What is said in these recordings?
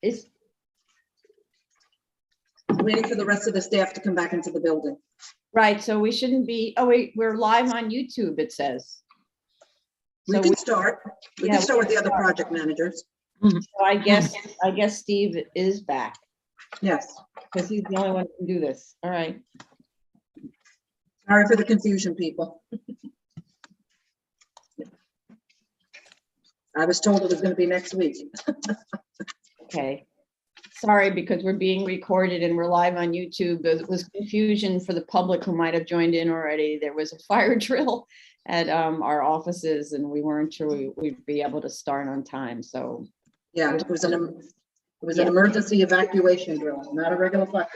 Is, Waiting for the rest of the staff to come back into the building. right, so we shouldn't be, oh wait, we're live on YouTube, it says. We So can start. We yeah, can start with the other project managers. So I guess Steve is back, Yes. because he's the only one who can do this. All right. Sorry for the confusion, people. I was told it was going to be next week. Okay. Sorry, because we're being recorded and we're live on YouTube. There was confusion for the public who might have joined in already. There was a fire drill at our offices and we weren't sure we'd be able to start on time. So Yeah, it was an emergency evacuation drill, not a regular fire.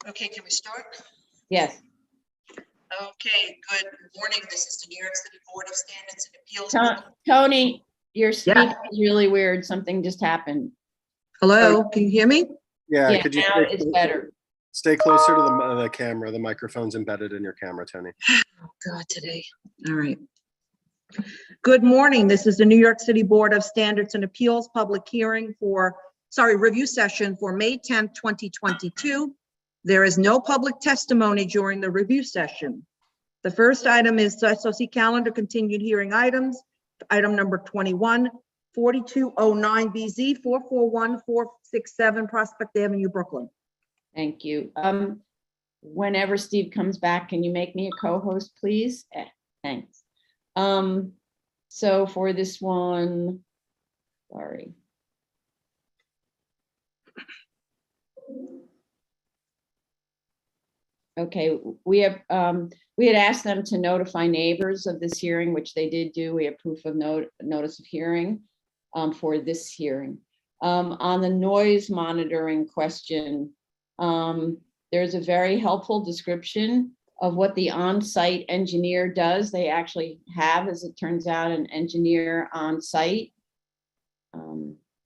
Okay, can we start? yes. Okay, good morning. This is the New York City Board of Standards and Appeals. Tony, your speaker is really weird. Something just happened. Hello, can you hear me? Yeah, Yeah, could you now it's better. stay closer to the camera? The microphone's embedded in your camera, Tony. God, today. All right. Good morning. This is the New York City Board of Standards and Appeals public hearing review session for May 10th, 2022. There is no public testimony during the review session. The first item is SOC calendar continued hearing items. Item number 21, 4209 BZ 441467 Prospect Avenue, Brooklyn. Thank you. Whenever Steve comes back, can you make me a co-host, please? Thanks. So for this one, sorry. Okay, we had asked them to notify neighbors of this hearing, which they did do. We have proof of notice of hearing for this hearing. On the noise monitoring question, there's a very helpful description of what the on-site engineer does. They actually have, as it turns out, an engineer on site.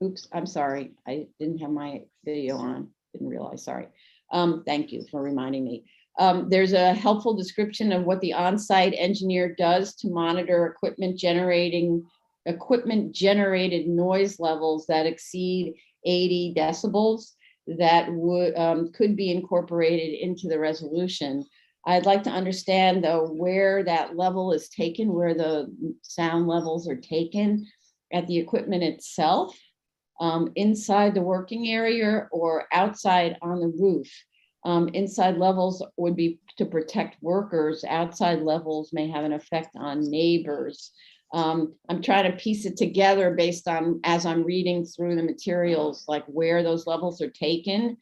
Oops, I'm sorry. I didn't have my video on. Didn't realize, sorry. Thank you for reminding me. There's a helpful description of what the on-site engineer does to monitor equipment generated noise levels that exceed 80 decibels that could be incorporated into the resolution. I'd like to understand though where that level is taken, where the sound levels are taken at the equipment itself, inside the working area or outside on the roof. Inside levels would be to protect workers. Outside levels may have an effect on neighbors. I'm trying to piece it together based on, as I'm reading through the materials, like where those levels are taken.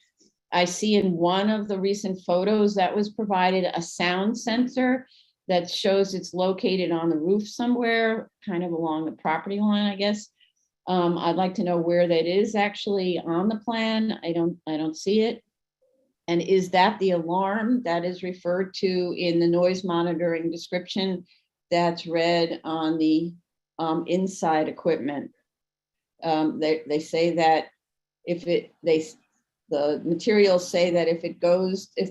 I see in one of the recent photos that was provided a sound sensor that shows it's located on the roof somewhere, kind of along the property line, I guess. I'd like to know where that is actually on the plan. I don't see it. And is that the alarm that is referred to in the noise monitoring description that's read on the inside equipment? They say that the materials say that if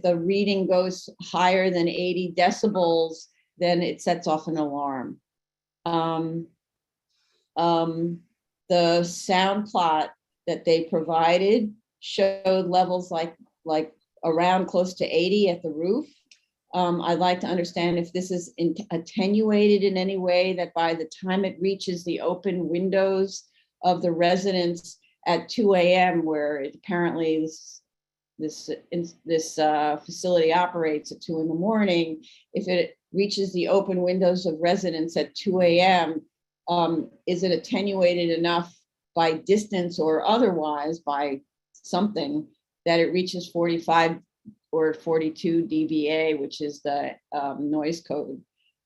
the reading goes higher than 80 decibels, then it sets off an alarm. The sound plot that they provided showed levels like around close to 80 at the roof. I'd like to understand if this is attenuated in any way, that by the time it reaches the open windows of the residence at 2 a.m., where apparently this facility operates at 2 in the morning, if it reaches the open windows of residents at 2 a.m., is it attenuated enough by distance or otherwise by something that it reaches 45 or 42 dBA, which is the noise code.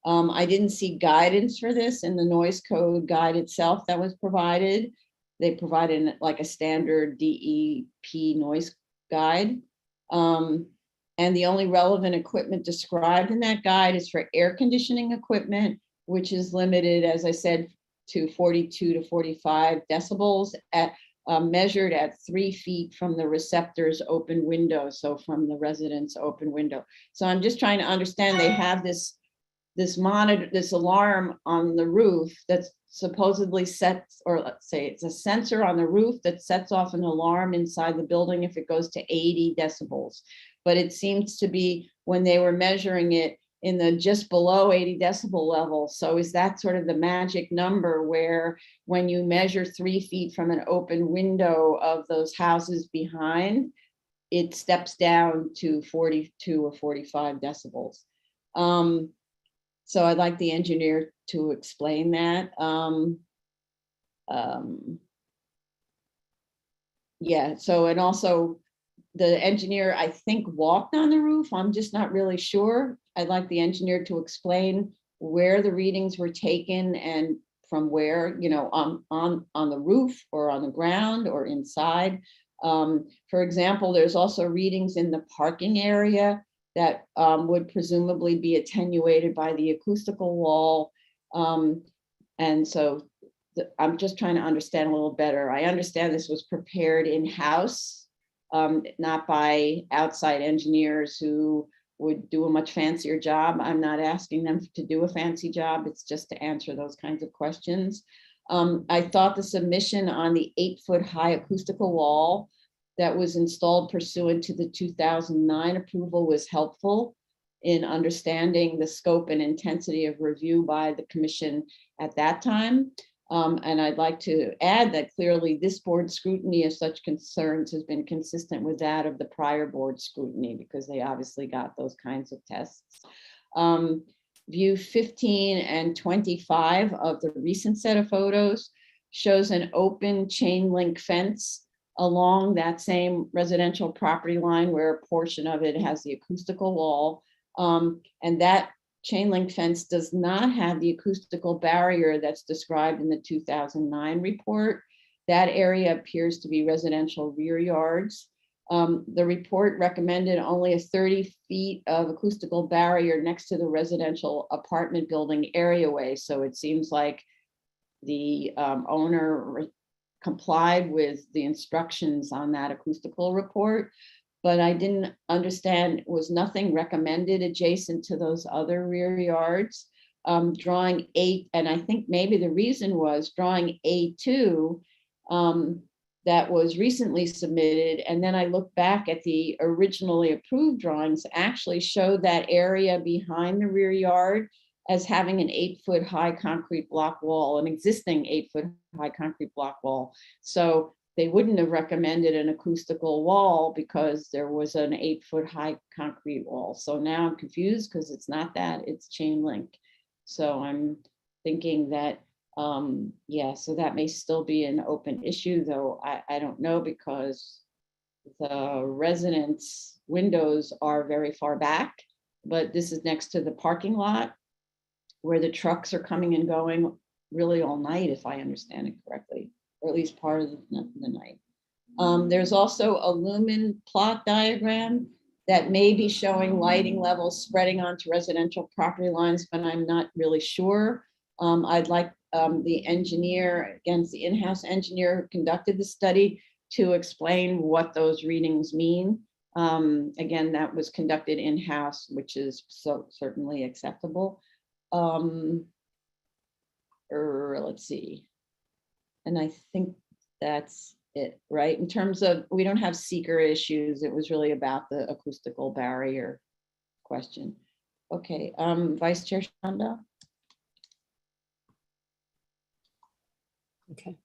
I didn't see guidance for this in the noise code guide itself that was provided. They provided like a standard DEP noise guide. And the only relevant equipment described in that guide is for air conditioning equipment, which is limited, as I said, to 42 to 45 decibels at measured at 3 feet from the receptor's open window, so from the resident's open window. So I'm just trying to understand, they have this this monitor, this alarm on the roof that's supposedly sets, or let's say it's a sensor on the roof that sets off an alarm inside the building if it goes to 80 decibels. But it seems to be when they were measuring it in the just below 80 decibel level. So is that sort of the magic number where when you measure 3 feet from an open window of those houses behind, it steps down to 42 or 45 decibels? So I'd like the engineer to explain that. Yeah, so, and also the engineer, I think, walked on the roof. I'm just not really sure. I'd like the engineer to explain where the readings were taken and from where, you know, on the roof or on the ground or inside. For example, there's also readings in the parking area that would presumably be attenuated by the acoustical wall. And so I'm just trying to understand a little better. I understand this was prepared in-house, not by outside engineers who would do a much fancier job. I'm not asking them to do a fancy job. It's just to answer those kinds of questions. I thought the submission on the 8-foot high acoustical wall that was installed pursuant to the 2009 approval was helpful in understanding the scope and intensity of review by the commission at that time. And I'd like to add that clearly this board scrutiny of such concerns has been consistent with that of the prior board scrutiny, because they obviously got those kinds of tests. View 15 and 25 of the recent set of photos shows an open chain link fence along that same residential property line where a portion of it has the acoustical wall. And that chain link fence does not have the acoustical barrier that's described in the 2009 report. That area appears to be residential rear yards. The report recommended only a 30 feet of acoustical barrier next to the residential apartment building areaway. So it seems like the owner complied with the instructions on that acoustical report, but I didn't understand, was nothing recommended adjacent to those other rear yards. Drawing 8, and I think maybe the reason was drawing A2 that was recently submitted, and then I looked back at the originally approved drawings, actually showed that area behind the rear yard as having an 8-foot high concrete block wall, an existing 8-foot high concrete block wall. So they wouldn't have recommended an acoustical wall because there was an 8-foot high concrete wall. So now I'm confused because it's not that, it's chain link. So I'm thinking that, yeah, so that may still be an open issue, though I don't know, because the residents' windows are very far back, but this is next to the parking lot where the trucks are coming and going really all night, if I understand it correctly, or at least part of the night. There's also a lumen plot diagram that may be showing lighting levels spreading onto residential property lines, but I'm not really sure. I'd like the engineer, again, the in-house engineer who conducted the study, to explain what those readings mean. Again, that was conducted in-house, which is so certainly acceptable. Let's see. And I think that's it, right? In terms of, we don't have seeker issues. It was really about the acoustical barrier question. Okay, Vice Chair Shanda. Okay.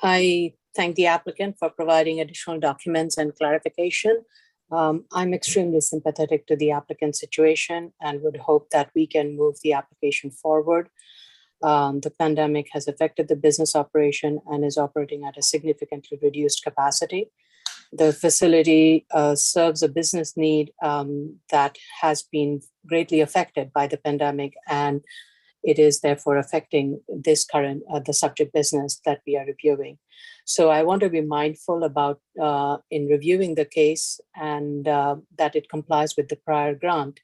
I thank the applicant for providing additional documents and clarification. I'm extremely sympathetic to the applicant's situation and would hope that we can move the application forward. The pandemic has affected the business operation and is operating at a significantly reduced capacity. The facility serves a business need that has been greatly affected by the pandemic, and it is therefore affecting this current, the subject business that we are reviewing. So I want to be mindful about in reviewing the case and that it complies with the prior grant.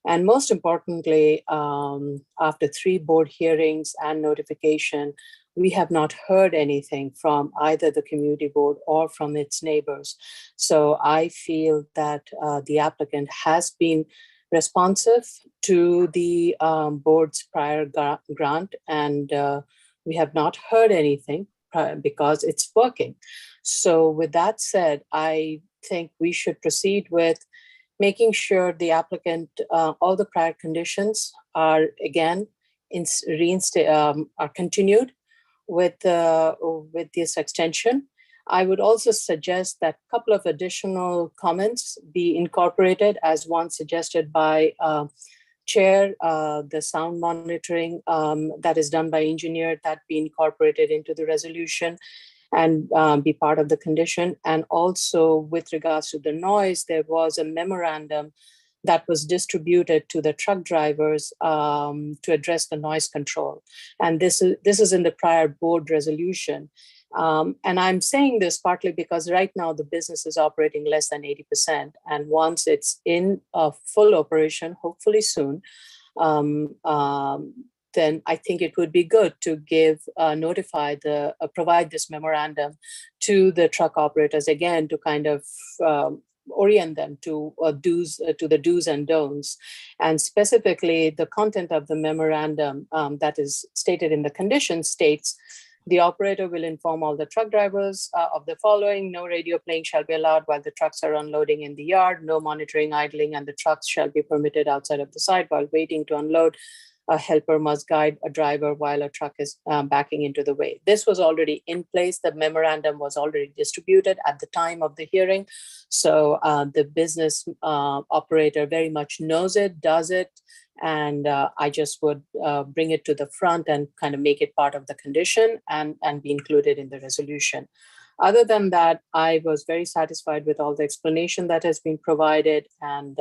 And most importantly, after 3 board hearings and notification, we have not heard anything from either the community board or from its neighbors. So I feel that the applicant has been responsive to the board's prior grant, and we have not heard anything because it's working. So with that said, I think we should proceed with making sure the applicant, all the prior conditions are again are continued with this extension. I would also suggest that a couple of additional comments be incorporated, as one suggested by Chair, the sound monitoring that is done by engineer, that be incorporated into the resolution and be part of the condition. And also with regards to the noise, there was a memorandum that was distributed to the truck drivers to address the noise control. And this is in the prior board resolution. And I'm saying this partly because right now the business is operating less than 80%. And once it's in full operation, hopefully soon, then I think it would be good to provide this memorandum to the truck operators again to kind of orient them to the do's and don'ts. And specifically, the content of the memorandum that is stated in the condition states, the operator will inform all the truck drivers of the following: no radio playing shall be allowed while the trucks are unloading in the yard, no monitoring, idling, and the trucks shall be permitted outside of the site while waiting to unload. A helper must guide a driver while a truck is backing into the way. This was already in place. The memorandum was already distributed at the time of the hearing. So the business operator very much knows it, does it, and I just would bring it to the front and kind of make it part of the condition and be included in the resolution. Other than that, I was very satisfied with all the explanation that has been provided, and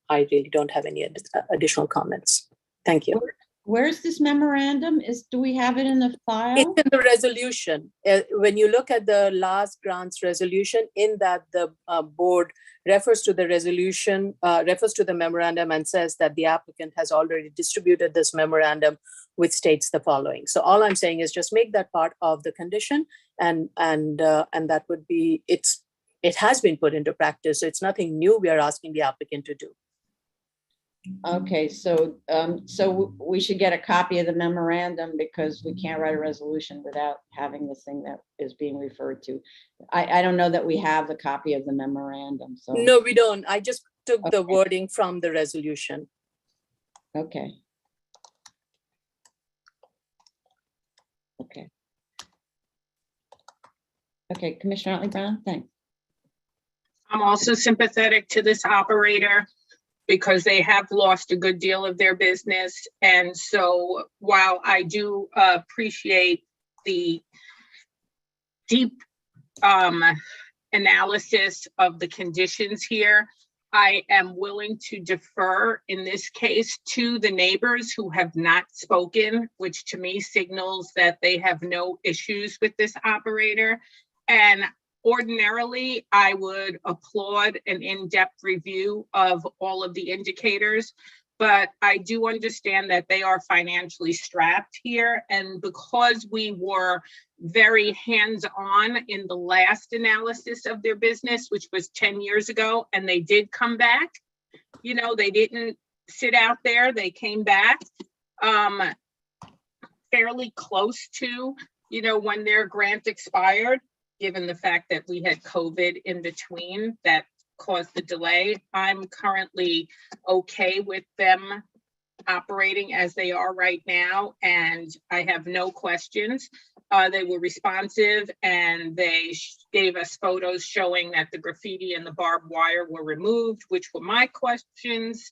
I really don't have any additional comments. Thank you. Where's this memorandum? Do we have it in the file? It's in the resolution. When you look at the last grants resolution, in that the board refers to the resolution, refers to the memorandum and says that the applicant has already distributed this memorandum, which states the following. So all I'm saying is just make that part of the condition, and that would be, it has been put into practice. So it's nothing new we are asking the applicant to do. Okay, so we should get a copy of the memorandum because we can't write a resolution without having the thing that is being referred to. I don't know that we have the copy of the memorandum, so. No, we don't. I just took the wording from the resolution. Okay. Okay. Okay, Commissioner Otley Brown, thanks. I'm also sympathetic to this operator, because they have lost a good deal of their business. And so while I do appreciate the deep analysis of the conditions here, I am willing to defer in this case to the neighbors who have not spoken, which to me signals that they have no issues with this operator. And ordinarily, I would applaud an in-depth review of all of the indicators, but I do understand that they are financially strapped here. And because we were very hands-on in the last analysis of their business, which was 10 years ago, and they did come back, you know, they didn't sit out there, they came back fairly close to, you know, when their grant expired. Given the fact that we had COVID in between that caused the delay, I'm currently okay with them operating as they are right now, and I have no questions. They were responsive, and they gave us photos showing that the graffiti and the barbed wire were removed, which were my questions.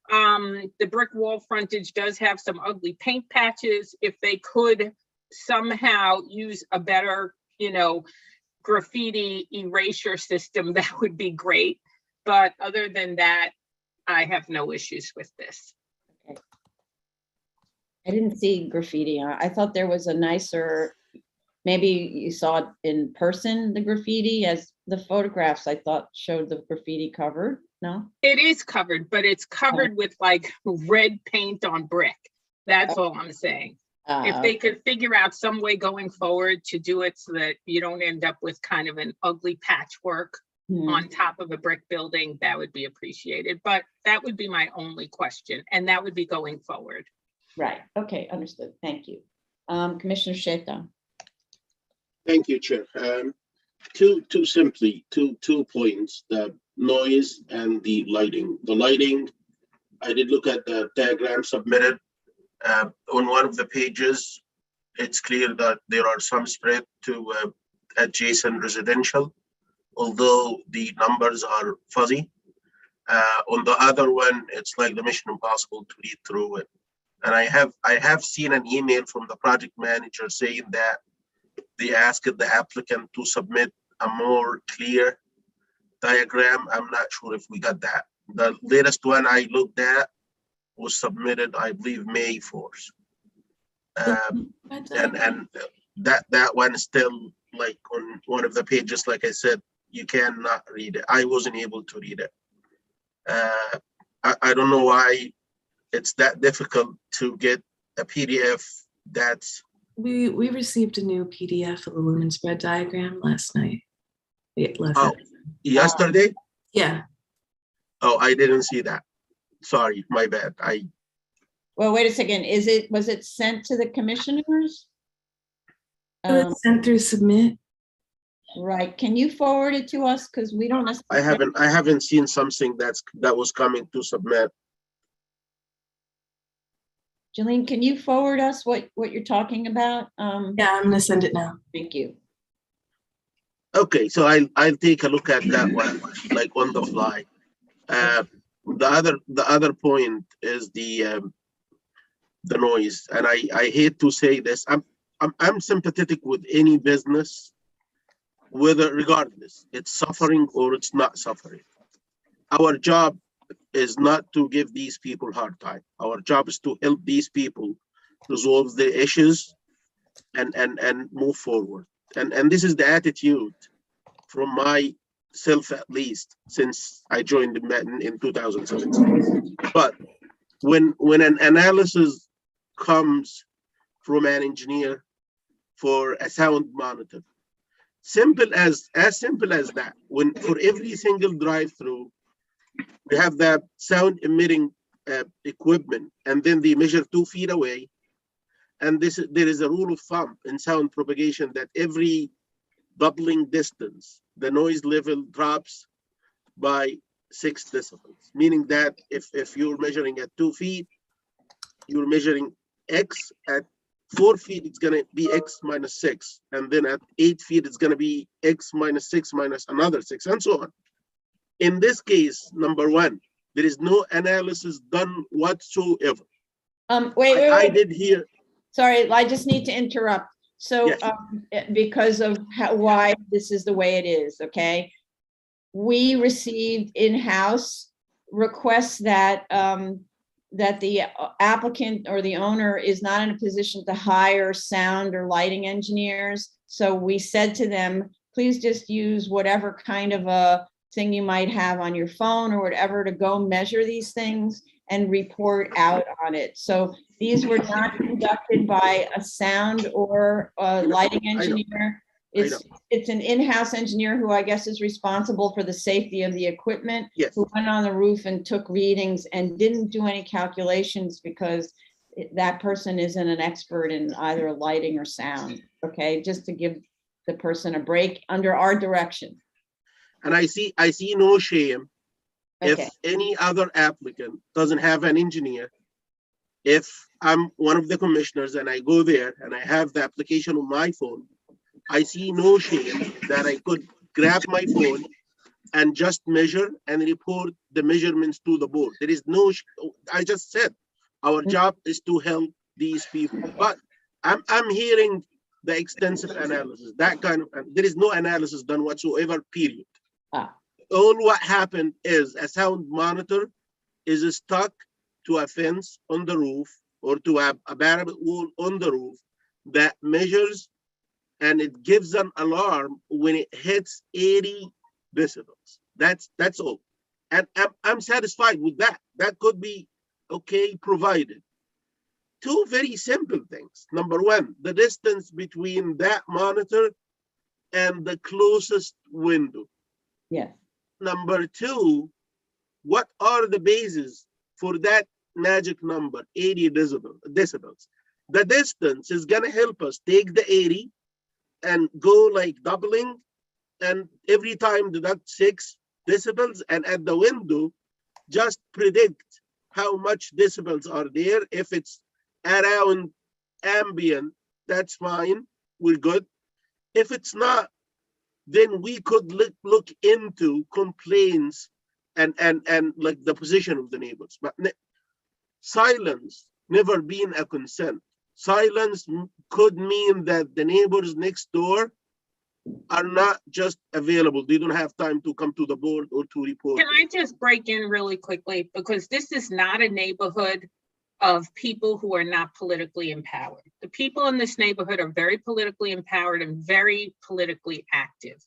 The brick wall frontage does have some ugly paint patches. If they could somehow use a better, you know, graffiti erasure system, that would be great. But other than that, I have no issues with this. Okay. I didn't see graffiti. I thought there was a nicer, maybe you saw it in person, the graffiti, as the photographs I thought showed the graffiti covered. No? It is covered, but it's covered with like red paint on brick. That's all I'm saying. If they could figure out some way going forward to do it so that you don't end up with kind of an ugly patchwork on top of a brick building, that would be appreciated. But that would be my only question, and that would be going forward. Right, okay, understood, thank you. Commissioner Shaitan. Thank you, Chair. Two points, the noise and the lighting. The lighting, I did look at the diagram submitted. On one of the pages, it's clear that there are some spread to adjacent residential, although the numbers are fuzzy. On the other one, it's like the mission impossible to read through it. And I have seen an email from the project manager saying that they asked the applicant to submit a more clear diagram. I'm not sure if we got that. The latest one I looked at was submitted, I believe, May 4th. And that one is still like on one of the pages, like I said, you cannot read it. I wasn't able to read it. I don't know why it's that difficult to get a PDF that's. We received a new PDF of the lumen spread diagram last night. Yesterday? Yeah. Oh, I didn't see that. Sorry, my bad. Well, wait a second, was it sent to the commissioners? It was sent through submit. Right, can you forward it to us? Because we don't necessarily. I haven't seen something that was coming to submit. Jillian, can you forward us what you're talking about? Yeah, I'm gonna send it now. Thank you. Okay, so I'll take a look at that one, like on the fly. The other point is the noise, and I hate to say this. I'm sympathetic with any business, whether regardless it's suffering or it's not suffering. Our job is not to give these people hard time. Our job is to help these people resolve their issues and move forward. And this is the attitude from myself, at least, since I joined the MET in 2017. But when an analysis comes from an engineer for a sound monitor, simple as that, when for every single drive-through, we have that sound emitting equipment, and then they measure 2 feet away. And there is a rule of thumb in sound propagation that every doubling distance, the noise level drops by 6 decibels, meaning that if you're measuring at 2 feet, you're measuring X. At 4 feet, it's going to be X minus 6. And then at 8 feet, it's going to be X minus 6 minus another 6, and so on. In this case, number one, there is no analysis done whatsoever. Wait. I did hear. Sorry, I just need to interrupt. So, Yes. Because of why this is the way it is, okay? We received in-house requests that the applicant or the owner is not in a position to hire sound or lighting engineers. So we said to them, please just use whatever kind of a thing you might have on your phone or whatever to go measure these things and report out on it. So these were not conducted by a sound or a lighting engineer. It's an in-house engineer who I guess is responsible for the safety of the equipment. Yes. Who went on the roof and took readings and didn't do any calculations because that person isn't an expert in either lighting or sound. Okay, just to give the person a break under our direction. And I see no shame Okay. if any other applicant doesn't have an engineer. If I'm one of the commissioners and I go there and I have the application on my phone, I see no shame that I could grab my phone and just measure and report the measurements to the board. There is no, I just said, our job is to help these people. But I'm hearing the extensive analysis, that kind of, there is no analysis done whatsoever, period. All what happened is a sound monitor is stuck to a fence on the roof or to a parapet wall on the roof that measures, and it gives an alarm when it hits 80 decibels. That's all. And I'm satisfied with that. That could be okay, provided. Two very simple things. Number one, the distance between that monitor and the closest window. Yes. number two, what are the bases for that magic number, 80 decibels? The distance is gonna help us take the 80 and go like doubling, and every time deduct 6 decibels, and at the window, just predict how much decibels are there. If it's around ambient, that's fine, we're good. If it's not, then we could look into complaints and like the position of the neighbors. But silence never been a consent. Silence could mean that the neighbors next door are not just available. They don't have time to come to the board or to report. Can I just break in really quickly? Because this is not a neighborhood of people who are not politically empowered. The people in this neighborhood are very politically empowered and very politically active.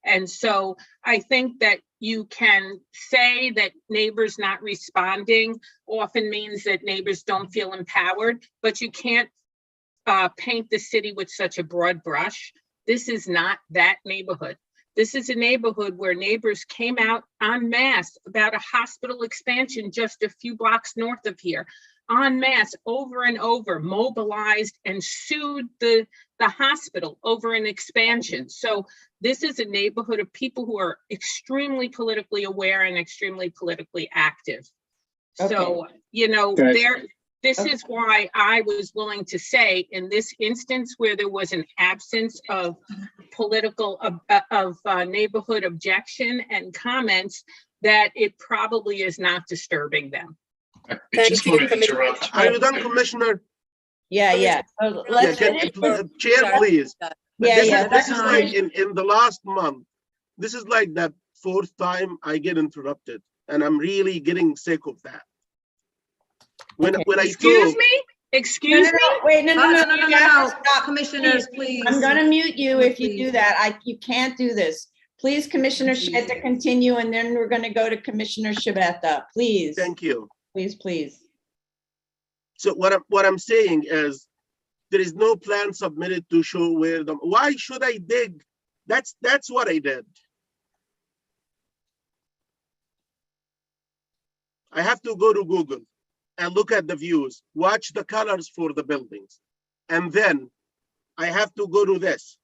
And so I think that you can say that neighbors not responding often means that neighbors don't feel empowered, but you can't paint the city with such a broad brush. This is not that neighborhood. This is a neighborhood where neighbors came out en masse about a hospital expansion just a few blocks north of here, en masse, over and over, mobilized and sued the hospital over an expansion. So this is a neighborhood of people who are extremely politically aware and extremely politically active. Okay. So, you know, this is why I was willing to say in this instance where there was an absence of political, neighborhood objection and comments, that it probably is not disturbing them. I Thank just you, want to Commissioner. interrupt. Are you done, Commissioner? Yeah. So let's Yeah, finish. Chair, please. Yeah, This yeah, is that's like fine. in the last month, this is like that 4th time I get interrupted, and I'm really getting sick of that. When Okay. I Excuse talk, me? Excuse me? Wait, no. You have to stop. Commissioners, please. I'm gonna mute you if you Please. do that. You can't do this. Please, Commissioner Please. Sheta, continue, and then we're gonna go to Commissioner Shabeta. Please, thank you. please. So what I'm saying is, there is no plan submitted to show where the, why should I dig? That's what I did. I have to go to Google and look at the views, watch the colors for the buildings. And then I have to go to this.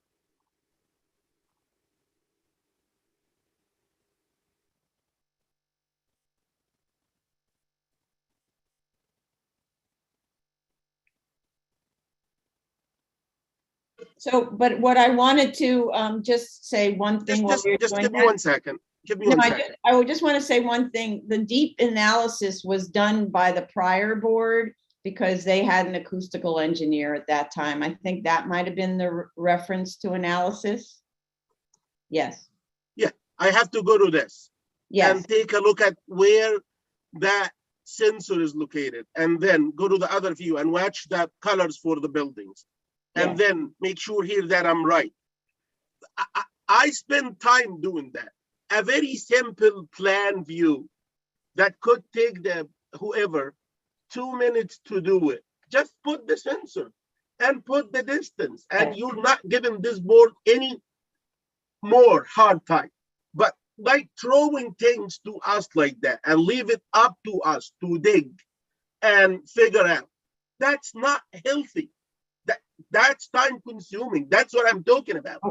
So, but what I wanted to just say one thing while you're Just doing give me that. 1 second. Give me No, 1 second. I would just want to say one thing. The deep analysis was done by the prior board because they had an acoustical engineer at that time. I think that might have been the reference to analysis. Yes, I have to go to this yes, and take a look at where that sensor is located, and then go to the other view and watch the colors for the buildings, and yes. then make sure here that I'm right. I spend time doing that. A very simple plan view that could take the whoever 2 minutes to do it. Just put the sensor and put the distance, and you're not giving this board any more hard time. But like throwing things to us like that and leave it up to us to dig and figure out, that's not healthy. That's time consuming. That's what I'm talking about.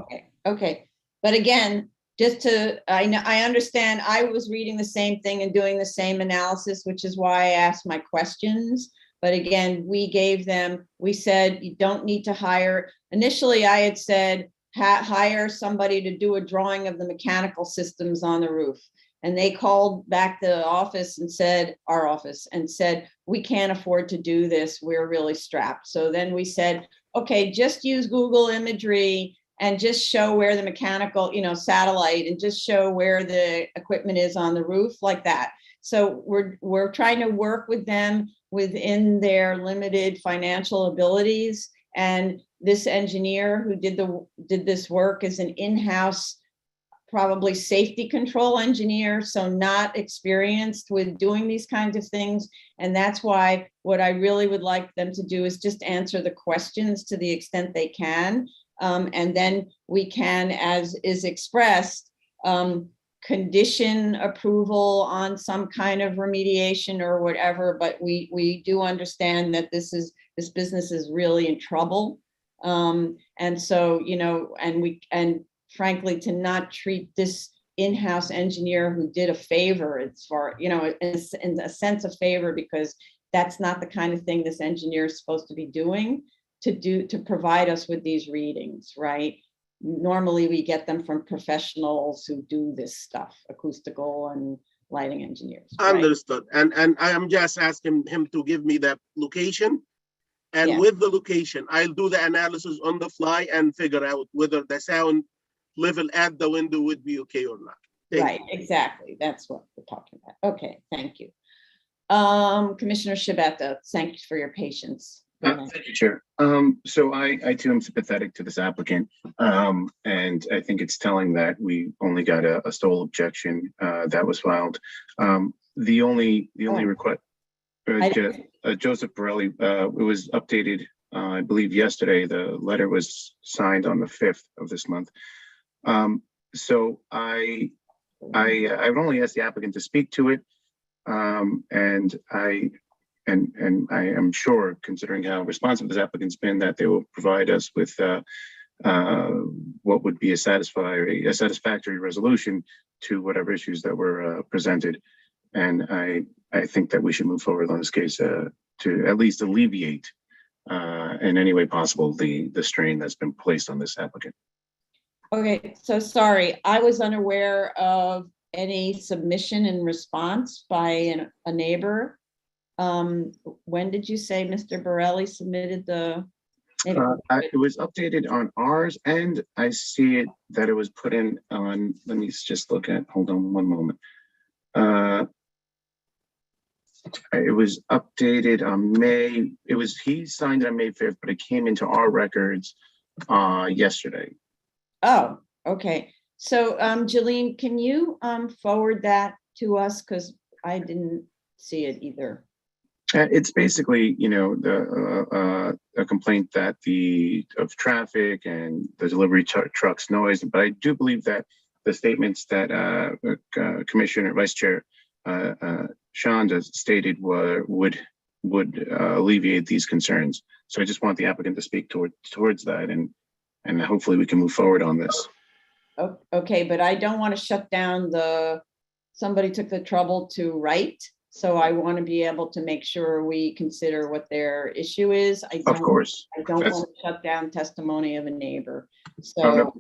Okay. But again, just to, I understand, I was reading the same thing and doing the same analysis, which is why I asked my questions. But again, we said you don't need to hire. Initially, I had said, hire somebody to do a drawing of the mechanical systems on the roof. And they called back the office and said, our office, and said, we can't afford to do this. We're really strapped. So then we said, okay, just use Google imagery and just show where the mechanical, satellite, and just show where the equipment is on the roof, like that. So we're trying to work with them within their limited financial abilities. And this engineer who did this work is an in-house, probably safety control engineer, so not experienced with doing these kinds of things. And that's why what I really would like them to do is just answer the questions to the extent they can. And then we can, as is expressed, condition approval on some kind of remediation or whatever, but we do understand that this business is really in trouble. And so, and frankly, to not treat this in-house engineer who did a favor, it's for, in a sense of favor, because that's not the kind of thing this engineer is supposed to be doing, to provide us with these readings, right? Normally we get them from professionals who do this stuff, acoustical and lighting engineers. Right? Understood. And I am just asking him to give me the location. And Yeah. with the location, I'll do the analysis on the fly and figure out whether the sound level at the window would be okay or not. Right, exactly. That's what we're talking about. Okay, thank you. Commissioner Shabeta, thank you for your patience. Thank you, Chair. So I too am sympathetic to this applicant. And I think it's telling that we only got a sole objection that was filed. The only request, Joseph Borelli, it was updated, I believe yesterday. The letter was signed on the 5th of this month. So I would only ask the applicant to speak to it. And I am sure, considering how responsive this applicant's been, that they will provide us with what would be a satisfactory resolution to whatever issues that were presented. And I think that we should move forward on this case to at least alleviate in any way possible the strain that's been placed on this applicant. Okay, so sorry, I was unaware of any submission and response by a neighbor. When did you say Mr. Borelli submitted the? It was updated on ours, and I see it that it was put in on, let me just look at, hold on one moment. It was updated on he signed it on May 5th, but it came into our records yesterday. Oh, okay. So Jolene, can you forward that to us? Because I didn't see it either. It's basically, a complaint that of traffic and the delivery trucks noise. But I do believe that the statements that Commissioner Vice Chair Shonda stated would alleviate these concerns. So I just want the applicant to speak towards that, and hopefully we can move forward on this. Okay, but I don't want to shut down somebody took the trouble to write. So I want to be able to make sure we consider what their issue is. Of course. I don't want to shut down testimony of a neighbor. So,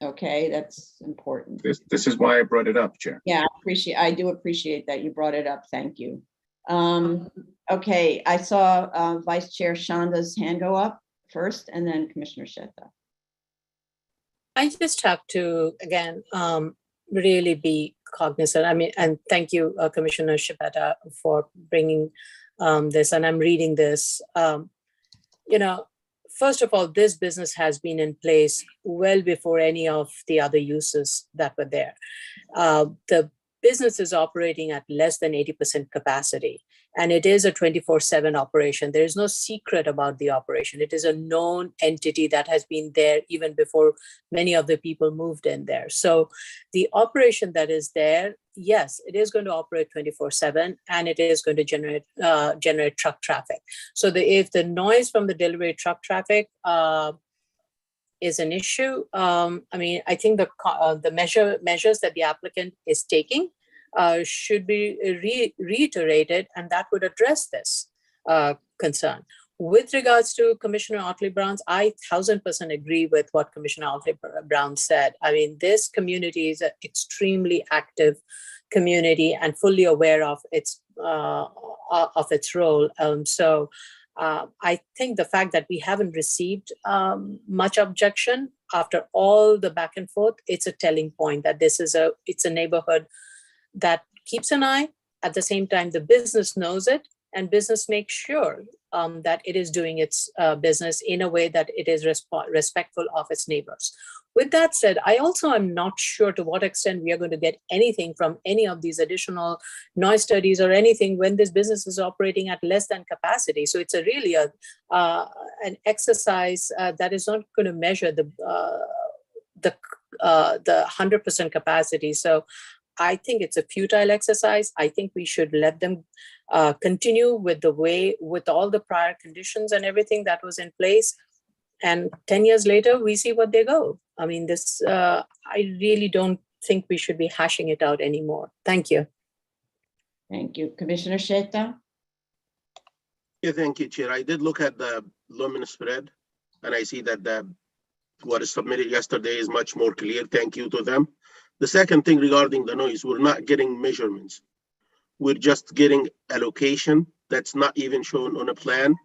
okay, that's important. This is why I brought it up, Chair. Yeah, I do appreciate that you brought it up. Thank you. Okay, I saw Vice Chair Shonda's hand go up first, and then Commissioner Shetta. I just have to, again, really be cognizant. I mean, and thank you, Commissioner Shibata, for bringing this. And I'm reading this. First of all, this business has been in place well before any of the other uses that were there. The business is operating at less than 80% capacity, and it is a 24/7 operation. There is no secret about the operation. It is a known entity that has been there even before many of the people moved in there. So the operation that is there, yes, it is going to operate 24/7, and it is going to generate truck traffic. So if the noise from the delivery truck traffic is an issue, I think the measures that the applicant is taking should be reiterated, and that would address this concern. With regards to Commissioner Otley-Brown's, I 1000% agree with what Commissioner Otley-Brown said. I mean, this community is an extremely active community and fully aware of its role. So I think the fact that we haven't received much objection after all the back and forth, it's a telling point that it's a neighborhood that keeps an eye. At the same time, the business knows it, and business makes sure that it is doing its business in a way that it is respectful of its neighbors. With that said, I also am not sure to what extent we are going to get anything from any of these additional noise studies or anything when this business is operating at less than capacity. So it's really an exercise that is not going to measure the 100% capacity. So I think it's a futile exercise. I think we should let them continue with the way, with all the prior conditions and everything that was in place. And 10 years later, we see what they go. I mean, this, I really don't think we should be hashing it out anymore. Thank you. Thank you. Commissioner Sheta? Yeah, thank you, Chair. I did look at the lumen spread, and I see that what is submitted yesterday is much more clear. Thank you to them. The second thing regarding the noise, we're not getting measurements. We're just getting a location that's not even shown on a plan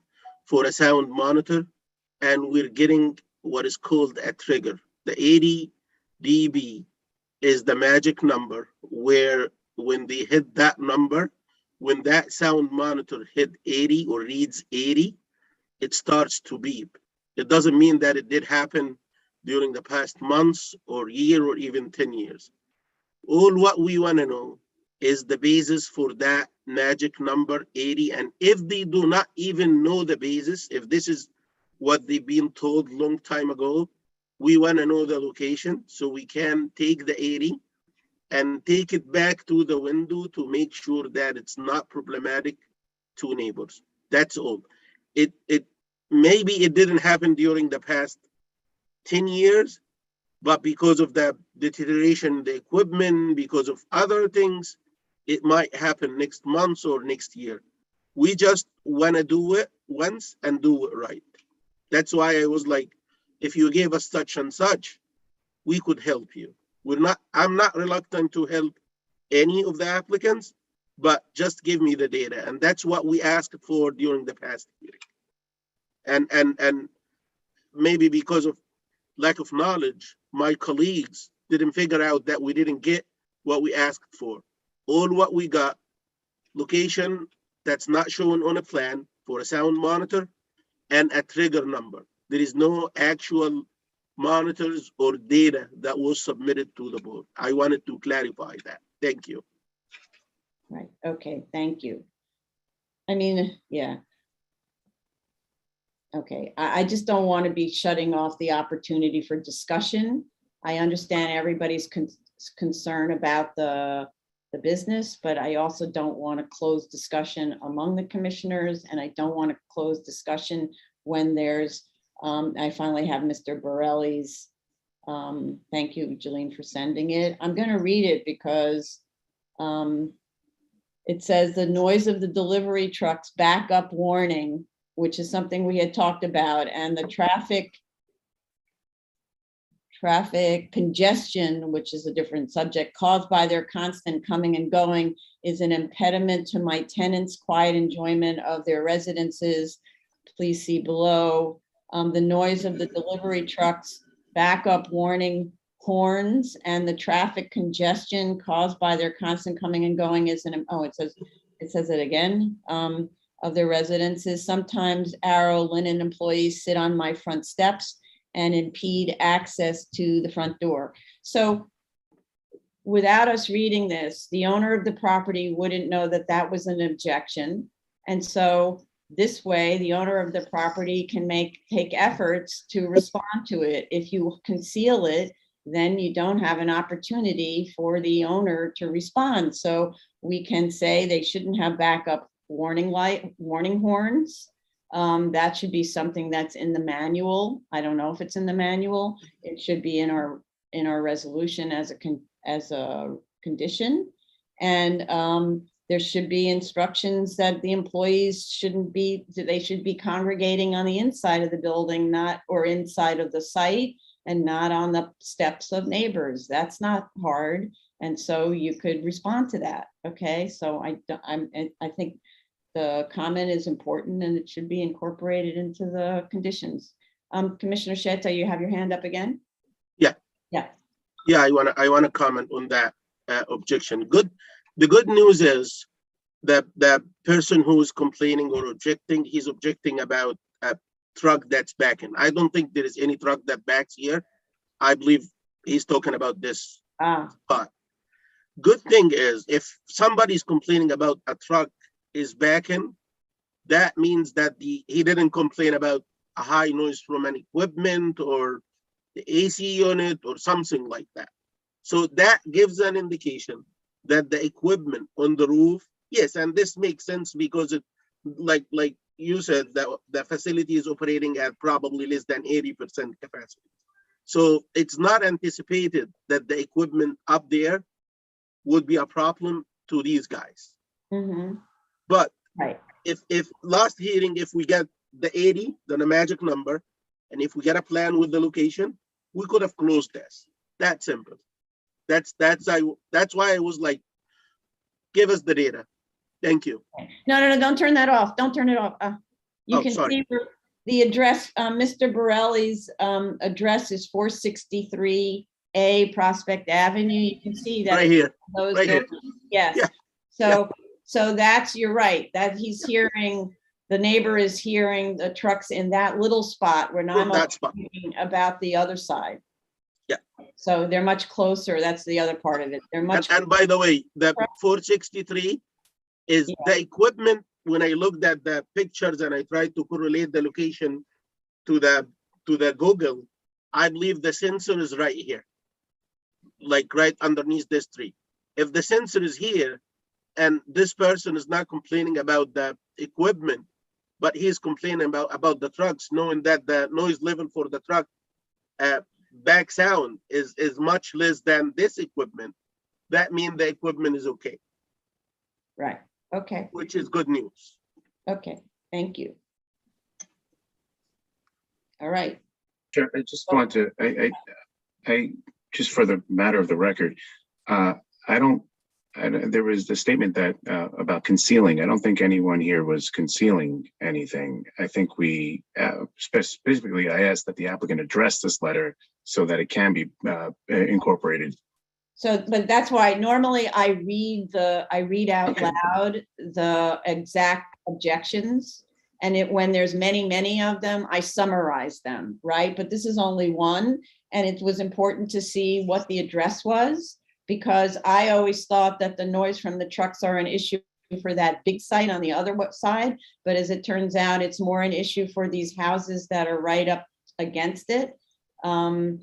for a sound monitor. And we're getting what is called a trigger. The 80 dB is the magic number where when they hit that number, when that sound monitor hit 80 or reads 80, it starts to beep. It doesn't mean that it did happen during the past months or year or even 10 years. All what we want to know is the basis for that magic number 80. And if they do not even know the basis, if this is what they've been told long time ago, we want to know the location so we can take the 80 and take it back to the window to make sure that it's not problematic to neighbors. That's all. Maybe it didn't happen during the past 10 years, but because of the deterioration in the equipment, because of other things, it might happen next month or next year. We just want to do it once and do it right. That's why I was like, if you gave us such and such, we could help you. I'm not reluctant to help any of the applicants, but just give me the data. And that's what we asked for during the past hearing. And maybe because of lack of knowledge, my colleagues didn't figure out that we didn't get what we asked for. All what we got, location that's not shown on a plan for a sound monitor, and a trigger number. There is no actual monitors or data that was submitted to the board. I wanted to clarify that. Thank you. Right, okay, thank you. I mean, yeah. Okay, I just don't want to be shutting off the opportunity for discussion. I understand everybody's concern about the business, but I also don't want to close discussion among the commissioners, and I don't want to close discussion when there's, I finally have Mr. Borelli's, thank you, Jolene, for sending it. I'm going to read it because it says the noise of the delivery trucks backup warning, which is something we had talked about, and the traffic congestion, which is a different subject, caused by their constant coming and going, is an impediment to my tenants' quiet enjoyment of their residences. Please see below. The noise of the delivery trucks, backup warning horns, and the traffic congestion caused by their constant coming and going is it says it again, of their residences. Sometimes Arrow Linen employees sit on my front steps and impede access to the front door. So without us reading this, the owner of the property wouldn't know that that was an objection. And so this way, the owner of the property can take efforts to respond to it. If you conceal it, then you don't have an opportunity for the owner to respond. So we can say they shouldn't have backup warning horns. That should be something that's in the manual. I don't know if it's in the manual. It should be in our resolution as a condition. And there should be instructions that the employees should be congregating on the inside of the building, or inside of the site, and not on the steps of neighbors. That's not hard. And so you could respond to that. Okay, so I think the comment is important and it should be incorporated into the conditions. Commissioner Sheta, you have your hand up again? Yeah. Yeah. Yeah, I wanna comment on that objection. The good news is that the person who is complaining or objecting, he's objecting about a truck that's backing. I don't think there is any truck that backs here. I believe he's talking about this spot. Good thing is, if somebody's complaining about a truck is backing, that means that he didn't complain about a high noise from an equipment or the AC unit or something like that. So that gives an indication that the equipment on the roof, yes, and this makes sense because it, like you said, that the facility is operating at probably less than 80% capacity. So it's not anticipated that the equipment up there would be a problem to these guys. But Right. if last hearing, if we get the 80, then a magic number, and if we get a plan with the location, we could have closed this. That simple. That's why I was like, give us the data. Thank you. No, don't turn that off. Don't turn it off. You Oh, can sorry. see where the address, Mr. Borelli's address is 463A Prospect Avenue. You can see that. Right here. Those Right here. buildings. Yes. Yeah. So that's, you're right, that he's hearing, the neighbor is hearing the trucks in that little spot where I'm That spot. thinking about the other side. Yeah. So they're much closer. That's the other part of it. They're much. And by the way, the 463 is the equipment. When I looked at the pictures and I tried to correlate the location to the Google, I believe the sensor is right here, like right underneath this tree. If the sensor is here and this person is not complaining about the equipment, but he's complaining about the trucks, knowing that the noise level for the truck back sound is much less than this equipment, that means the equipment is okay. Right. Okay. Which is good news. Okay. Thank you. All right. Sure, I just want to, I just for the matter of the record, there was the statement that about concealing. I don't think anyone here was concealing anything. I think we specifically, I asked that the applicant address this letter so that it can be incorporated. So, but that's why normally I read out loud the exact objections. And when there's many of them, I summarize them, right? But this is only one. And it was important to see what the address was, because I always thought that the noise from the trucks are an issue for that big site on the other side. But as it turns out, it's more an issue for these houses that are right up against it. But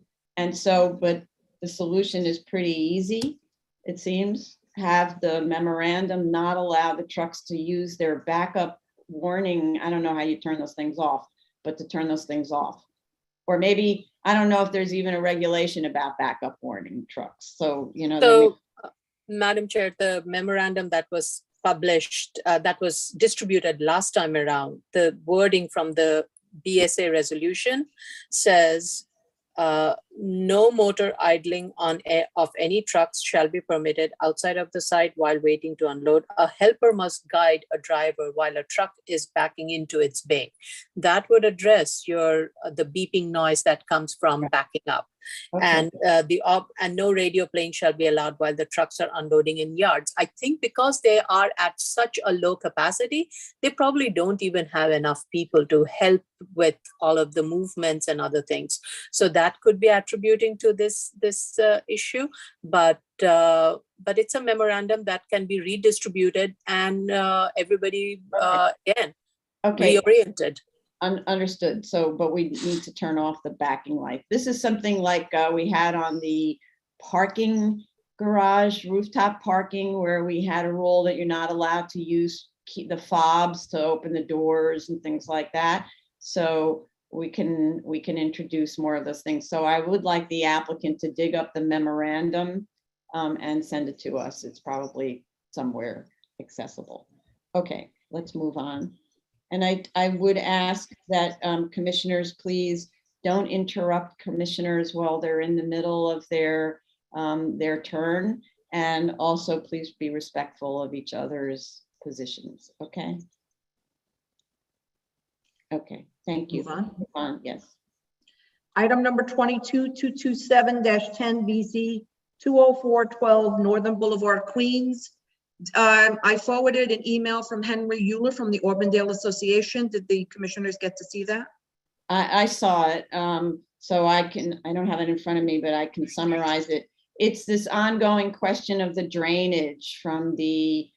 the solution is pretty easy, it seems. Have the memorandum not allow the trucks to use their backup warning. I don't know how you turn those things off, but to turn those things off. Or maybe, I don't know if there's even a regulation about backup warning trucks. So, So, Madam Chair, the memorandum that was published, that was distributed last time around, the wording from the BSA resolution says, no motor idling of any trucks shall be permitted outside of the site while waiting to unload. A helper must guide a driver while a truck is backing into its bay. That would address the beeping noise that comes from backing up. Okay. And no radio playing shall be allowed while the trucks are unloading in yards. I think because they are at such a low capacity, they probably don't even have enough people to help with all of the movements and other things. So that could be attributing to this issue, but it's a memorandum that can be redistributed and everybody again reoriented. Understood. So, but we need to turn off the backing light. This is something like we had on the parking garage, rooftop parking, where we had a rule that you're not allowed to use the fobs to open the doors and things like that. So we can introduce more of those things. So I would like the applicant to dig up the memorandum and send it to us. It's probably somewhere accessible. Okay, let's move on. And I would ask that commissioners, please don't interrupt commissioners while they're in the middle of their turn. And also please be respectful of each other's positions, okay? Okay, thank you. Move on, yes. Item number 22-227-10 BZ 20412 Northern Boulevard, Queens. I forwarded an email from Henry Euler from the Auburndale Association. Did the commissioners get to see that? I saw it. So I don't have it in front of me, but I can summarize it. It's this ongoing question of the drainage from the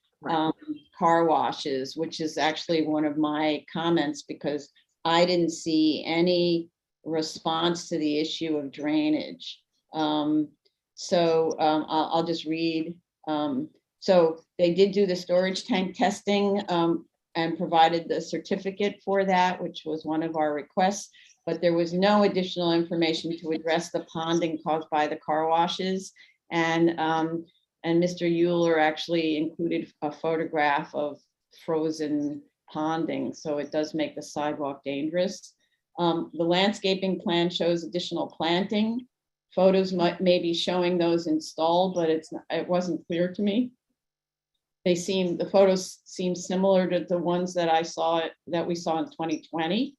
car washes, which is actually one of my comments, because I didn't see any response to the issue of drainage. I'll just read So they did do the storage tank testing and provided the certificate for that, which was one of our requests, but there was no additional information to address the ponding caused by the car washes. And Mr. Euler actually included a photograph of frozen ponding, so it does make the sidewalk dangerous. The landscaping plan shows additional planting. Photos may be showing those installed, but it wasn't clear to me. The photos seem similar to the ones that we saw in 2020.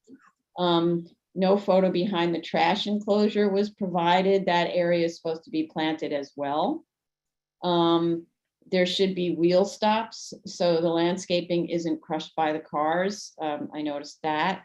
No photo behind the trash enclosure was provided. That area is supposed to be planted as well. There should be wheel stops, so the landscaping isn't crushed by the cars. I noticed that.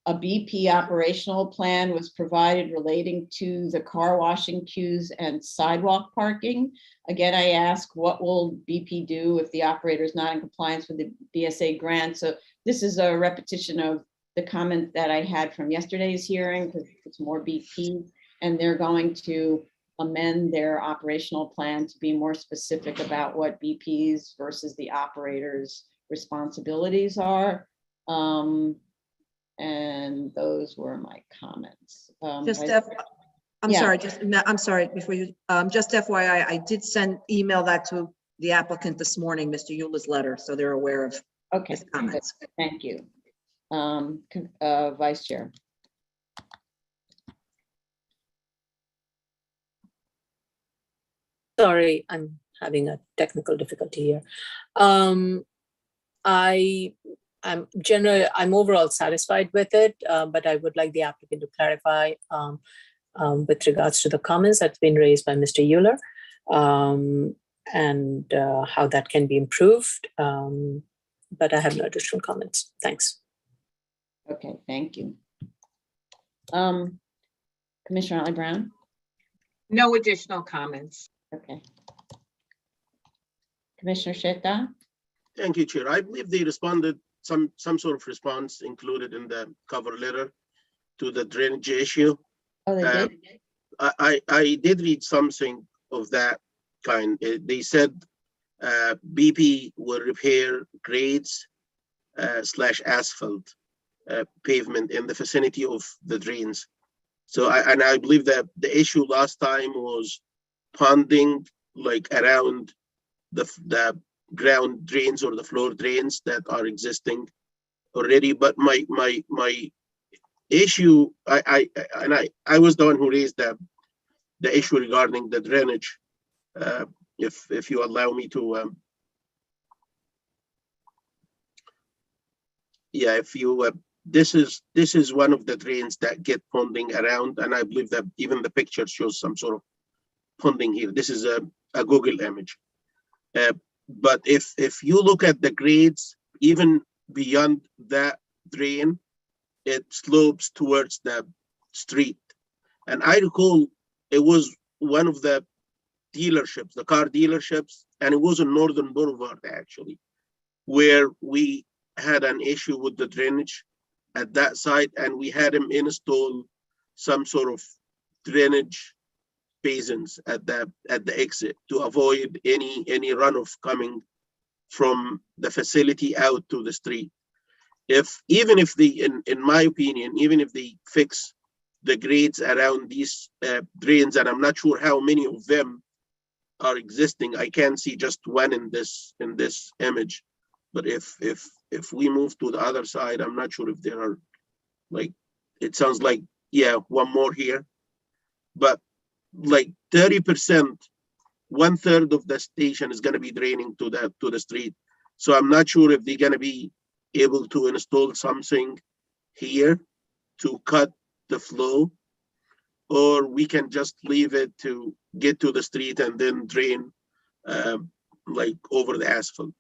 A BP operational plan was provided relating to the car washing queues and sidewalk parking. Again, I ask, what will BP do if the operator is not in compliance with the BSA grant? So this is a repetition of the comment that I had from yesterday's hearing, because it's more BP, and they're going to amend their operational plan to be more specific about what BP's versus the operator's responsibilities are. And those were my comments. I'm sorry, before you, just FYI, I did email that to the applicant this morning, Mr. Euler's letter, so they're aware of his comments. Thank you. Vice Chair. Sorry, I'm having a technical difficulty here. I'm overall satisfied with it, but I would like the applicant to clarify with regards to the comments that's been raised by Mr. Euler and how that can be improved. But I have no additional comments. Thanks. Okay, thank you. Commissioner Ali Brown? No additional comments. Okay. Commissioner Sheta? Thank you, Chair. I believe they responded, some sort of response included in the cover letter to the drainage issue. Oh, they did? I did read something of that kind. They said BP will repair grades / asphalt pavement in the vicinity of the drains. So I believe that the issue last time was ponding, like around the ground drains or the floor drains that are existing already. But my issue, I was the one who raised the issue regarding the drainage. If you allow me to, this is one of the drains that get ponding around, and I believe that even the picture shows some sort of ponding here. This is a Google image. But if you look at the grades, even beyond that drain, it slopes towards the street. And I recall it was one of the dealerships, the car dealerships, and it was on Northern Boulevard actually, where we had an issue with the drainage at that site, and we had him install some sort of drainage basins at the exit to avoid any runoff coming from the facility out to the street. Even if they, in my opinion, even if they fix the grades around these drains, and I'm not sure how many of them are existing. I can't see just one in this image. But if we move to the other side, I'm not sure if there are, like, it sounds like, yeah, one more here. But like 30%, 1/3 of the station is going to be draining to the street. So I'm not sure if they're going to be able to install something here to cut the flow, or we can just leave it to get to the street and then drain like over the asphalt.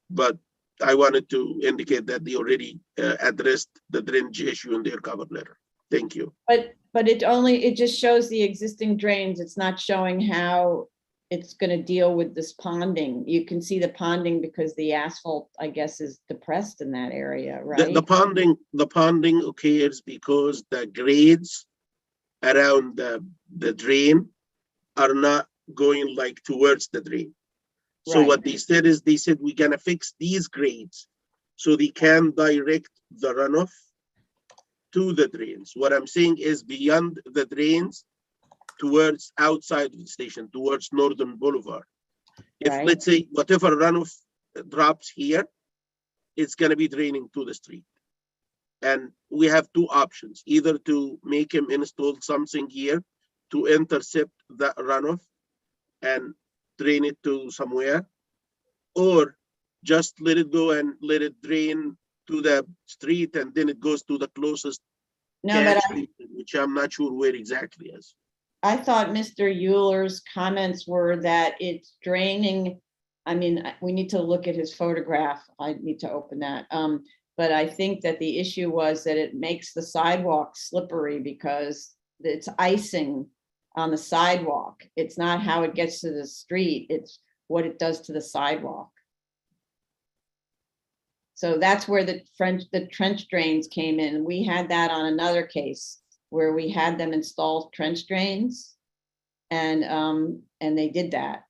But I wanted to indicate that they already addressed the drainage issue in their cover letter. Thank you. But it just shows the existing drains. It's not showing how it's going to deal with this ponding. You can see the ponding because the asphalt, I guess, is depressed in that area, right? The ponding occurs because the grades around the drain are not going like towards the drain. So Right. what they said is, they said, we're gonna fix these grades so they can direct the runoff to the drains. What I'm saying is beyond the drains, towards outside of the station, towards Northern Boulevard. If, Right. let's say, whatever runoff drops here, it's gonna be draining to the street. And we have two options, either to make him install something here to intercept that runoff and drain it to somewhere, or just let it go and let it drain to the street, and then it goes to the closest No, catch but basin, which I'm not sure where exactly is. I thought Mr. Euler's comments were that it's draining. I mean, we need to look at his photograph. I need to open that. But I think that the issue was that it makes the sidewalk slippery because it's icing on the sidewalk. It's not how it gets to the street, it's what it does to the sidewalk. So that's where the trench drains came in. We had that on another case where we had them install trench drains, and they did that.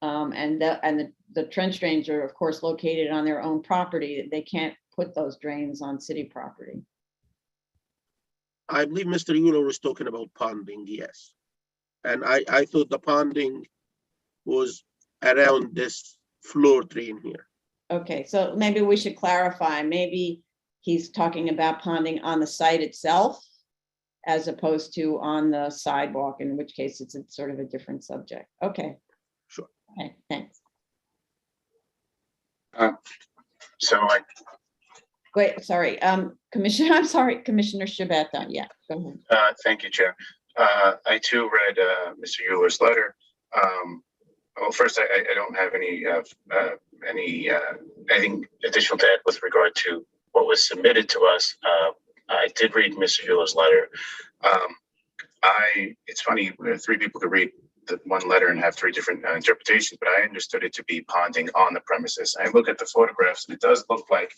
And the trench drains are, of course, located on their own property. They can't put those drains on city property. I believe Mr. Euler was talking about ponding, yes. And I thought the ponding was around this floor drain here. Okay, so maybe we should clarify. Maybe he's talking about ponding on the site itself as opposed to on the sidewalk, in which case it's sort of a different subject. Okay. Sure. Okay, thanks. So I, Wait, sorry, Commissioner, I'm sorry, Commissioner Shabeta, yeah, go ahead. thank you, Chair. I too read Mr. Euler's letter. Well, first, I don't have anything additional to add with regard to what was submitted to us. I did read Mr. Euler's letter. It's funny, three people could read the one letter and have three different interpretations, but I understood it to be ponding on the premises. I look at the photographs, and it does look like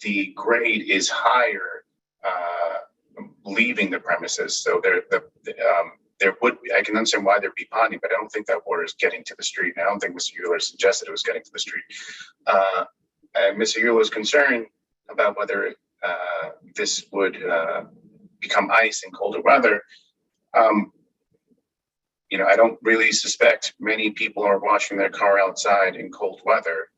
the grade is higher leaving the premises. So there would be, I can understand why there'd be ponding, but I don't think that water is getting to the street. I don't think Mr. Euler suggested it was getting to the street. And Mr. Euler is concerned about whether this would become ice in colder weather. I don't really suspect many people are washing their car outside in cold weather.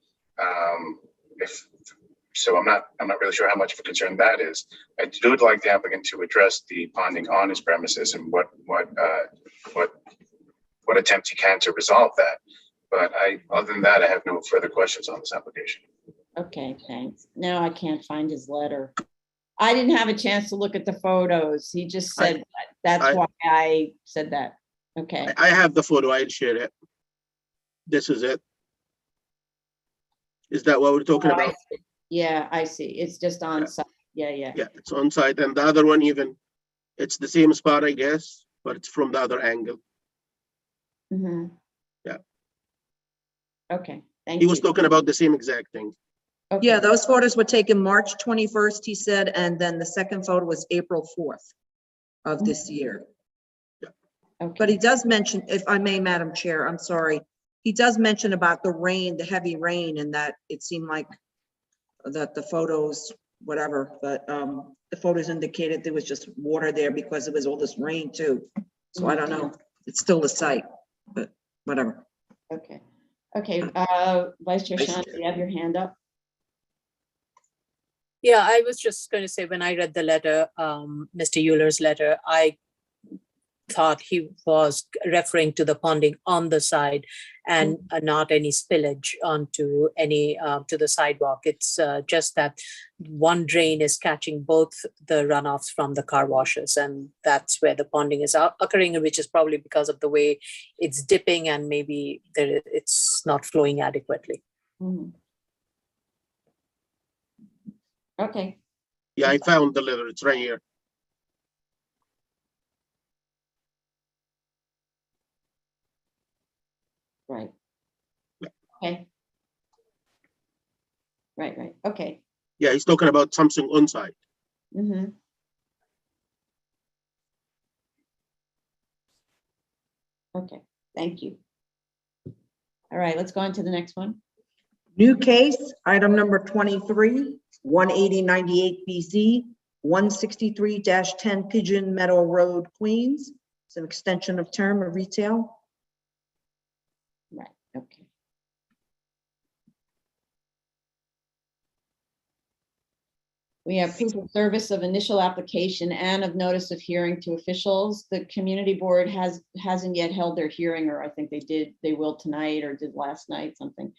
So I'm not really sure how much of a concern that is. I would like the applicant to address the ponding on his premises and what attempts he can to resolve that. But other than that, I have no further questions on this application. Okay, thanks. Now I can't find his letter. I didn't have a chance to look at the photos. He just said that. That's why I said that. Okay. I have the photo, I'll share it. This is it. Is that what we're talking about? Yeah, I see. It's just on site. Yeah. Yeah, it's on site, and the other one even, it's the same spot, I guess, but it's from the other angle. Mm-hmm. Yeah. Okay, thank He you. was talking about the same exact thing. Okay. Yeah, those photos were taken March 21st, he said, and then the second photo was April 4th of this year. Okay. But he does mention, if I may, Madam Chair, I'm sorry, he does mention about the rain, the heavy rain, and that it seemed like that the photos, whatever, but the photos indicated there was just water there because it was all this rain too. So I don't know, it's still the site, but whatever. Okay. Vice Chair Shan, do you have your hand up? Yeah, I was just going to say, when I read the letter, Mr. Euler's letter, I thought he was referring to the ponding on the side and not any spillage onto any to the sidewalk. It's just that one drain is catching both the runoffs from the car washes, and that's where the ponding is occurring, which is probably because of the way it's dipping and maybe it's not flowing adequately. Mhm. Okay. Yeah, I found the letter, it's right here. Right. Okay. Right. Okay. Yeah, he's talking about something on site. Mm-hmm. Okay, thank you. All right, let's go on to the next one. New case, item number 23, 18098 BZ, 163-10 Pigeon Meadow Road, Queens. It's an extension of term of retail. Right, okay. We have proof of service of initial application and of notice of hearing to officials. The community board hasn't yet held their hearing, or I think they will tonight or did last night, something.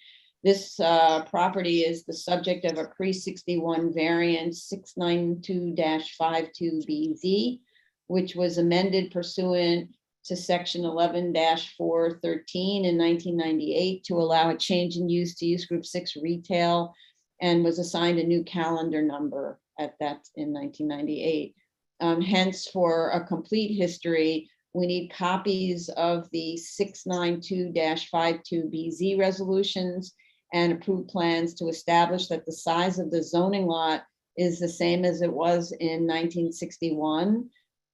This property is the subject of a pre-61 variance 692-52BZ, which was amended pursuant to section 11-413 in 1998 to allow a change in use to use group 6 retail, and was assigned a new calendar number at that in 1998. Hence, for a complete history, we need copies of the 692-52BZ resolutions and approved plans to establish that the size of the zoning lot is the same as it was in 1961.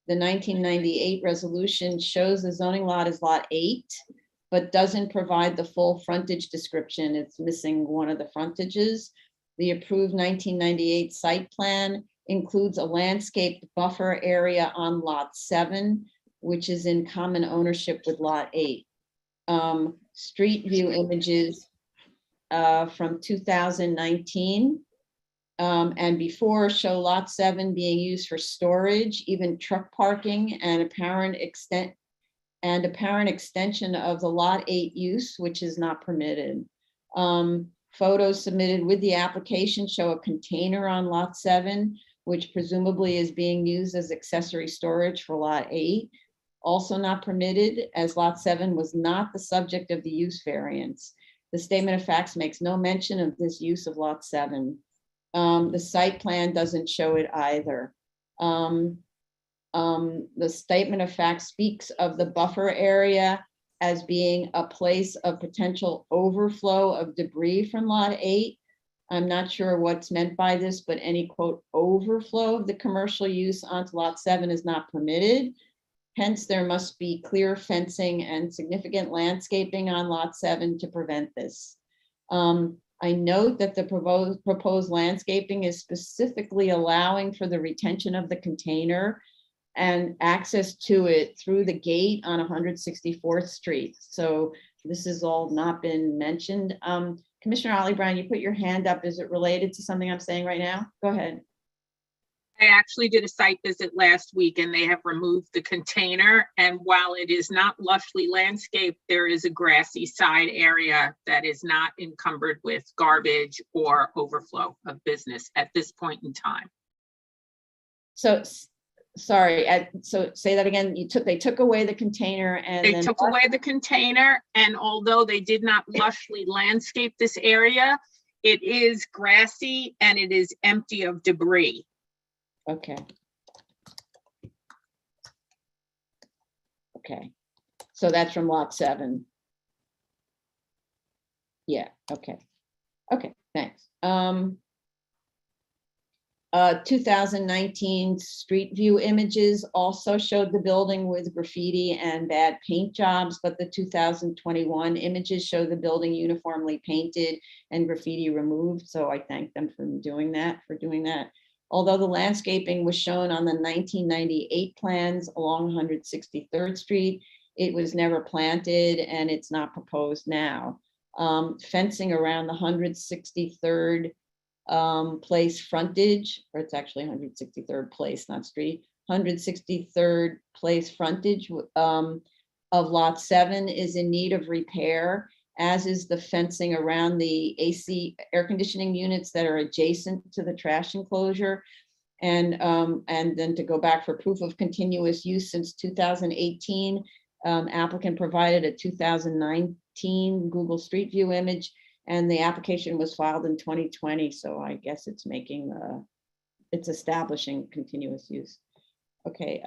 The 1998 resolution shows the zoning lot is lot 8, but doesn't provide the full frontage description. It's missing one of the frontages. The approved 1998 site plan includes a landscaped buffer area on lot 7, which is in common ownership with lot 8. Street view images from 2019 and before show lot 7 being used for storage, even truck parking, and apparent extension of the lot 8 use, which is not permitted. Photos submitted with the application show a container on lot 7, which presumably is being used as accessory storage for lot 8. Also not permitted, as lot 7 was not the subject of the use variance. The statement of facts makes no mention of this use of lot 7. The site plan doesn't show it either. The statement of facts speaks of the buffer area as being a place of potential overflow of debris from lot 8. I'm not sure what's meant by this, but any quote overflow of the commercial use onto lot 7 is not permitted. Hence, there must be clear fencing and significant landscaping on lot 7 to prevent this. I note that the proposed landscaping is specifically allowing for the retention of the container and access to it through the gate on 164th Street. So this has all not been mentioned. Commissioner Ollie Brown, you put your hand up. Is it related to something I'm saying right now? Go ahead. I actually did a site visit last week and they have removed the container. And while it is not lushly landscaped, there is a grassy side area that is not encumbered with garbage or overflow of business at this point in time. So, sorry, so say that again. They took away the container and They took away the container, and although they did not lushly landscape this area, it is grassy and it is empty of debris. Okay. Okay, so that's from lot 7. Yeah, okay. Okay, thanks. 2019 street view images also showed the building with graffiti and bad paint jobs, but the 2021 images show the building uniformly painted and graffiti removed. So I thank them for doing that. Although the landscaping was shown on the 1998 plans along 163rd Street, it was never planted and it's not proposed now. Fencing around the 163rd place frontage, or it's actually 163rd place, not street, 163rd place frontage of lot 7 is in need of repair, as is the fencing around the AC air conditioning units that are adjacent to the trash enclosure. And then to go back for proof of continuous use since 2018, applicant provided a 2019 Google Street View image, and the application was filed in 2020. So I guess it's it's establishing continuous use. Okay,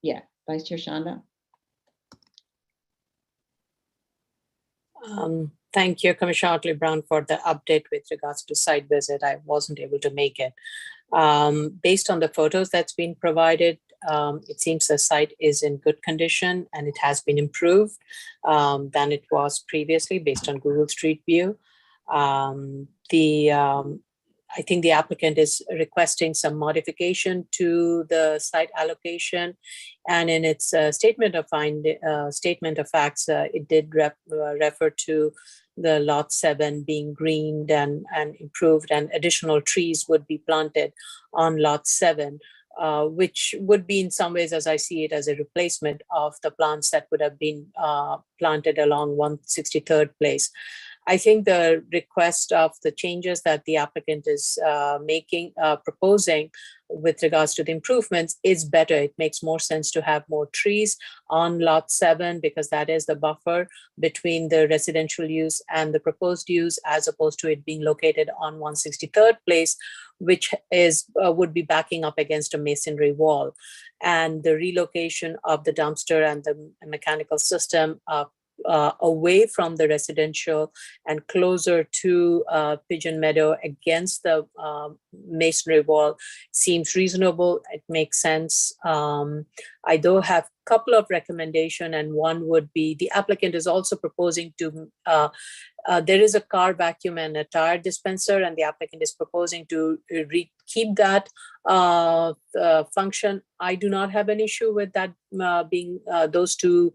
yeah, Vice Chair Shanda. Thank you, Commissioner Otley Brown, for the update with regards to site visit. I wasn't able to make it. Based on the photos that's been provided, it seems the site is in good condition and it has been improved than it was previously based on Google Street View. I think the applicant is requesting some modification to the site allocation, and in its statement of facts, it did refer to the lot 7 being greened and improved, and additional trees would be planted on lot 7, which would be in some ways, as I see it, as a replacement of the plants that would have been planted along 163rd Place. I think the request of the changes that the applicant is proposing with regards to the improvements is better. It makes more sense to have more trees on lot 7 because that is the buffer between the residential use and the proposed use, as opposed to it being located on 163rd Place, which would be backing up against a masonry wall. And the relocation of the dumpster and the mechanical system away from the residential and closer to Pigeon Meadow against the masonry wall seems reasonable. It makes sense. I do have a couple of recommendations, and one would be the applicant is also proposing to there is a car vacuum and a tire dispenser, and the applicant is proposing to keep that function. I do not have an issue with that being those two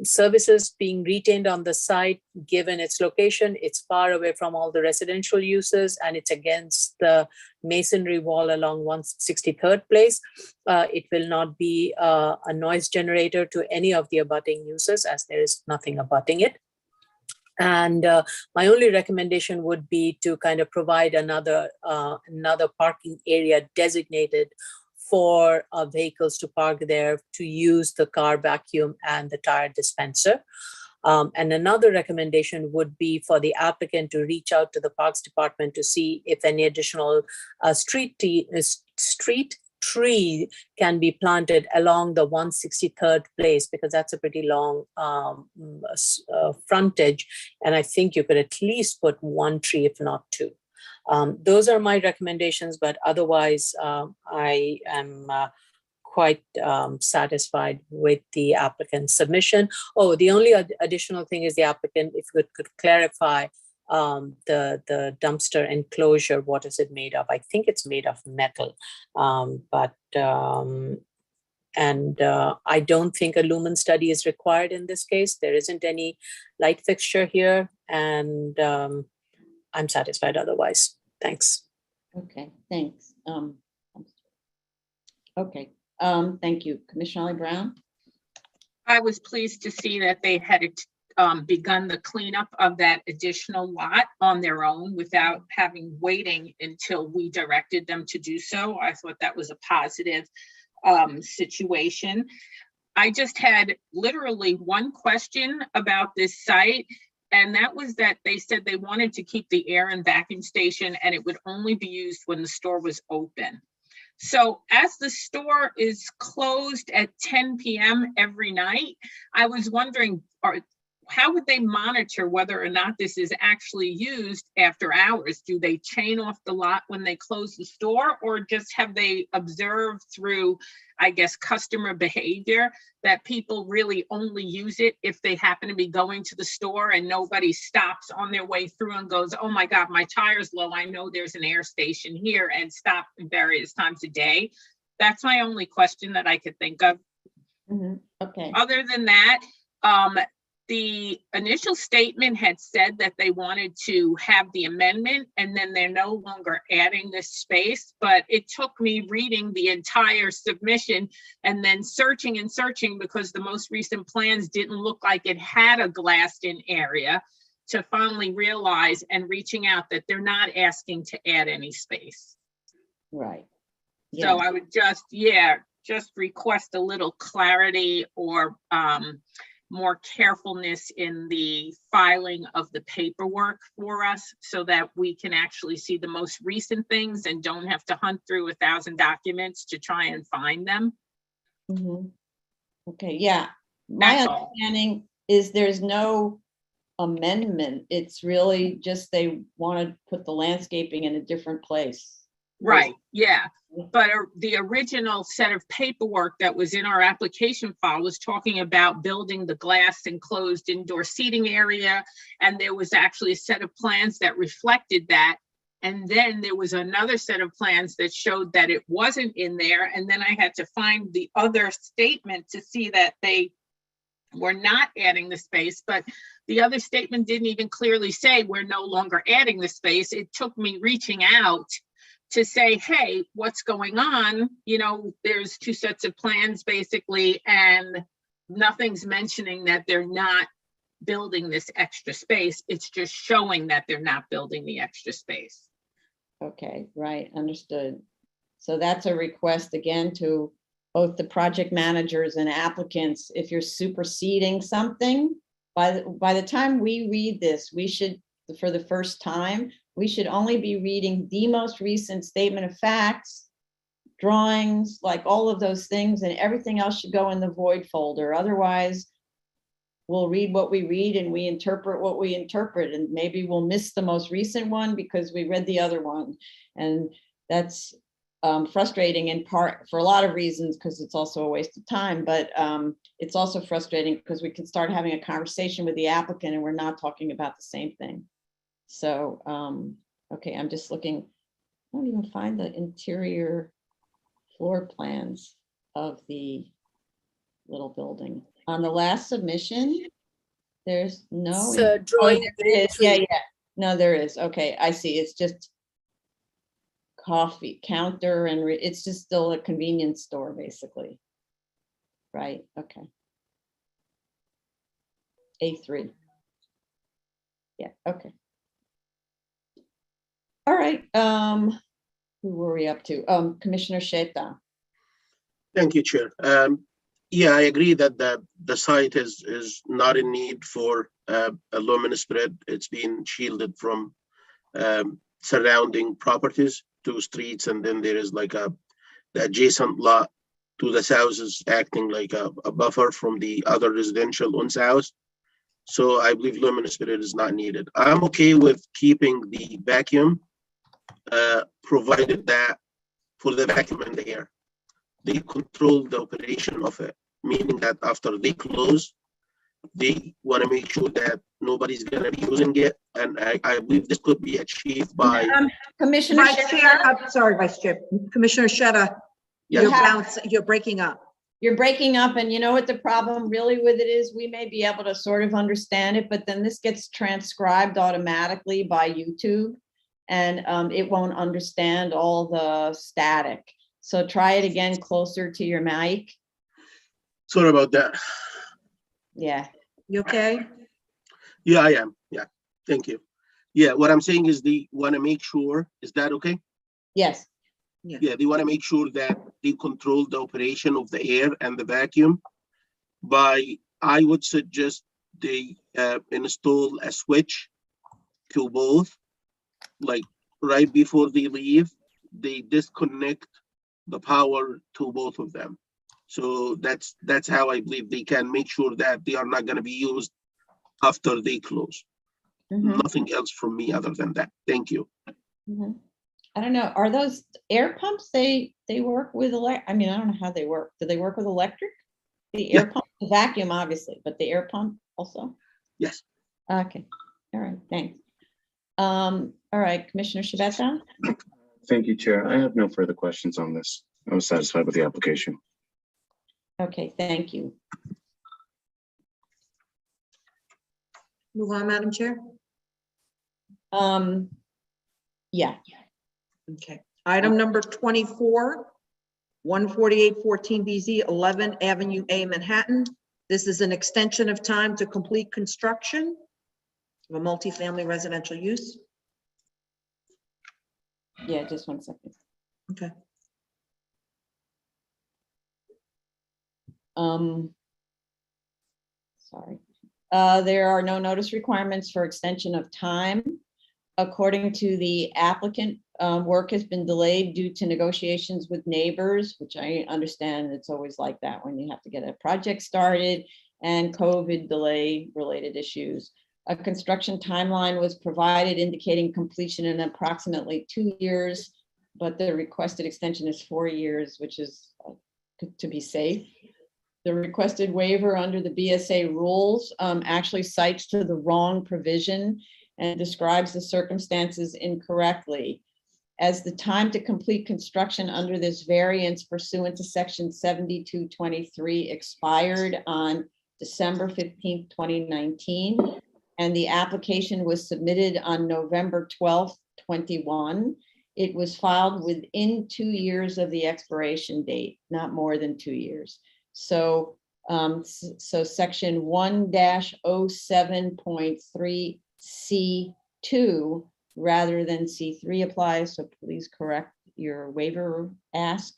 services being retained on the site, given its location. It's far away from all the residential uses and it's against the masonry wall along 163rd Place. It will not be a noise generator to any of the abutting uses, as there is nothing abutting it. And my only recommendation would be to kind of provide another parking area designated for vehicles to park there to use the car vacuum and the tire dispenser. And another recommendation would be for the applicant to reach out to the Parks Department to see if any additional street tree can be planted along the 163rd Place, because that's a pretty long frontage. And I think you could at least put one tree, if not two. Those are my recommendations, but otherwise I am quite satisfied with the applicant's submission. Oh, the only additional thing is the applicant, if you could clarify the dumpster enclosure, what is it made of? I think it's made of metal, I don't think a lumen study is required in this case. There isn't any light fixture here, and I'm satisfied otherwise. Thanks. Okay, thanks. Okay, thank you. Commissioner Ollie Brown? I was pleased to see that they had begun the cleanup of that additional lot on their own without waiting until we directed them to do so. I thought that was a positive situation. I just had literally one question about this site, and that was that they said they wanted to keep the air and vacuum station and it would only be used when the store was open. So as the store is closed at 10 p.m. every night, I was wondering, how would they monitor whether or not this is actually used after hours? Do they chain off the lot when they close the store, or just have they observed through, I guess, customer behavior that people really only use it if they happen to be going to the store and nobody stops on their way through and goes, oh my God, my tire's low, I know there's an air station here, and stop various times a day? That's my only question that I could think of. Mm-hmm. Okay. Other than that, the initial statement had said that they wanted to have the amendment and then they're no longer adding this space, but it took me reading the entire submission and then searching and searching, because the most recent plans didn't look like it had a glassed-in area, to finally realize and reaching out that they're not asking to add any space. Right. So I would just request a little clarity or more carefulness in the filing of the paperwork for us, so that we can actually see the most recent things and don't have to hunt through 1,000 documents to try and find them. Mm-hmm. Okay, yeah. My understanding is there's no amendment. It's really just they want to put the landscaping in a different place. Right, yeah. But the original set of paperwork that was in our application file was talking about building the glass enclosed indoor seating area. And there was actually a set of plans that reflected that. And then there was another set of plans that showed that it wasn't in there. And then I had to find the other statement to see that they were not adding the space, but the other statement didn't even clearly say we're no longer adding the space. It took me reaching out to say, hey, what's going on? You know, there's two sets of plans basically, and nothing's mentioning that they're not building this extra space. It's just showing that they're not building the extra space. Okay, right, understood. So that's a request again to both the project managers and applicants. If you're superseding something, by the time we read this, we should, for the first time, we should only be reading the most recent statement of facts, drawings, like all of those things, and everything else should go in the void folder. Otherwise, we'll read what we read and we interpret what we interpret, and maybe we'll miss the most recent one because we read the other one. And that's frustrating in part for a lot of reasons, because it's also a waste of time, but it's also frustrating because we can start having a conversation with the applicant and we're not talking about the same thing. So, okay, I'm just looking, I don't even find the interior floor plans of the little building. On the last submission, there's no. So drawing. There is. Yeah. No, there is. Okay, I see. It's just coffee counter and it's just still a convenience store, basically. Right, okay. A3. Yeah, okay. All right, who were we up to? Commissioner Sheta. Thank you, Chair. Yeah, I agree that the site is not in need for a luminous spread. It's been shielded from surrounding properties, 2 streets, and then there is like the adjacent lot to the south is acting like a buffer from the other residential on south. So I believe luminous spread is not needed. I'm okay with keeping the vacuum, provided that for the vacuum in the air, they control the operation of it, meaning that after they close, they want to make sure that nobody's going to be using it. And I believe this could be achieved by Commissioner Vice Chair, I'm sorry, Vice Chair, Commissioner Sheta, you're breaking up. You're breaking up, and you know what the problem really with it is? We may be able to sort of understand it, but then this gets transcribed automatically by YouTube, and it won't understand all the static. So try it again closer to your mic. Sorry about that. Yeah. You okay? Yeah, I am. Yeah, thank you. Yeah, what I'm saying is they want to make sure, is that okay? Yes. Yeah, they want to make sure that they control the operation of the air and the vacuum by, I would suggest they install a switch to both, like right before they leave, they disconnect the power to both of them. So that's how I believe they can make sure that they are not going to be used after they close. Mm-hmm. Nothing else from me other than that. Thank you. Mm-hmm. I don't know. Are those air pumps? They work with I mean, I don't know how they work. Do they work with electric? The air pump, the vacuum, obviously, but the air pump also? Yes. Okay. All right. Thanks. All right, Commissioner Shabeta. Thank you, Chair. I have no further questions on this. I was satisfied with the application. Okay, thank you. Move on, Madam Chair. Yeah. Okay. Item number 24, 14814 BZ, 11 Avenue A, Manhattan. This is an extension of time to complete construction of a multifamily residential use. Yeah, just 1 second. Okay. Sorry. There are no notice requirements for extension of time. According to the applicant, work has been delayed due to negotiations with neighbors, which I understand it's always like that when you have to get a project started, and COVID delay related issues. A construction timeline was provided indicating completion in approximately 2 years. but the requested extension is 4 years, which is to be safe. The requested waiver under the BSA rules actually cites to the wrong provision and describes the circumstances incorrectly. As the time to complete construction under this variance pursuant to section 7223 expired on December 15th, 2019, and the application was submitted on November 12th, 21. It was filed within 2 years of the expiration date, not more than 2 years. So, section 1-07.3 C2 rather than C3 applies. So please correct your waiver ask.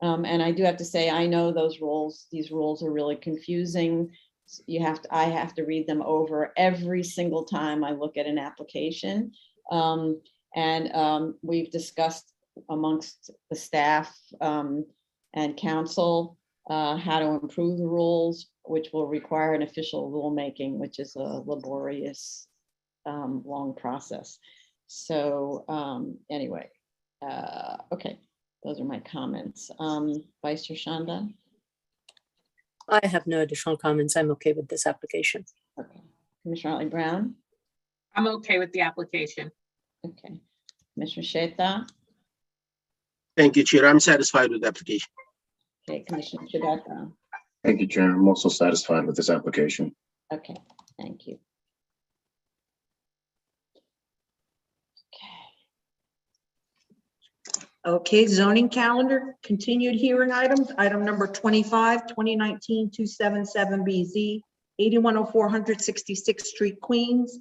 And I do have to say, I know these rules are really confusing. I have to read them over every single time I look at an application. We've discussed amongst the staff and council how to improve the rules, which will require an official rulemaking, which is a laborious, long process. So anyway, okay, those are my comments. Vice Chair Shanda? I have no additional comments. I'm okay with this application. Okay. Commissioner Otley Brown? I'm okay with the application. Okay. Commissioner Sheta? Thank you, Chair. I'm satisfied with the application. Okay, Commissioner Chibetto? Thank you, Chair. I'm also satisfied with this application. Okay, thank you. Okay, zoning calendar, continued hearing items. Item number 25, 2019-277BZ, 8104 166th Street, Queens.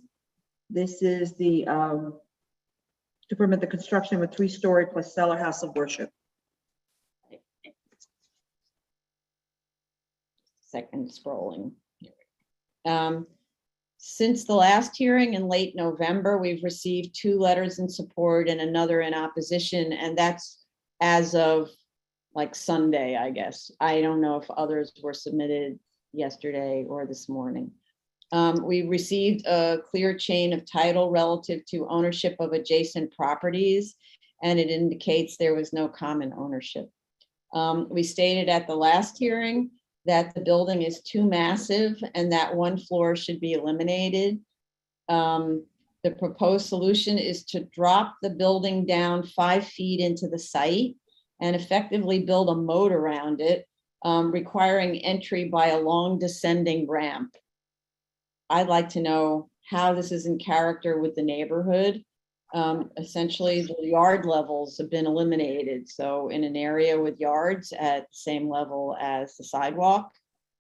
This is the to permit the construction of a 3-story plus cellar house of worship. Second scrolling. Since the last hearing in late November, we've received 2 letters in support and another in opposition, and that's as of like Sunday, I guess. I don't know if others were submitted yesterday or this morning. We received a clear chain of title relative to ownership of adjacent properties, and it indicates there was no common ownership. We stated at the last hearing that the building is too massive and that 1 floor should be eliminated. The proposed solution is to drop the building down 5 feet into the site and effectively build a moat around it, requiring entry by a long descending ramp. I'd like to know how this is in character with the neighborhood. Essentially, the yard levels have been eliminated. So in an area with yards at the same level as the sidewalk,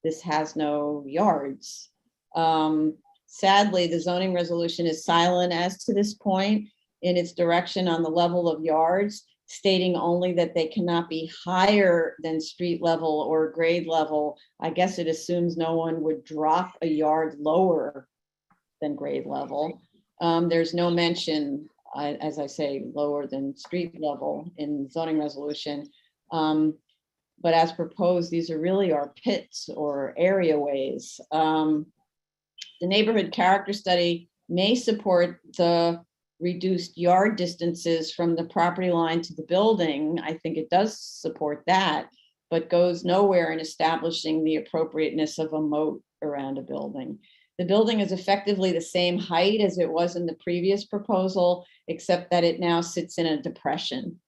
this has no yards. Sadly, the zoning resolution is silent as to this point in its direction on the level of yards, stating only that they cannot be higher than street level or grade level. I guess it assumes no one would drop a yard lower than grade level. There's no mention, as I say, lower than street level in zoning resolution. But as proposed, these are really our pits or area ways. The neighborhood character study may support the reduced yard distances from the property line to the building. I think it does support that, but goes nowhere in establishing the appropriateness of a moat around a building. The building is effectively the same height as it was in the previous proposal, except that it now sits in a depression.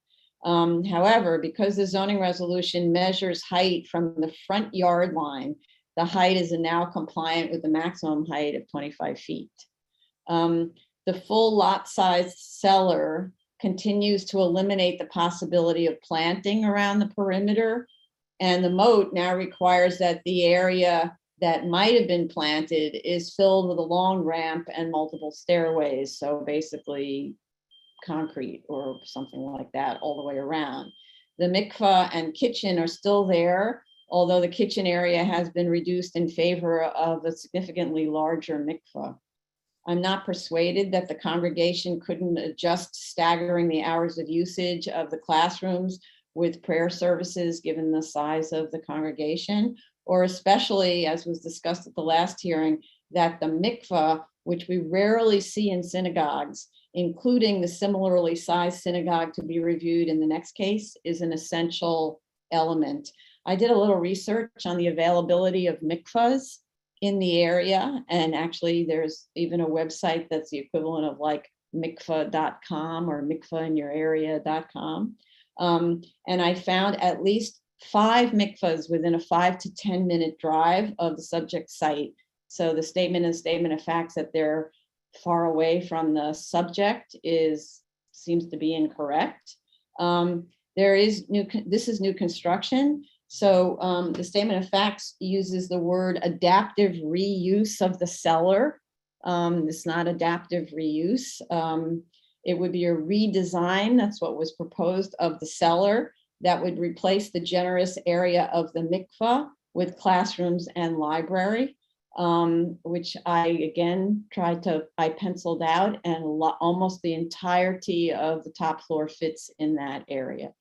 However, because the zoning resolution measures height from the front yard line, the height is now compliant with the maximum height of 25 feet. The full lot size cellar continues to eliminate the possibility of planting around the perimeter, and the moat now requires that the area that might have been planted is filled with a long ramp and multiple stairways. So basically concrete or something like that all the way around. The mikvah and kitchen are still there, although the kitchen area has been reduced in favor of a significantly larger mikvah. I'm not persuaded that the congregation couldn't adjust staggering the hours of usage of the classrooms with prayer services given the size of the congregation, or especially, as was discussed at the last hearing, that the mikvah which we rarely see in synagogues, including the similarly sized synagogue to be reviewed in the next case, is an essential element. I did a little research on the availability of mikvahs in the area, and actually there's even a website that's the equivalent of like mikvah.com or mikvahinyourarea.com. And I found at least 5 mikvahs within a 5 to 10 minute drive of the subject site. So the statement of facts that they're far away from the subject seems to be incorrect. This is new construction. So the statement of facts uses the word adaptive reuse of the cellar. It's not adaptive reuse. It would be a redesign, that's what was proposed, of the cellar that would replace the generous area of the mikvah with classrooms and library, which I again I penciled out, and almost the entirety of the top floor fits in that area.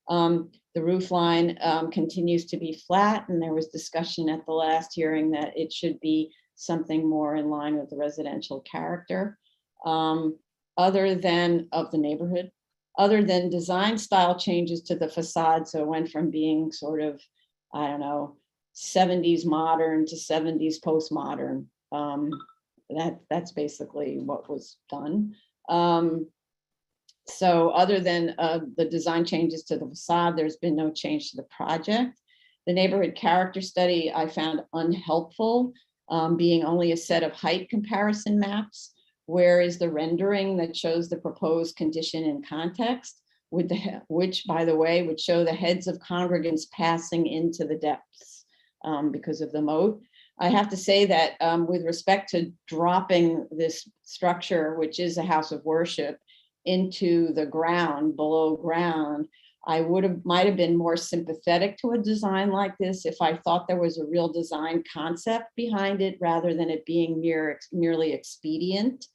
The roof line continues to be flat, and there was discussion at the last hearing that it should be something more in line with the residential character of the neighborhood, other than design style changes to the facade. So it went from being sort of, I don't know, 70s modern to 70s postmodern. That's basically what was done. So other than the design changes to the facade, there's been no change to the project. The neighborhood character study I found unhelpful, being only a set of height comparison maps. Where is the rendering that shows the proposed condition in context, which, by the way, would show the heads of congregants passing into the depths because of the moat. I have to say that with respect to dropping this structure, which is a house of worship, into the ground, below ground, I might have been more sympathetic to a design like this if I thought there was a real design concept behind it rather than it being merely expedient.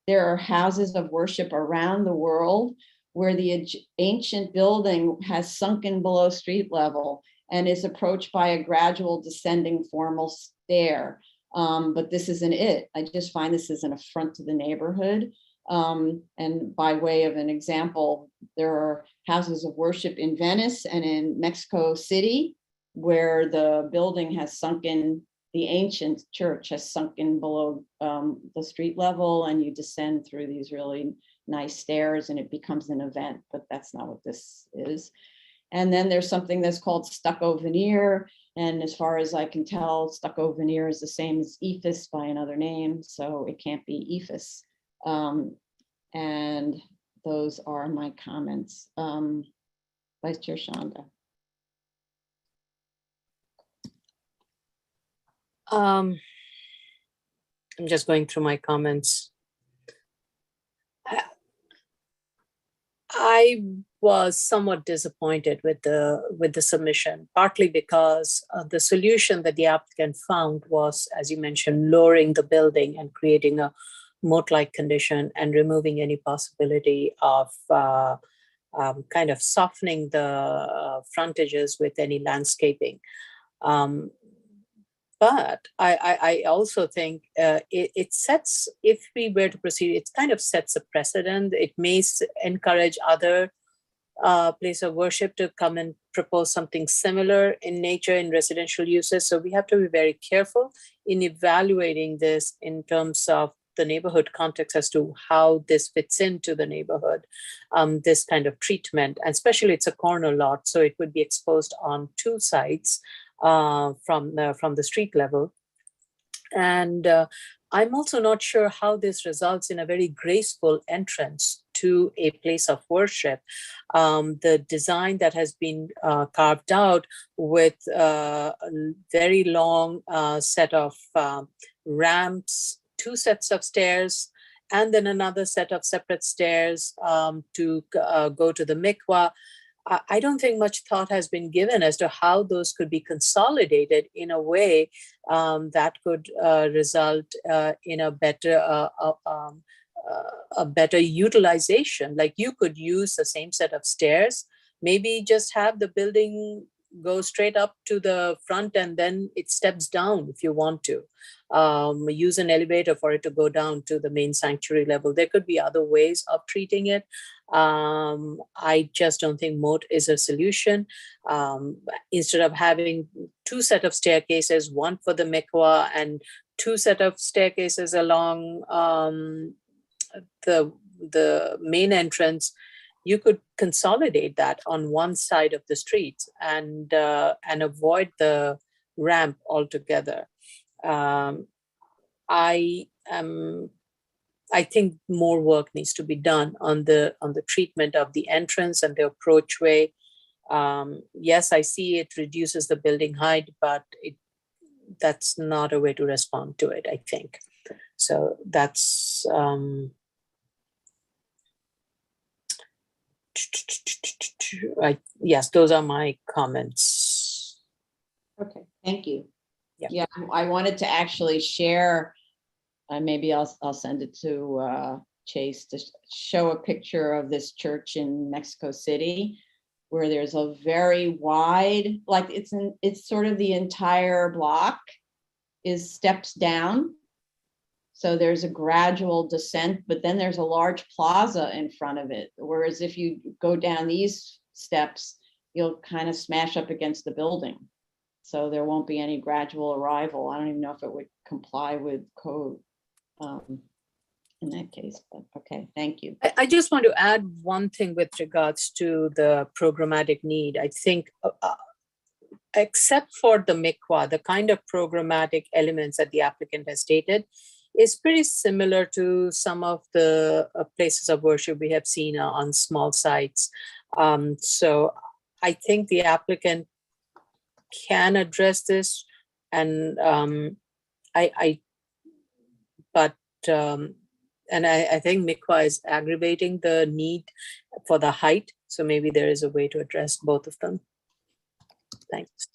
There are houses of worship around the world where the ancient building has sunken below street level and is approached by a gradual descending formal stair. But this isn't it. I just find this is an affront to the neighborhood. And by way of an example, there are houses of worship in Venice and in Mexico City where the building has sunken, the ancient church has sunken below the street level, and you descend through these really nice stairs and it becomes an event, but that's not what this is. And then there's something that's called stucco veneer. And as far as I can tell, stucco veneer is the same as ephes by another name, so it can't be ephes. And those are my comments. Vice Chair Shonda. I'm just going through my comments. I was somewhat disappointed with the submission, partly because the solution that the applicant found was, as you mentioned, lowering the building and creating a moat-like condition and removing any possibility of kind of softening the frontages with any landscaping. But I also think it sets, if we were to proceed, it kind of sets a precedent. It may encourage other place of worship to come and propose something similar in nature in residential uses. So we have to be very careful in evaluating this in terms of the neighborhood context as to how this fits into the neighborhood, this kind of treatment, and especially it's a corner lot, so it would be exposed on two sides from the street level. And I'm also not sure how this results in a very graceful entrance to a place of worship. The design that has been carved out with a very long set of ramps, 2 sets of stairs, and then another set of separate stairs to go to the mikvah. I don't think much thought has been given as to how those could be consolidated in a way that could result in a better utilization. Like you could use the same set of stairs, maybe just have the building go straight up to the front and then it steps down if you want to. Use an elevator for it to go down to the main sanctuary level. There could be other ways of treating it. I just don't think moat is a solution. Instead of having two set of staircases, one for the mikvah and two set of staircases along the main entrance, you could consolidate that on one side of the street and avoid the ramp altogether. I think more work needs to be done on the treatment of the entrance and the approachway. Yes, I see it reduces the building height, but that's not a way to respond to it, I think. So that's yes, those are my comments. Okay, thank you. Yeah. Yeah, I wanted to actually share, maybe I'll send it to Chase to show a picture of this church in Mexico City, where there's a very wide, like it's sort of the entire block is steps down. So there's a gradual descent, but then there's a large plaza in front of it. Whereas if you go down these steps, you'll kind of smash up against the building. So there won't be any gradual arrival. I don't even know if it would comply with code in that case, but okay, thank you. I just want to add one thing with regards to the programmatic need. I think except for the mikvah, the kind of programmatic elements that the applicant has stated is pretty similar to some of the places of worship we have seen on small sites. So I think the applicant can address this, and I think mikvah is aggravating the need for the height. So maybe there is a way to address both of them. Thanks.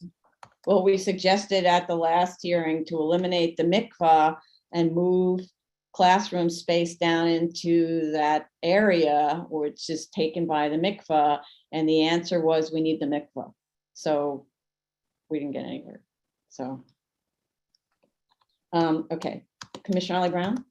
Well, we suggested at the last hearing to eliminate the mikvah and move classroom space down into that area which is taken by the mikvah. And the answer was we need the mikvah. So we didn't get anywhere. So, okay, Commissioner Ali Brown.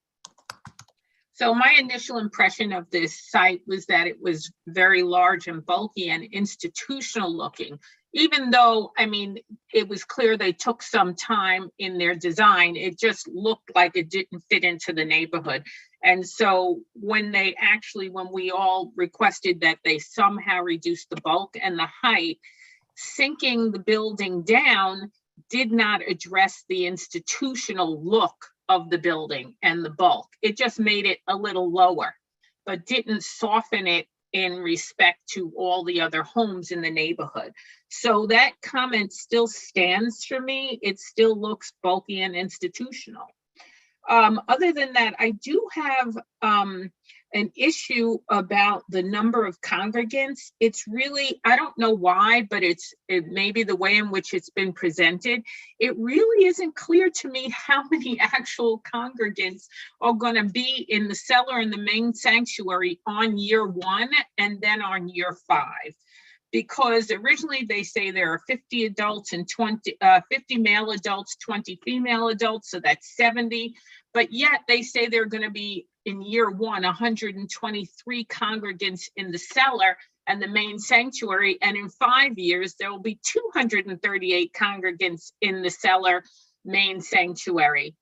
So my initial impression of this site was that it was very large and bulky and institutional looking, even though, I mean, it was clear they took some time in their design. It just looked like it didn't fit into the neighborhood. And so when we all requested that they somehow reduce the bulk and the height, sinking the building down did not address the institutional look of the building and the bulk. It just made it a little lower, but didn't soften it in respect to all the other homes in the neighborhood. So that comment still stands for me. It still looks bulky and institutional. Other than that, I do have an issue about the number of congregants. It's really, I don't know why, but it may be the way in which it's been presented. It really isn't clear to me how many actual congregants are going to be in the cellar and the main sanctuary on year 1 and then on year 5. Because originally they say there are 50 adults and 50 male adults, 20 female adults, so that's 70. But yet they say they're going to be in year 1, 123 congregants in the cellar and the main sanctuary. And in 5 years, there will be 238 congregants in the cellar main sanctuary.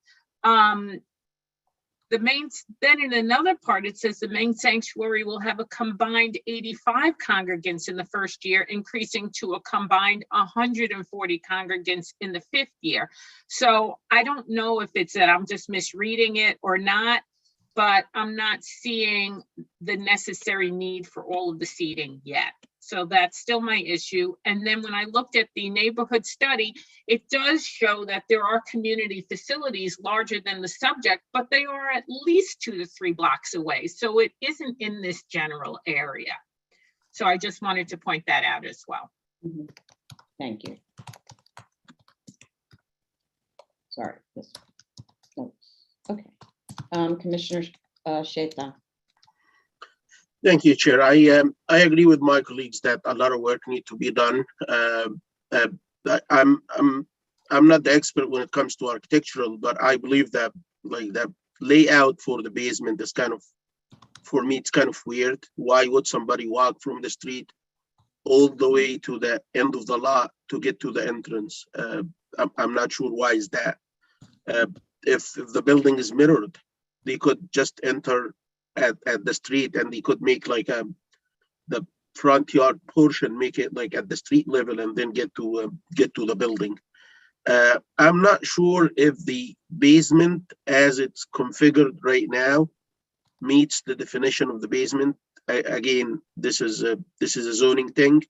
Then in another part, it says the main sanctuary will have a combined 85 congregants in the first year, increasing to a combined 140 congregants in the 5th year. So I don't know if it's that I'm just misreading it or not, but I'm not seeing the necessary need for all of the seating yet. So that's still my issue. And then when I looked at the neighborhood study, it does show that there are community facilities larger than the subject, but they are at least 2 to 3 blocks away. So it isn't in this general area. So I just wanted to point that out as well. Mm-hmm. Thank you. Sorry. No. Okay. Commissioner Sheta. Thank you, Chair. I agree with my colleagues that a lot of work needs to be done. I'm not the expert when it comes to architectural, but I believe that like that layout for the basement is kind of, for me, it's kind of weird. Why would somebody walk from the street all the way to the end of the lot to get to the entrance? I'm not sure why is that. If the building is mirrored, they could just enter at the street, and they could make like the front yard portion, make it like at the street level, and then get to the building. I'm not sure if the basement as it's configured right now meets the definition of the basement. Again, this is a zoning thing.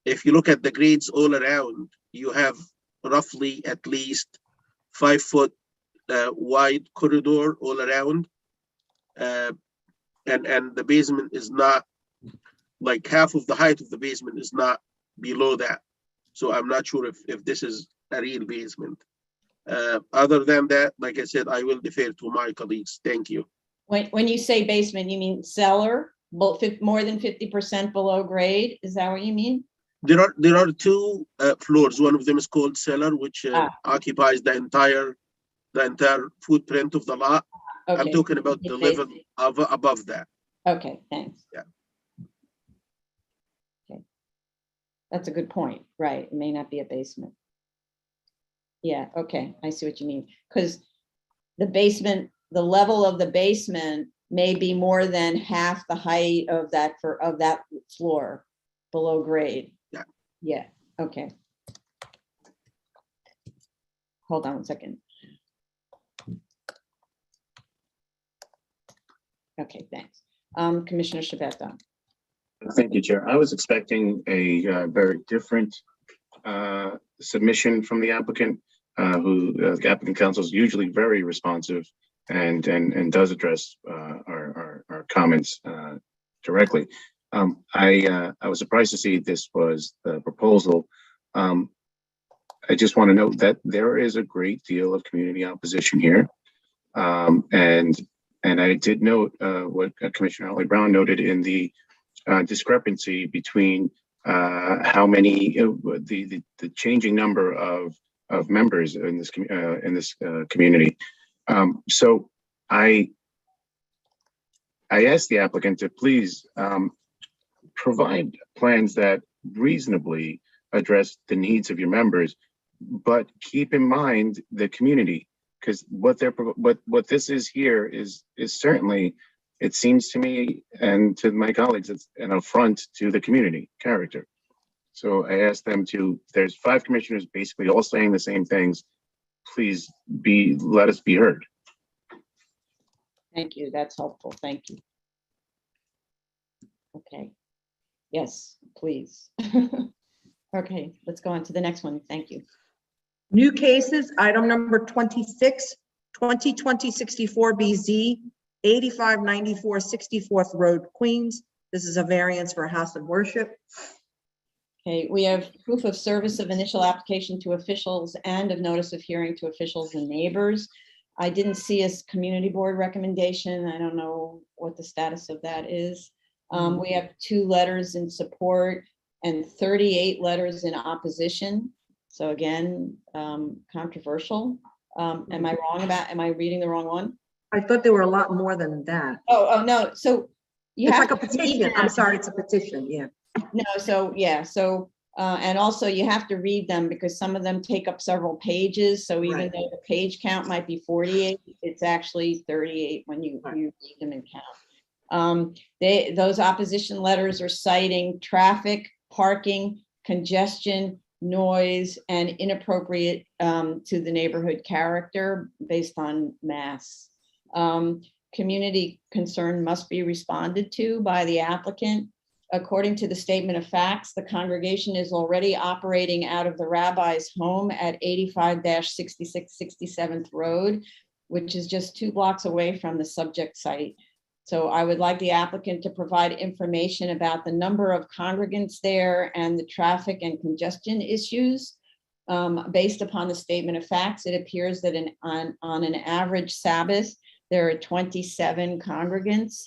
If you look at the grades all around, you have roughly at least 5 foot wide corridor all around, and the basement is not, like, half of the height of the basement is not below that. So I'm not sure if this is a real basement. Other than that, like I said, I will defer to my colleagues. Thank you. When you say basement, you mean cellar, more than 50% below grade? Is that what you mean? There are 2 floors. One of them is called cellar, which occupies the entire footprint of the lot. Okay. I'm talking about the level above that. Okay, thanks. Yeah. Okay. That's a good point. Right. It may not be a basement. Yeah, okay. I see what you mean. Because the basement, the level of the basement may be more than half the height of that floor below grade. Yeah. Yeah, okay. Hold on 1 second. Okay, thanks. Commissioner Shabeta. Thank you, Chair. I was expecting a very different submission from the applicant, who the applicant counsel is usually very responsive and does address our comments directly. I was surprised to see this was the proposal. I just want to note that there is a great deal of community opposition here, and I did note what Commissioner Holly Brown noted in the discrepancy between how many the changing number of members in this community. So I asked the applicant to please provide plans that reasonably address the needs of your members, but keep in mind the community, because what this is here is certainly, it seems to me and to my colleagues, it's an affront to the community character. So I asked them to, there's 5 commissioners basically all saying the same things. Please let us be heard. Thank you. That's helpful. Thank you. Okay. Yes, please. Okay, let's go on to the next one. Thank you. New cases, item number 26, 2020-64BZ, 8594 64th Road, Queens. This is a variance for a house of worship. Okay, we have proof of service of initial application to officials and of notice of hearing to officials and neighbors. I didn't see a community board recommendation. I don't know what the status of that is. We have 2 letters in support and 38 letters in opposition. So again, controversial. Am I reading the wrong one? I thought there were a lot more than that. Oh, no. So it's like a petition. I'm sorry, it's a petition. Yeah. No, so yeah, so and also you have to read them because some of them take up several pages. So even though the page count might be 48, it's actually 38 when you read them and count. Those opposition letters are citing traffic, parking, congestion, noise, and inappropriate to the neighborhood character based on mass. Community concern must be responded to by the applicant. According to the statement of facts, the congregation is already operating out of the rabbi's home at 85-66 67th Road, which is just 2 blocks away from the subject site. So I would like the applicant to provide information about the number of congregants there and the traffic and congestion issues. Based upon the statement of facts, it appears that on an average Sabbath, there are 27 congregants.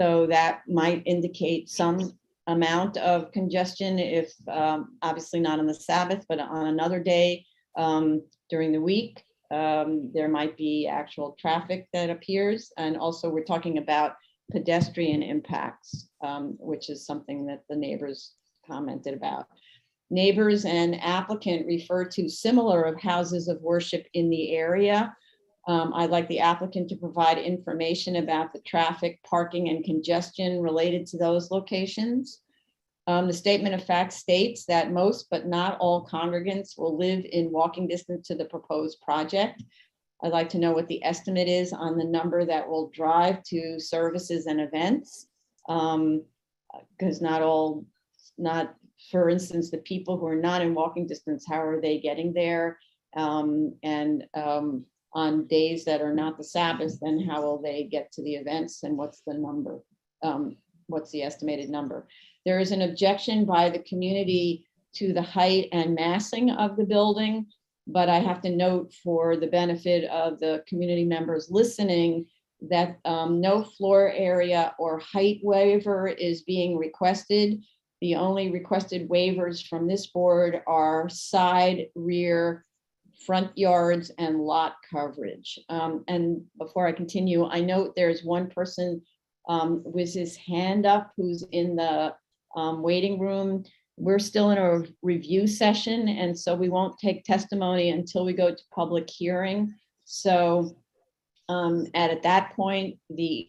So that might indicate some amount of congestion if, obviously not on the Sabbath, but on another day during the week. There might be actual traffic that appears. And also we're talking about pedestrian impacts, which is something that the neighbors commented about. Neighbors and applicant refer to similar of houses of worship in the area. I'd like the applicant to provide information about the traffic, parking, and congestion related to those locations. The statement of fact states that most, but not all congregants will live in walking distance to the proposed project. I'd like to know what the estimate is on the number that will drive to services and events. Because for instance, the people who are not in walking distance, how are they getting there? On days that are not the Sabbath, then how will they get to the events, and what's the number? What's the estimated number? There is an objection by the community to the height and massing of the building, but I have to note for the benefit of the community members listening that no floor area or height waiver is being requested. The only requested waivers from this board are side, rear, front yards, and lot coverage. And before I continue, I note there's one person with his hand up who's in the waiting room. We're still in a review session, and so we won't take testimony until we go to public hearing. So at that point,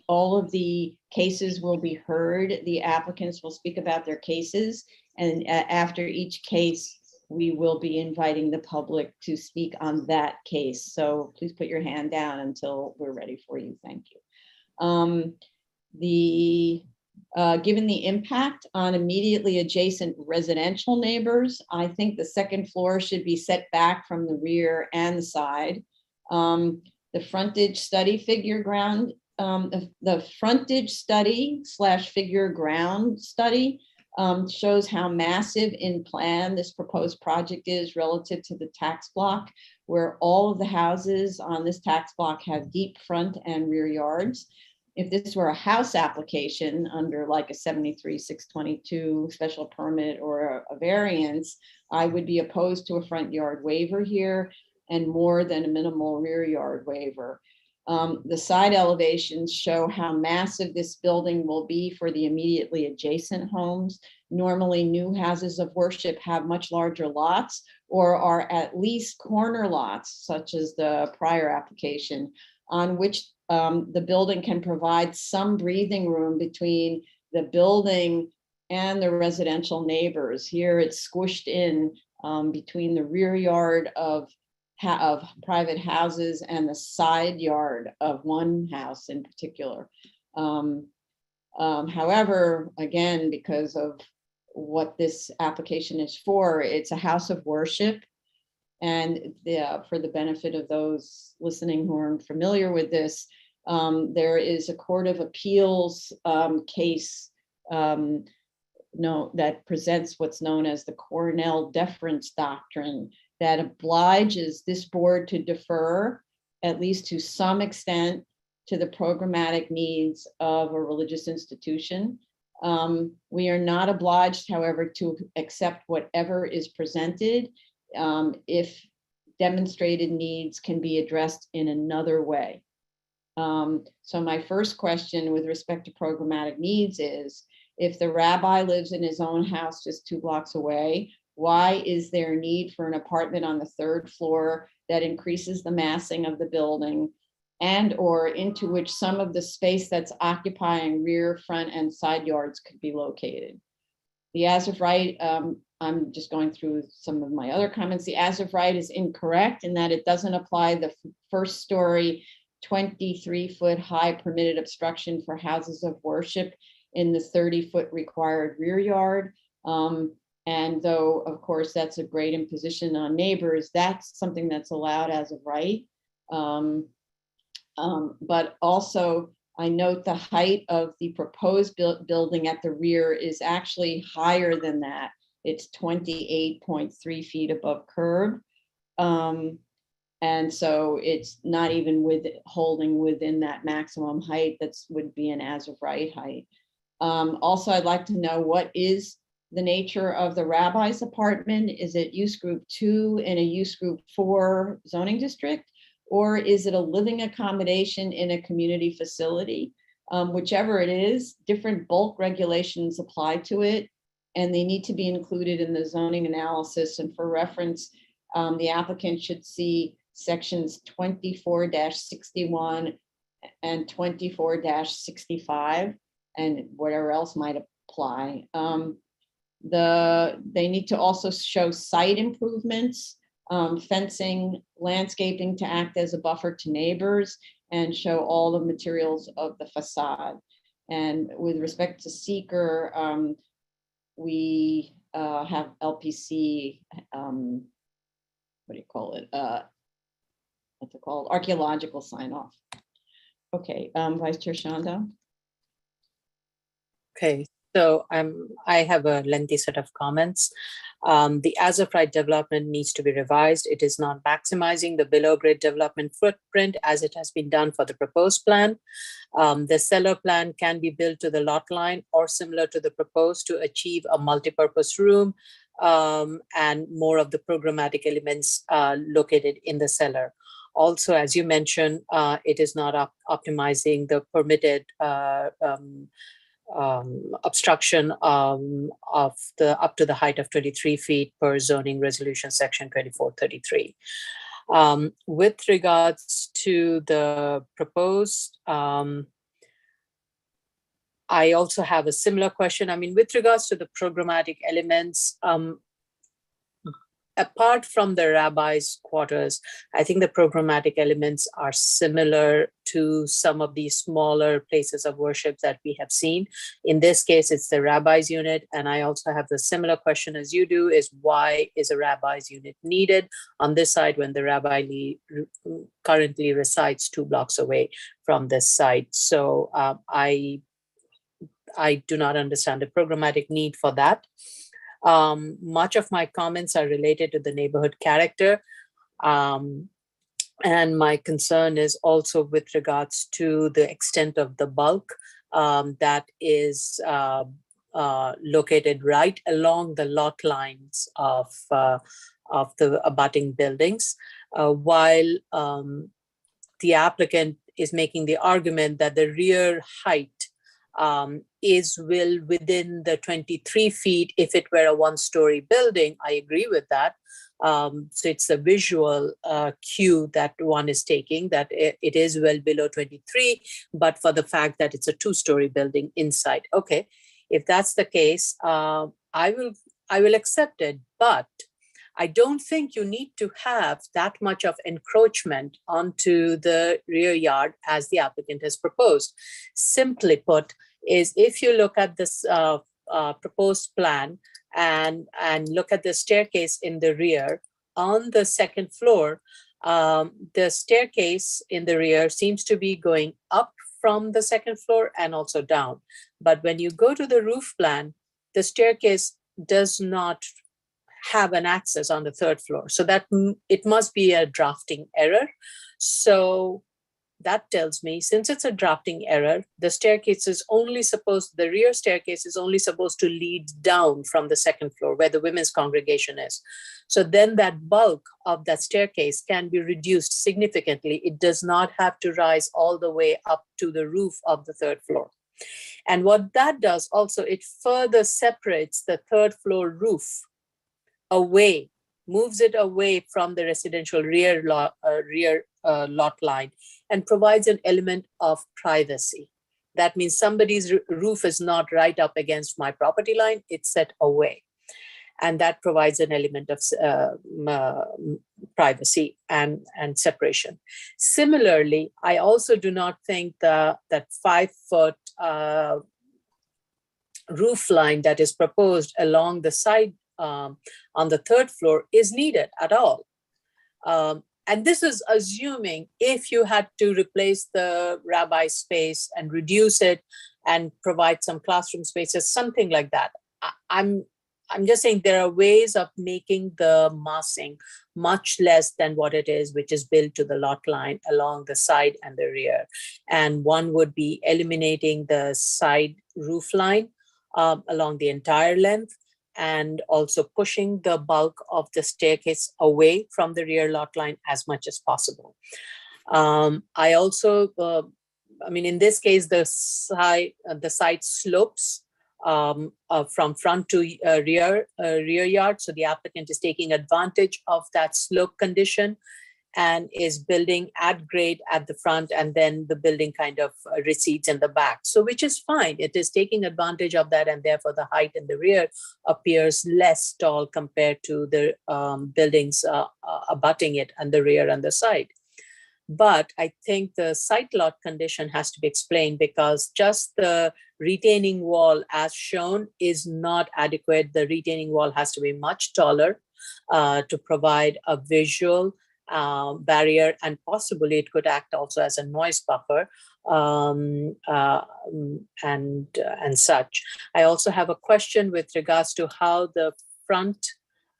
all of the cases will be heard. The applicants will speak about their cases, and after each case, we will be inviting the public to speak on that case. So please put your hand down until we're ready for you. Thank you. Given the impact on immediately adjacent residential neighbors, I think the second floor should be set back from the rear and the side. The frontage study figure ground, the frontage study / figure ground study shows how massive in plan this proposed project is relative to the tax block, where all of the houses on this tax block have deep front and rear yards. If this were a house application under like a 73-622 special permit or a variance, I would be opposed to a front yard waiver here and more than a minimal rear yard waiver. The side elevations show how massive this building will be for the immediately adjacent homes. Normally, new houses of worship have much larger lots or are at least corner lots, such as the prior application, on which the building can provide some breathing room between the building and the residential neighbors. Here it's squished in between the rear yard of private houses and the side yard of one house in particular. However, again, because of what this application is for, it's a house of worship. And for the benefit of those listening who aren't familiar with this, there is a Court of Appeals case that presents what's known as the Cornell Deference Doctrine, that obliges this board to defer, at least to some extent, to the programmatic needs of a religious institution. We are not obliged, however, to accept whatever is presented if demonstrated needs can be addressed in another way. So my first question with respect to programmatic needs is, if the rabbi lives in his own house just 2 blocks away, why is there need for an apartment on the 3rd floor that increases the massing of the building and or into which some of the space that's occupying rear, front, and side yards could be located? The as of right, I'm just going through some of my other comments. The as of right is incorrect in that it doesn't apply the 1st story 23-foot high permitted obstruction for houses of worship in the 30-foot required rear yard. And though, of course, that's a great imposition on neighbors, that's something that's allowed as of right. But also, I note the height of the proposed building at the rear is actually higher than that. It's 28.3 feet above curb. And so it's not even holding within that maximum height that would be an as of right height. Also, I'd like to know what is the nature of the rabbi's apartment? Is it use group 2 in a use group 4 zoning district? Or is it a living accommodation in a community facility? Whichever it is, different bulk regulations apply to it, and they need to be included in the zoning analysis. And for reference, the applicant should see sections 24-61 and 24-65 and whatever else might apply. They need to also show site improvements, fencing, landscaping to act as a buffer to neighbors, and show all the materials of the facade. And with respect to seeker, we have LPC, what do you call it? What's it called? Archaeological sign off. Okay, Vice Chair Shanda. Okay, so I have a lengthy set of comments. The as of right development needs to be revised. It is not maximizing the below grade development footprint as it has been done for the proposed plan. The cellar plan can be built to the lot line or similar to the proposed to achieve a multipurpose room and more of the programmatic elements located in the cellar. Also, as you mentioned, it is not optimizing the permitted obstruction of the up to the height of 23 feet per zoning resolution section 2433. With regards to the proposed, I also have a similar question. I mean, with regards to the programmatic elements, apart from the rabbi's quarters, I think the programmatic elements are similar to some of these smaller places of worship that we have seen. In this case, it's the rabbi's unit. And I also have the similar question as you do, is why is a rabbi's unit needed on this side when the rabbi currently resides 2 blocks away from this site? So I do not understand the programmatic need for that. Much of my comments are related to the neighborhood character. And my concern is also with regards to the extent of the bulk that is located right along the lot lines of the abutting buildings, while the applicant is making the argument that the rear height is within the 23 feet if it were a 1-story building. I agree with that. So it's a visual cue that one is taking, that it is well below 23, but for the fact that it's a 2-story building inside. Okay, if that's the case, I will accept it, but I don't think you need to have that much of encroachment onto the rear yard as the applicant has proposed. Simply put, is if you look at this proposed plan and look at the staircase in the rear on the second floor, the staircase in the rear seems to be going up from the second floor and also down. But when you go to the roof plan, the staircase does not have an access on the 3rd floor. So that it must be a drafting error. So that tells me, since it's a drafting error, the staircase is only supposed, the rear staircase is only supposed to lead down from the 2nd floor where the women's congregation is. So then that bulk of that staircase can be reduced significantly. It does not have to rise all the way up to the roof of the 3rd floor. And what that does also, it further separates the 3rd floor roof away, moves it away from the residential rear lot line and provides an element of privacy. That means somebody's roof is not right up against my property line, it's set away. And that provides an element of privacy and separation. Similarly, I also do not think that 5-foot roof line that is proposed along the side on the 3rd floor is needed at all. And this is assuming if you had to replace the rabbi space and reduce it and provide some classroom spaces, something like that. I'm just saying there are ways of making the massing much less than what it is, which is built to the lot line along the side and the rear. And one would be eliminating the side roof line along the entire length, and also pushing the bulk of the staircase away from the rear lot line as much as possible. I also, I mean, in this case, the side slopes from front to rear yard. So the applicant is taking advantage of that slope condition and is building at grade at the front, and then the building kind of recedes in the back. So which is fine. It is taking advantage of that, and therefore the height in the rear appears less tall compared to the buildings abutting it and the rear and the side. But I think the side lot condition has to be explained, because just the retaining wall as shown is not adequate. The retaining wall has to be much taller to provide a visual barrier, and possibly it could act also as a noise buffer and such. I also have a question with regards to how the front,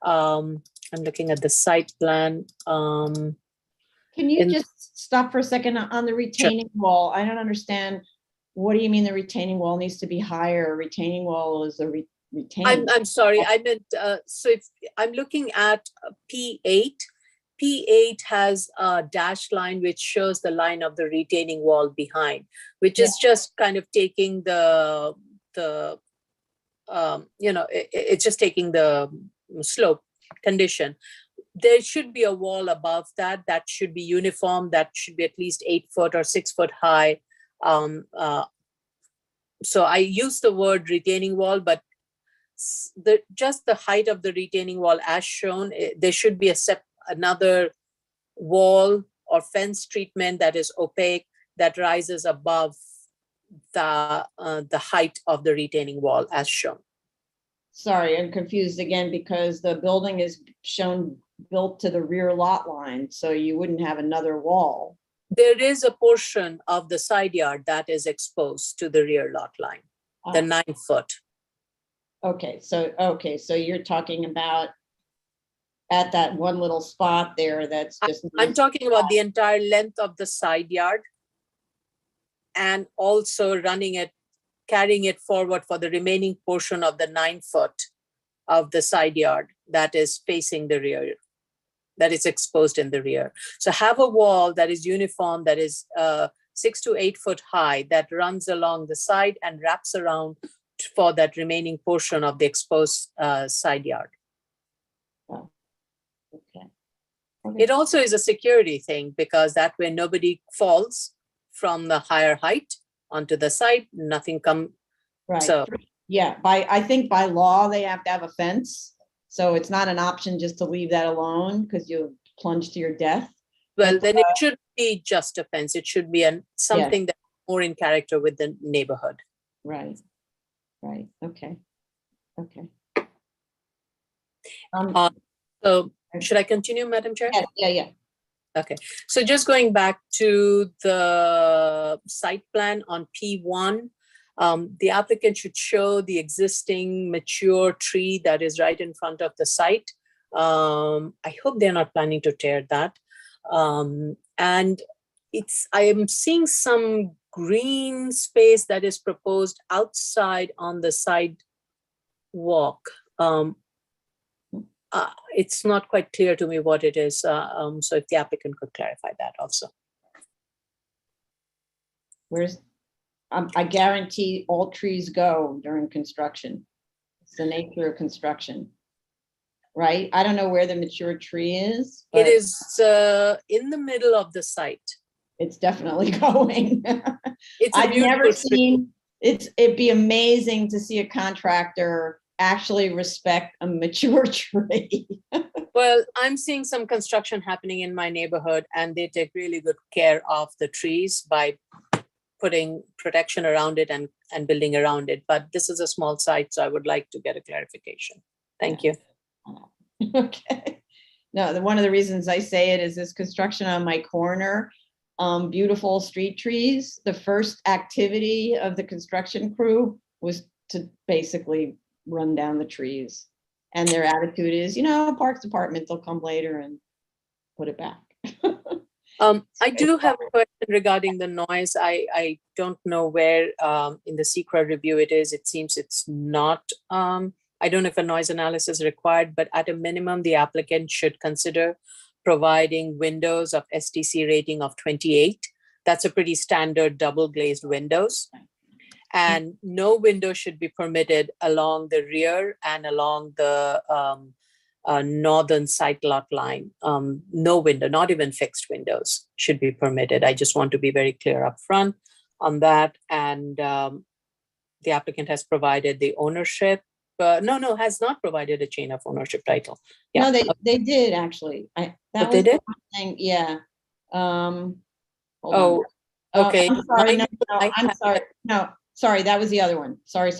I'm looking at the site plan. Can you just stop for a second on the retaining wall? I don't understand. What do you mean the retaining wall needs to be higher? Retaining wall is a retaining. I'm sorry, I meant, so if I'm looking at P8, P8 has a dashed line which shows the line of the retaining wall behind, which is just kind of taking the it's just taking the slope condition. There should be a wall above that. That should be uniform. That should be at least 8 foot or 6 foot high. So I use the word retaining wall, but just the height of the retaining wall as shown, there should be another wall or fence treatment that is opaque, that rises above the height of the retaining wall as shown. Sorry, I'm confused again, because the building is shown built to the rear lot line, so you wouldn't have another wall. There is a portion of the side yard that is exposed to the rear lot line, the 9 foot. Okay, so you're talking about at that one little spot there that's just. I'm talking about the entire length of the side yard, and also carrying it forward for the remaining portion of the 9 foot of the side yard that is facing the rear, that is exposed in the rear. So have a wall that is uniform, that is 6 to 8 foot high, that runs along the side and wraps around for that remaining portion of the exposed side yard. Oh, okay. It also is a security thing, because that way nobody falls from the higher height onto the side, nothing come. Right. So yeah, I think by law they have to have a fence. So it's not an option just to leave that alone, because you'll plunge to your death. well, then it should be just a fence. It should be something that's more in character with the neighborhood. Right. Right. Okay. Okay. So should I continue, Madam Chair? Yeah. Okay, so just going back to the site plan on P1, the applicant should show the existing mature tree that is right in front of the site. I hope they're not planning to tear that. And I am seeing some green space that is proposed outside on the sidewalk. It's not quite clear to me what it is. So if the applicant could clarify that also. I guarantee all trees go during construction. It's the nature of construction, right? I don't know where the mature tree is. It is in the middle of the site. It's definitely going. I've never seen, it'd be amazing to see a contractor actually respect a mature tree. Well, I'm seeing some construction happening in my neighborhood, and they take really good care of the trees by putting protection around it and building around it. But this is a small site, so I would like to get a clarification. Thank you. Okay. No, one of the reasons I say it is this construction on my corner, beautiful street trees. The first activity of the construction crew was to basically run down the trees. And their attitude is, Parks Department, they'll come later and put it back. I do have a question regarding the noise. I don't know where in the secret review it is. It seems it's not, I don't know if a noise analysis is required, but at a minimum, the applicant should consider providing windows of STC rating of 28. That's a pretty standard double glazed windows. And no window should be permitted along the rear and along the northern side lot line. No window, not even fixed windows should be permitted. I just want to be very clear up front on that. And the applicant has provided the ownership. Has not provided a chain of ownership title. No, they did actually. But they did? Thing, yeah. Hold on. Oh, okay. I'm sorry. No, I I'm have- sorry. No, sorry. That was the other one. Sorry.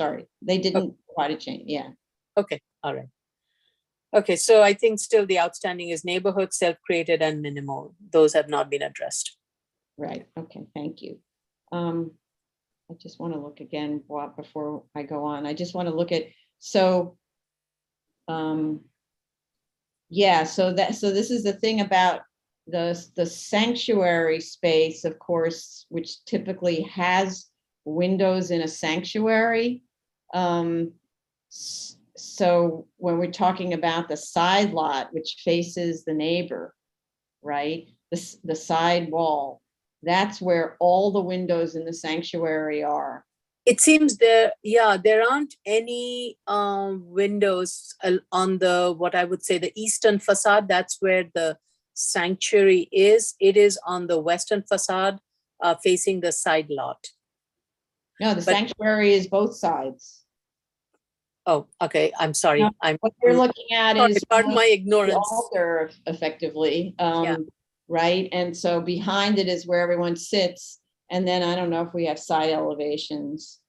They didn't provide a chain. Yeah. Okay, all right. Okay, so I think still the outstanding is neighborhood, self-created, and minimal. Those have not been addressed. Right. Okay. Thank you. I just want to look again before I go on. I just want to look at, yeah, so this is the thing about the sanctuary space, of course, which typically has windows in a sanctuary. So when we're talking about the side lot, which faces the neighbor, right? The side wall, that's where all the windows in the sanctuary are. It seems there aren't any windows on the, what I would say, the eastern facade. That's where the sanctuary is. It is on the western facade facing the side lot. No, the sanctuary is both sides. Oh, okay. I'm sorry. No, what you're looking at sorry, is pardon my the ignorance. altar, effectively, Yeah. right? And so behind it is where everyone sits. And then I don't know if we have side elevations.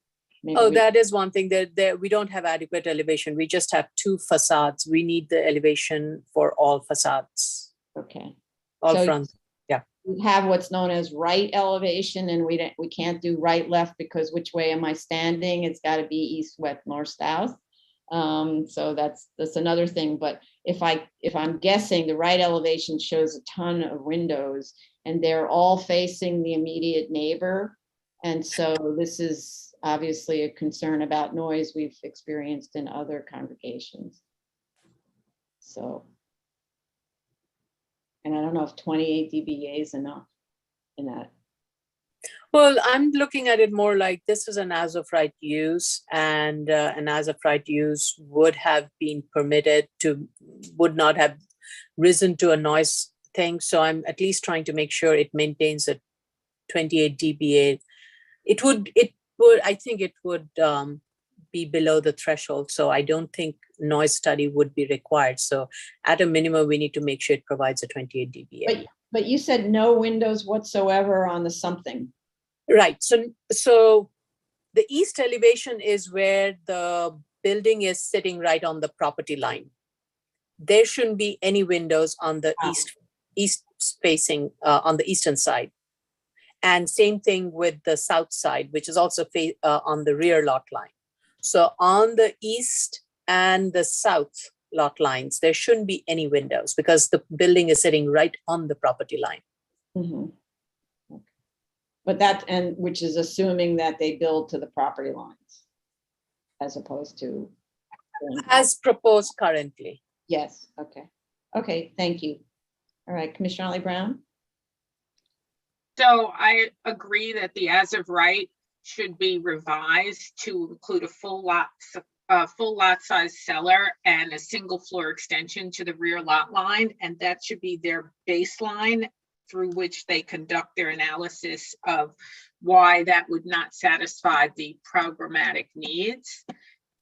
Maybe That is one thing. That we don't have adequate elevation. We just have two facades. We need the elevation for all facades, okay. all So fronts. we have what's known as right elevation, and we can't do right left because which way am I standing? It's got to be east, west, north, south. So that's another thing. But if I'm guessing, the right elevation shows a ton of windows and they're all facing the immediate neighbor. And so this is obviously a concern about noise we've experienced in other congregations. So, and I don't know if 28 dBA is enough in that. Well, I'm looking at it more like this is an as of right use, and an as of right use would have been permitted would not have risen to a noise thing. So I'm at least trying to make sure it maintains a 28 dBA. I think it would be below the threshold. So I don't think noise study would be required. So at a minimum, we need to make sure it provides a 28 dBA. But you said no windows whatsoever on the something. Right. So the east elevation is where the building is sitting right on the property line. There shouldn't be any windows on the east facing on the eastern side. And same thing with the south side, which is also on the rear lot line. So on the east and the south lot lines, there shouldn't be any windows because the building is sitting right on the property line. Mm-hmm. But which is assuming that they build to the property lines as opposed to. As proposed currently. Yes, okay. Okay, thank you. All right, Commissioner Ollie Brown? So I agree that the as of right should be revised to include a full lot size cellar and a single floor extension to the rear lot line. And that should be their baseline through which they conduct their analysis of why that would not satisfy the programmatic needs.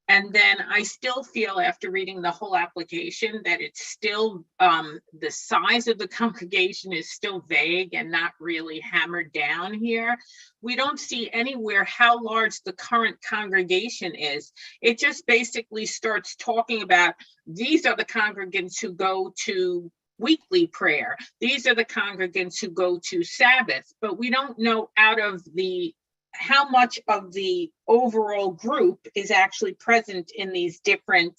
And then I still feel after reading the whole application that it's still, the size of the congregation is still vague and not really hammered down here. We don't see anywhere how large the current congregation is. It just basically starts talking about these are the congregants who go to weekly prayer. These are the congregants who go to Sabbath, but we don't know how much of the overall group is actually present in these different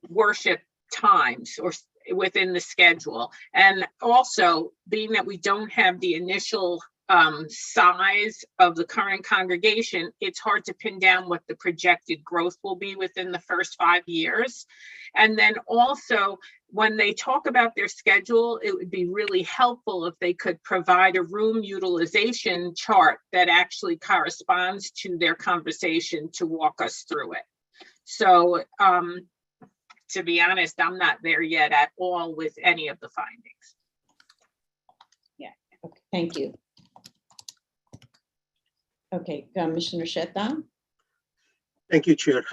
worship times or within the schedule. And also, being that we don't have the initial size of the current congregation, it's hard to pin down what the projected growth will be within the first 5 years. And then also, when they talk about their schedule, it would be really helpful if they could provide a room utilization chart that actually corresponds to their conversation to walk us through it. So to be honest, I'm not there yet at all with any of the findings. Yeah, okay, thank you. Okay, Commissioner Shetta. Thank you, Chair.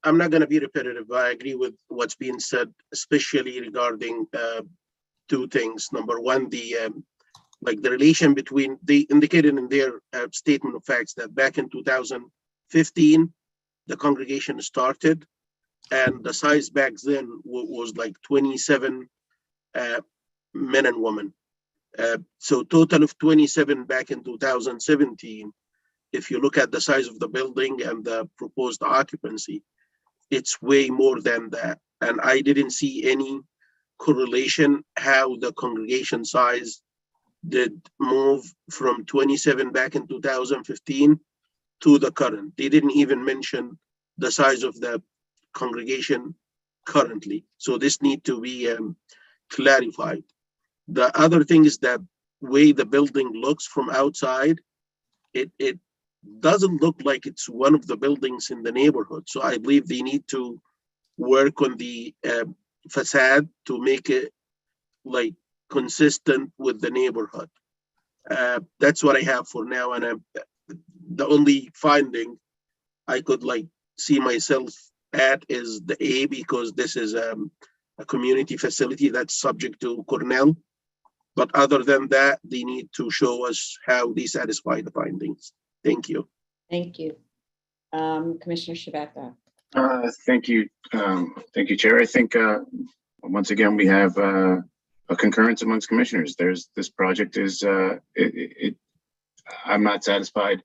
I'm not going to be repetitive. I agree with what's being said, especially regarding two things. Number one, the relation between, they indicated in their statement of facts that back in 2015, the congregation started, and the size back then was like 27 men and women. So total of 27 back in 2017. If you look at the size of the building and the proposed occupancy, it's way more than that. And I didn't see any correlation how the congregation size did move from 27 back in 2015 to the current. They didn't even mention the size of the congregation currently. So this needs to be clarified. The other thing is that way the building looks from outside, it doesn't look like it's one of the buildings in the neighborhood. So I believe they need to work on the facade to make it like consistent with the neighborhood. That's what I have for now. And the only finding I could like see myself at is the A, because this is a community facility that's subject to Cornell. But other than that, they need to show us how they satisfy the findings. Thank you. Thank you. Commissioner Shabeta. Thank you. Thank you, Chair. I think once again, we have a concurrence amongst commissioners. This project is, I'm not satisfied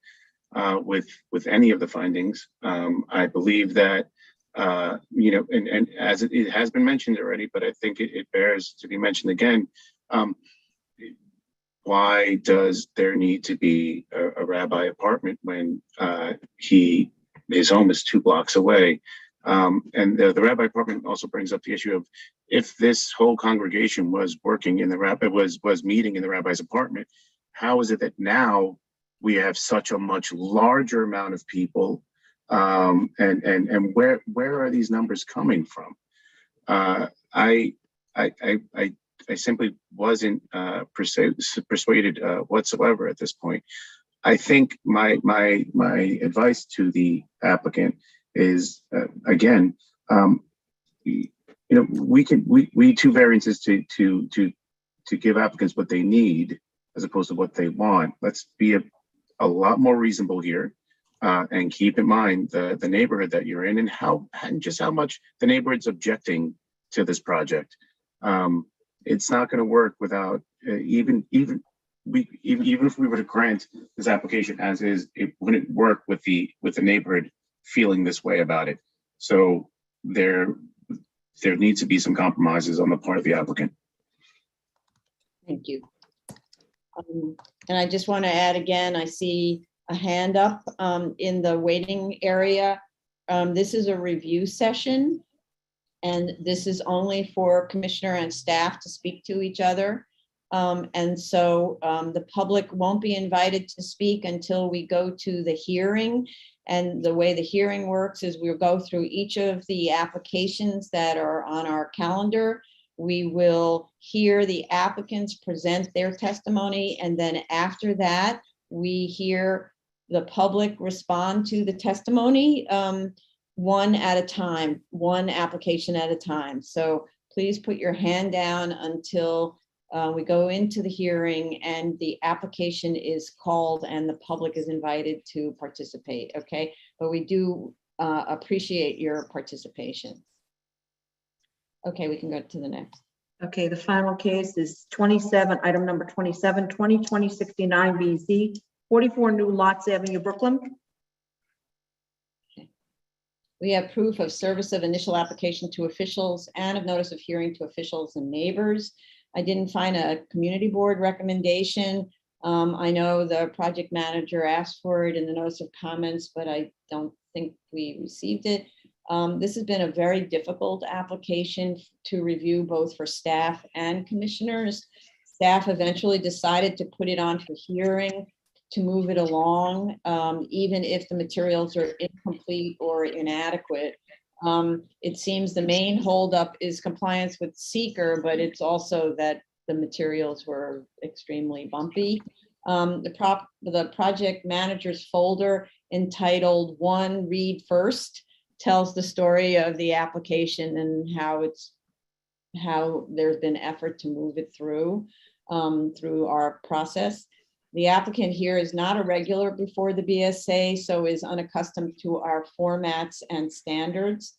with any of the findings. I believe that, and as it has been mentioned already, but I think it bears to be mentioned again. Why does there need to be a rabbi apartment when his home is 2 blocks away? And the rabbi apartment also brings up the issue of, if this whole congregation was working in the rabbi, was meeting in the rabbi's apartment, how is it that now we have such a much larger amount of people? And where are these numbers coming from? I simply wasn't persuaded whatsoever at this point. I think my advice to the applicant is, again, we need 2 variances to give applicants what they need as opposed to what they want. Let's be a lot more reasonable here, and keep in mind the neighborhood that you're in and just how much the neighborhood's objecting to this project. It's not going to work without even if we were to grant this application as is, it wouldn't work with the neighborhood feeling this way about it. So there needs to be some compromises on the part of the applicant. Thank you. And I just want to add again, I see a hand up in the waiting area. This is a review session, and this is only for commissioner and staff to speak to each other. And so the public won't be invited to speak until we go to the hearing. And the way the hearing works is we'll go through each of the applications that are on our calendar. We will hear the applicants present their testimony, and then after that, we hear the public respond to the testimony, one at a time, one application at a time. So please put your hand down until we go into the hearing and the application is called and the public is invited to participate, okay? But we do appreciate your participation. Okay, we can go to the next. Okay, the final case is item number 27, 2020-69 BZ, 44 New Lots Avenue, Brooklyn. Okay. We have proof of service of initial application to officials and of notice of hearing to officials and neighbors. I didn't find a community board recommendation. I know the project manager asked for it in the notice of comments, but I don't think we received it. This has been a very difficult application to review both for staff and commissioners. Staff eventually decided to put it on for hearing to move it along, even if the materials are incomplete or inadequate. It seems the main holdup is compliance with seeker, but it's also that the materials were extremely bumpy. The project manager's folder entitled "One Read First" tells the story of the application and how there's been effort to move it through our process. The applicant here is not a regular before the BSA, so is unaccustomed to our formats and standards.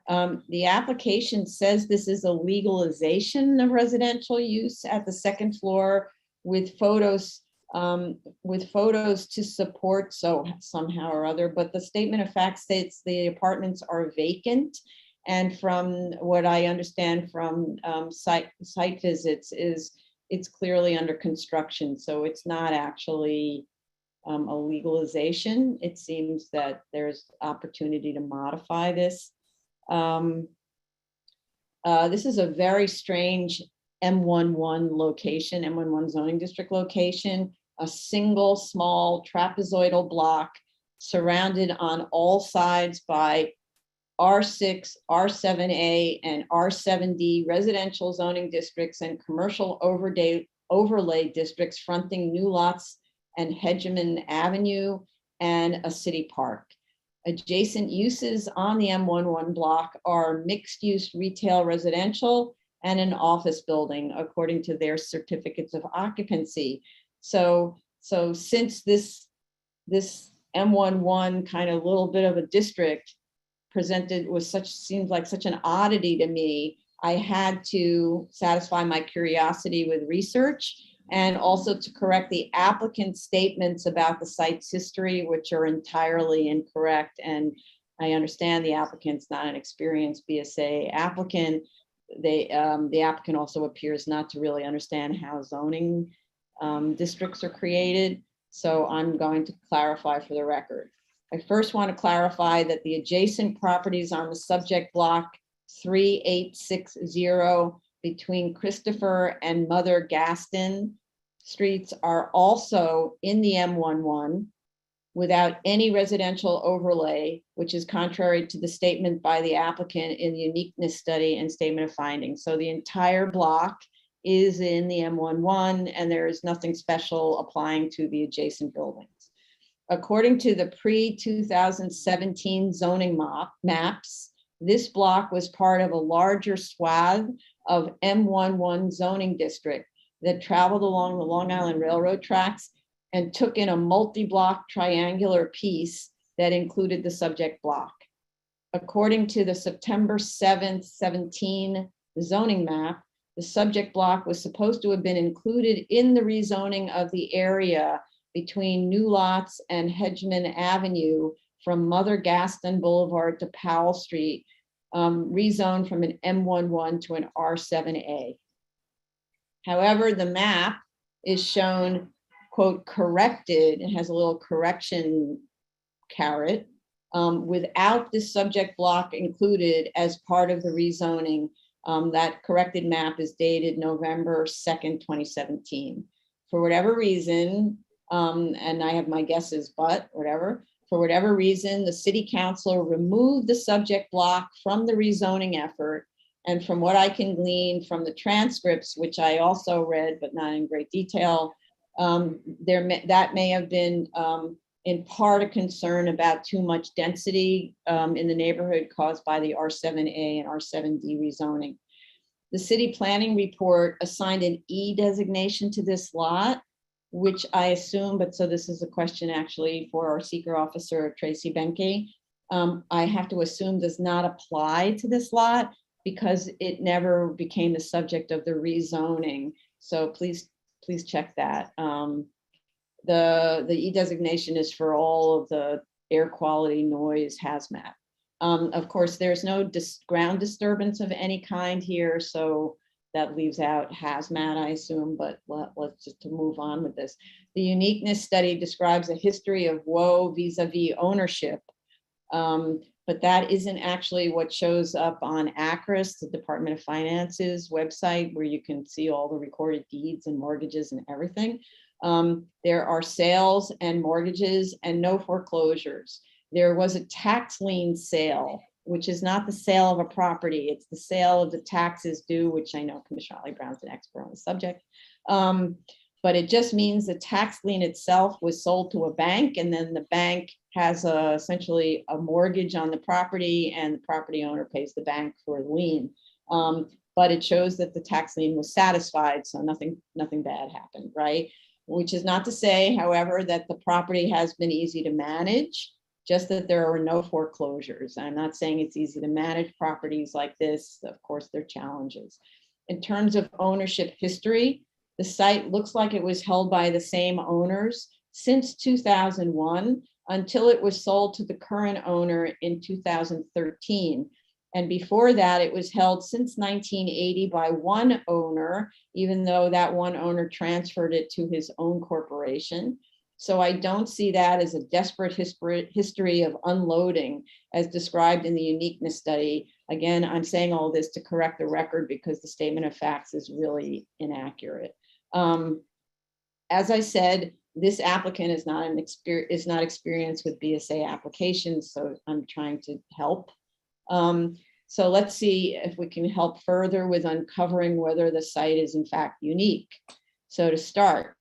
The application says this is a legalization of residential use at the second floor with photos to support somehow or other, but the statement of fact states the apartments are vacant. And from what I understand from site visits is it's clearly under construction. So it's not actually a legalization. It seems that there's opportunity to modify this. This is a very strange M11 location, M11 zoning district location, a single small trapezoidal block surrounded on all sides by R6, R7A, and R7D residential zoning districts and commercial overlay districts fronting new lots and Hedgeman Avenue and a city park. Adjacent uses on the M11 block are mixed-use retail residential and an office building, according to their certificates of occupancy. So since this M11 kind of little bit of a district seemed like such an oddity to me, I had to satisfy my curiosity with research and also to correct the applicant's statements about the site's history, which are entirely incorrect. And I understand the applicant's not an experienced BSA applicant. The applicant also appears not to really understand how zoning districts are created. So I'm going to clarify for the record. I first want to clarify that the adjacent properties on the subject block 3860 between Christopher and Mother Gaston streets are also in the M11 without any residential overlay, which is contrary to the statement by the applicant in the uniqueness study and statement of findings. So the entire block is in the M11 and there is nothing special applying to the adjacent buildings. According to the pre-2017 zoning maps, this block was part of a larger swath of M11 zoning district that traveled along the Long Island Railroad tracks and took in a multi-block triangular piece that included the subject block. According to the September 7th, 17 zoning map, the subject block was supposed to have been included in the rezoning of the area between New Lots and Hedgeman Avenue from Mother Gaston Boulevard to Powell Street, rezoned from an M11 to an R7A. However, the map is shown, quote, corrected, it has a little correction caret, without this subject block included as part of the rezoning. That corrected map is dated November 2nd, 2017. For whatever reason, and I have my guesses, but whatever, for whatever reason, the city council removed the subject block from the rezoning effort. And from what I can glean from the transcripts, which I also read, but not in great detail, that may have been in part a concern about too much density in the neighborhood caused by the R7A and R7D rezoning. The city planning report assigned an E designation to this lot, which I assume, but so this is a question actually for our seeker officer, Tracy Benke, I have to assume does not apply to this lot because it never became the subject of the rezoning. So please check that. The E designation is for all of the air quality, noise, hazmat. Of course, there's no ground disturbance of any kind here, so that leaves out hazmat, I assume, but let's just to move on with this. The uniqueness study describes a history of woe vis-a-vis ownership, but that isn't actually what shows up on ACRIS, the Department of Finance's website, where you can see all the recorded deeds and mortgages and everything. There are sales and mortgages and no foreclosures. There was a tax lien sale, which is not the sale of a property. It's the sale of the taxes due, which I know Commissioner Ali Brown's an expert on the subject. But it just means the tax lien itself was sold to a bank, and then the bank has essentially a mortgage on the property, and the property owner pays the bank for the lien. But it shows that the tax lien was satisfied, so nothing bad happened, right? Which is not to say, however, that the property has been easy to manage, just that there are no foreclosures. I'm not saying it's easy to manage properties like this. Of course, there are challenges. In terms of ownership history, the site looks like it was held by the same owners since 2001 until it was sold to the current owner in 2013. And before that, it was held since 1980 by one owner, even though that one owner transferred it to his own corporation. So I don't see that as a desperate history of unloading as described in the uniqueness study. Again, I'm saying all this to correct the record because the statement of facts is really inaccurate. As I said, this applicant is not experienced with BSA applications, so I'm trying to help. So let's see if we can help further with uncovering whether the site is in fact unique. So to start,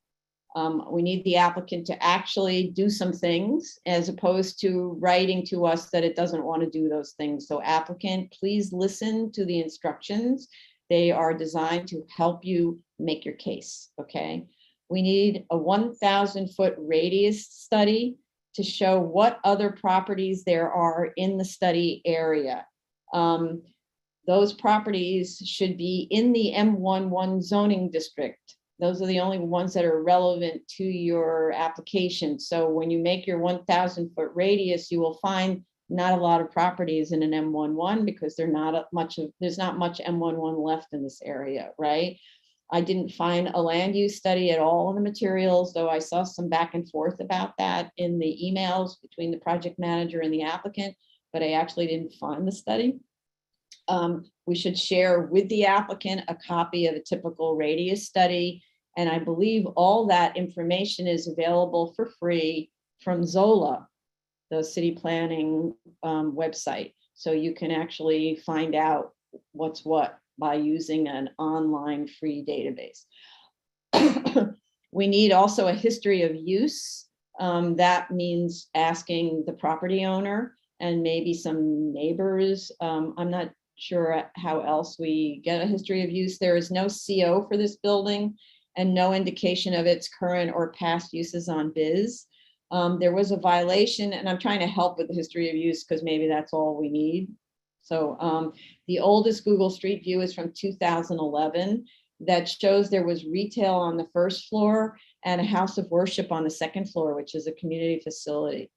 we need the applicant to actually do some things as opposed to writing to us that it doesn't want to do those things. So applicant, please listen to the instructions. They are designed to help you make your case, okay? We need a 1,000-foot radius study to show what other properties there are in the study area. Those properties should be in the M11 zoning district. Those are the only ones that are relevant to your application. So when you make your 1,000-foot radius, you will find not a lot of properties in an M11 because there's not much M11 left in this area, right? I didn't find a land use study at all in the materials, though I saw some back and forth about that in the emails between the project manager and the applicant, but I actually didn't find the study. We should share with the applicant a copy of a typical radius study. And I believe all that information is available for free from Zola, the city planning website. So you can actually find out what's what by using an online free database. We need also a history of use. That means asking the property owner and maybe some neighbors. I'm not sure how else we get a history of use. There is no CO for this building and no indication of its current or past uses on BIS. There was a violation, and I'm trying to help with the history of use because maybe that's all we need. So the oldest Google Street View is from 2011 that shows there was retail on the first floor and a house of worship on the second floor, which is a community facility.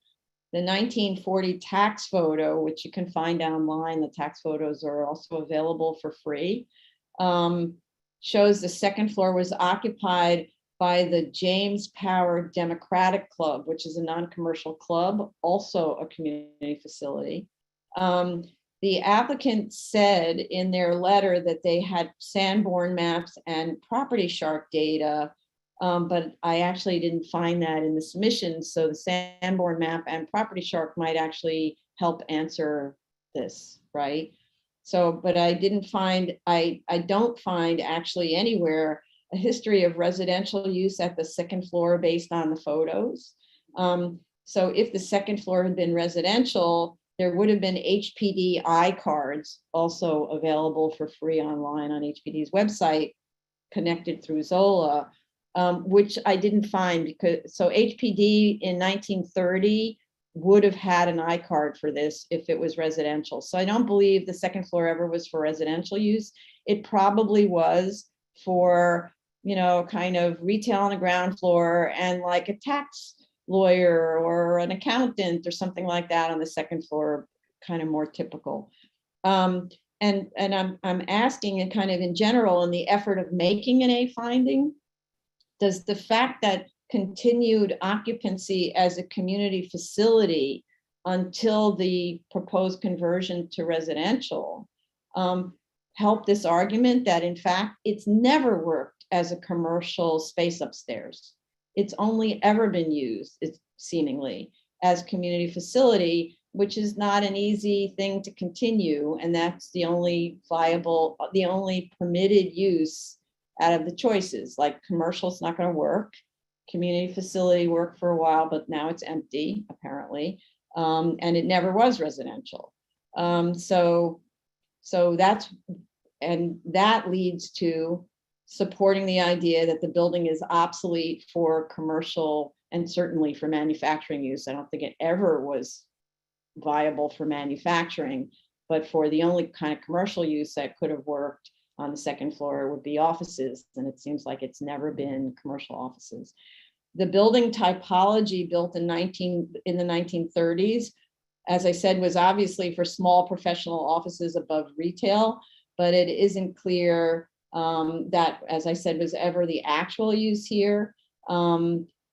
The 1940 tax photo, which you can find online, the tax photos are also available for free, shows the second floor was occupied by the James Power Democratic Club, which is a non-commercial club, also a community facility. The applicant said in their letter that they had Sanborn maps and Property Shark data, but I actually didn't find that in the submission. So the Sanborn map and Property Shark might actually help answer this, right? So, but I didn't find, I don't find actually anywhere a history of residential use at the second floor based on the photos. So if the second floor had been residential, there would have been HPD iCards also available for free online on HPD's website, connected through Zola, which I didn't find because, so HPD in 1930 would have had an iCard for this if it was residential. So I don't believe the second floor ever was for residential use. It probably was for, you know, kind of retail on the ground floor and like a tax lawyer or an accountant or something like that on the second floor. kind of more typical. And I'm asking it kind of in general, in the effort of making an A finding, does the fact that continued occupancy as a community facility until the proposed conversion to residential help this argument that in fact it's never worked as a commercial space upstairs? It's only ever been used, it's seemingly, as community facility, which is not an easy thing to continue. And that's the only viable, the only permitted use out of the choices. Like commercial's not going to work. Community facility worked for a while, but now it's empty, apparently. And it never was residential. So that's, and that leads to supporting the idea that the building is obsolete for commercial and certainly for manufacturing use. I don't think it ever was viable for manufacturing, but for the only kind of commercial use that could have worked on the second floor would be offices. And it seems like it's never been commercial offices. The building typology built in the 1930s, as I said, was obviously for small professional offices above retail, but it isn't clear that, as I said, was ever the actual use here.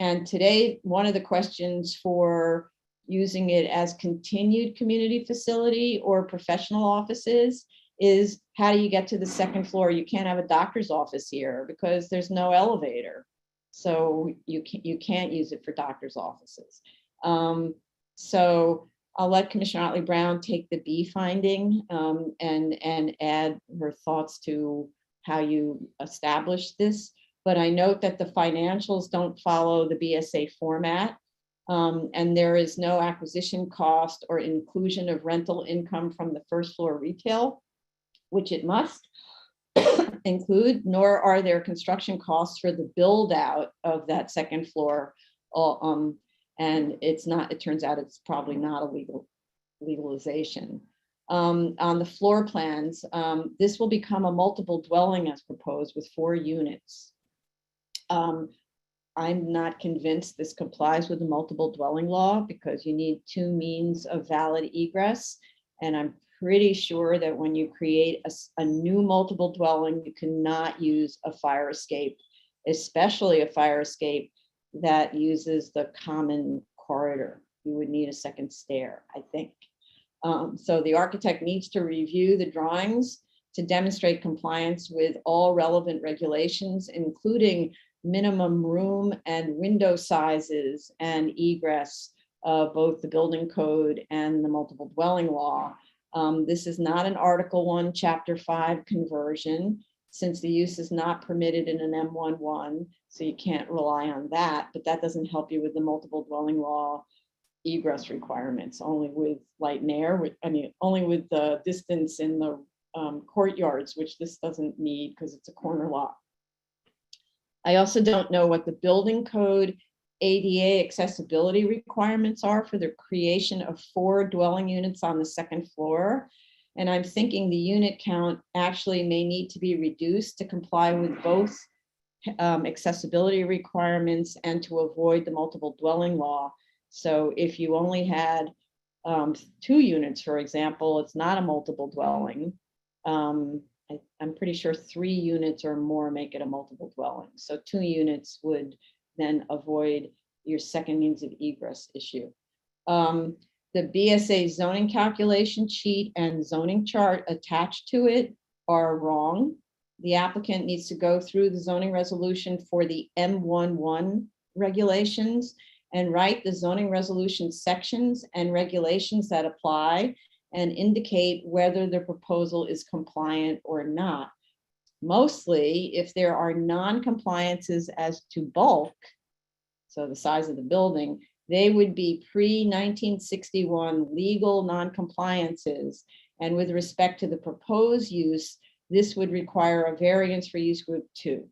And today, one of the questions for using it as continued community facility or professional offices is, how do you get to the second floor? You can't have a doctor's office here because there's no elevator. So you can't use it for doctor's offices. So I'll let Commissioner Otley Brown take the B finding and add her thoughts to how you establish this. But I note that the financials don't follow the BSA format. And there is no acquisition cost or inclusion of rental income from the first floor retail, which it must include, nor are there construction costs for the build out of that second floor. And it's not, it turns out it's probably not a legalization. On the floor plans, this will become a multiple dwelling as proposed with 4 units. I'm not convinced this complies with the multiple dwelling law because you need 2 means of valid egress. And I'm pretty sure that when you create a new multiple dwelling, you cannot use a fire escape, especially a fire escape that uses the common corridor. You would need a second stair, I think. So the architect needs to review the drawings to demonstrate compliance with all relevant regulations, including minimum room and window sizes and egress of both the building code and the multiple dwelling law. This is not an Article 1, Chapter 5 conversion, since the use is not permitted in an M11, so you can't rely on that, but that doesn't help you with the multiple dwelling law egress requirements, only with light and air, only with the distance in the courtyards, which this doesn't need because it's a corner lot. I also don't know what the building code ADA accessibility requirements are for the creation of 4 dwelling units on the second floor. And I'm thinking the unit count actually may need to be reduced to comply with both accessibility requirements and to avoid the multiple dwelling law. So if you only had 2 units, for example, it's not a multiple dwelling. I'm pretty sure 3 units or more make it a multiple dwelling. So 2 units would then avoid your second means of egress issue. The BSA zoning calculation sheet and zoning chart attached to it are wrong. The applicant needs to go through the zoning resolution for the M11 regulations and write the zoning resolution sections and regulations that apply and indicate whether the proposal is compliant or not. Mostly, if there are non-compliances as to bulk, so the size of the building, they would be pre-1961 legal non-compliances. And with respect to the proposed use, this would require a variance for use group 2.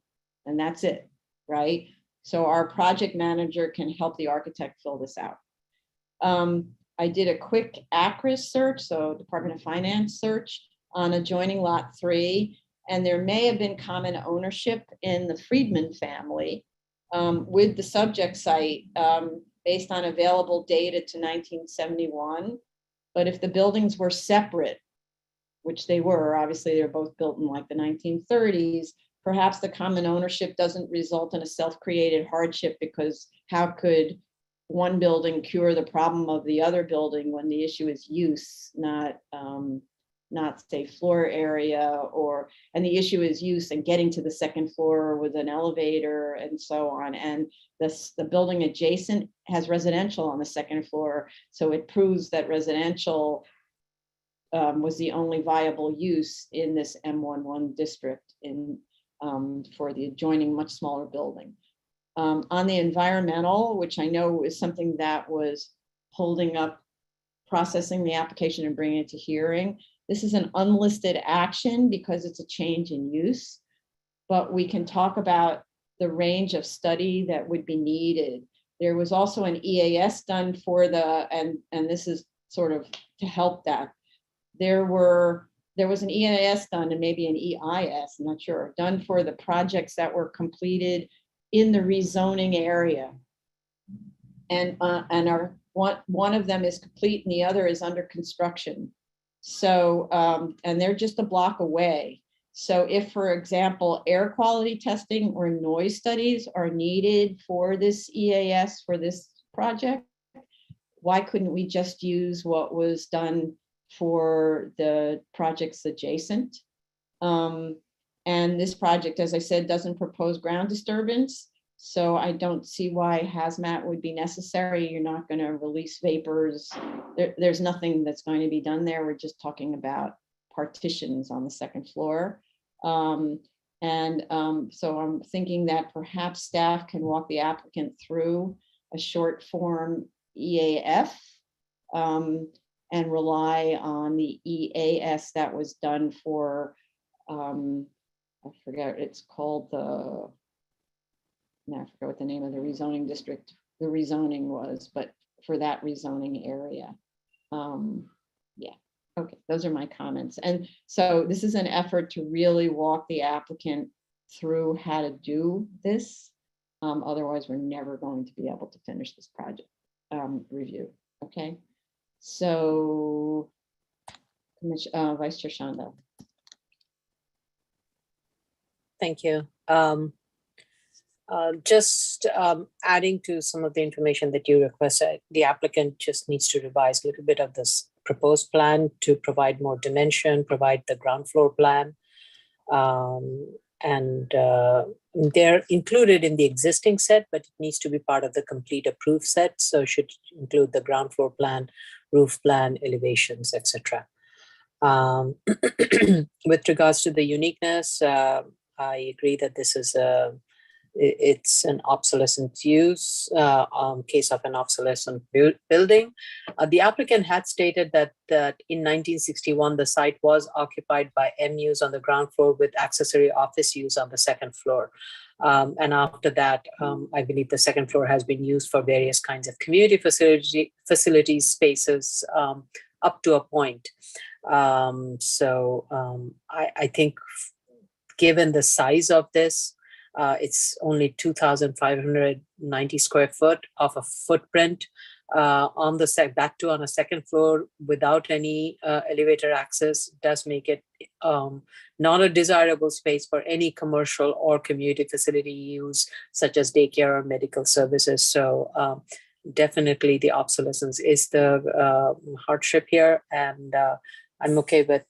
And that's it, right? So our project manager can help the architect fill this out. I did a quick ACRIS search, so Department of Finance search on adjoining lot 3, and there may have been common ownership in the Friedman family with the subject site based on available data to 1971. But if the buildings were separate, which they were, obviously they're both built in like the 1930s, perhaps the common ownership doesn't result in a self-created hardship, because how could one building cure the problem of the other building when the issue is use, not say floor area, and the issue is use and getting to the second floor with an elevator and so on. And the building adjacent has residential on the second floor, so it proves that residential was the only viable use in this M11 district for the adjoining much smaller building. On the environmental, which I know is something that was holding up processing the application and bringing it to hearing, this is an unlisted action because it's a change in use, but we can talk about the range of study that would be needed. There was also an EAS done for and this is sort of to help that. There was an EAS done and maybe an EIS, I'm not sure, done for the projects that were completed in the rezoning area. And one of them is complete and the other is under construction. So, and they're just a block away. So if, for example, air quality testing or noise studies are needed for this EAS, for this project, why couldn't we just use what was done for the projects adjacent? And this project, as I said, doesn't propose ground disturbance. So I don't see why hazmat would be necessary. You're not going to release vapors. There's nothing that's going to be done there. We're just talking about partitions on the second floor. So I'm thinking that perhaps staff can walk the applicant through a short form EAF and rely on the EAS that was done for, I forget, it's called I forget what the name of the rezoning district, the rezoning was, but for that rezoning area. Yeah, okay, those are my comments. And so this is an effort to really walk the applicant through how to do this. Otherwise, we're never going to be able to finish this project review, okay? So, Vice Chair Shanda. Thank you. Just adding to some of the information that you requested, the applicant just needs to revise a little bit of this proposed plan to provide more dimension, provide the ground floor plan. And they're included in the existing set, but it needs to be part of the complete approved set. So it should include the ground floor plan, roof plan, elevations, etc. With regards to the uniqueness, I agree that this is it's an obsolescence use, case of an obsolescent building. The applicant had stated that in 1961, the site was occupied by MUs on the ground floor with accessory office use on the second floor. And after that, I believe the second floor has been used for various kinds of community facilities, spaces, up to a point. I think given the size of this, it's only 2,590 square foot of a footprint on the on a second floor without any elevator access does make it not a desirable space for any commercial or community facility use, such as daycare or medical services. So definitely the obsolescence is the hardship here, and I'm okay with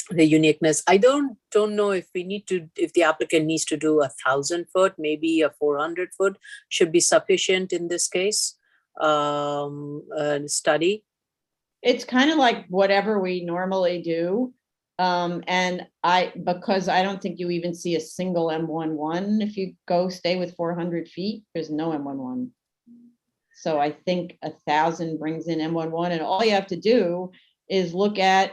the uniqueness. I don't know if the applicant needs to do 1,000 foot, maybe a 400 foot should be sufficient in this case. Study. It's kind of like whatever we normally do. Because I don't think you even see a single M11. If you stay with 400 feet, there's no M11. So I think 1,000 brings in M11, and all you have to do is look at,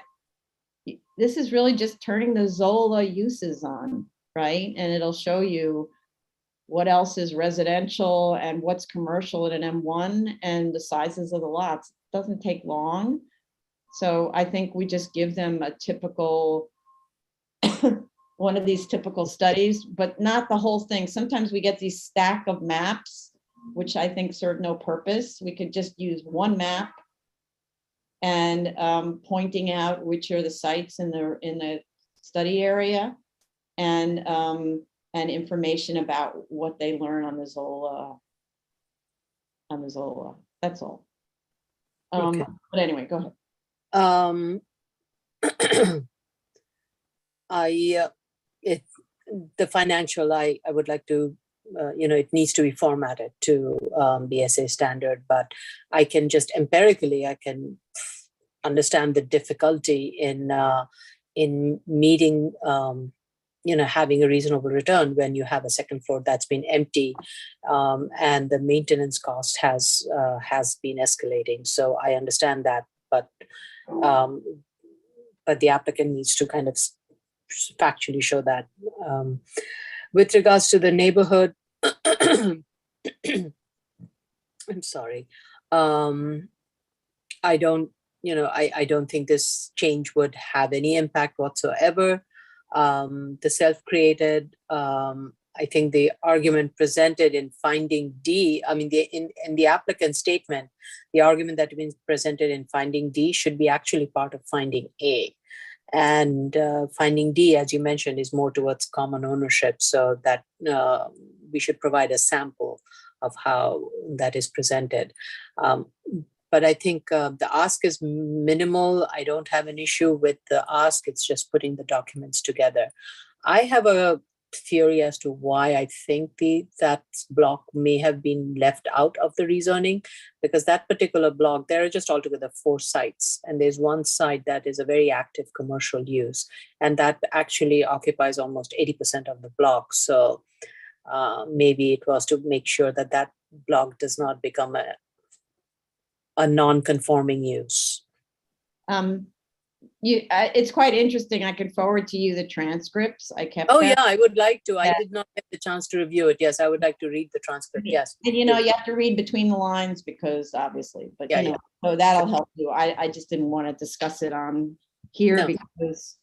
this is really just turning the Zola uses on, right? And it'll show you what else is residential and what's commercial at an M1 and the sizes of the lots. It doesn't take long. So I think we just give them a typical, one of these typical studies, but not the whole thing. Sometimes we get these stack of maps, which I think serve no purpose. We could just use one map and pointing out which are the sites in the study area, and information about what they learn on the Zola. That's all. Okay. But anyway, go ahead. The financial, I would like to, it needs to be formatted to BSA standard, but I can just empirically, I can understand the difficulty in meeting, having a reasonable return when you have a second floor that's been empty, and the maintenance cost has been escalating. So I understand that, but the applicant needs to kind of factually show that. With regards to the neighborhood, I'm sorry. I don't think this change would have any impact whatsoever. The self-created, I think the argument presented in finding D, I mean, in the applicant statement, the argument that has been presented in finding D should be actually part of finding A. And finding D, as you mentioned, is more towards common ownership, so that we should provide a sample of how that is presented. But I think the ask is minimal. I don't have an issue with the ask. It's just putting the documents together. I have a theory as to why I think that block may have been left out of the rezoning, because that particular block, there are just altogether 4 sites, and there's one site that is a very active commercial use, and that actually occupies almost 80% of the block. So maybe it was to make sure that that block does not become a non-conforming use. It's quite interesting. I could forward to you the transcripts. I kept. Oh them. Yeah, I would like to. Yeah. I did not get the chance to review it. Yes, I would like to read the transcript. Yes. And you have to read between the lines, because obviously, but Yeah, so that'll help you. I just didn't want to discuss it on here, No. because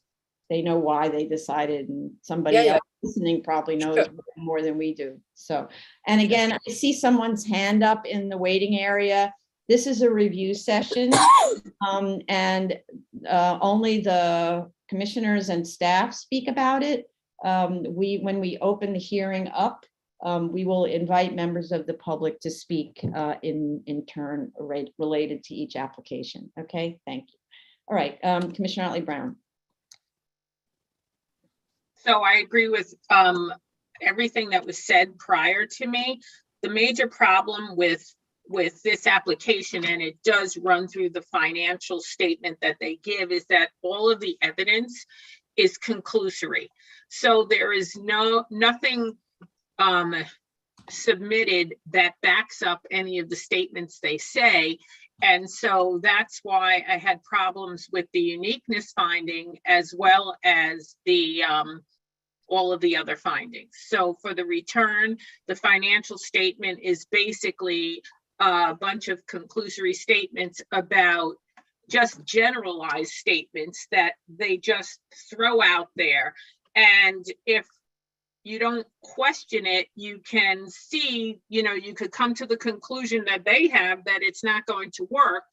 they know why they decided, and somebody Yeah. else listening probably knows Sure. more than we do. So, and again, I see someone's hand up in the waiting area. This is a review session, and only the commissioners and staff speak about it. When we open the hearing up, we will invite members of the public to speak in turn related to each application. Okay, thank you. All right, Commissioner Otley-Brown. So I agree with everything that was said prior to me. The major problem with this application, and it does run through the financial statement that they give, is that all of the evidence is conclusory. So there is nothing submitted that backs up any of the statements they say. And so that's why I had problems with the uniqueness finding, as well as the all of the other findings. So for the return, the financial statement is basically a bunch of conclusory statements about just generalized statements that they just throw out there. And if you don't question it, you can see, you could come to the conclusion that they have that it's not going to work.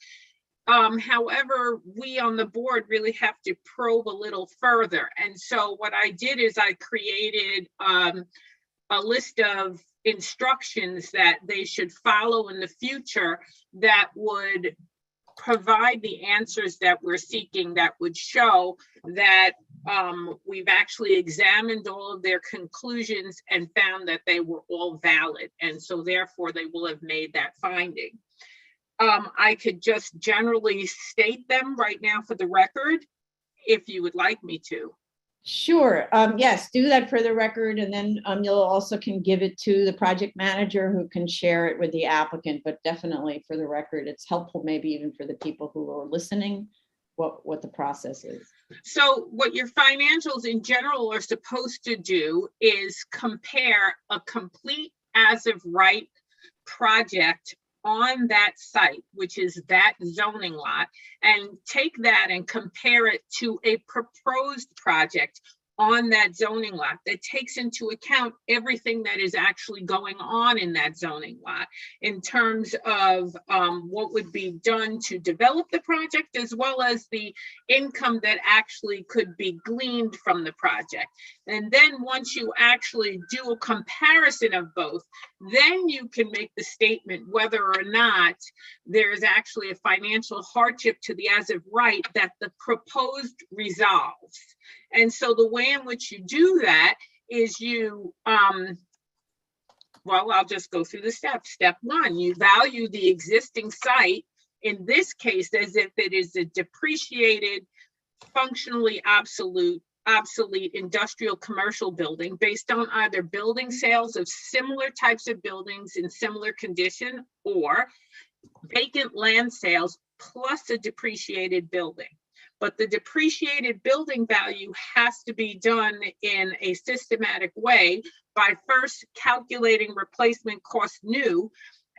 However, we on the board really have to probe a little further. And so what I did is I created a list of instructions that they should follow in the future that would provide the answers that we're seeking, that would show that we've actually examined all of their conclusions and found that they were all valid. And so therefore they will have made that finding. I could just generally state them right now for the record, if you would like me to. Sure. Yes, do that for the record, and then you'll also can give it to the project manager, who can share it with the applicant. But definitely for the record, it's helpful, maybe even for the people who are listening, what the process is. So what your financials in general are supposed to do is compare a complete as of right project on that site, which is that zoning lot, and take that and compare it to a proposed project on that zoning lot that takes into account everything that is actually going on in that zoning lot in terms of what would be done to develop the project, as well as the income that actually could be gleaned from the project. And then once you actually do a comparison of both, then you can make the statement whether or not there is actually a financial hardship to the as of right that the proposed resolves. And so the way in which you do that is you, well, I'll just go through the steps. Step one, you value the existing site, in this case, as if it is a depreciated, functionally obsolete industrial commercial building based on either building sales of similar types of buildings in similar condition or vacant land sales plus a depreciated building. But the depreciated building value has to be done in a systematic way by first calculating replacement cost new,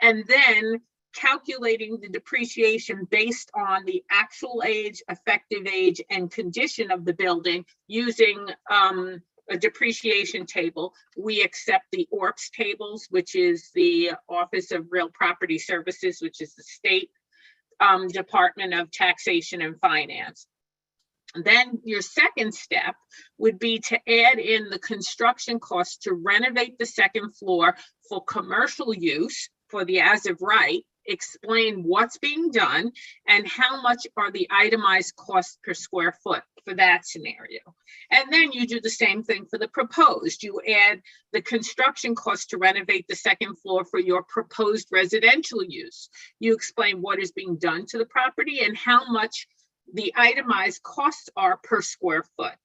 and then calculating the depreciation based on the actual age, effective age, and condition of the building using a depreciation table. We accept the ORPS tables, which is the Office of Real Property Services, which is the state Department of Taxation and Finance. Then your second step would be to add in the construction costs to renovate the second floor for commercial use for the as of right, explain what's being done and how much are the itemized costs per square foot for that scenario. And then you do the same thing for the proposed. You add the construction costs to renovate the second floor for your proposed residential use. You explain what is being done to the property and how much the itemized costs are per square foot.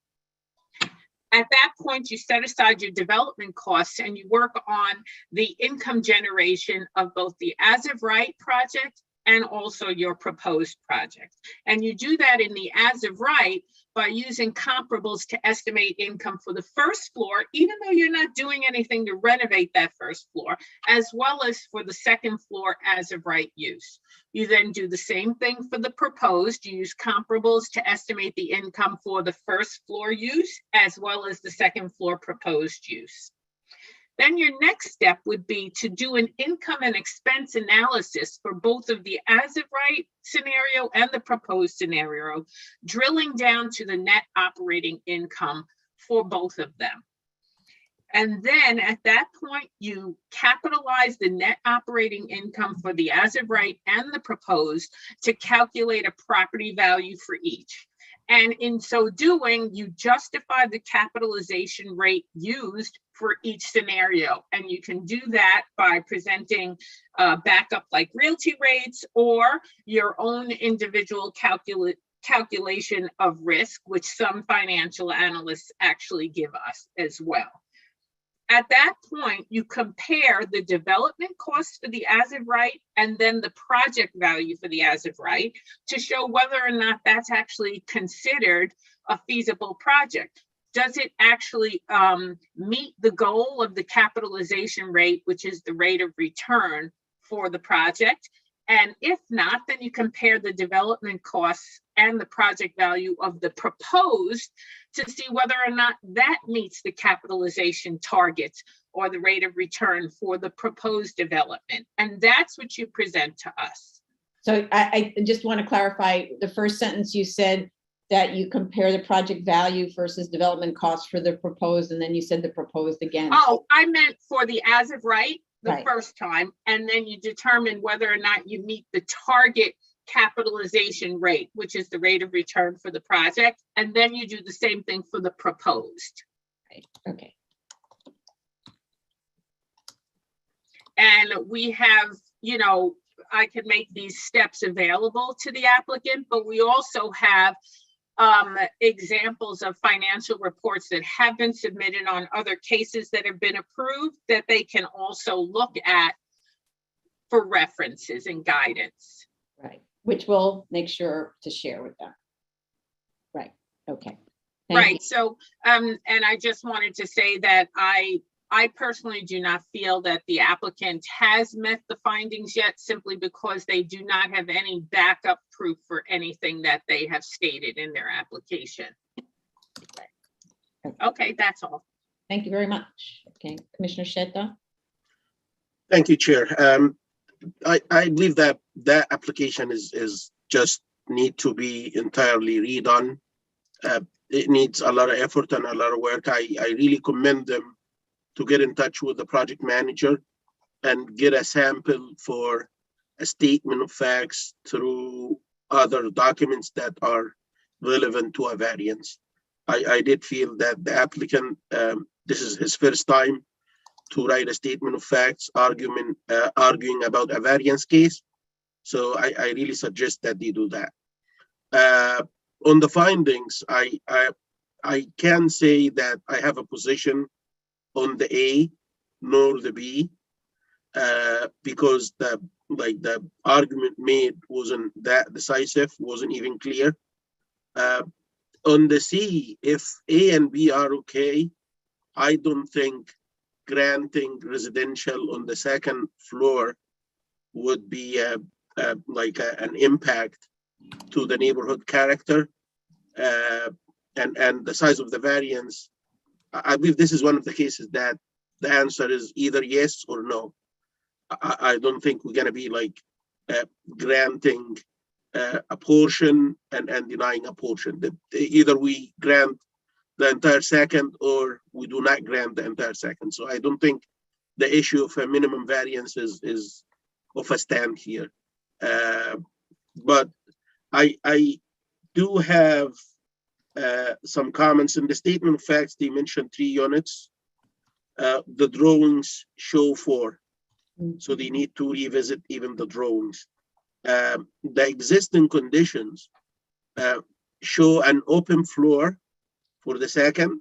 At that point, you set aside your development costs and you work on the income generation of both the as of right project and also your proposed project. And you do that in the as of right by using comparables to estimate income for the first floor, even though you're not doing anything to renovate that first floor, as well as for the second floor as of right use. You then do the same thing for the proposed. You use comparables to estimate the income for the first floor use, as well as the second floor proposed use. Then your next step would be to do an income and expense analysis for both of the as of right scenario and the proposed scenario, drilling down to the net operating income for both of them. And then at that point, you capitalize the net operating income for the as of right and the proposed to calculate a property value for each. And in so doing, you justify the capitalization rate used for each scenario. And you can do that by presenting backup like realty rates or your own individual calculation of risk, which some financial analysts actually give us as well. At that point, you compare the development costs for the as of right and then the project value for the as of right to show whether or not that's actually considered a feasible project. Does it actually meet the goal of the capitalization rate, which is the rate of return for the project? And if not, then you compare the development costs and the project value of the proposed to see whether or not that meets the capitalization targets or the rate of return for the proposed development. And that's what you present to us. So I just want to clarify the first sentence you said that you compare the project value versus development costs for the proposed, and then you said the proposed again. Oh, I meant for the as of right the Right. first time, and then you determine whether or not you meet the target capitalization rate, which is the rate of return for the project. And then you do the same thing for the proposed. Right. Okay. And we have, you know, I could make these steps available to the applicant, but we also have examples of financial reports that have been submitted on other cases that have been approved that they can also look at for references and guidance. Right. Which we'll make sure to share with them. Right. Okay. Thank Right. you. So, and I just wanted to say that I personally do not feel that the applicant has met the findings yet, simply because they do not have any backup proof for anything that they have stated in their application. Okay, that's all. Thank you very much. Okay, Commissioner Sheta? Thank you, Chair. I believe that that application is just need to be entirely redone. It needs a lot of effort and a lot of work. I really commend them to get in touch with the project manager and get a sample for a statement of facts through other documents that are relevant to a variance. I did feel that the applicant, this is his first time to write a statement of facts arguing about a variance case. So I really suggest that they do that. On the findings, I can say that I have a position on the A nor the B, because the argument made wasn't that decisive, wasn't even clear. On the C, if A and B are okay, I don't think granting residential on the second floor would be an impact to the neighborhood character, and the size of the variance. I believe this is one of the cases that the answer is either yes or no. I don't think we're going to be granting a portion and denying a portion. Either we grant the entire second or we do not grant the entire second. So I don't think the issue of a minimum variance is of a stand here. But I do have some comments in the statement of facts. They mentioned 3 units. The drawings show 4. So they need to revisit even the drawings. The existing conditions show an open floor for the second,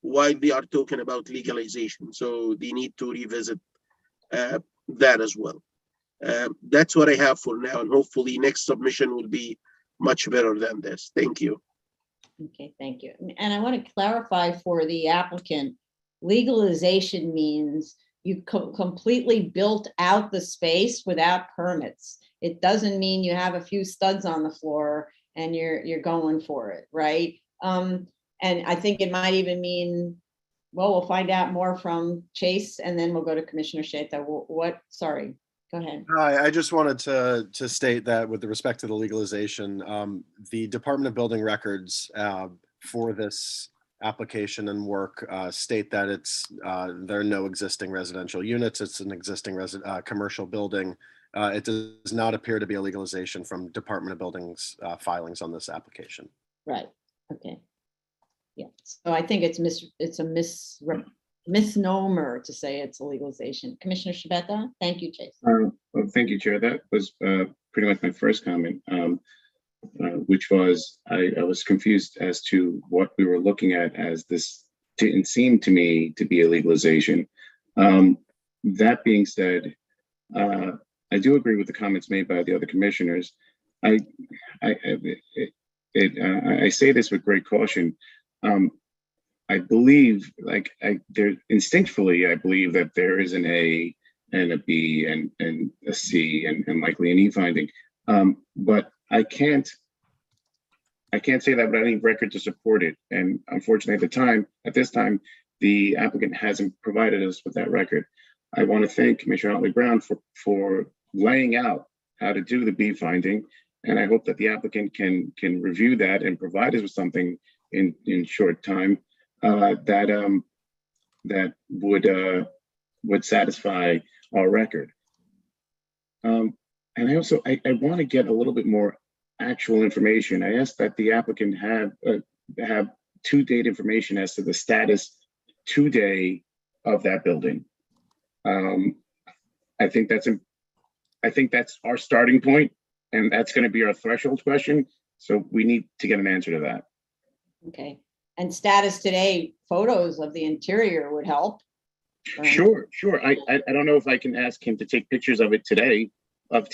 while they are talking about legalization. So they need to revisit that as well. That's what I have for now, and hopefully next submission will be much better than this. Thank you. Okay, thank you. And I want to clarify for the applicant, legalization means you completely built out the space without permits. It doesn't mean you have a few studs on the floor and you're going for it, right? And I think it might even mean, well, we'll find out more from Chase and then we'll go to Commissioner Sheta. Sorry, go ahead. I just wanted to state that with respect to the legalization, the Department of Building Records for this application and work state that there are no existing residential units. It's an existing commercial building. It does not appear to be a legalization from Department of Buildings filings on this application. Right. Okay. Yeah. So I think it's a misnomer to say it's a legalization. Commissioner Shabeta, thank you, Chase. Well, thank you, Chair. That was pretty much my first comment, which was I was confused as to what we were looking at, as this didn't seem to me to be a legalization. That being said, I do agree with the comments made by the other commissioners. I say this with great caution. I believe, instinctually, I believe that there is an A and a B and a C and likely an E finding. But I can't say that without any record to support it. And unfortunately, at this time, the applicant hasn't provided us with that record. I want to thank Commissioner Otley Brown for laying out how to do the B finding. And I hope that the applicant can review that and provide us with something in short time that would satisfy our record. And I also want to get a little bit more actual information. I asked that the applicant have to-date information as to the status today of that building. I think that's our starting point, and that's going to be our threshold question. So we need to get an answer to that. Okay. And status today, photos of the interior would help. Sure. I don't know if I can ask him to take pictures of it today, but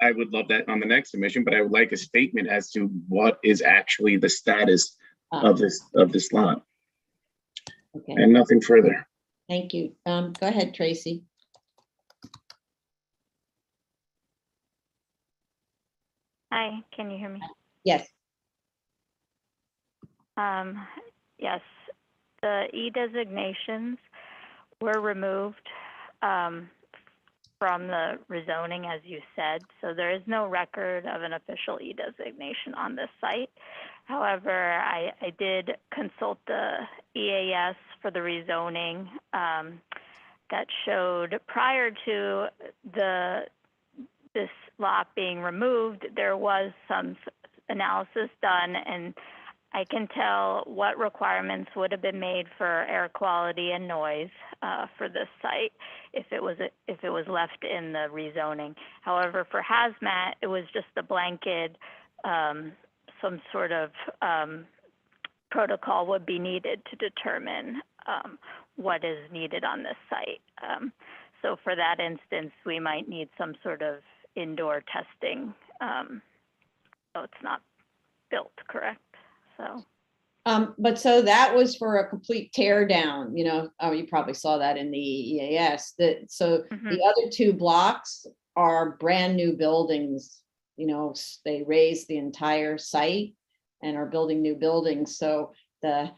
I would love that on the next submission, but I would like a statement as to what is actually the status of this lot. Okay. And nothing further. Thank you. Go ahead, Tracy. Hi, can you hear me? Yes. Yes, the E-designations were removed from the rezoning, as you said. So there is no record of an official E-designation on this site. However, I did consult the EAS for the rezoning that showed prior to this lot being removed, there was some analysis done, and I can tell what requirements would have been made for air quality and noise for this site if it was left in the rezoning. However, for hazmat, it was just a blanket, some sort of protocol would be needed to determine what is needed on this site. So for that instance, we might need some sort of indoor testing. So it's not built, correct? So. But so that was for a complete tear down, you know, you probably saw that in the EAS. The other two blocks are brand new buildings, you know, they raised the entire site and are building new buildings. So the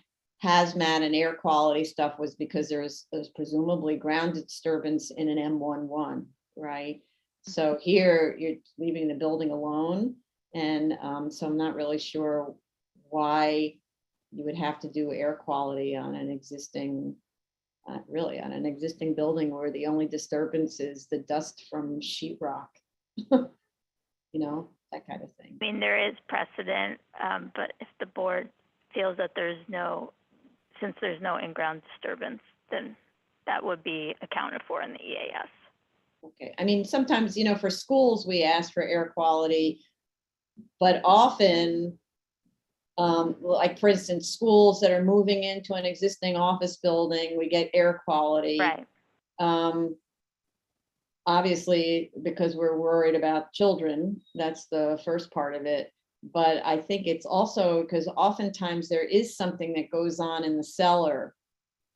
hazmat and air quality stuff was because there's presumably ground disturbance in an M11, right? So here you're leaving the building alone. And so I'm not really sure why you would have to do air quality on an existing, really on an existing building where the only disturbance is the dust from sheetrock, you know, that kind of thing. I mean, there is precedent, but if the board feels that since there's no in-ground disturbance, then that would be accounted for in the EAS. Okay, I mean, sometimes, you know, for schools, we ask for air quality, but often, like for instance, schools that are moving into an existing office building, we get air quality. Right. Obviously, because we're worried about children, that's the first part of it. But I think it's also because oftentimes there is something that goes on in the cellar.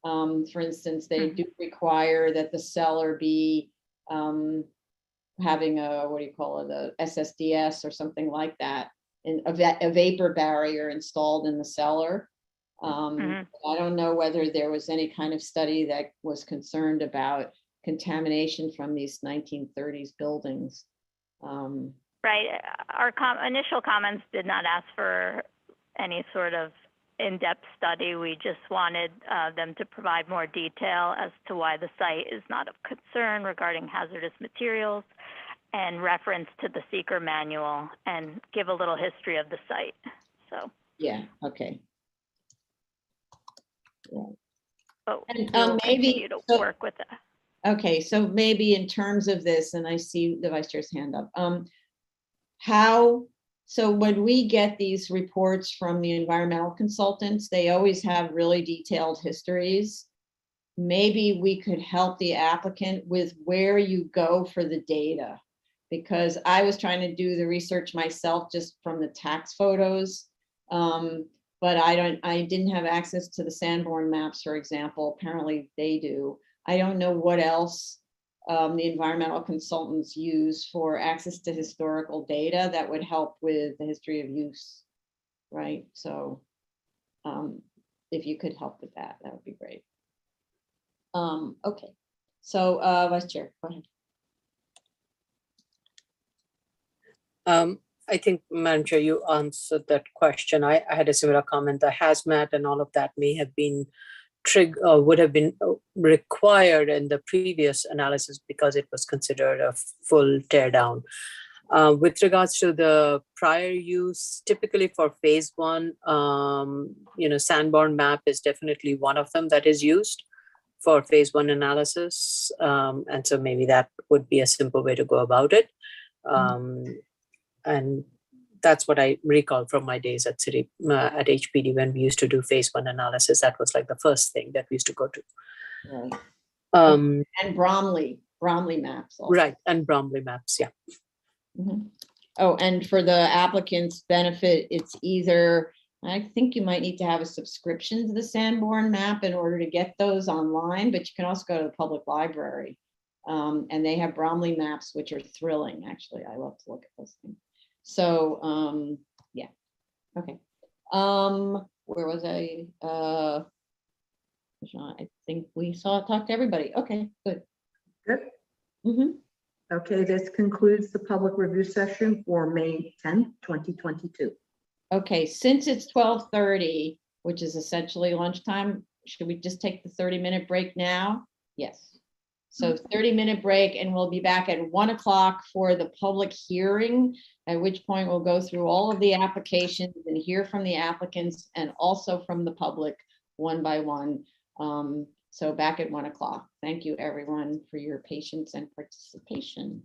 For instance, they do require that the cellar be having a, what do you call it, a SSDS or something like that, and a vapor barrier installed in the cellar. I don't know whether there was any kind of study that was concerned about contamination from these 1930s buildings. Right. Our initial comments did not ask for any sort of in-depth study. We just wanted them to provide more detail as to why the site is not of concern regarding hazardous materials and reference to the seeker manual and give a little history of the site. So. Yeah, okay. Yeah. But and we'll maybe continue to work with that. Okay, so maybe in terms of this, and I see the vice chair's hand up, so when we get these reports from the environmental consultants, they always have really detailed histories. Maybe we could help the applicant with where you go for the data, because I was trying to do the research myself just from the tax photos. But I didn't have access to the Sanborn maps, for example. Apparently they do. I don't know what else the environmental consultants use for access to historical data that would help with the history of use, right? So if you could help with that, that would be great. Okay, so Vice Chair, go ahead. I think, Madam Chair, you answered that question. I had a similar comment. The hazmat and all of that may have been would have been required in the previous analysis because it was considered a full tear down. With regards to the prior use, typically for phase one, Sanborn map is definitely one of them that is used for phase one analysis. And so maybe that would be a simple way to go about it. And that's what I recall from my days at HPD when we used to do phase one analysis. That was like the first thing that we used to go to. Right. And Bromley maps also. Right, and Bromley maps, yeah. Oh, and for the applicant's benefit, it's either, I think you might need to have a subscription to the Sanborn map in order to get those online, but you can also go to the public library. And they have Bromley maps, which are thrilling, actually. I love to look at those things. So, yeah, okay. where was I? I think we talked to everybody. Okay, good. Good. Mhm. Okay, this concludes the public review session for May 10th, 2022. Okay, since it's 12:30, which is essentially lunchtime, should we just take the 30-minute break now? Yes. So 30-minute break, and we'll be back at 1 o'clock for the public hearing, at which point we'll go through all of the applications and hear from the applicants and also from the public one by one. So back at 1 o'clock. Thank you, everyone, for your patience and participation.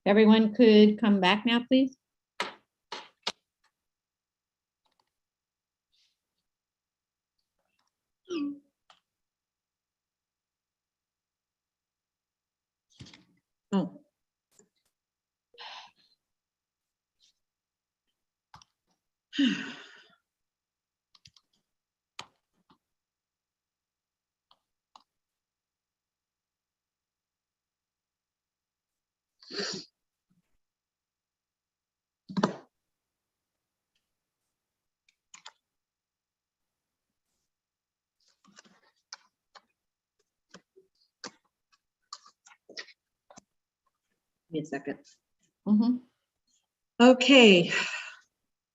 Everyone could come back now, please. Oh. Give me a second. Mhm. Okay.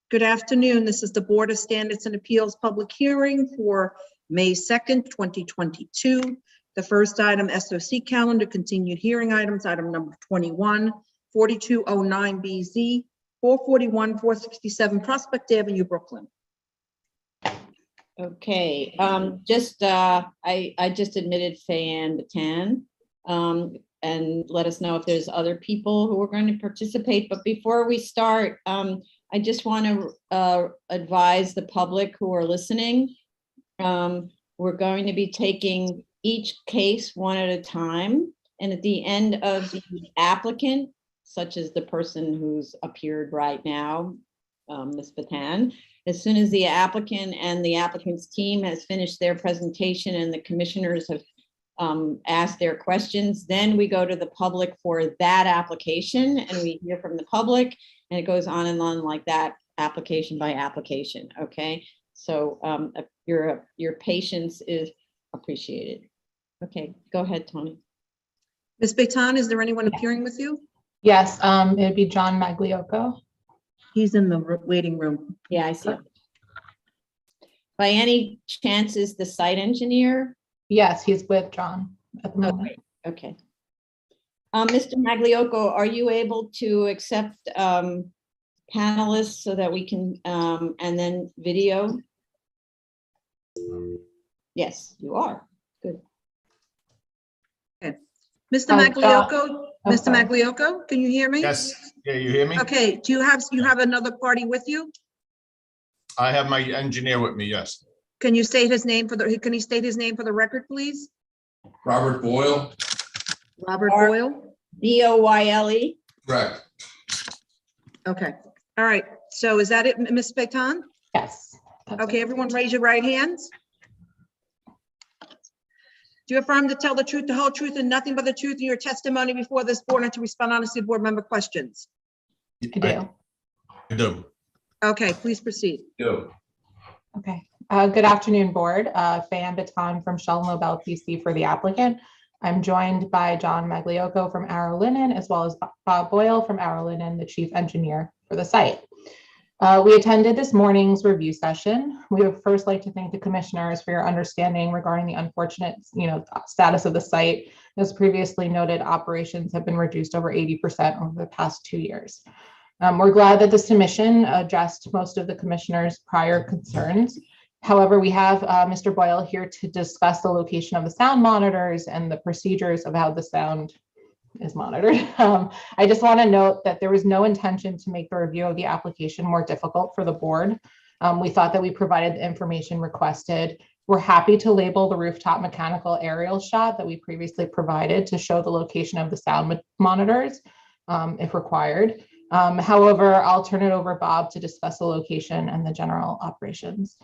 Good afternoon. This is the Board of Standards and Appeals public hearing for May 2nd, 2022. The first item, SOC calendar, continued hearing items, item number 21, 4209BZ, 441, 467 Prospect Avenue, Brooklyn. Okay, I just admitted Fayanne Batan. And let us know if there's other people who are going to participate. But before we start, I just want to advise the public who are listening. We're going to be taking each case one at a time. And at the end of the applicant, such as the person who's appeared right now, Ms. Batan, as soon as the applicant and the applicant's team has finished their presentation and the commissioners have asked their questions, then we go to the public for that application and we hear from the public, and it goes on and on like that, application by application. Okay, so your patience is appreciated. Okay, go ahead, Tony. Ms. Batan, is there anyone appearing with you? Yes, it'd be John Magliocco. He's in the waiting room. Yeah, I see him. By any chance is the site engineer? Yes, he's with John at the moment. Okay. Mr. Magliocco, are you able to accept panelists so that we can, and then video? Yes, you are. Good. Mr. John- Magliocco, Oh, Mr. sorry. Magliocco, can you hear me? Yes, yeah, you hear me? Okay, do you have another party with you? I have my engineer with me, yes. Can you state his name can he state his name for the record, please? Robert Boyle? Robert Boyle? Boyle. Correct. Okay, all right. So is that it, Ms. Batan? Yes. that's Okay, it. everyone raise your right hands. Do you affirm to tell the truth, the whole truth, and nothing but the truth in your testimony before this board and to respond honestly to board member questions? I do. I do. Okay, please proceed. Do. Okay. Good afternoon, board. Fayanne Batan from Shell Nobel PC for the applicant. I'm joined by John Magliocco from Arrow Linen, as well as Bob Boyle from Arrow Linen, the chief engineer for the site. We attended this morning's review session. We would first like to thank the commissioners for your understanding regarding the unfortunate, status of the site. As previously noted, operations have been reduced over 80% over the past 2 years. We're glad that the submission addressed most of the commissioners' prior concerns. However, we have Mr. Boyle here to discuss the location of the sound monitors and the procedures of how the sound is monitored. I just want to note that there was no intention to make the review of the application more difficult for the board. We thought that we provided the information requested. We're happy to label the rooftop mechanical aerial shot that we previously provided to show the location of the sound monitors if required. However, I'll turn it over Bob to discuss the location and the general operations.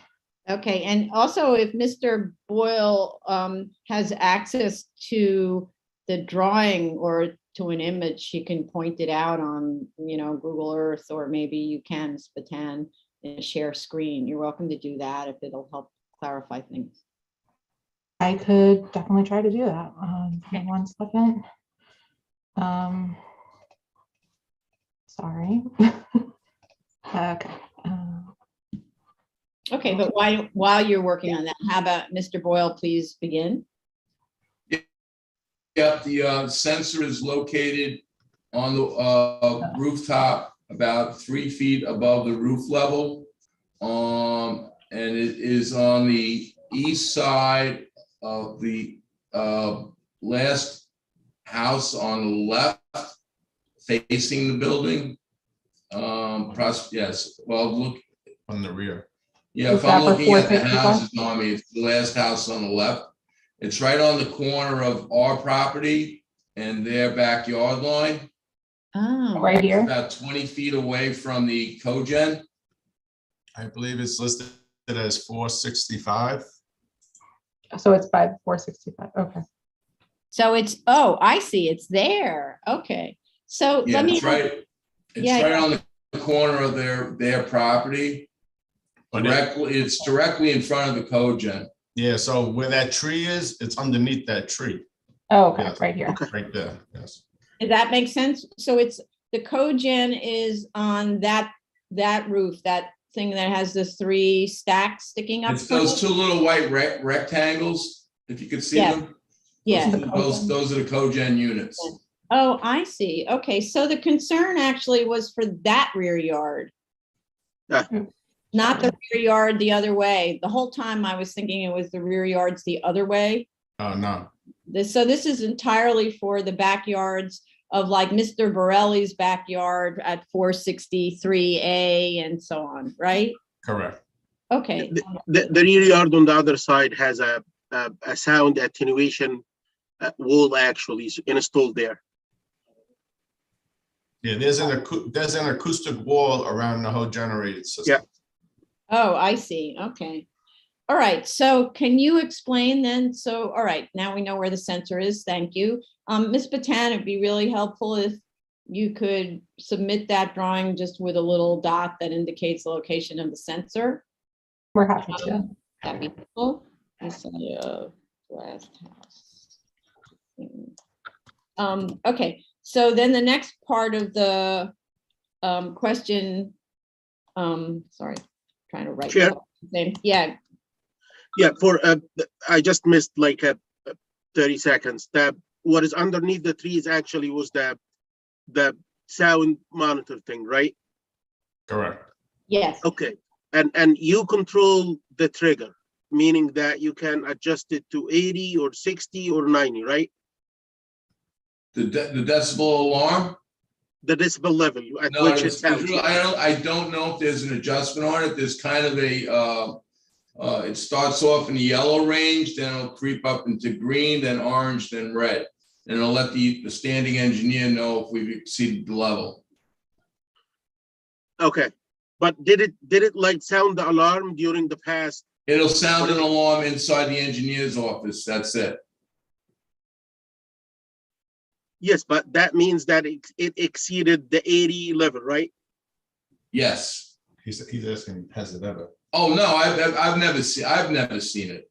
Okay, and also if Mr. Boyle has access to the drawing or to an image, he can point it out on, Google Earth, or maybe you can, Batan, share screen. You're welcome to do that if it'll help clarify things. I could definitely try to do that. Give me 1 second. Sorry. Okay. Okay, but while you're working on that, how about Mr. Boyle, please begin? Yep, the sensor is located on the rooftop about 3 feet above the roof level. And it is on the east side of the last house on the left facing the building. Yes, well, look, On the rear. yeah, Is if I'm that for looking at the 465? houses on me, it's the last house on the left. It's right on the corner of our property and their backyard line. Oh, Right It's here? about 20 feet away from the cogen. I believe it's listed as 465. So it's by 465, okay. so it's, oh, I see, it's there. Okay. So Yeah, let me, it's right. It's Yeah, right on the corner of their property. But It's directly in front of the cogen. yeah, so where that tree is, it's underneath that tree, Oh, okay, Yes. right here. right there. Yes. does that make sense? So it's, the cogen is on that roof, that thing that has the 3 stacks sticking up. It's those 2 little white rectangles, if you could see Yeah. them. Yeah. Those are the cogen units. Oh, I see. Okay, so the concern actually was for that rear yard. Yeah. Not the rear yard the other way. The whole time I was thinking it was the rear yards the other way. Oh, no. So this is entirely for the backyards of like Mr. Borelli's backyard at 463A and so on, right? Correct. Okay. The rear yard on the other side has a sound attenuation wall actually installed there. Yeah, there's an acoustic wall around the whole generated system. Yeah. Oh, I see. Okay. All right. So can you explain then? So, all right, now we know where the sensor is. Thank you. Ms. Batan, it'd be really helpful if you could submit that drawing just with a little dot that indicates the location of the sensor. We're happy to. That'd be cool. This last house. Okay, so then the next part of the question, sorry, trying to write. Chair? Yeah, Yeah, I just missed like 30 seconds. What is underneath the trees actually was the sound monitor thing, right? Correct. yes. Okay, and you control the trigger, meaning that you can adjust it to 80 or 60 or 90, right? The decibel alarm? The decibel level at No, which it sounds. I don't know if there's an adjustment on it. There's kind of it starts off in the yellow range, then it'll creep up into green, then orange, then red. And it'll let the standing engineer know if we've exceeded the level. Okay, but did it like sound the alarm during the past? It'll sound an alarm inside the engineer's office. That's it. Yes, but that means that it exceeded the 80 level, right? Yes. He's asking, has it ever? Oh, no, I've never seen it.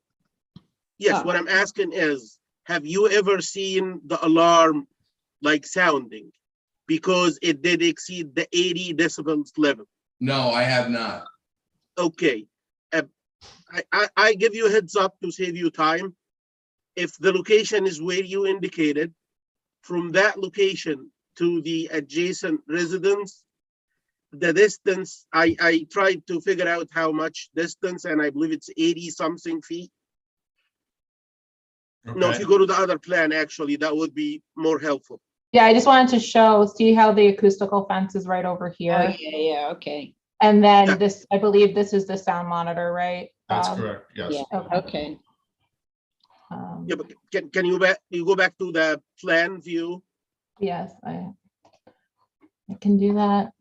Yes, Oh. what I'm asking is, have you ever seen the alarm like sounding? Because it did exceed the 80 decibels level. No, I have not. Okay, I give you a heads up to save you time. If the location is where you indicated, from that location to the adjacent residence, the distance, I tried to figure out how much distance, and I believe it's 80 something feet. No, if you go to the other plan, actually, that would be more helpful. Yeah, I just wanted to see how the acoustical fence is right over here. Oh, yeah, okay. And then Yeah. this, I believe this is the sound monitor, right? That's correct, yes. Yeah, Okay. okay. Yeah, but can you go back to the plan view? Yes, I can do that.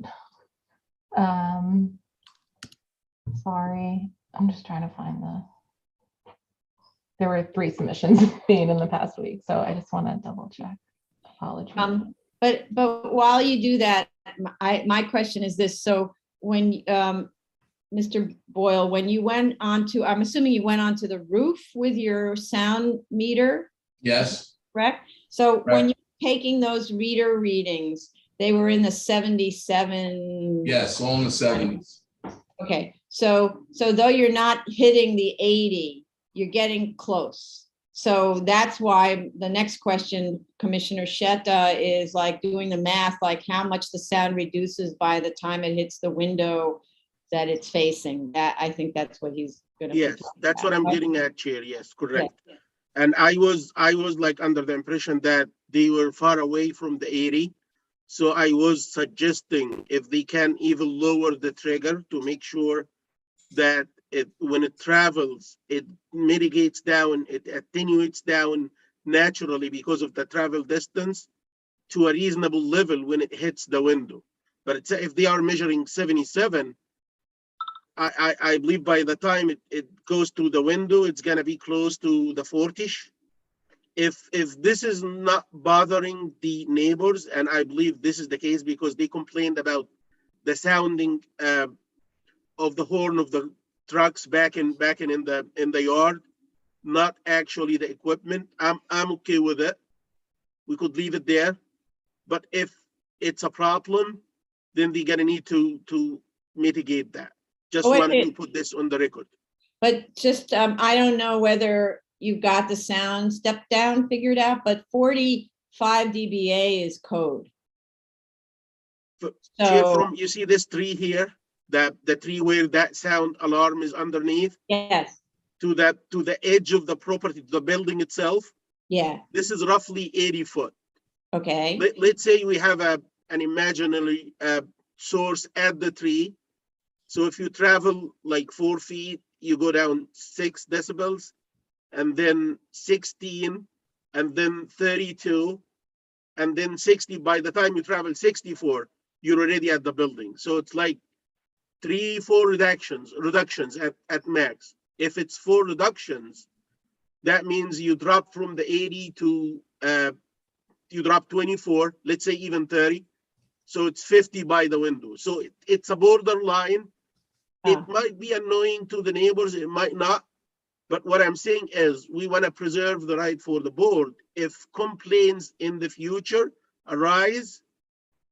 Sorry, I'm just trying to find there were 3 submissions made in the past week, so I just want to double check. Apologies. But while you do that, my question is this: so when Mr. Boyle, when you went onto, I'm assuming you went onto the roof with your sound meter, Yes. correct? So when Right. you're taking those reader readings, they were in the 77. Yes, all in the 70s. Okay, so though you're not hitting the 80, you're getting close. So that's why the next question, Commissioner Shetta, is like doing the math, like how much the sound reduces by the time it hits the window that it's facing. That, I think that's what he's gonna. Yes, that's what I'm Okay. getting at, Chair. Yes, correct. Yeah. And I was like under the impression that they were far away from the 80. So I was suggesting if they can even lower the trigger to make sure that when it travels, it mitigates down, it attenuates down naturally because of the travel distance to a reasonable level when it hits the window. But if they are measuring 77, I believe by the time it goes through the window, it's gonna be close to the 40-ish. If this is not bothering the neighbors, and I believe this is the case because they complained about the sounding of the horn of the trucks back in the yard, not actually the equipment, I'm okay with it. We could leave it there. But if it's a problem, then they're gonna need to mitigate that. Just wanted to put this on the record. But just, I don't know whether you got the sound step down figured out, but 45 dBA is code. So, You see this tree here, the tree where that sound alarm is underneath? yes, To the edge of the property, the building itself. yeah, This is roughly 80 foot. okay, Let's say we have an imaginary source at the tree. So if you travel like 4 feet, you go down 6 decibels, and then 16, and then 32, and then 60. By the time you travel 64, you're already at the building. So it's like 3-4 reductions at max. If it's 4 reductions, that means you drop from the 80 to you drop 24, let's say even 30. So it's 50 by the window. So it's a borderline. It might be annoying to the neighbors, it might not. But what I'm saying is we want to preserve the right for the board. If complaints in the future arise,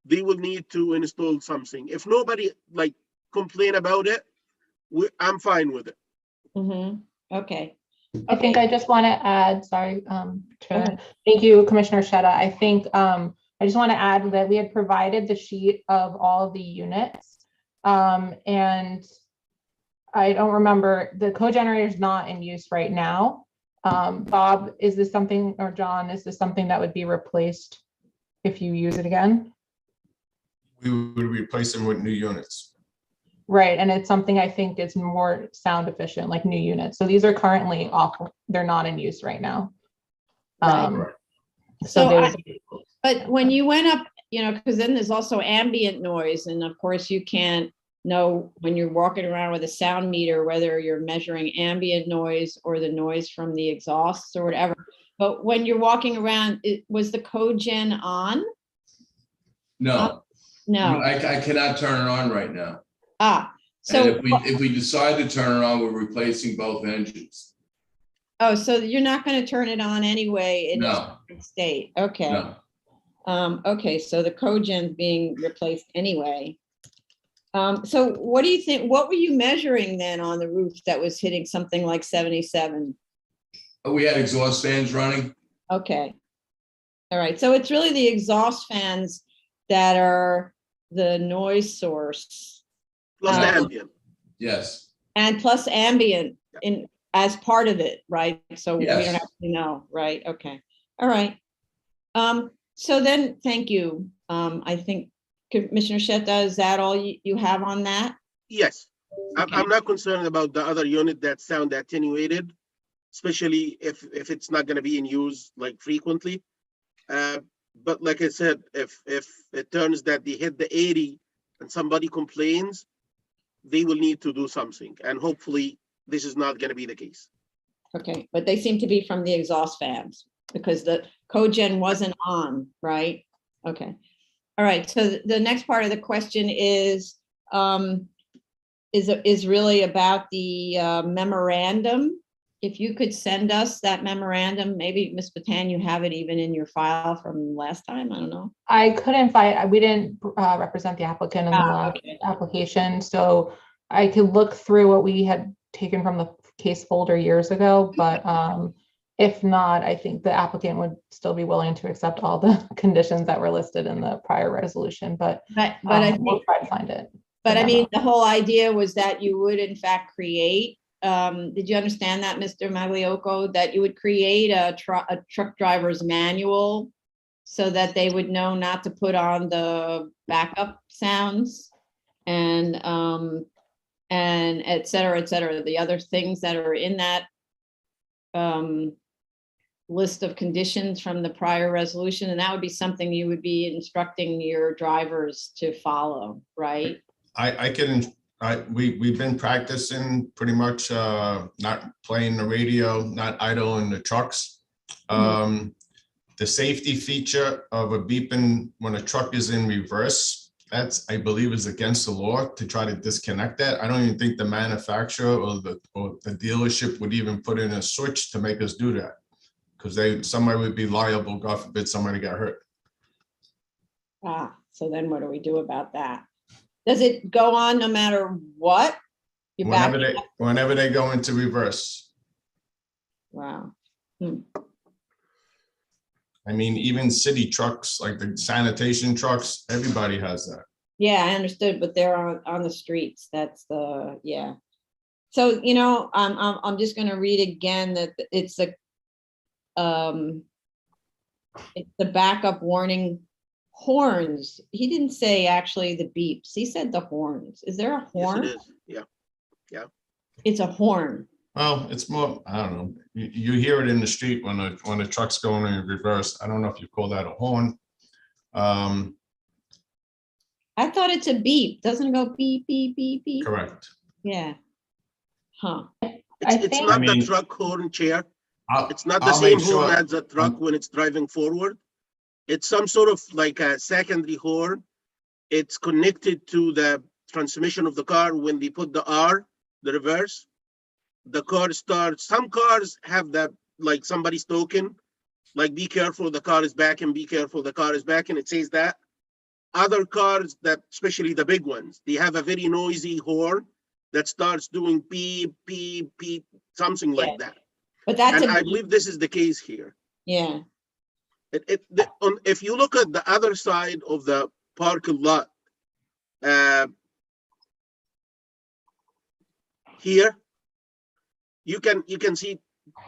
they will need to install something. If nobody like complain about it, I'm fine with it. okay. I think I just want to add, sorry, Chair. Thank you, Commissioner Shetta. I think I just want to add that we had provided the sheet of all of the units. And I don't remember, the cogenerator is not in use right now. Bob, is this something, or John, is this something that would be replaced if you use it again? We would replace them with new units. Right, and it's something I think is more sound efficient, like new units. So these are currently off, they're not in use right now. Right. But when you went up, because then there's also ambient noise, and of course you can't know when you're walking around with a sound meter whether you're measuring ambient noise or the noise from the exhausts or whatever. But when you're walking around, was the cogen on? No. No. I cannot turn it on right now. So and if we decide to turn it on, we're replacing both engines. Oh, so you're not going to turn it on anyway in its state? Okay. No. Okay, so the cogen's being replaced anyway. So what do you think? What were you measuring then on the roof that was hitting something like 77? We had exhaust fans running. Okay. All right. So it's really the exhaust fans that are the noise source. Plus the ambient. Yes. And plus ambient as part of it, right? So yes. We don't actually know, right? Okay. All right. So then, thank you. I think Commissioner Shetta, is that all you have on that? Yes. Okay. I'm not concerned about the other unit that sound attenuated, especially if it's not going to be in use like frequently. But like I said, if it turns that they hit the 80 and somebody complains, they will need to do something. And hopefully this is not going to be the case. Okay, but they seem to be from the exhaust fans because the cogen wasn't on, right? Okay. All right, so the next part of the question is really about the memorandum. If you could send us that memorandum, maybe Ms. Patan, you have it even in your file from last time, I don't know. I couldn't find, we didn't represent the applicant in the last application, so I could look through what we had taken from the case folder years ago, but if not, I think the applicant would still be willing to accept all the conditions that were listed in the prior resolution, but I think we'll try to find it. But I mean, the whole idea was that you would in fact create, did you understand that, Mr. Magliocco, that you would create a truck driver's manual so that they would know not to put on the backup sounds and et cetera, the other things that are in that list of conditions from the prior resolution, and that would be something you would be instructing your drivers to follow, right? We've been practicing pretty much not playing the radio, not idling the trucks. The safety feature of a beeping when a truck is in reverse, that's, I believe, is against the law to try to disconnect that. I don't even think the manufacturer or the dealership would even put in a switch to make us do that, because somebody would be liable, God forbid somebody got hurt. So then what do we do about that? Does it go on no matter what? Whenever they go into reverse. Wow. I mean, even city trucks, like the sanitation trucks, everybody has that. Yeah, I understood, but they're on the streets. That's the, yeah. So, you know, I'm just gonna read again that it's the backup warning horns. He didn't say actually the beeps. He said the horns. Is there a horn? Yes, it is. Yeah. Yeah. It's a horn. Well, it's more, I don't know. You hear it in the street when a truck's going in reverse. I don't know if you call that a horn. I thought it's a beep. Doesn't it go beep, beep, beep, beep? Correct. Yeah. Huh. It's not the truck horn, Chair. It's not the same horn as the truck when it's driving forward. It's some sort of like a secondary horn. It's connected to the transmission of the car. When they put the R, the reverse, the car starts. Some cars have that, like somebody's token, like be careful, the car is backing, be careful, the car is backing. It says that. Other cars, that especially the big ones, they have a very noisy horn that starts doing beep, beep, beep, something like that. But that's, and I believe this is the case here. Yeah. If you look at the other side of the parking lot, here, you can see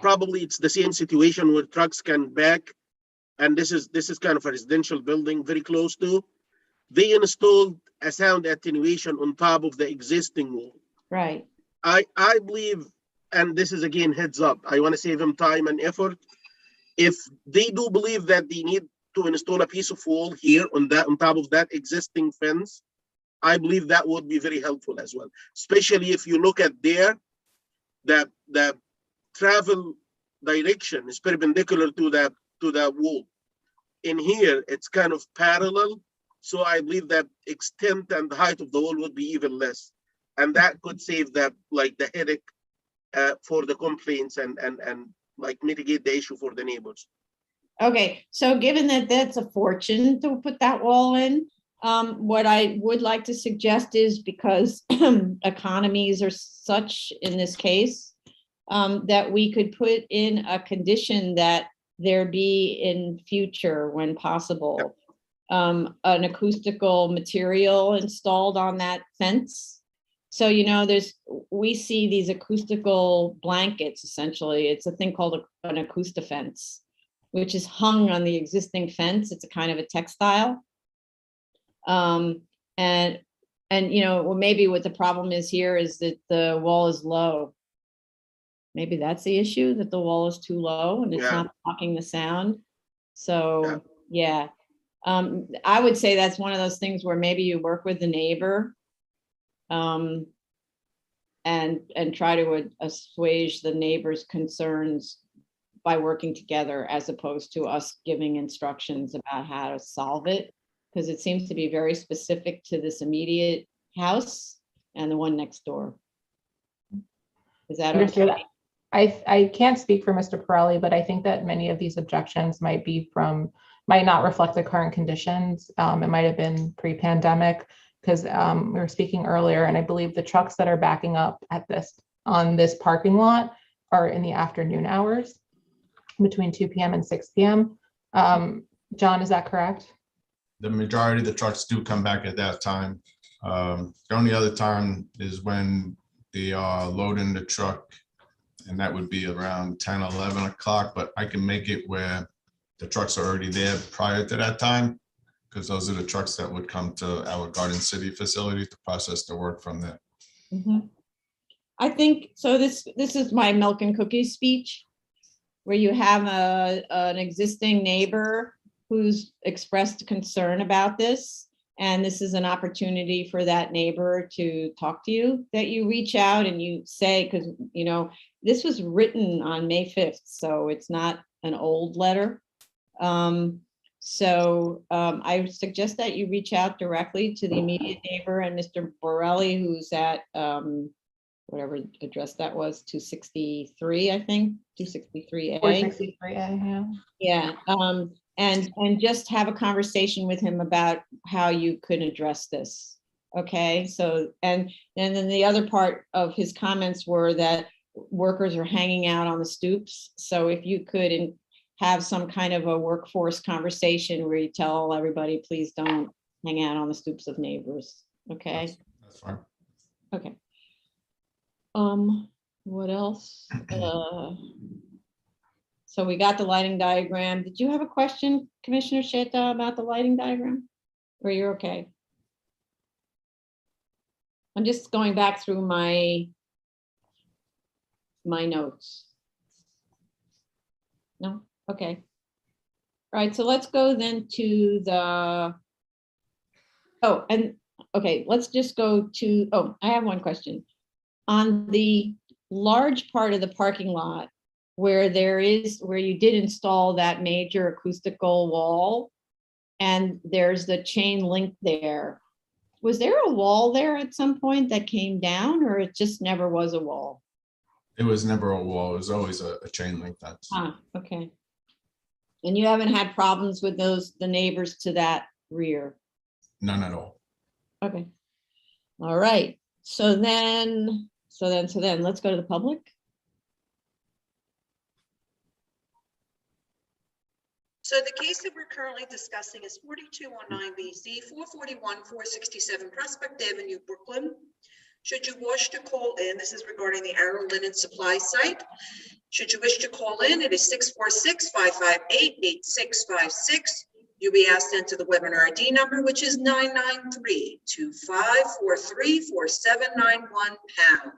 probably it's the same situation where trucks can back, and this is kind of a residential building very close to. They installed a sound attenuation on top of the existing wall. Right. I believe, and this is again heads up, I want to save them time and effort. If they do believe that they need to install a piece of wall here on top of that existing fence, I believe that would be very helpful as well. Especially if you look at there, the travel direction is perpendicular to the wall. In here, it's kind of parallel. So I believe that extent and the height of the wall would be even less. And that could save the headache for the complaints and like mitigate the issue for the neighbors. Okay, so given that that's a fortune to put that wall in, what I would like to suggest is, because economies are such in this case, that we could put in a condition that there be in future, when possible, an acoustical material installed on that fence. So, you know, we see these acoustical blankets, essentially. It's a thing called an acoustifence, which is hung on the existing fence. It's a kind of a textile. And you know, well, maybe what the problem is here is that the wall is low. Maybe that's the issue, that the wall is too low and it's not blocking the sound. So, yeah. I would say that's one of those things where maybe you work with the neighbor and try to assuage the neighbor's concerns by working together, as opposed to us giving instructions about how to solve it, because it seems to be very specific to this immediate house and the one next door. Is that okay? I can't speak for Mr. Pirelli, but I think that many of these objections might not reflect the current conditions. It might have been pre-pandemic, because we were speaking earlier, and I believe the trucks that are backing up on this parking lot are in the afternoon hours, between 2 p.m. and 6 p.m. John, is that correct? The majority of the trucks do come back at that time. The only other time is when they are loading the truck, and that would be around 10, 11 o'clock, but I can make it where the trucks are already there prior to that time, because those are the trucks that would come to our Garden City facility to process the work from there. Mhm. I think, so this is my milk and cookies speech, where you have an existing neighbor who's expressed concern about this. And this is an opportunity for that neighbor to talk to you, that you reach out and you say, because, you know, this was written on May 5th, so it's not an old letter. I suggest that you reach out directly to the immediate neighbor and Mr. Borelli, who's at whatever address that was, 263, I think, 263A. 463A, yeah. Yeah, and just have a conversation with him about how you could address this. Okay, so, and then the other part of his comments were that workers are hanging out on the stoops. So if you could have some kind of a workforce conversation where you tell everybody, please don't hang out on the stoops of neighbors. Okay. That's fine. Okay. What else? So we got the lighting diagram. Did you have a question, Commissioner Sheta, about the lighting diagram? Or you're okay? I'm just going back through my notes. No? Okay. All right, so let's go then to the, oh, and, okay, let's just go to, oh, I have one question. On the large part of the parking lot where you did install that major acoustical wall and there's the chain link there, was there a wall there at some point that came down, or it just never was a wall? It was never a wall. It was always a chain link fence. Ah, okay. And you haven't had problems with the neighbors to that rear? None at all. Okay. All right. So then let's go to the public. So the case that we're currently discussing is 4219 BZ, 441, 467 Prospect Avenue, Brooklyn. Should you wish to call in, this is regarding the Arrow Linen Supply site. Should you wish to call in, it is 646-558-8656. You'll be asked to enter the webinar ID number, which is 993-2543-4791#.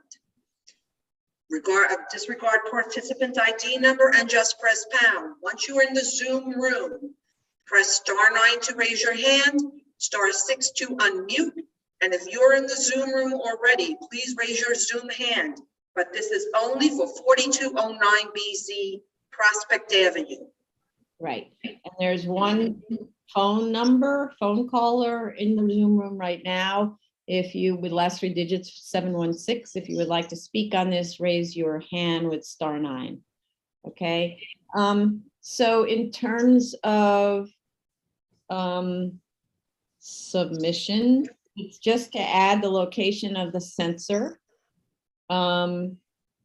Disregard participant ID number and just press pound. Once you are in the Zoom room, press *9 to raise your hand, *6 to unmute. And if you're in the Zoom room already, please raise your Zoom hand. But this is only for 4209 BZ Prospect Avenue. Right. And there's one phone caller in the Zoom room right now. If you would, last 3 digits, 716, if you would like to speak on this, raise your hand with *9. Okay. So in terms of submission, it's just to add the location of the sensor. And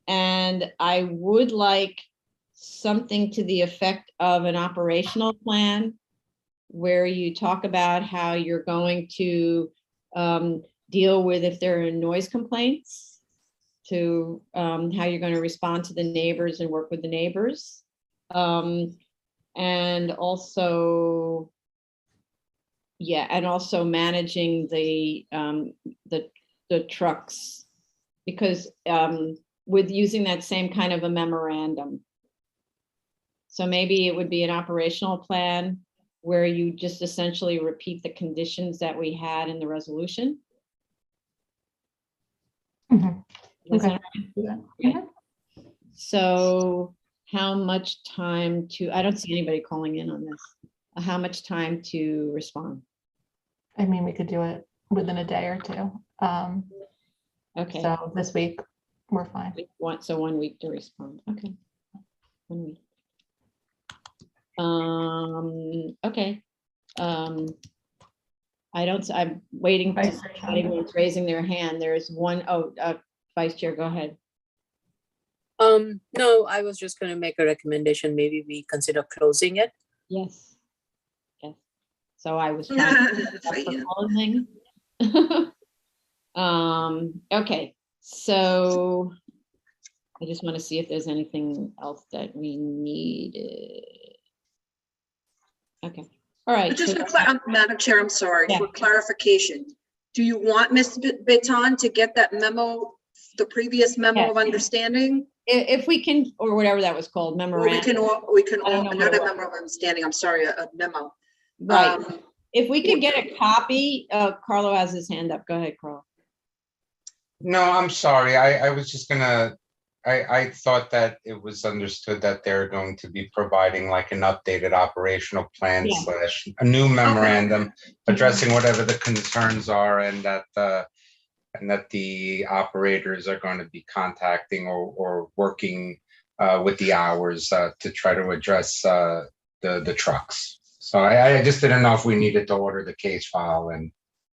I would like something to the effect of an operational plan where you talk about how you're going to deal with if there are noise complaints, to how you're going to respond to the neighbors and work with the neighbors. And also, yeah, and also managing the trucks, because with using that same kind of a memorandum. So maybe it would be an operational plan where you just essentially repeat the conditions that we had in the resolution. Mhm. Is Okay. that right? Yeah. Okay. So how much time to, I don't see anybody calling in on this. How much time to respond? I mean, we could do it within a day or two. Okay. So this week, we're fine. So 1 week to respond. Okay. 1 week. Okay. I'm waiting to see if anyone's raising their hand. There's one, Vice Chair, go ahead. No, I was just going to make a recommendation. Maybe we consider closing it. Yes. Yes. So I was trying to closing. Okay. So I just want to see if there's anything else that we needed. Okay, all right. Just so- for, Madam Chair, I'm sorry, Yeah. for clarification. Do you want Ms. Baton to get that memo, the previous memo Yeah. of understanding? If we can, or whatever that was called, Or memorandum. we can I don't all, know what not it a was. memo of understanding, I'm sorry, a memo. Right. If we could get a copy, Carlo has his hand up. Go ahead, Carlo. No, I'm sorry. I was just gonna, I thought that it was understood that they're going to be providing like an updated operational plan Yeah. slash a new memorandum addressing whatever the concerns are, and that the operators are going to be contacting or working with the hours to try to address the trucks. So I just didn't know if we needed to order the case file and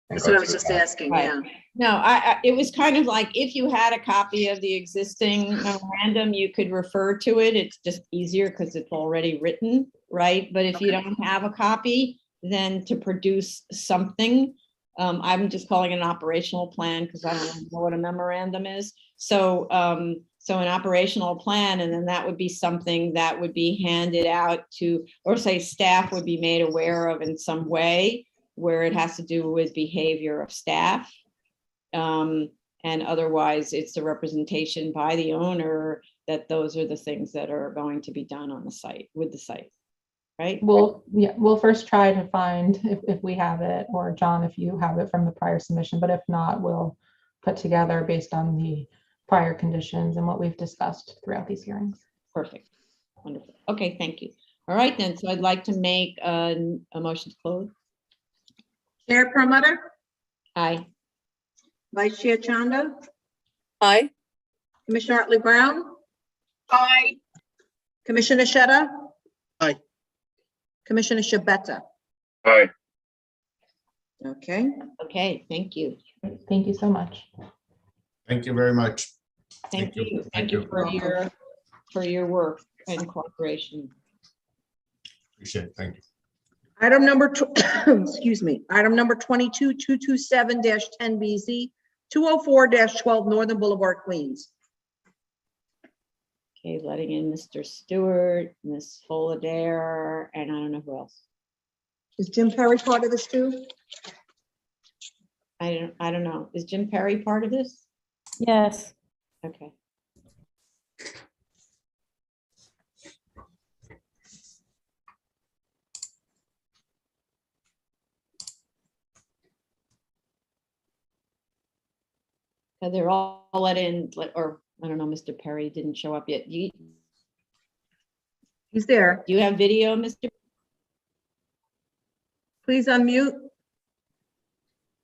That's go what I was through just that. asking, Right. yeah. No, it was kind of like if you had a copy of the existing memorandum, you could refer to it. It's just easier because it's already written, right? But if you don't have a copy, then to produce something, I'm just calling it an operational plan because I don't know what a memorandum is. So, so an operational plan, and then that would be something that would be handed out to, or say staff would be made aware of in some way where it has to do with behavior of staff. And otherwise it's a representation by the owner that those are the things that are going to be done on the site, with the site, right? We'll first try to find if we have it, or John, if you have it from the prior submission, but if not, we'll put together based on the prior conditions and what we've discussed throughout these hearings. Perfect, wonderful. Okay, thank you. All right then, so I'd like to make a motion to close. Chair Perlmutter, Aye. Vice Chair Chanda, Aye. Commissioner Otley Brown, Aye. Commissioner Sheta. Aye. Commissioner Shabeta. Aye. Okay, Okay, thank you. Thank you so much. Thank you very much. Thank you. Thank Thank you you. for your work and cooperation. Appreciate it. Thank you. item number, excuse me, item number 22-227-10BZ, 204-12 Northern Boulevard, Queens. Okay, letting in Mr. Stewart, Ms. Fullader, and I don't know who else. Is Jim Perry part of this too? I don't know. Is Jim Perry part of this? Yes. Okay. So they're all let in, or I don't know, Mr. Perry didn't show up yet. Do He's there. you have video, Mr.? Please unmute.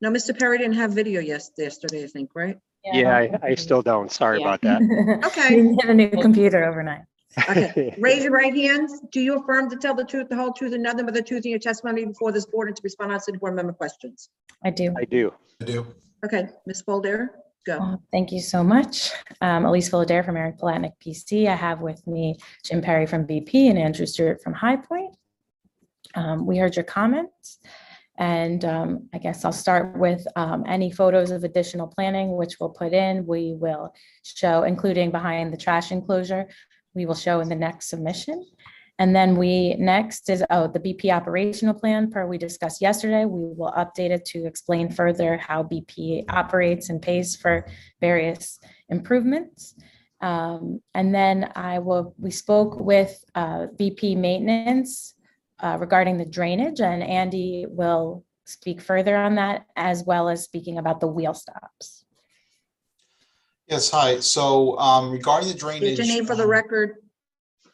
No, Mr. Perry didn't have video yesterday, I think, right? Yeah, I still don't. Sorry Yeah. about that. Okay. Didn't get a new computer overnight. Okay, raise your right hands. Do you affirm to tell the truth, the whole truth, and nothing but the truth in your testimony before this board and to respond to city board member questions? I do. I do. I do. Okay, Ms. Folder, go. Thank you so much. Elise Fullader from Eric Palatnik PC. I have with me Jim Perry from BP and Andrew Stewart from High Point. We heard your comments, and I guess I'll start with any photos of additional planning, which we'll put in. We will show, including behind the trash enclosure, we will show in the next submission. And then next is, the BP operational plan per we discussed yesterday. We will update it to explain further how BP operates and pays for various improvements. And then we spoke with BP maintenance regarding the drainage, and Andy will speak further on that, as well as speaking about the wheel stops. Yes, hi. So regarding the drainage. State your name for the record.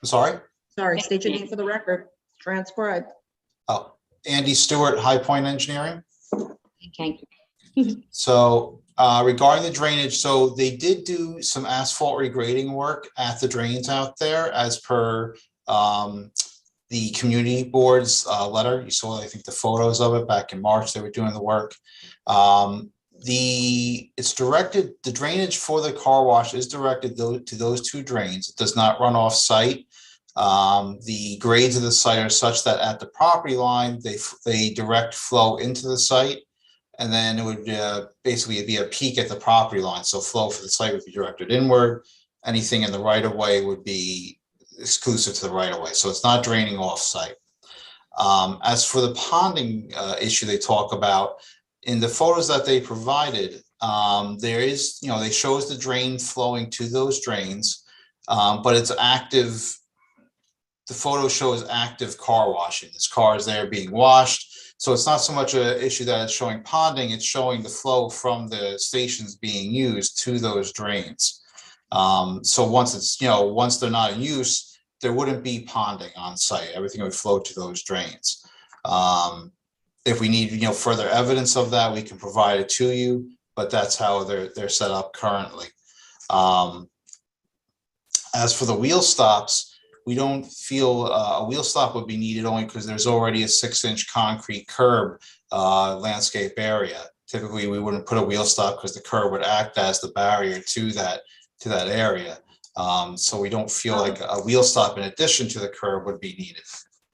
Sorry? Sorry, state your name for the record. Transcribe. Oh, Andy Stewart, High Point Engineering. Thank you. So regarding the drainage, so they did do some asphalt regrading work at the drains out there as per the community board's letter. You saw, I think, the photos of it back in March. They were doing the work. It's directed, the drainage for the car wash is directed to those two drains. It does not run off site. The grades of the site are such that at the property line, they direct flow into the site. And then it would basically be a peak at the property line. So flow for the site would be directed inward. Anything in the right of way would be exclusive to the right of way. So it's not draining off site. As for the ponding issue they talk about, in the photos that they provided, there is, they shows the drain flowing to those drains, but it's active. The photo shows active car washing. This car is there being washed. So it's not so much an issue that it's showing ponding, it's showing the flow from the stations being used to those drains. So once it's, once they're not in use, there wouldn't be ponding on site. Everything would flow to those drains. If we need, further evidence of that, we can provide it to you, but that's how they're set up currently. As for the wheel stops, we don't feel a wheel stop would be needed only because there's already a 6-inch concrete curb landscape area. Typically, we wouldn't put a wheel stop because the curb would act as the barrier to that area. So we don't feel like a wheel stop in addition to the curb would be needed.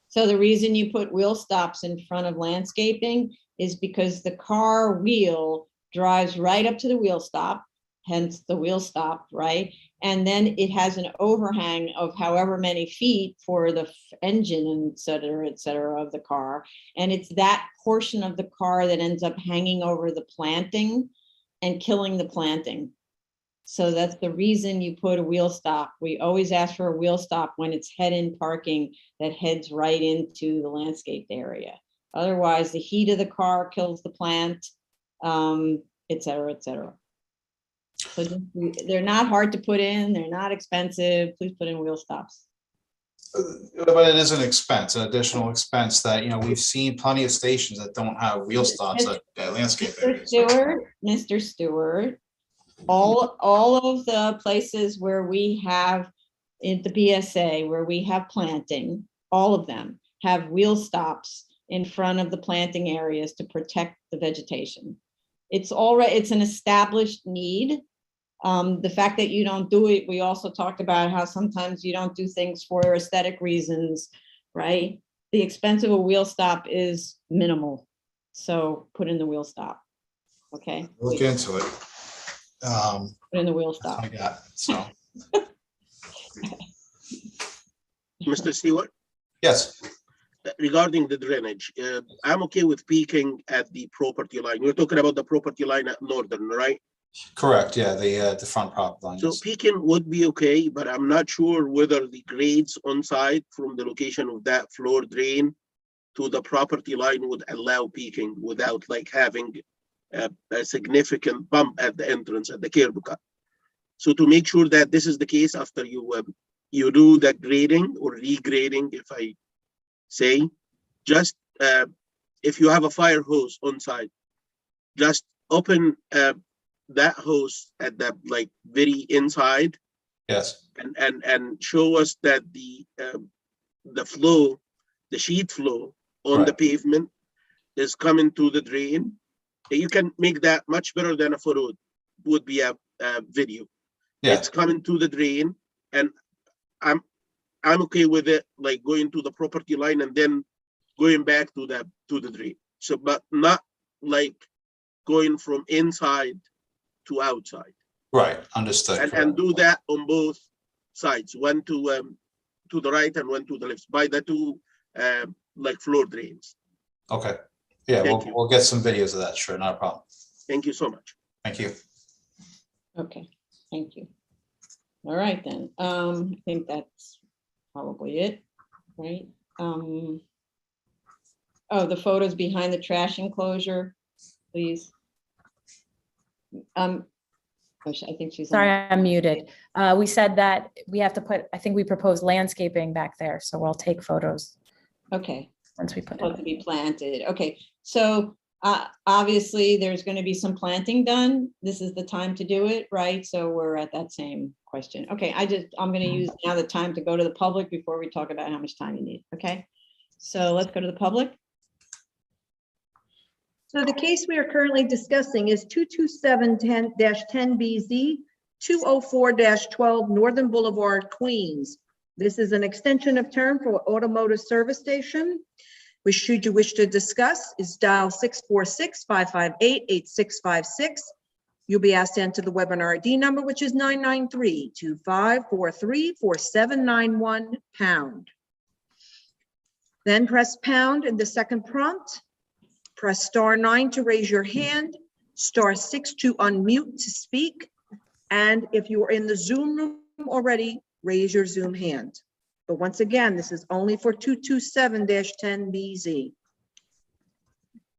So the reason you put wheel stops in front of landscaping is because the car wheel drives right up to the wheel stop, hence the wheel stop, right? And then it has an overhang of however many feet for the engine and et cetera of the car. And it's that portion of the car that ends up hanging over the planting and killing the planting. So that's the reason you put a wheel stop. We always ask for a wheel stop when it's head-in parking that heads right into the landscaped area. Otherwise, the heat of the car kills the plant, et cetera, et cetera. So they're not hard to put in. They're not expensive. Please put in wheel stops. But it is an expense, an additional expense that, we've seen plenty of stations that don't have wheel stops at landscape areas. Mr. Stewart, all of the places where we have in the BSA, where we have planting, all of them have wheel stops in front of the planting areas to protect the vegetation. It's an established need. The fact that you don't do it, we also talked about how sometimes you don't do things for aesthetic reasons, right? The expense of a wheel stop is minimal. So put in the wheel stop, okay? Look into it. Put in the wheel stop. I got it, so. Mr. Stewart, Yes, regarding the drainage, I'm okay with peaking at the property line. We're talking about the property line at Northern, right? correct. Yeah, the front property line. So yes. peaking would be okay, but I'm not sure whether the grades on site from the location of that floor drain to the property line would allow peaking without like having a significant bump at the entrance at the curb cut. So to make sure that this is the case after you do the grading or regrading, if I say, just if you have a fire hose on site, just open that hose at the like very inside. Yes. And show us that the flow, the sheet flow on Right. the pavement is coming to the drain. You can make that much better than a photo would be a video. Yeah. It's coming to the drain, and I'm okay with it, like going to the property line and then going back to the drain. So, but not like going from inside to outside. Right, understood. And do that on both sides, one to the right and one to the left, by the two like floor drains. Okay. Yeah, Thank you. we'll get some videos of that. Sure, not a problem. Thank you so much. Thank you. Okay, thank you. All right then, I think that's probably it, right? Oh, the photos behind the trash enclosure, please. I think she's. Sorry, I'm muted. We said that we have to put, I think we proposed landscaping back there, so we'll take photos. Okay. Once we put Supposed it. to be planted. Okay, so obviously there's going to be some planting done. This is the time to do it, right? So we're at that same question. Okay, I'm going to use now the time to go to the public before we talk about how much time you need. Okay, so let's go to the public. So the case we are currently discussing is 227-10BZ, 204-12 Northern Boulevard, Queens. This is an extension of term for automotive service station. Which, should you wish to discuss, is dial 646-558-8656. You'll be asked to enter the webinar ID number, which is 993-2543-4791 #. Then press pound in the second prompt. Press *9 to raise your hand, *6 to unmute to speak. And if you are in the Zoom room already, raise your Zoom hand. But once again, this is only for 227-10BZ,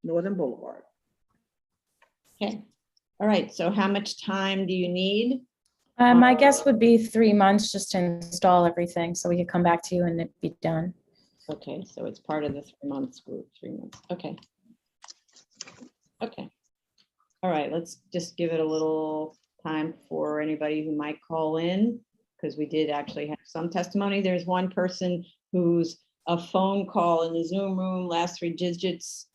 Northern Boulevard. Okay, all right, so how much time do you need? My guess would be 3 months just to install everything, so we could come back to you and it'd be done. Okay, so it's part of the 3 months group, 3 months, okay. Okay, all right, let's just give it a little time for anybody who might call in, because we did actually have some testimony. There's one person who's a phone call in the Zoom room, last 3 digits.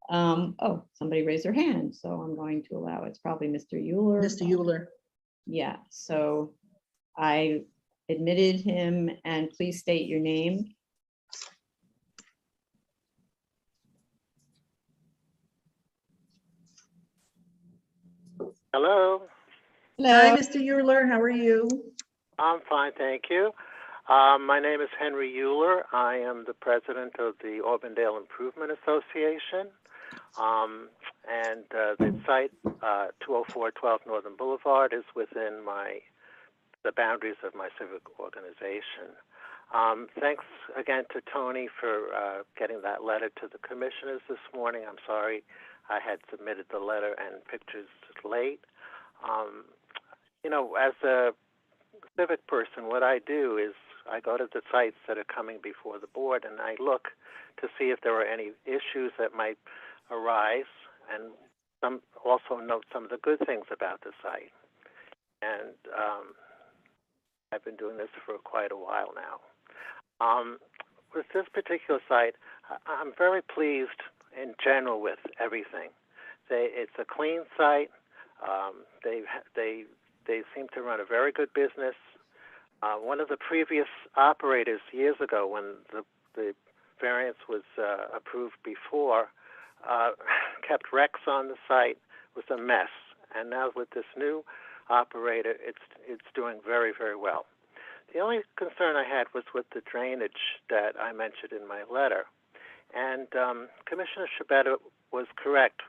Oh, somebody raised their hand, so I'm going to allow it. It's probably Mr. Euler. Mr. Euler. Yeah, so I admitted him, and please state your name. Hello. Hi, Mr. Euler, how are you? I'm fine, thank you. My name is Henry Euler. I am the president of the Auburndale Improvement Association. And the site, 20412 Northern Boulevard, is within the boundaries of my civic organization. Thanks again to Tony for getting that letter to the commissioners this morning. I'm sorry I had submitted the letter and pictures late. You know, as a civic person, what I do is I go to the sites that are coming before the board and I look to see if there are any issues that might arise, and also note some of the good things about the site. And I've been doing this for quite a while now. With this particular site, I'm very pleased in general with everything. It's a clean site. They seem to run a very good business. One of the previous operators years ago, when the variance was approved before, kept wrecks on the site. It was a mess. And now with this new operator, it's doing very, very well. The only concern I had was with the drainage that I mentioned in my letter. And Commissioner Shabeta was correct.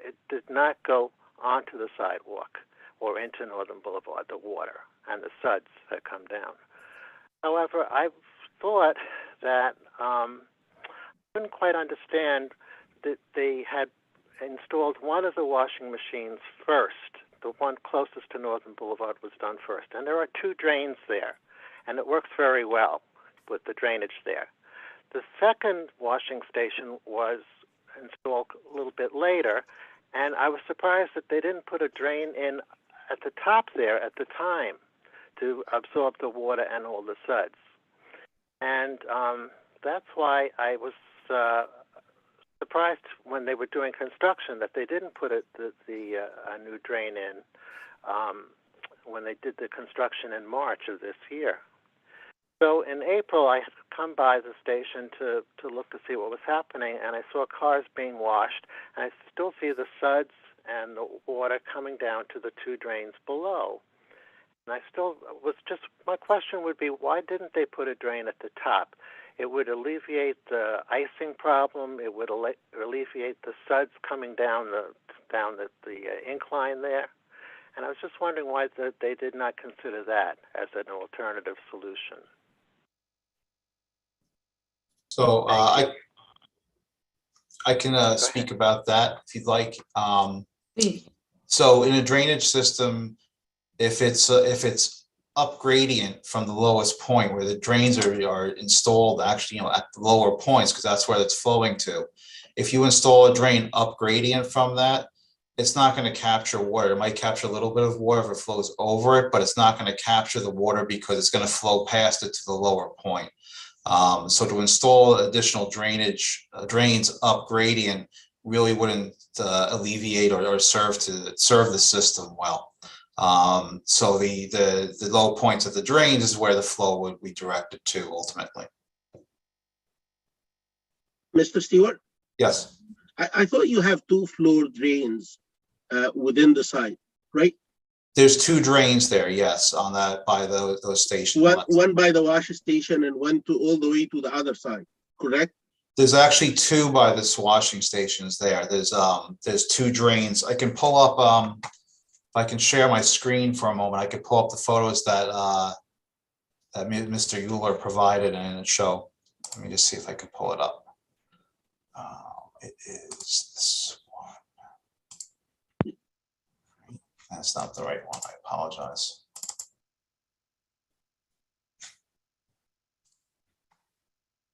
It did not go onto the sidewalk or into Northern Boulevard, the water and the suds that come down. However, I thought that I couldn't quite understand that they had installed one of the washing machines first. The one closest to Northern Boulevard was done first. And there are 2 drains there, and it works very well with the drainage there. The second washing station was installed a little bit later, and I was surprised that they didn't put a drain in at the top there at the time to absorb the water and all the suds. And that's why I was surprised when they were doing construction that they didn't put a new drain in when they did the construction in March of this year. So in April, I had come by the station to look to see what was happening, and I saw cars being washed, and I still see the suds and the water coming down to the 2 drains below. And I still was just, my question would be, why didn't they put a drain at the top? It would alleviate the icing problem. It would alleviate the suds coming down the incline there. And I was just wondering why they did not consider that as an alternative solution. So I can speak about that if you'd like. So in a drainage system, if it's up gradient from the lowest point where the drains are installed, actually, at the lower points, because that's where it's flowing to. If you install a drain up gradient from that, it's not going to capture water. It might capture a little bit of water if it flows over it, but it's not going to capture the water because it's going to flow past it to the lower point. So to install additional drains up gradient really wouldn't alleviate or serve the system well. So the low points of the drains is where the flow would be directed to ultimately. Mr. Stewart? Yes. I thought you have 2 floor drains within the site, right? There's 2 drains there, yes, on that by those stations. One by the wash station and one all the way to the other side, correct? There's actually two by this washing stations there. There's two drains. I can pull up, if I can share my screen for a moment, I can pull up the photos that, that Mr. Euler provided and show. Let me just see if I can pull it up. It is this one. That's not the right one. I apologize.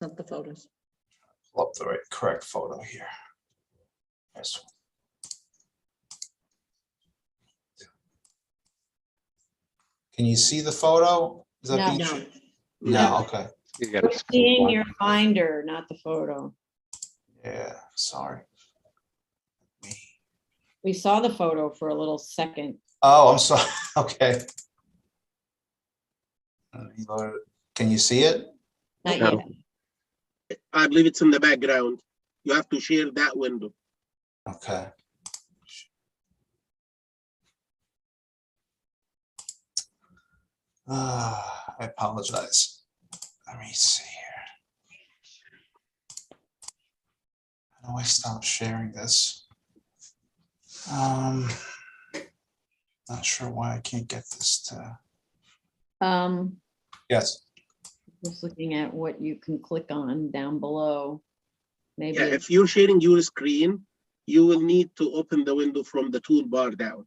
Not the photos. Pull up the right correct photo here. This one. Can you see the photo? Is that No. being No, okay. You got We're to seeing your binder, not the photo. Yeah, sorry. We saw the photo for a little second. Oh, I'm sorry. Okay. Can you see it? Not No. yet. I believe it's in the background. You have to share that window. Okay. I apologize. Let me see here. How do I stop sharing this? Not sure why I can't get this to. Yes. Just looking at what you can click on down below. Maybe Yeah, it's- if you're sharing your screen, you will need to open the window from the toolbar down.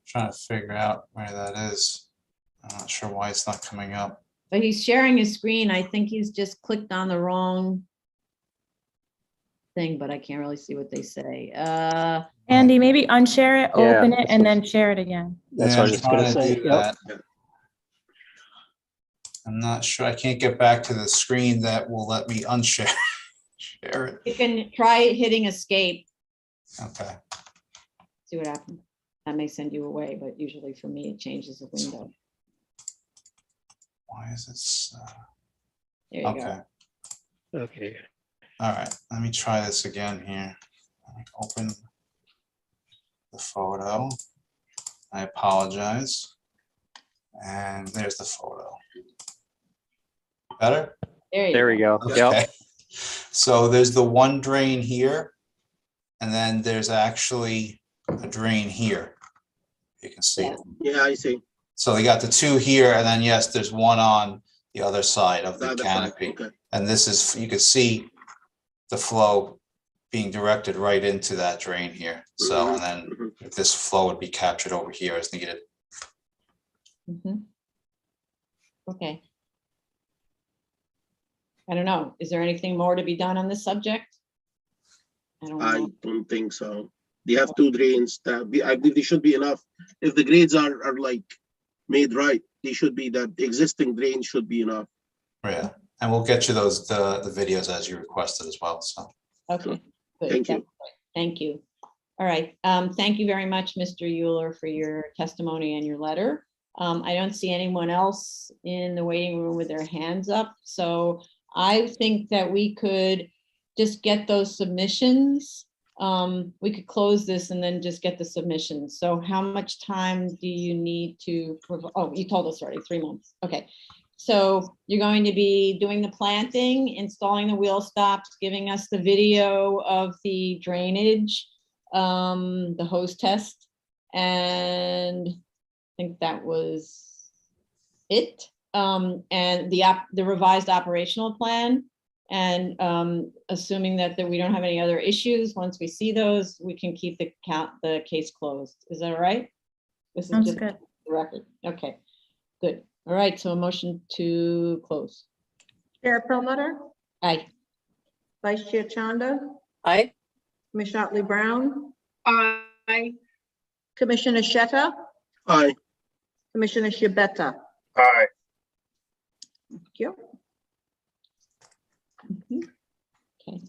Trying to figure out where that is. I'm not sure why it's not coming up. But he's sharing his screen. I think he's just clicked on the wrong thing, but I can't really see what they say. Andy, maybe unshare it, Yeah, open it, that's and what- then share it again. That's Yeah, what I I'm was just gonna trying to say. do Yep. that. I'm not sure. I can't get back to the screen that will let me unshare share it. You can try hitting escape, Okay. see what happens. That may send you away, but usually for me, it changes the window. Why is this? There you Okay. go. Okay. All right. Let me try this again here. Let me open the photo. I apologize. And there's the photo. Better? There we go. Okay. Yep. So there's the one drain here, and then there's actually a drain here. You can see it. Yeah, I see. So they got the two here, and then yes, there's one on the other side of The the other side, canopy. okay. And this is, you can see the flow being directed right into that drain here. So, and then this flow would be captured over here as needed. Mhm. Okay. I don't know. Is there anything more to be done on this subject? I don't I know. don't think so. They have two drains. I believe they should be enough. If the grades are like made right, they should be, that existing drain should be enough. Yeah, and we'll get you those, the videos as you requested as well, so. Okay. Good. Thank you. That's good. Thank you. All right. Thank you very much, Mr. Euler, for your testimony and your letter. I don't see anyone else in the waiting room with their hands up. So I think that we could just get those submissions. We could close this and then just get the submissions. So how much time do you need to, oh, you told us already, 3 months. Okay. So you're going to be doing the planting, installing the wheel stops, giving us the video of the drainage, the hose test, and I think that was it. And the revised operational plan. And assuming that we don't have any other issues, once we see those, we can keep the case closed. Is that all right? This is Sounds just good. the record. Okay, good. All right, so a motion to close. Chair Perlmutter, Aye. Vice Chair Chanda, Aye. Commissioner Otley Brown, Aye. Commissioner Shetta, Aye. Commissioner Shabeta. Aye. Thank you. Okay.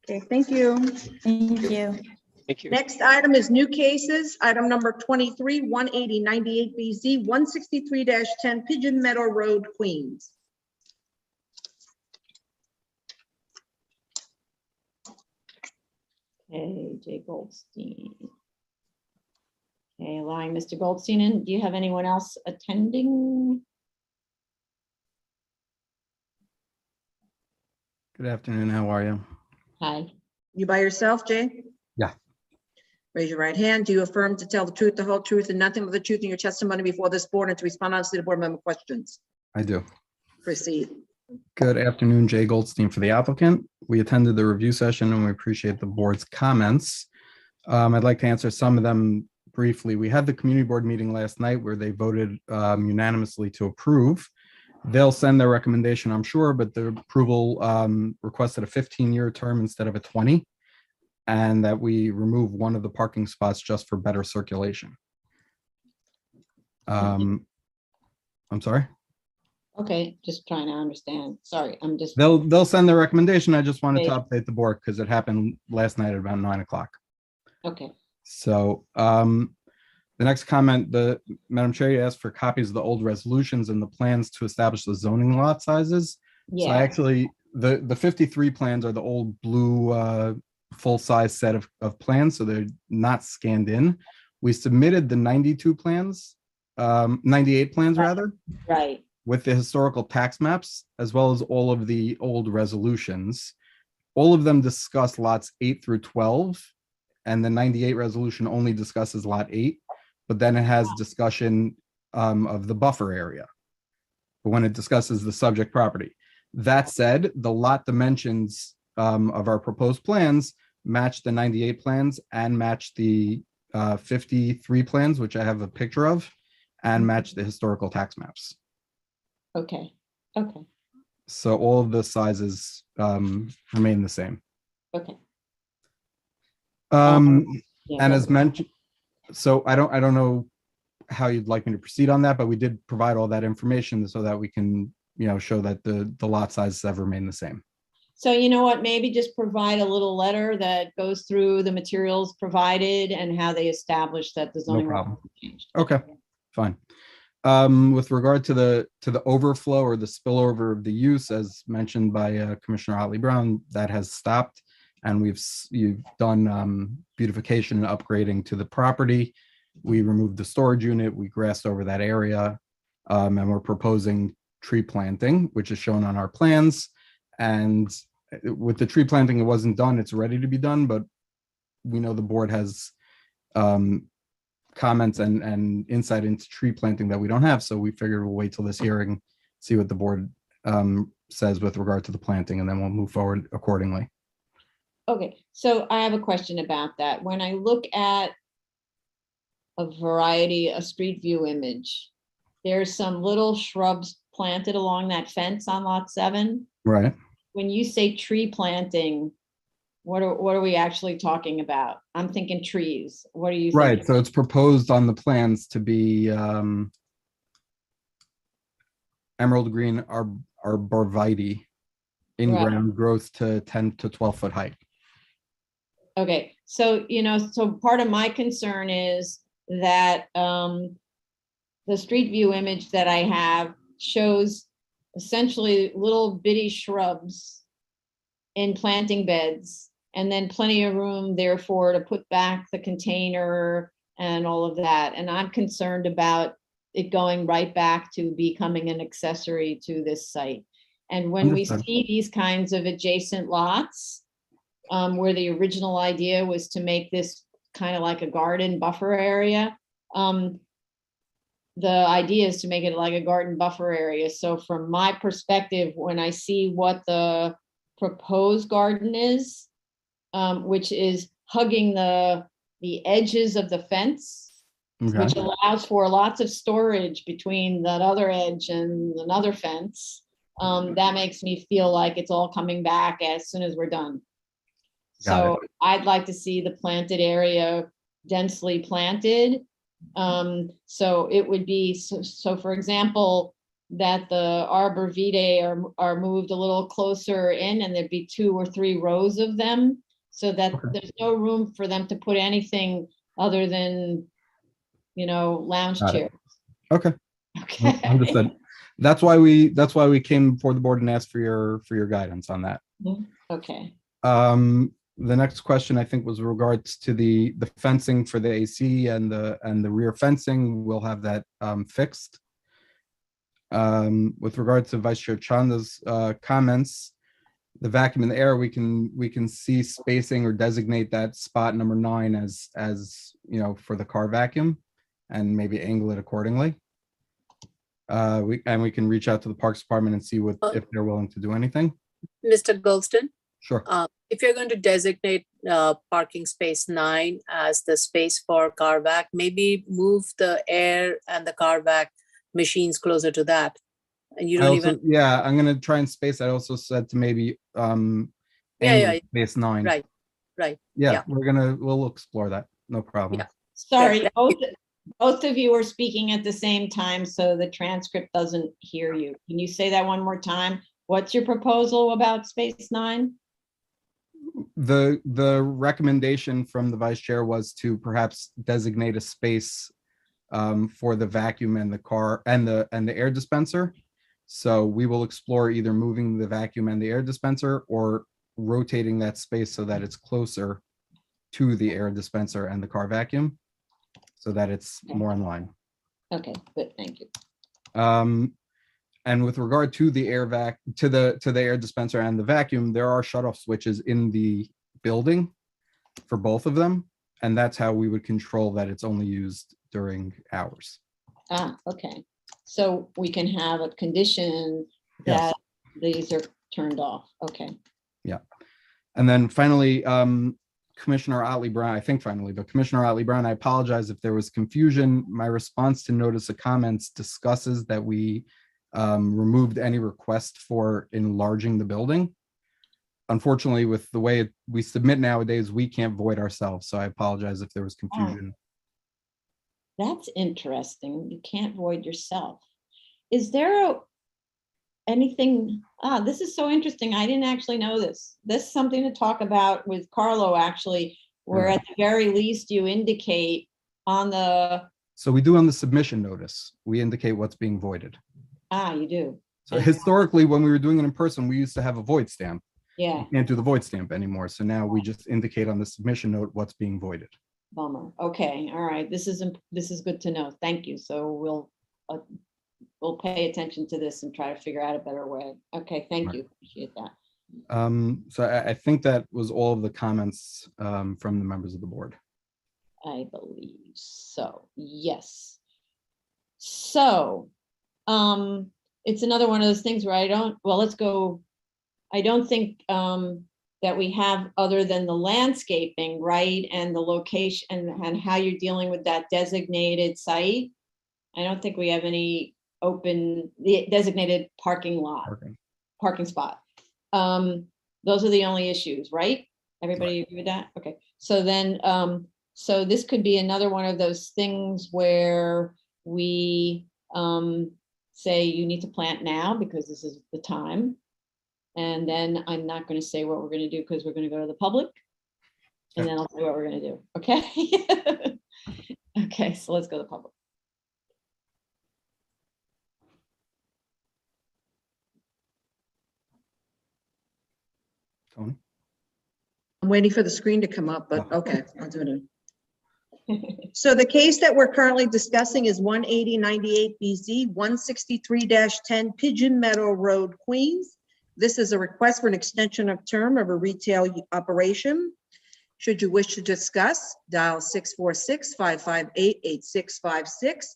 Okay, thank you. Thank you. Thank you. Next item is new cases. Item number 23, 18098 BZ, 163-10 Pigeon Meadow Road, Queens. Okay, Jay Goldstein. Okay, allowing Mr. Goldstein in. Do you have anyone else attending? Good afternoon. How are you? Hi. You by yourself, Jay? Yeah. Raise your right hand. Do you affirm to tell the truth, the whole truth, and nothing but the truth in your testimony before this board and to respond honestly to board member questions? I do. Proceed. Good afternoon, Jay Goldstein for the applicant. We attended the review session and we appreciate the board's comments. I'd like to answer some of them briefly. We had the community board meeting last night where they voted unanimously to approve. They'll send their recommendation, I'm sure, but the approval requested a 15-year term instead of a 20, and that we remove one of the parking spots just for better circulation. I'm sorry? Okay, just trying to understand. Sorry, I'm just. They'll send their recommendation. I just wanted to Okay. update the board because it happened last night at about 9 o'clock. Okay. So the next comment, the Madam Chair, you asked for copies of the old resolutions and the plans to establish the zoning lot sizes. So I Yeah. actually, the 53 plans are the old blue full-size set of plans, so they're not scanned in. We submitted the 92 plans, 98 plans rather, Right. with the historical tax maps, as well as all of the old resolutions. All of them discuss lots 8 through 12, and the 98 resolution only discusses lot 8, but then it has discussion of the buffer area when it discusses the subject property. That said, the lot dimensions of our proposed plans match the 98 plans and match the 53 plans, which I have a picture of, and match the historical tax maps. Okay. Okay. So all of the sizes remain the same. Okay. Yeah, and that's as mentioned, so I don't know how you'd like me to proceed on that, but we did provide all that information so that we can, show that the lot sizes have remained the same. So you know what, maybe just provide a little letter that goes through the materials provided and how they established that the No zoning. problem. changed. Okay, fine. With regard to the overflow or the spillover of the use, as mentioned by Commissioner Otley Brown, that has stopped, and you've done beautification and upgrading to the property. We removed the storage unit, we grassed over that area, and we're proposing tree planting, which is shown on our plans. And with the tree planting, it wasn't done, it's ready to be done, but we know the board has comments and insight into tree planting that we don't have. So we figured we'll wait till this hearing, see what the board says with regard to the planting, and then we'll move forward accordingly. Okay, so I have a question about that. When I look at a street view image, there's some little shrubs planted along that fence on lot 7. Right. When you say tree planting, what are we actually talking about? I'm thinking trees. What are you thinking? Right, so it's proposed on the plans to be emerald green arborvitae, in-ground growth to 10 to 12 foot height. Okay, so, so part of my concern is that the street view image that I have shows essentially little bitty shrubs in planting beds, and then plenty of room therefore to put back the container and all of that. And I'm concerned about it going right back to becoming an accessory to this site. And when we Understood. see these kinds of adjacent lots, where the original idea was to make this kind of like a garden buffer area, the idea is to make it like a garden buffer area. So from my perspective, when I see what the proposed garden is, which is hugging the edges of the fence, which allows for lots of storage between that other edge and another fence, that makes me feel like it's all coming back as soon as we're done. So I'd like to see the planted area densely planted. So it would be, so for example, that the arborvitae are moved a little closer in, and there'd be 2 or 3 rows of them, so that there's no room for them to put anything other than, lounge Got it. chairs. Okay. Okay. Understood. That's why we came before the board and asked for your guidance on that. Okay. The next question, I think, was regards to the fencing for the AC and the rear fencing. We'll have that fixed. With regard to Vice Chair Chanda's comments, the vacuum in the air, we can see spacing or designate that spot number 9 as you know, for the car vacuum, and maybe angle it accordingly. We can reach out to the Parks Department and see if they're willing to do anything. Mr. Goldston? Sure. If you're going to designate parking space 9 as the space for car vac, maybe move the air and the car vac machines closer to that. And you don't even. Yeah, I'm gonna try and space. I also said to maybe Yeah. space 9. Right. Yeah, we'll explore that. No problem. Yeah. Sorry, both of you are speaking at the same time, so the transcript doesn't hear you. Can you say that one more time? What's your proposal about space 9? The recommendation from the vice chair was to perhaps designate a space for the vacuum and the car and the air dispenser. So we will explore either moving the vacuum and the air dispenser or rotating that space so that it's closer to the air dispenser and the car vacuum, so that it's more in line. Okay, good, thank you. And with regard to the air to the air dispenser and the vacuum, there are shutoff switches in the building for both of them, and that's how we would control that it's only used during hours. Okay. So we can have a condition that these are turned off. Okay. Yeah. And then finally, Commissioner Otley-Brown, I think finally, but Commissioner Otley-Brown, I apologize if there was confusion. My response to notice of comments discusses that we removed any request for enlarging the building. Unfortunately, with the way we submit nowadays, we can't void ourselves. So I apologize if there was confusion. That's interesting. You can't void yourself. Is there anything, this is so interesting. I didn't actually know this. This is something to talk about with Carlo, actually, where at the very least you indicate on the. So we do on the submission notice, we indicate what's being voided. You do. So historically, when we were doing it in person, we used to have a void stamp. Yeah. We can't do the void stamp anymore. So now we just indicate on the submission note what's being voided. Bummer. Okay, all right. This is good to know. Thank you. So we'll pay attention to this and try to figure out a better way. Okay, thank you. Appreciate that. So I think that was all of the comments from the members of the board. I believe so. Yes. So it's another one of those things where I don't think that we have, other than the landscaping, right, and the location and how you're dealing with that designated site. I don't think we have any the designated parking spot. Those are the only issues, right? Everybody agree with that? Okay. So then, so this could be another one of those things where we say you need to plant now because this is the time. And then I'm not going to say what we're going to do because we're going to go to the public. And then I'll say what we're going to do. Okay. Okay, so let's go to the public. Tony? I'm waiting for the screen to come up, but okay, I'll do it. So the case that we're currently discussing is 18098 BZ 163-10 Pigeon Meadow Road, Queens. This is a request for an extension of term of a retail operation. Should you wish to discuss, dial 646-558-8656.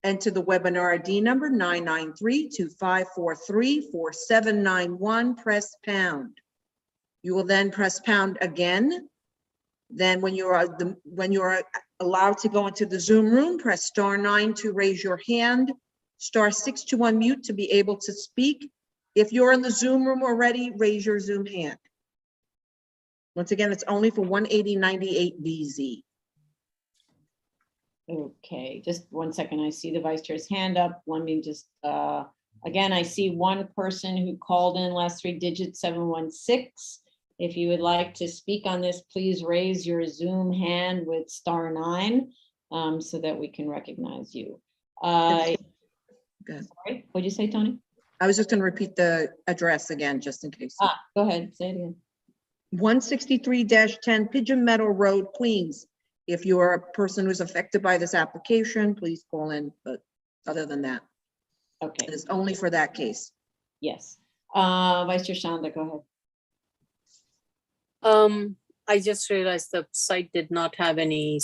Enter the webinar ID number 993-2543-4791. Press pound. You will then press pound again. Then when you are allowed to go into the Zoom room, press *9 to raise your hand, *6 to unmute to be able to speak. If you're in the Zoom room already, raise your Zoom hand. Once again, it's only for 18098 BZ. Okay, just 1 second. I see the vice chair's hand up. Let me just, again, I see one person who called in, last 3 digits, 716. If you would like to speak on this, please raise your Zoom hand with *9 so that we can recognize you. Sorry, what'd you say, Tony? I was just going to repeat the address again, just in case. Go ahead, say it again. 163-10 Pigeon Meadow Road, Queens. If you are a person who's affected by this application, please call in, but other than that, okay, it's only for that case. Yes. Vice Chair Shanda, go ahead. I just realized the site did not have any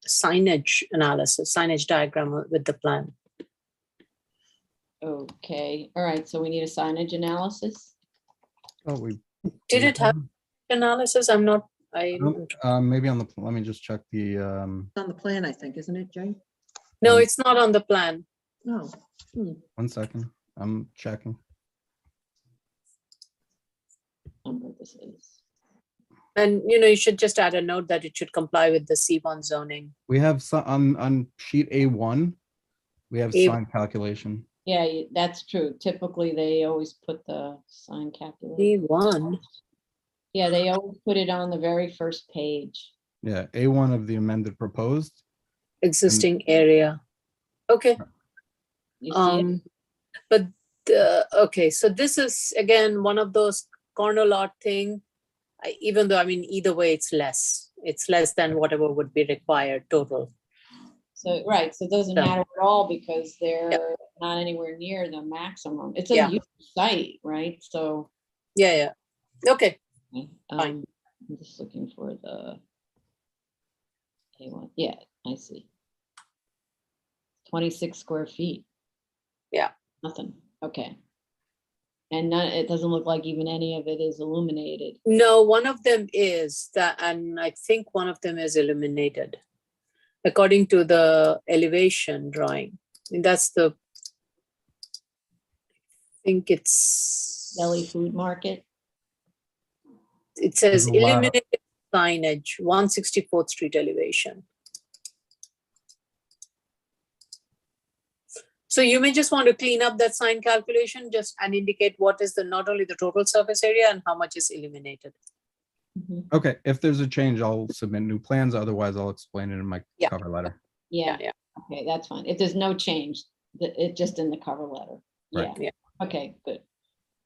signage analysis, signage diagram with the plan. Okay, all right, so we need a signage analysis? Oh, we. Did it have analysis? I'm not, Maybe on the, let me just check the, It's on the plan, I think, isn't it, Jay? no, it's not on the plan. No. 1 second, I'm checking. Number this is. And, you know, you should just add a note that it should comply with the C1 zoning. We have on sheet A1, we have sign calculation. Yeah, that's true. Typically, they always put the sign calculator. C1. Yeah, they always put it on the very first page. Yeah, A1 of the amended proposed. Existing area. Okay. You see it? But, okay, so this is, again, one of those corner lot thing. Even though, I mean, either way, it's less. It's less than whatever would be required total. So, right, so it doesn't Yeah. matter at all because they're not anywhere near the maximum. It's a Yeah. huge site, right? So. Yeah. Okay. I'm just looking for the A1. Yeah, I see. 26 square feet. Yeah. Nothing. Okay. And it doesn't look like even any of it is illuminated. No, one of them is that, and I think one of them is illuminated according to the elevation drawing. And that's the, I think it's Deli Food Market. It says There's a lot of- illuminated signage, 164th Street elevation. So you may just want to clean up that sign calculation just and indicate what is the, not only the total surface area and how much is illuminated. Okay, if there's a change, I'll submit new plans. Otherwise, I'll explain it in my Yeah. cover letter. Yeah. Okay, that's fine. If there's no change, it just in the cover letter. Yeah. Right. Yeah. Okay, good.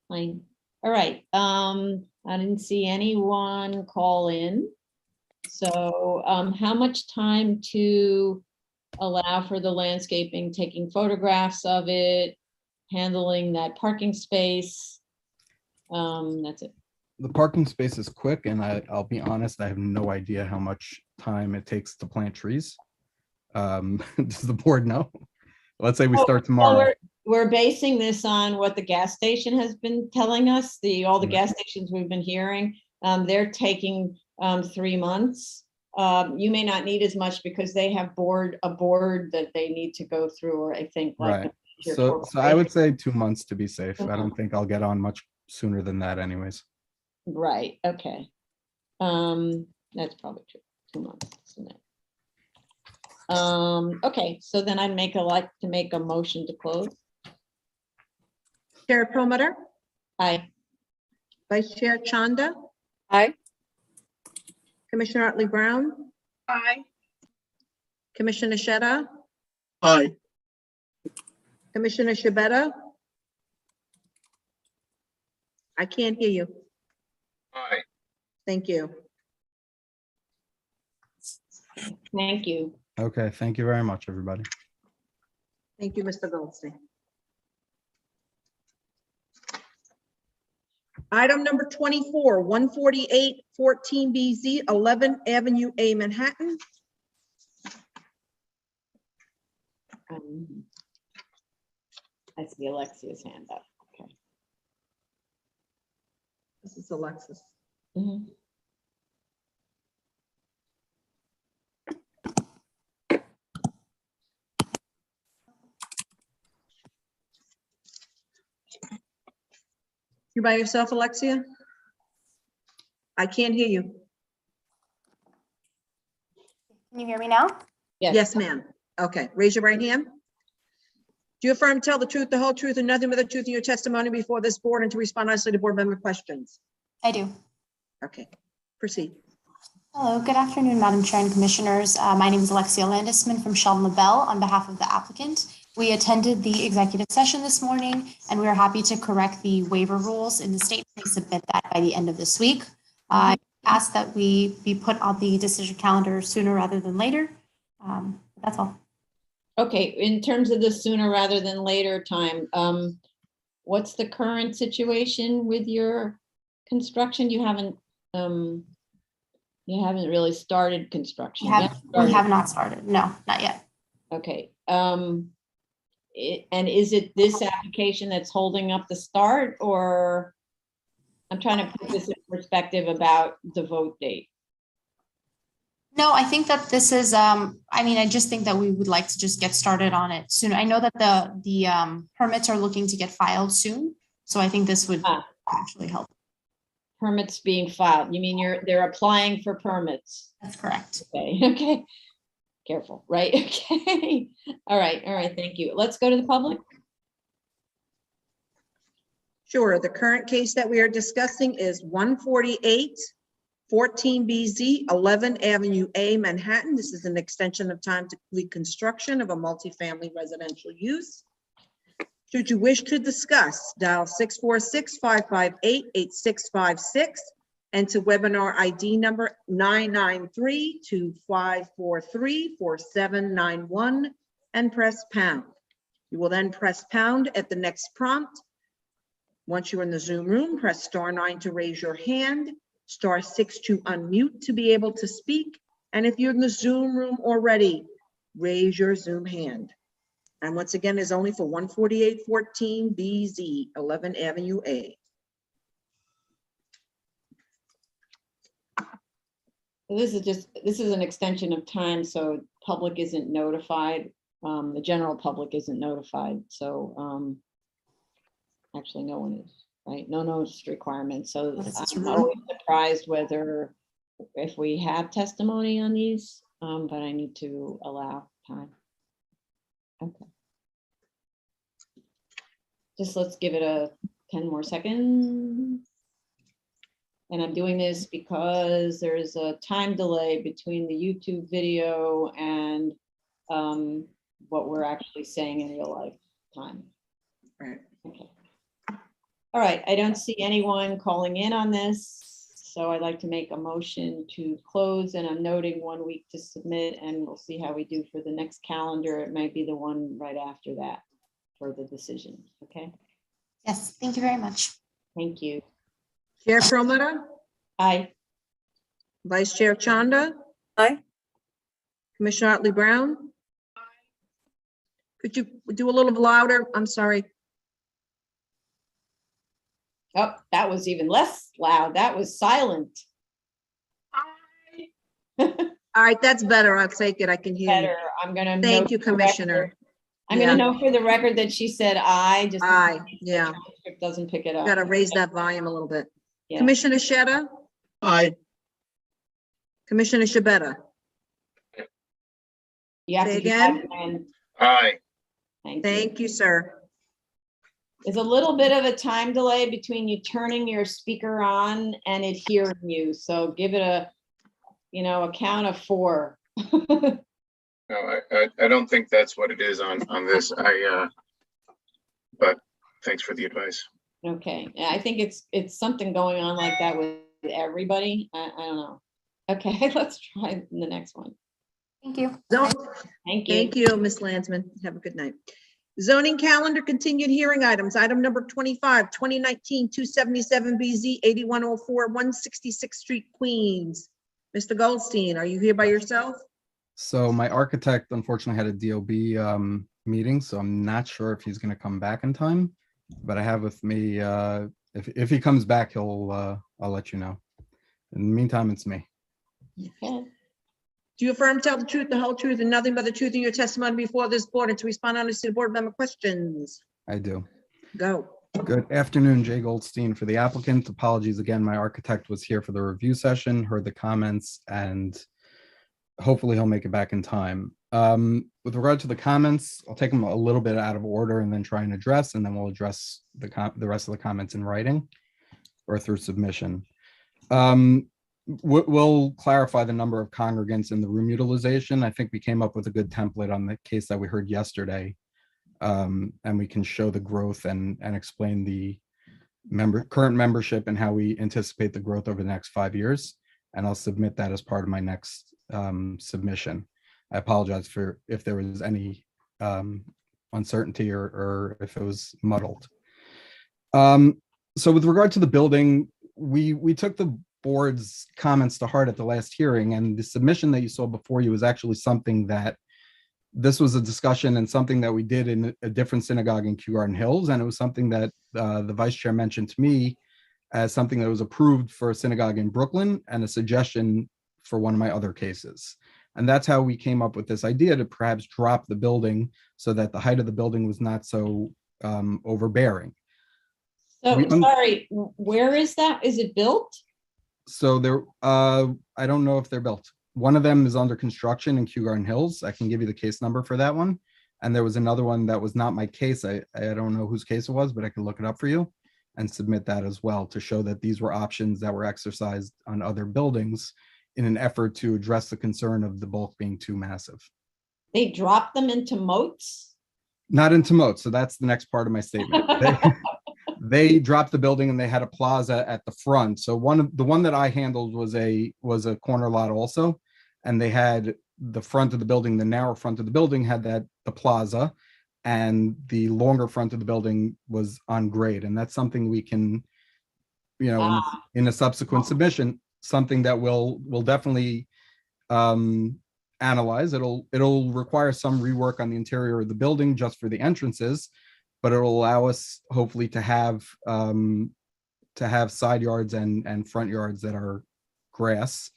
Fine. All right. I didn't see anyone call in. So how much time to allow for the landscaping, taking photographs of it, handling that parking space? That's it. The parking space is quick, and I'll be honest, I have no idea how much time it takes to plant trees. Does the board know? Let's say we start tomorrow. Well, we're basing this on what the gas station has been telling us, all the gas stations we've been hearing. They're taking 3 months. You may not need as much because they have a board that they need to go through, or I think like. Right. So I would say 2 months to be safe. I don't think I'll get on much sooner than that anyways. Right, okay. That's probably true, 2 months. Isn't it? Okay, so then I'd like to make a motion to close. Chair Promoter, Aye. Vice Chair Chanda, Aye. Commissioner Otley Brown, Aye. Commissioner Sheta, Aye. Commissioner Shabeta. I can't hear you. Aye. Thank you. Thank you. Okay, thank you very much, everybody. Thank you, Mr. Goldstein. Item number 24, 148 14BZ, 11th Avenue A, Manhattan. I see Alexia's hand up. Okay. This is Alexis. Mhm. You by yourself, Alexia? I can't hear you. Can you hear me now? Yes, ma'am. Okay, raise your right hand. Do you affirm to tell the truth, the whole truth, and nothing but the truth in your testimony before this board and to respond honestly to board member questions? I do. Okay, proceed. Hello, good afternoon, Madam Chair and Commissioners. My name is Alexia Landisman from Sheldon LaBelle on behalf of the applicant. We attended the executive session this morning, and we are happy to correct the waiver rules in the statement and submit that by the end of this week. I ask that we be put on the decision calendar sooner rather than later. That's all. Okay, in terms of the sooner rather than later time, what's the current situation with your construction? You haven't You haven't really started construction. We You have, haven't we started- have not started. No, not yet. Okay, and is it this application that's holding up the start, or? I'm trying to put this in perspective about the vote date. No, I think that this is, I mean, I just think that we would like to just get started on it soon. I know that the permits are looking to get filed soon, so I think this would actually help. Permits being filed, you mean they're applying for permits? That's correct. Okay, okay. Careful, right? Okay. All right, thank you. Let's go to the public. Sure. The current case that we are discussing is 148 14BZ 11 Avenue A, Manhattan. This is an extension of time to complete construction of a multifamily residential use. Should you wish to discuss, dial 646-558-8656, enter webinar ID number 993-2543-4791 and press pound. You will then press pound at the next prompt. Once you're in the Zoom room, press *9 to raise your hand, *6 to unmute to be able to speak. And if you're in the Zoom room already, raise your Zoom hand. And once again, is only for 148 14BZ 11 Avenue A. This is an extension of time, so public isn't notified. The general public isn't notified, so actually no one is, right? No notice requirement. So I'm always surprised whether if we have testimony on these, but I need to allow time. Okay. Just let's give it a 10 more seconds. And I'm doing this because there is a time delay between the YouTube video and what we're actually saying in real life time. Right. Okay. All right, I don't see anyone calling in on this, so I'd like to make a motion to close, and I'm noting 1 week to submit, and we'll see how we do for the next calendar. It might be the one right after that for the decision, okay? Yes, thank you very much. Thank you. Chair Perlmutter? Aye. Vice Chair Chanda? Aye. Commissioner Otley Brown? Could you do a little louder? I'm sorry. Oh, that was even less loud. That was silent. All right, that's better. I'll take it. I can hear you. Better. I'm gonna. Thank note you, for the Commissioner. record- I'm gonna know for the record that she said aye, just. in Aye, case the yeah. transcript doesn't pick it up. Got to raise that volume a little bit. Yeah. Commissioner Sheta? Aye. Commissioner Shabeta? You have Say to do that again? again. Aye. Thank you. Thank you, sir. There's a little bit of a time delay between you turning your speaker on and it hearing you. So give it a count of 4. No, I don't think that's what it is on this. But thanks for the advice. Okay, yeah, I think it's something going on like that with everybody. I don't know. Okay, let's try the next one. Thank you. Thank you. Thank you, Ms. Landsman. Have a good night. Zoning calendar, continued hearing items. Item number 25, 2019-277BZ 8104 166th Street, Queens. Mr. Goldstein, are you here by yourself? So my architect unfortunately had a DOB meeting, so I'm not sure if he's going to come back in time. But I have with me, if he comes back, I'll let you know. In the meantime, it's me. Okay. Do you affirm to tell the truth, the whole truth, and nothing but the truth in your testimony before this board, and to respond honestly to board member questions? I do. Go. Good afternoon, Jay Goldstein for the applicant. Apologies again, my architect was here for the review session, heard the comments, and hopefully he'll make it back in time. With regard to the comments, I'll take them a little bit out of order and then try and address, and then we'll address the rest of the comments in writing or through submission. We'll clarify the number of congregants in the room utilization. I think we came up with a good template on the case that we heard yesterday. And we can show the growth and explain the current membership and how we anticipate the growth over the next 5 years. And I'll submit that as part of my next submission. I apologize for if there was any uncertainty or if it was muddled. So with regard to the building, we took the board's comments to heart at the last hearing, and the submission that you saw before you was actually something that this was a discussion and something that we did in a different synagogue in Kew Garden Hills, and it was something that the vice chair mentioned to me as something that was approved for a synagogue in Brooklyn and a suggestion for one of my other cases. And that's how we came up with this idea to perhaps drop the building so that the height of the building was not so overbearing. So, sorry, where is that? Is it built? So there, I don't know if they're built. One of them is under construction in Kew Garden Hills. I can give you the case number for that one. And there was another one that was not my case. I don't know whose case it was, but I can look it up for you and submit that as well to show that these were options that were exercised on other buildings in an effort to address the concern of the bulk being too massive. They dropped them into moats? Not into moats. So that's the next part of my statement. They dropped the building and they had a plaza at the front. So the one that I handled was a corner lot also. And they had the front of the building, the narrow front of the building had the plaza, and the longer front of the building was on grade. And that's something we can, in a subsequent submission, something that we'll definitely analyze. It'll require some rework on the interior of the building just for the entrances, but it'll allow us hopefully to have side yards and front yards that are grass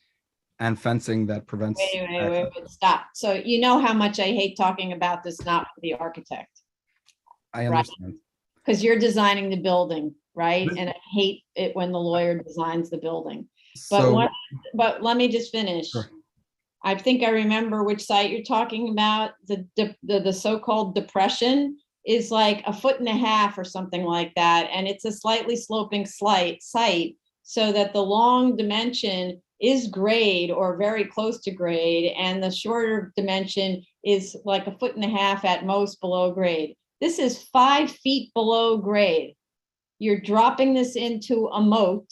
and fencing that prevents. Wait, stop. So you know how much I hate talking about this, not for the architect. I understand. Because you're designing the building, right? And I hate it when the lawyer designs the building. But let me just finish. Sure. I think I remember which site you're talking about. The so-called depression is like 1.5 feet or something like that. And it's a slightly sloping site so that the long dimension is grade or very close to grade. And the shorter dimension is like 1.5 feet at most below grade. This is 5 feet below grade. You're dropping this into a moat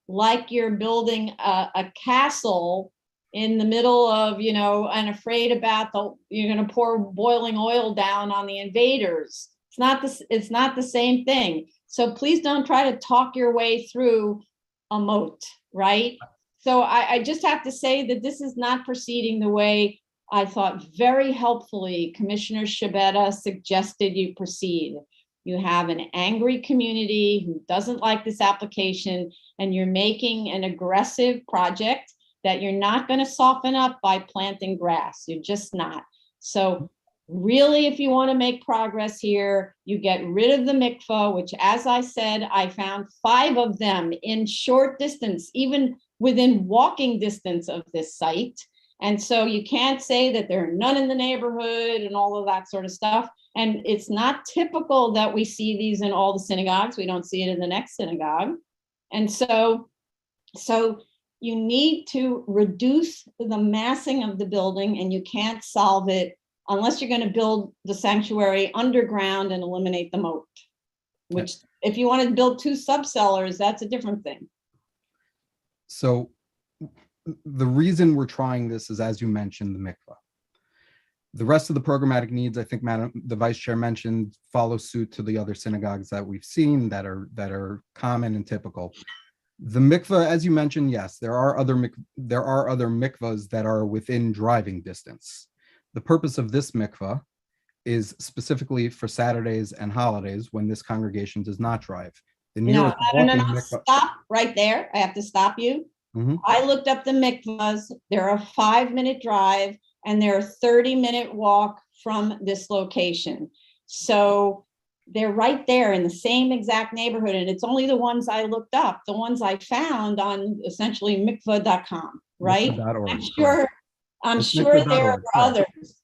like you're building a castle in the middle of, and afraid about you're going to pour boiling oil down on the invaders. It's not the same thing. So please don't try to talk your way through a moat, right? So I just have to say that this is not proceeding the way I thought very helpfully Commissioner Shabeta suggested you proceed. You have an angry community who doesn't like this application, and you're making an aggressive project that you're not going to soften up by planting grass. You're just not. So really, if you want to make progress here, you get rid of the mikvah, which, as I said, I found 5 of them in short distance, even within walking distance of this site. And so you can't say that there are none in the neighborhood and all of that sort of stuff. And it's not typical that we see these in all the synagogues. We don't see it in the next synagogue. And so you need to reduce the massing of the building, and you can't solve it unless you're going to build the sanctuary underground and eliminate the moat, which if you want to build 2 subcellars, that's a different thing. So the reason we're trying this is, as you mentioned, the mikvah. The rest of the programmatic needs, I think the vice chair mentioned, follow suit to the other synagogues that we've seen that are common and typical. The mikvah, as you mentioned, yes, there are other mikvahs that are within driving distance. The purpose of this mikvah is specifically for Saturdays and holidays when this congregation does not drive. No, stop right there. I have to stop you. Mm-hmm. I looked up the mikvahs. They're a 5-minute drive and they're a 30-minute walk from this location. So they're right there in the same exact neighborhood. And it's only the ones I looked up, the ones I found on essentially mikvah.com, right? I'm sure there are others.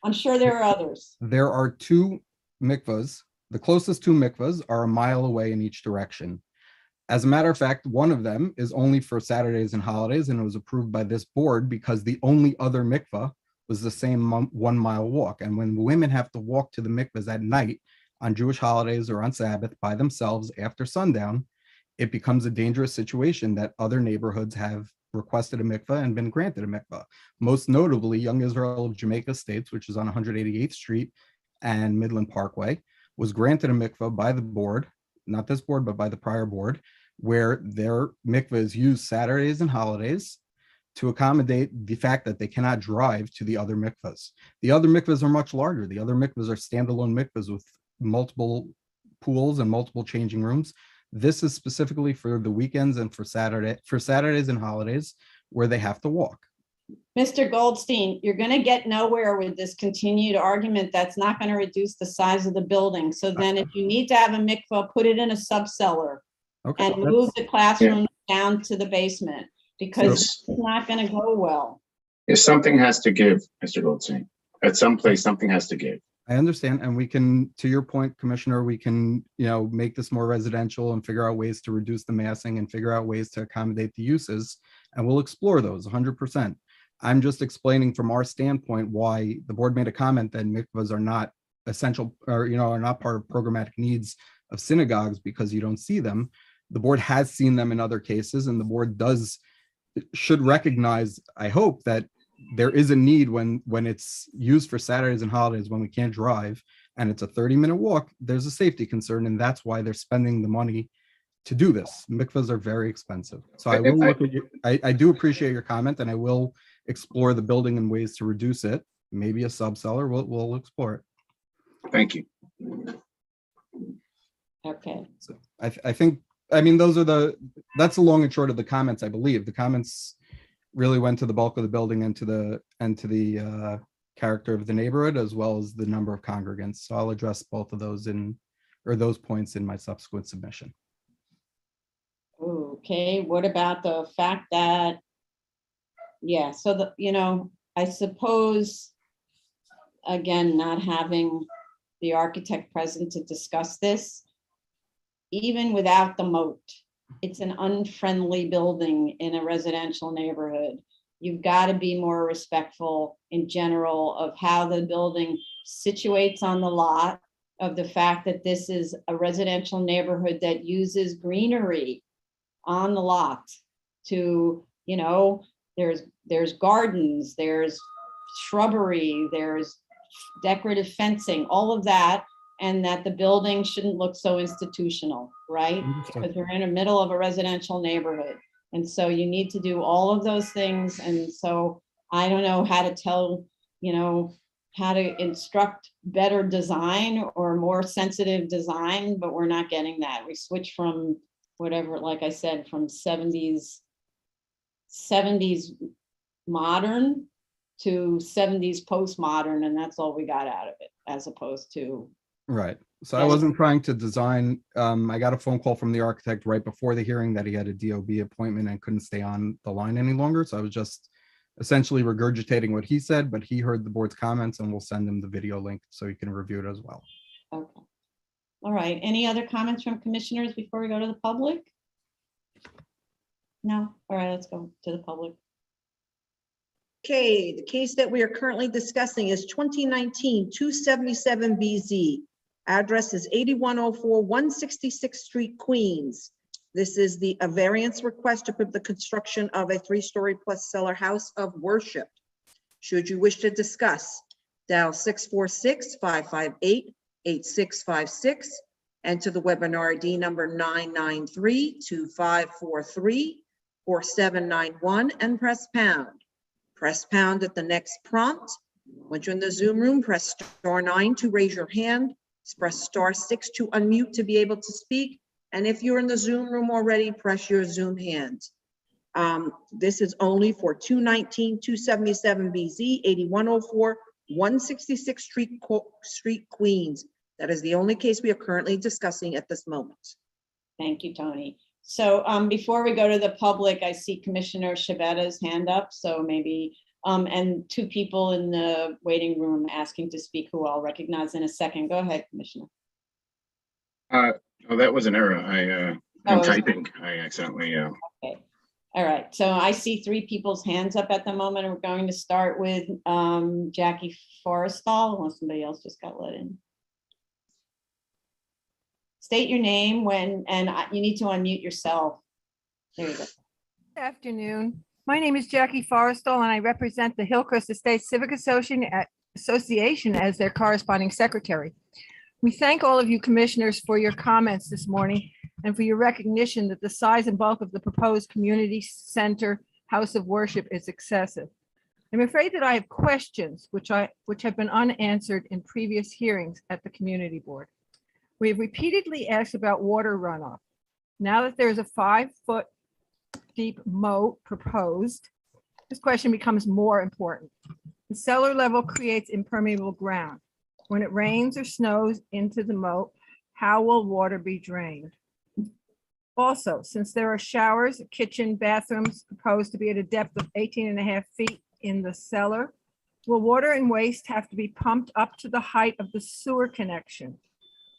I'm sure there are others. There are 2 mikvahs. The closest 2 mikvahs are a mile away in each direction. As a matter of fact, one of them is only for Saturdays and holidays, and it was approved by this board because the only other mikvah was the same 1 mile walk. And when women have to walk to the mikvahs at night on Jewish holidays or on Sabbath by themselves after sundown, it becomes a dangerous situation that other neighborhoods have requested a mikvah and been granted a mikvah. Most notably, Young Israel of Jamaica Estates, which is on 188th Street and Midland Parkway, was granted a mikvah by the board, not this board, but by the prior board, where their mikveh is used Saturdays and holidays to accommodate the fact that they cannot drive to the other mikvahs. The other mikvahs are much larger. The other mikvahs are standalone mikvahs with multiple pools and multiple changing rooms. This is specifically for the weekends and for Saturdays and holidays where they have to walk. Mr. Goldstein, you're going to get nowhere with this continued argument. That's not going to reduce the size of the building. So then if you need to have a mikvah, put it in a subcellar Okay, and move the classroom down to the basement, because it's not going to go well. If something has to give, Mr. Goldstein, at some place, something has to give. I understand. And we can, to your point, Commissioner, we can, make this more residential and figure out ways to reduce the massing and figure out ways to accommodate the uses. And we'll explore those 100%. I'm just explaining from our standpoint why the board made a comment that mikvahs are not essential or, are not part of programmatic needs of synagogues because you don't see them. The board has seen them in other cases, and the board should recognize, I hope, that there is a need when it's used for Saturdays and holidays when we can't drive and it's a 30-minute walk, there's a safety concern, and that's why they're spending the money to do this. Mikvahs are very expensive. So I will look at you. I do appreciate your comment, and I will explore the building and ways to reduce it. Maybe a subcellar, we'll explore it. Thank you. Okay. So I think, that's the long and short of the comments, I believe. The comments really went to the bulk of the building and to the character of the neighborhood, as well as the number of congregants. So I'll address both of those those points in my subsequent submission. Okay, what about the fact that, so I suppose, again, not having the architect present to discuss this, even without the moat, it's an unfriendly building in a residential neighborhood. You've got to be more respectful in general of how the building situates on the lot, of the fact that this is a residential neighborhood that uses greenery on the lot to, there's gardens, there's shrubbery, there's decorative fencing, all of that, and that the building shouldn't look so institutional, right? Because we're in the middle of a residential neighborhood. And so you need to do all of those things. And so I don't know how to tell, how to instruct better design or more sensitive design, but we're not getting that. We switch from whatever, like I said, from 70s modern to 70s postmodern, and that's all we got out of it, as opposed to. Right. So I wasn't trying to design. I got a phone call from the architect right before the hearing that he had a DOB appointment and couldn't stay on the line any longer. So I was just essentially regurgitating what he said, but he heard the board's comments, and we'll send him the video link so he can review it as well. Okay. All right. Any other comments from commissioners before we go to the public? No? All right, let's go to the public. Okay, the case that we are currently discussing is 2019-277BZ. Address is 8104 166th Street, Queens. This is a variance request to put the construction of a 3-story plus cellar house of worship. Should you wish to discuss, dial 646-558-8656 and to the webinar ID number 993-2543-4791 and press pound. Press pound at the next prompt. Once you're in the Zoom room, press *9 to raise your hand. Press *6 to unmute to be able to speak. And if you're in the Zoom room already, press your Zoom hand. This is only for 219-277BZ, 8104 166th Street, Queens. That is the only case we are currently discussing at this moment. Thank you, Tony. So before we go to the public, I see Commissioner Shavetta's hand up. So maybe, and 2 people in the waiting room asking to speak who I'll recognize in a second. Go ahead, Commissioner. Oh, that was an error. I'm typing. I accidentally. Okay. All right. So I see 3 people's hands up at the moment. And we're going to start with Jackie Forrestal, unless somebody else just got let in. State your name and you need to unmute yourself. There you go. Good afternoon. My name is Jackie Forrestal, and I represent the Hillcrest Estates Civic Association as their corresponding secretary. We thank all of you commissioners for your comments this morning. and for your recognition that the size and bulk of the proposed community center house of worship is excessive. I'm afraid that I have questions which have been unanswered in previous hearings at the community board. We have repeatedly asked about water runoff. Now that there's a 5-foot deep moat proposed, this question becomes more important. The cellar level creates impermeable ground. When it rains or snows into the moat, how will water be drained? Also, since there are showers, kitchen, bathrooms proposed to be at a depth of 18.5 feet in the cellar, will water and waste have to be pumped up to the height of the sewer connection?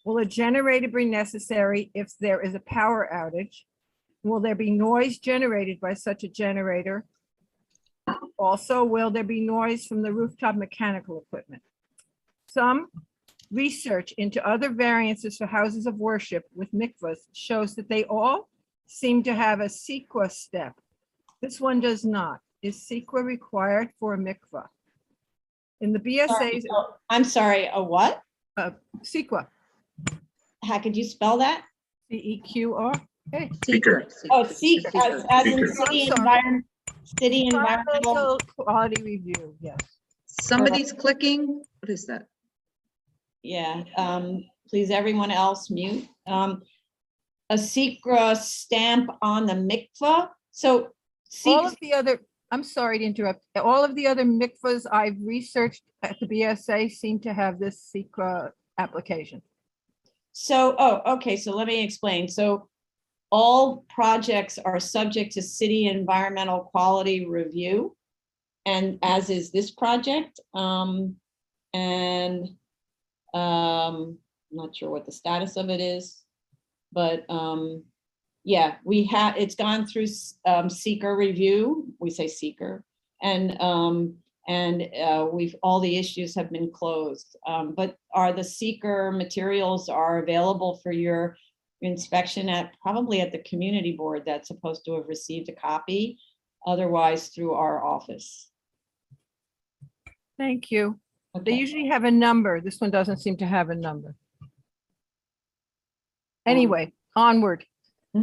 Will a generator be necessary if there is a power outage? Will there be noise generated by such a generator? Also, will there be noise from the rooftop mechanical equipment? Some research into other variances for houses of worship with mikvahs shows that they all seem to have a CEQA step. This one does not. Is CEQA required for a mikvah? In the BSA's. I'm sorry, a what? CEQA. How could you spell that? CEQR. Okay. Seeker. Oh, seek, as in Seeker. city environmental. Environmental quality review, yes. Somebody's clicking. What is that? Yeah, please, everyone else mute. A secra stamp on the mikvah. So All of the other, I'm sorry to interrupt. All of the other mikvahs I've researched at the BSA seem to have this secra application. So, oh, okay, so let me explain. So all projects are subject to city environmental quality review, and as is this project. Not sure what the status of it is, but yeah, it's gone through seeker review. We say seeker, and all the issues have been closed. But the seeker materials are available for your inspection probably at the community board that's supposed to have received a copy, otherwise through our office. Thank you. Okay. They usually have a number. This one doesn't seem to have a number. Anyway, onward.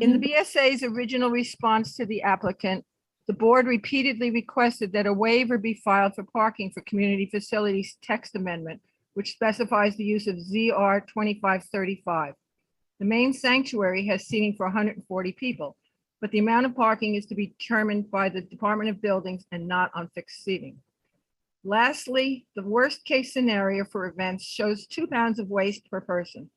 In the BSA's original response to the applicant, the board repeatedly requested that a waiver be filed for parking for community facilities text amendment, which specifies the use of ZR 2535. The main sanctuary has seating for 140 people, but the amount of parking is to be determined by the Department of Buildings and not on fixed seating. Lastly, the worst case scenario for events shows 2 pounds of waste per person.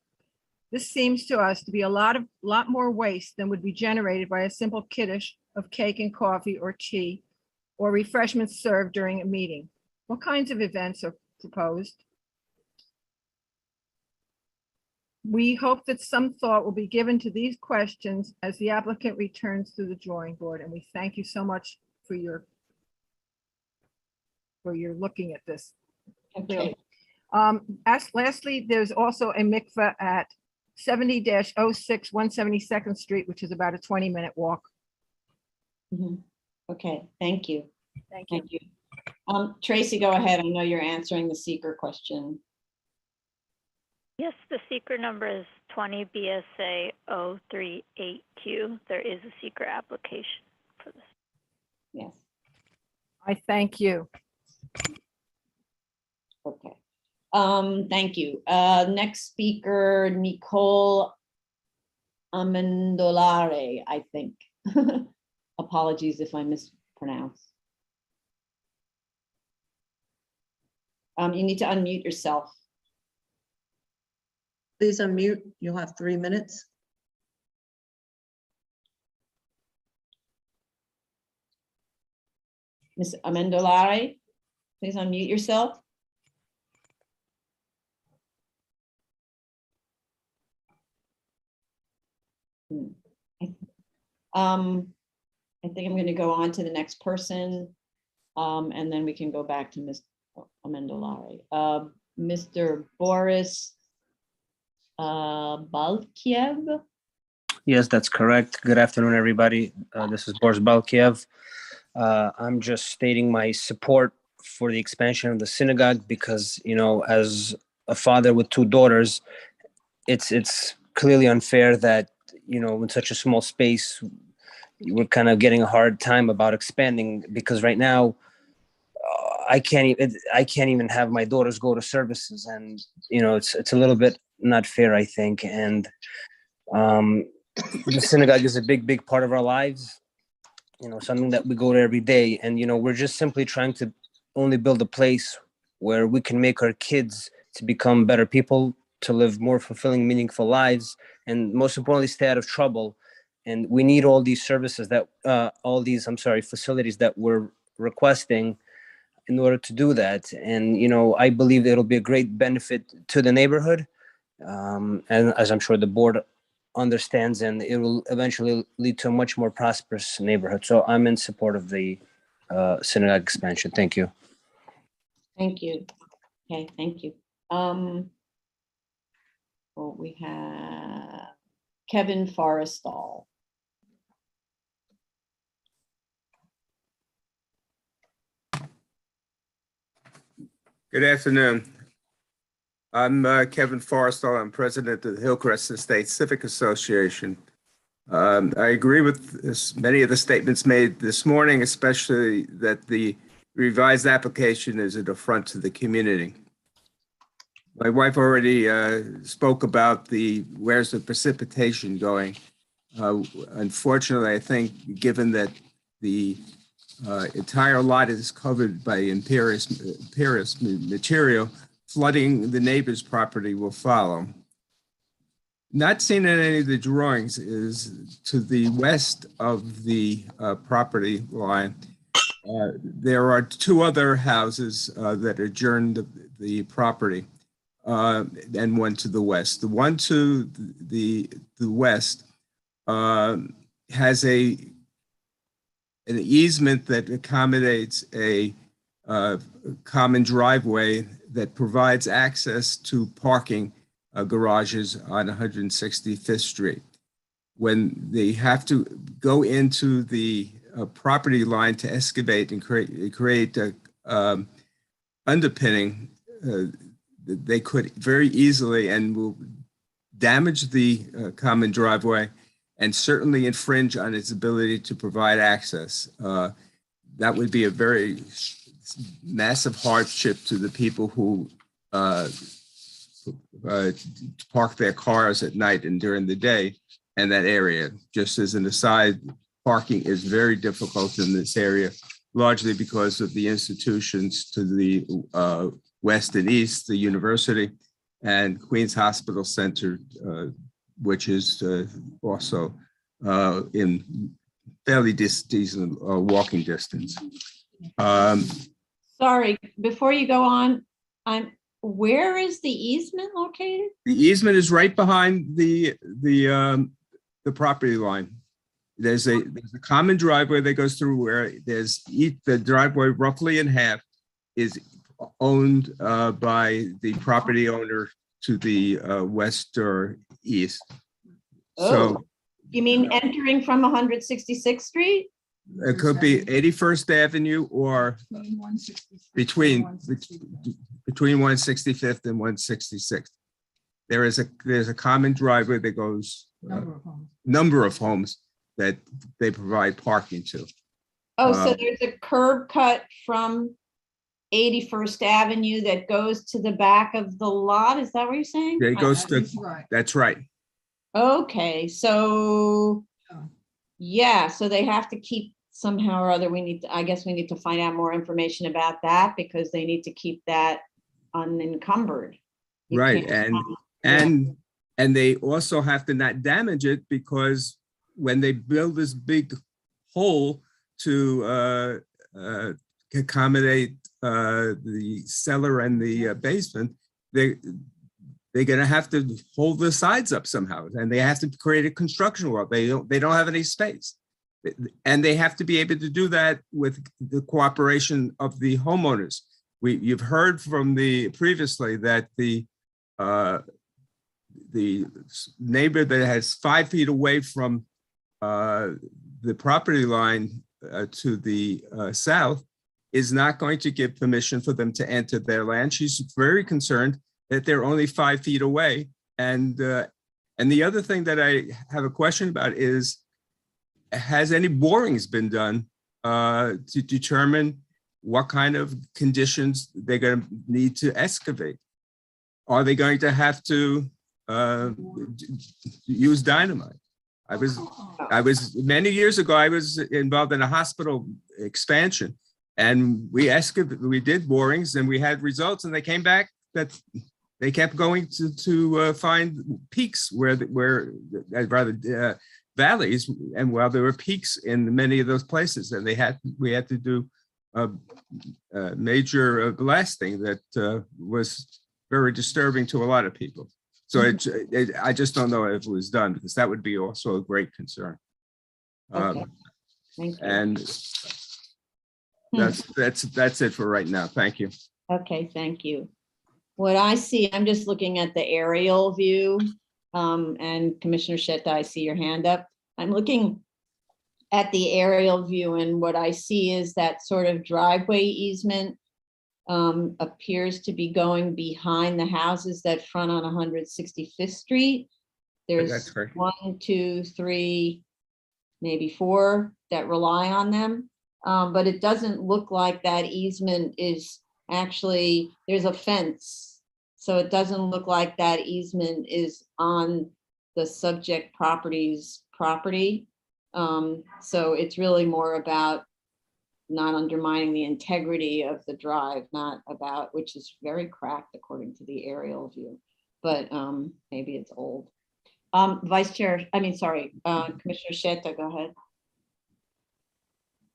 This seems to us to be a lot more waste than would be generated by a simple kiddush of cake and coffee or tea or refreshments served during a meeting. What kinds of events are proposed? We hope that some thought will be given to these questions as the applicant returns to the drawing board, and we thank you so much for your looking at this. Okay. Lastly, there's also a mikveh at 70-06 172nd Street, which is about a 20-minute walk. Okay, thank you. Thank you. Tracy, go ahead. I know you're answering the seeker question. Yes, the seeker number is 20 BSA 038Q. There is a seeker application for this. Yes. I thank you. Okay. Thank you. Next speaker, Nicole Amendolare, I think. Apologies if I mispronounce. You need to unmute yourself. Please unmute. You'll have 3 minutes. Ms. Amendolare, please unmute yourself. I think I'm going to go on to the next person, and then we can go back to Ms. Amendolare. Mr. Boris Balkiev. Yes, that's correct. Good afternoon, everybody. This is Boris Balkiev. I'm just stating my support for the expansion of the synagogue because, you know, as a father with 2 daughters, it's clearly unfair that, in such a small space, we're kind of getting a hard time about expanding because right now I can't even have my daughters go to services, and it's a little bit not fair, I think. And the synagogue is a big part of our lives, something that we go to every day. And we're just simply trying to only build a place where we can make our kids to become better people, to live more fulfilling, meaningful lives, and most importantly, stay out of trouble. And we need all these services facilities that we're requesting in order to do that. And, I believe it'll be a great benefit to the neighborhood. And as I'm sure the board understands, and it will eventually lead to a much more prosperous neighborhood. So I'm in support of the synagogue expansion. Thank you. Thank you. Okay, thank you. Well, we have Kevin Forrestal. Good afternoon. I'm Kevin Forrestal. I'm president of the Hillcrest Estate Civic Association. I agree with many of the statements made this morning, especially that the revised application is an affront to the community. My wife already spoke about where's the precipitation going. Unfortunately, I think given that the entire lot is covered by impervious material, flooding the neighbor's property will follow. Not seen in any of the drawings is to the west of the property line. There are two other houses that adjoin the property, and one to the west. The one to the west has an easement that accommodates a common driveway that provides access to parking garages on 165th Street. When they have to go into the property line to excavate and create underpinning, they could very easily and will damage the common driveway and certainly infringe on its ability to provide access. That would be a very massive hardship to the people who park their cars at night and during the day in that area. Just as an aside, parking is very difficult in this area, largely because of the institutions to the west and east, the university and Queens Hospital Center, which is also in fairly decent walking distance. Sorry, before you go on, where is the easement located? The easement is right behind the property line. There's a common driveway that goes through where the driveway roughly in half is owned by the property owner to the west or east. So you mean entering from 166th Street? It could be 81st Avenue or between 165th and 166th. There's a common driveway that goes number of homes that they provide parking to. Oh, so there's a curb cut from 81st Avenue that goes to the back of the lot. Is that what you're saying? It goes to, that's right. Okay, so yeah, so they have to keep somehow or other. I guess we need to find out more information about that because they need to keep that unencumbered. Right, and they also have to not damage it because when they build this big hole to accommodate the cellar and the basement, they're going to have to hold the sides up somehow, and they have to create a construction wall. They don't have any space, and they have to be able to do that with the cooperation of the homeowners. You've heard from previously that the neighbor that has 5 feet away from the property line to the south is not going to give permission for them to enter their land. She's very concerned that they're only 5 feet away, and And the other thing that I have a question about is, has any borings been done to determine what kind of conditions they're going to need to excavate? Are they going to have to use dynamite? I was many years ago, I was involved in a hospital expansion, and we did borings and we had results, and they came back that they kept going to find peaks valleys, and while there were peaks in many of those places, and we had to do major blasting that was very disturbing to a lot of people. So I just don't know if it was done, because that would be also a great concern. Okay. Thank you. And that's it for right now. Thank you. Okay, thank you. What I see, I'm just looking at the aerial view, and Commissioner Shetta, I see your hand up. I'm looking at the aerial view, and what I see is that sort of driveway easement appears to be going behind the houses that front on 165th Street. That's There's correct. 1, 2, 3, maybe 4 that rely on them. But it doesn't look like that easement is actually, there's a fence. So it doesn't look like that easement is on the subject property's property. So it's really more about not undermining the integrity of the drive, not about, which is very cracked according to the aerial view, but maybe it's old. Commissioner Shetta, go ahead.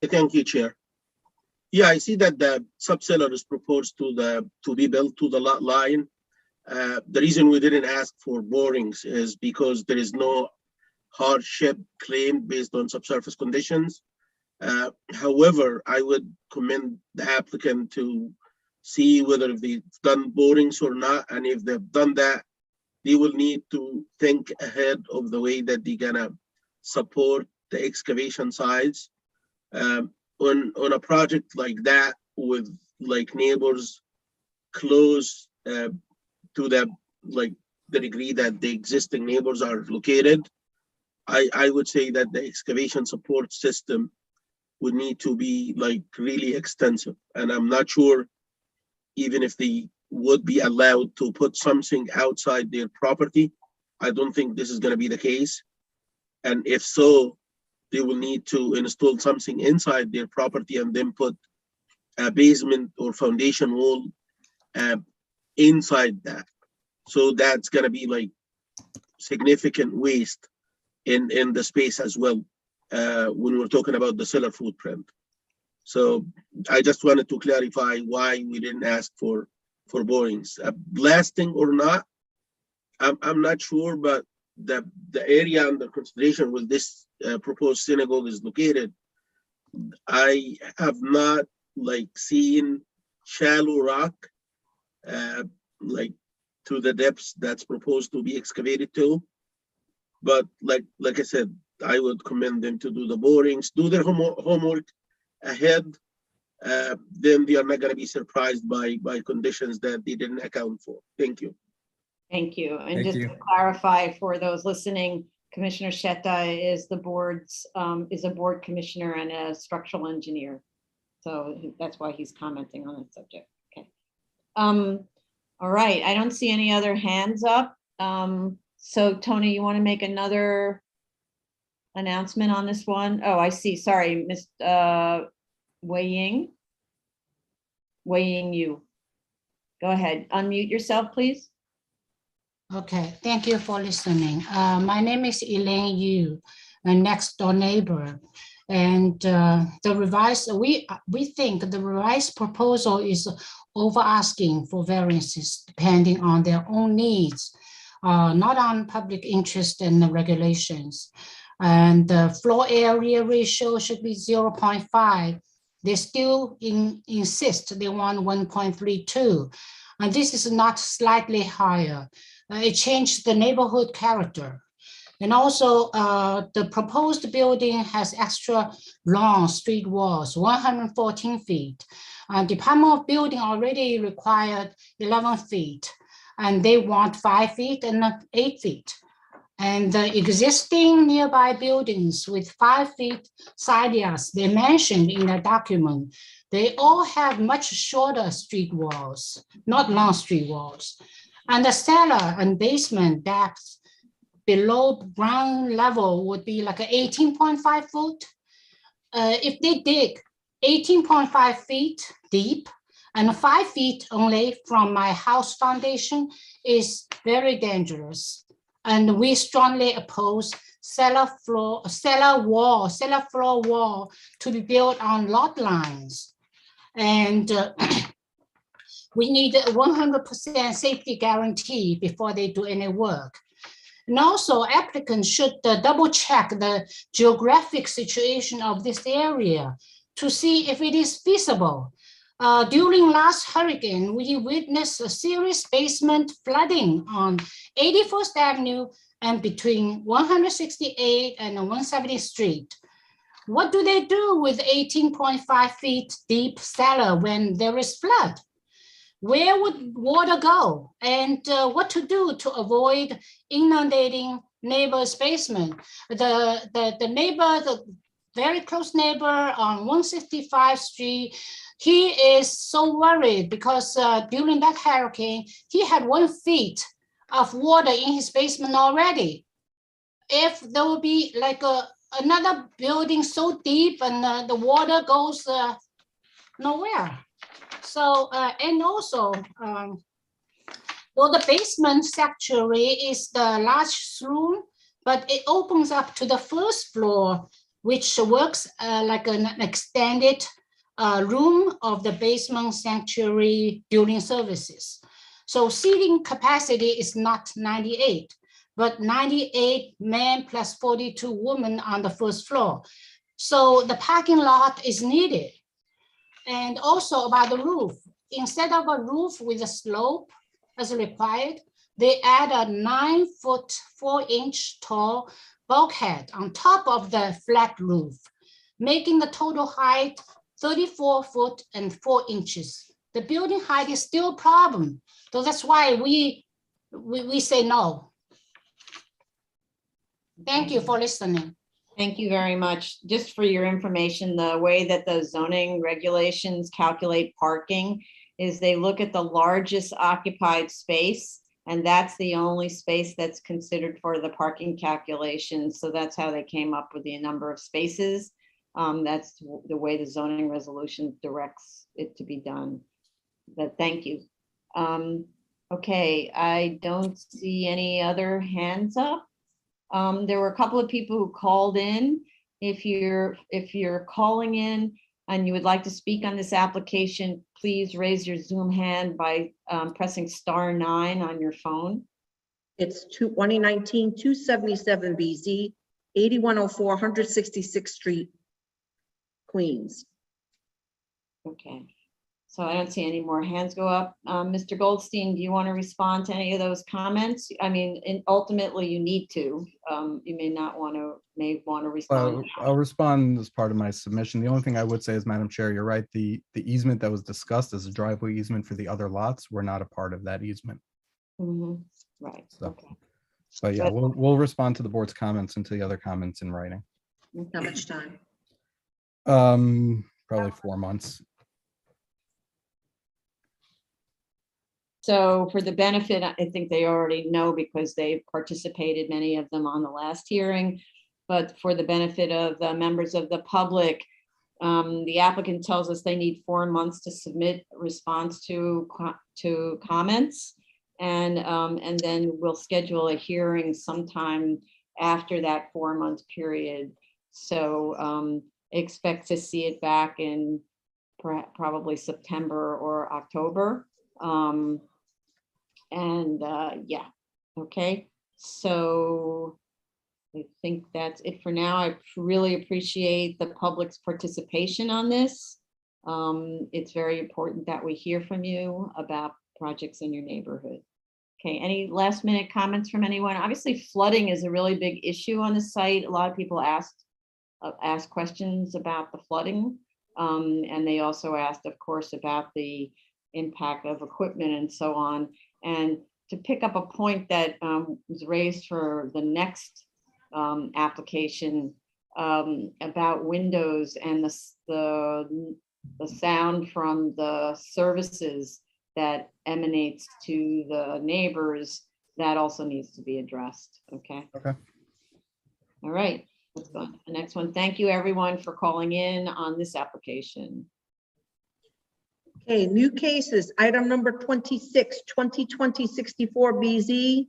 Thank you, Chair. Yeah, I see that the subcellar is proposed to be built to the lot line. The reason we didn't ask for borings is because there is no hardship claimed based on subsurface conditions. However, I would commend the applicant to see whether they've done borings or not, and if they've done that, they will need to think ahead of the way that they're gonna support the excavation sites. On a project like that, with like neighbors close to the degree that the existing neighbors are located, I would say that the excavation support system would need to be really extensive. And I'm not sure even if they would be allowed to put something outside their property. I don't think this is going to be the case. And if so, they will need to install something inside their property and then put a basement or foundation wall inside that. So that's going to be significant waste in the space as well, when we're talking about the cellar footprint. So I just wanted to clarify why we didn't ask for borings. Blasting or not, I'm not sure, but the area under consideration with this proposed synagogue is located, I have not seen shallow rock to the depths that's proposed to be excavated to. But like I said, I would commend them to do the borings, do their homework ahead. Then they are not going to be surprised by conditions that they didn't account for. Thank you. Thank you. And Thank just you. to clarify for those listening, Commissioner Shetta is the board's is a board commissioner and a structural engineer. So that's why he's commenting on the subject. Okay. All right. I don't see any other hands up. So Tony, you want to make another announcement on this one? Oh, I see. Sorry, Ms. Wei Ying. You. Go ahead. Unmute yourself, please. Okay, thank you for listening. My name is Elaine Yu, a next door neighbor. And we think the revised proposal is over asking for variances depending on their own needs, not on public interest and the regulations. And the floor area ratio should be 0.5. They still insist they want 1.32. And this is not slightly higher. It changed the neighborhood character. And also the proposed building has extra long street walls, 114 feet. Department of Building already required 11 feet, and they want 5 feet and 8 feet. And the existing nearby buildings with 5 feet side yards, they mentioned in the document, they all have much shorter street walls, not long street walls. And the cellar and basement depth below ground level would be like 18.5 foot. If they dig 18.5 feet deep and 5 feet only from my house foundation is very dangerous. And we strongly oppose cellar floor wall to be built on lot lines. And we need a 100% safety guarantee before they do any work. And also applicants should double check the geographic situation of this area to see if it is feasible. During last hurricane, we witnessed a serious basement flooding on 81st Avenue and between 168 and 170th Street. What do they do with 18.5 feet deep cellar when there is flood? Where would water go? And what to do to avoid inundating neighbor's basement? The neighbor, the very close neighbor on 165th Street, he is so worried because during that hurricane, he had 1 feet of water in his basement already. If there will be like another building so deep and the water goes nowhere. So, and also, though the basement sanctuary is the large room, but it opens up to the first floor, which works like an extended room of the basement sanctuary during services. So seating capacity is not 98, but 98 men plus 42 women on the first floor. So the parking lot is needed. And also about the roof, instead of a roof with a slope as required, they add a 9 foot 4 inch tall bulkhead on top of the flat roof, making the total height 34 foot and 4 inches. The building height is still a problem. So that's why we say no. Thank you for listening. Thank you very much. Just for your information, the way that the zoning regulations calculate parking is they look at the largest occupied space, and that's the only space that's considered for the parking calculation. So that's how they came up with the number of spaces. That's the way the zoning resolution directs it to be done. But thank you. Okay, I don't see any other hands up. There were a couple of people who called in. If you're calling in and you would like to speak on this application, please raise your Zoom hand by pressing *9 on your phone. It's 2019-277 BZ, 8104 166th Street, Queens. Okay, so I don't see any more hands go up. Mr. Goldstein, do you want to respond to any of those comments? I mean, and ultimately you need to. You may want to respond. I'll respond as part of my submission. The only thing I would say is, Madam Chair, you're right. The easement that was discussed as a driveway easement for the other lots were not a part of that easement. Mm-hmm. Right. So, okay. but yeah, we'll respond to the board's comments and to the other comments in writing. How much time? Probably 4 months. So for the benefit, I think they already know because they've participated, many of them, on the last hearing. But for the benefit of the members of the public, the applicant tells us they need 4 months to submit a response to comments. And then we'll schedule a hearing sometime after that 4 month period. So expect to see it back in probably September or October. Yeah, okay, so I think that's it for now. I really appreciate the public's participation on this. It's very important that we hear from you about projects in your neighborhood. Okay, any last minute comments from anyone? Obviously, flooding is a really big issue on the site. A lot of people ask questions about the flooding. And they also asked, of course, about the impact of equipment and so on. And to pick up a point that was raised for the next application about windows and the sound from the services that emanates to the neighbors, that also needs to be addressed. Okay. Okay. All right, let's go on to the next one. Thank you, everyone, for calling in on this application. Okay, new cases, item number 26, 2020-64BZ,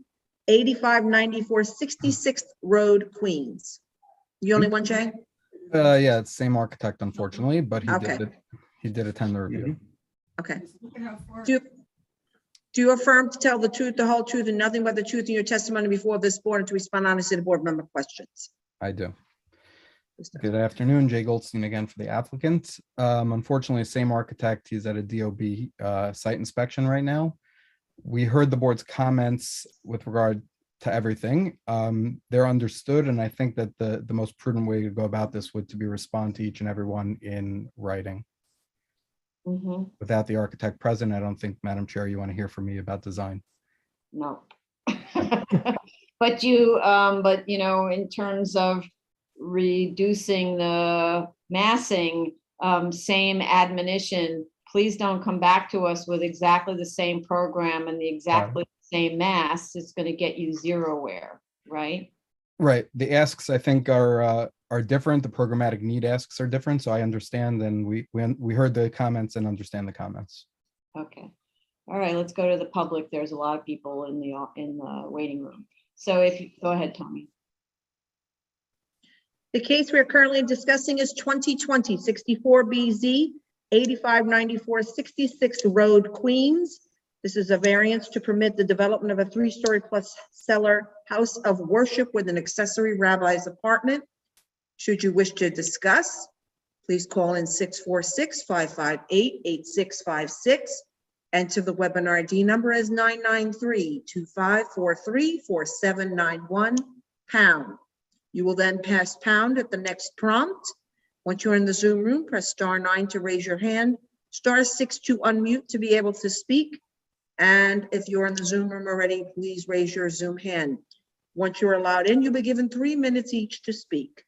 8594 66th Road, Queens. You only one, Jay? Yeah, it's same architect, unfortunately, but Okay. he did attend the review. Okay. Do you affirm to tell the truth, the whole truth, and nothing but the truth in your testimony before this board and to respond honestly to board member questions? I do. Good afternoon, Jay Goldstein again for the applicant. Unfortunately, same architect, he's at a DOB site inspection right now. We heard the board's comments with regard to everything. They're understood, and I think that the most prudent way to go about this would to be respond to each and every one in writing. Mhm. Without the architect present, I don't think, Madam Chair, you want to hear from me about design. No. But you know, in terms of reducing the massing, same admonition, please don't come back to us with exactly the same program and the exactly same mass. It's going to get you zerowhere, right? Right. The asks, I think, are different. The programmatic need asks are different. So I understand, and we heard the comments and understand the comments. Okay. All right, let's go to the public. There's a lot of people in the waiting room. So if you go ahead, Tommy. The case we are currently discussing is 2020-64BZ, 8594 66th Road, Queens. This is a variance to permit the development of a 3-story plus cellar house of worship with an accessory rabbi's apartment. Should you wish to discuss, please call in 646-558-8656. Enter the webinar ID number as 993-2543-4791 #. You will then pass pound at the next prompt. Once you're in the Zoom room, press *9 to raise your hand, *6 to unmute to be able to speak. And if you're in the Zoom room already, please raise your Zoom hand. Once you're allowed in, you'll be given 3 minutes each to speak.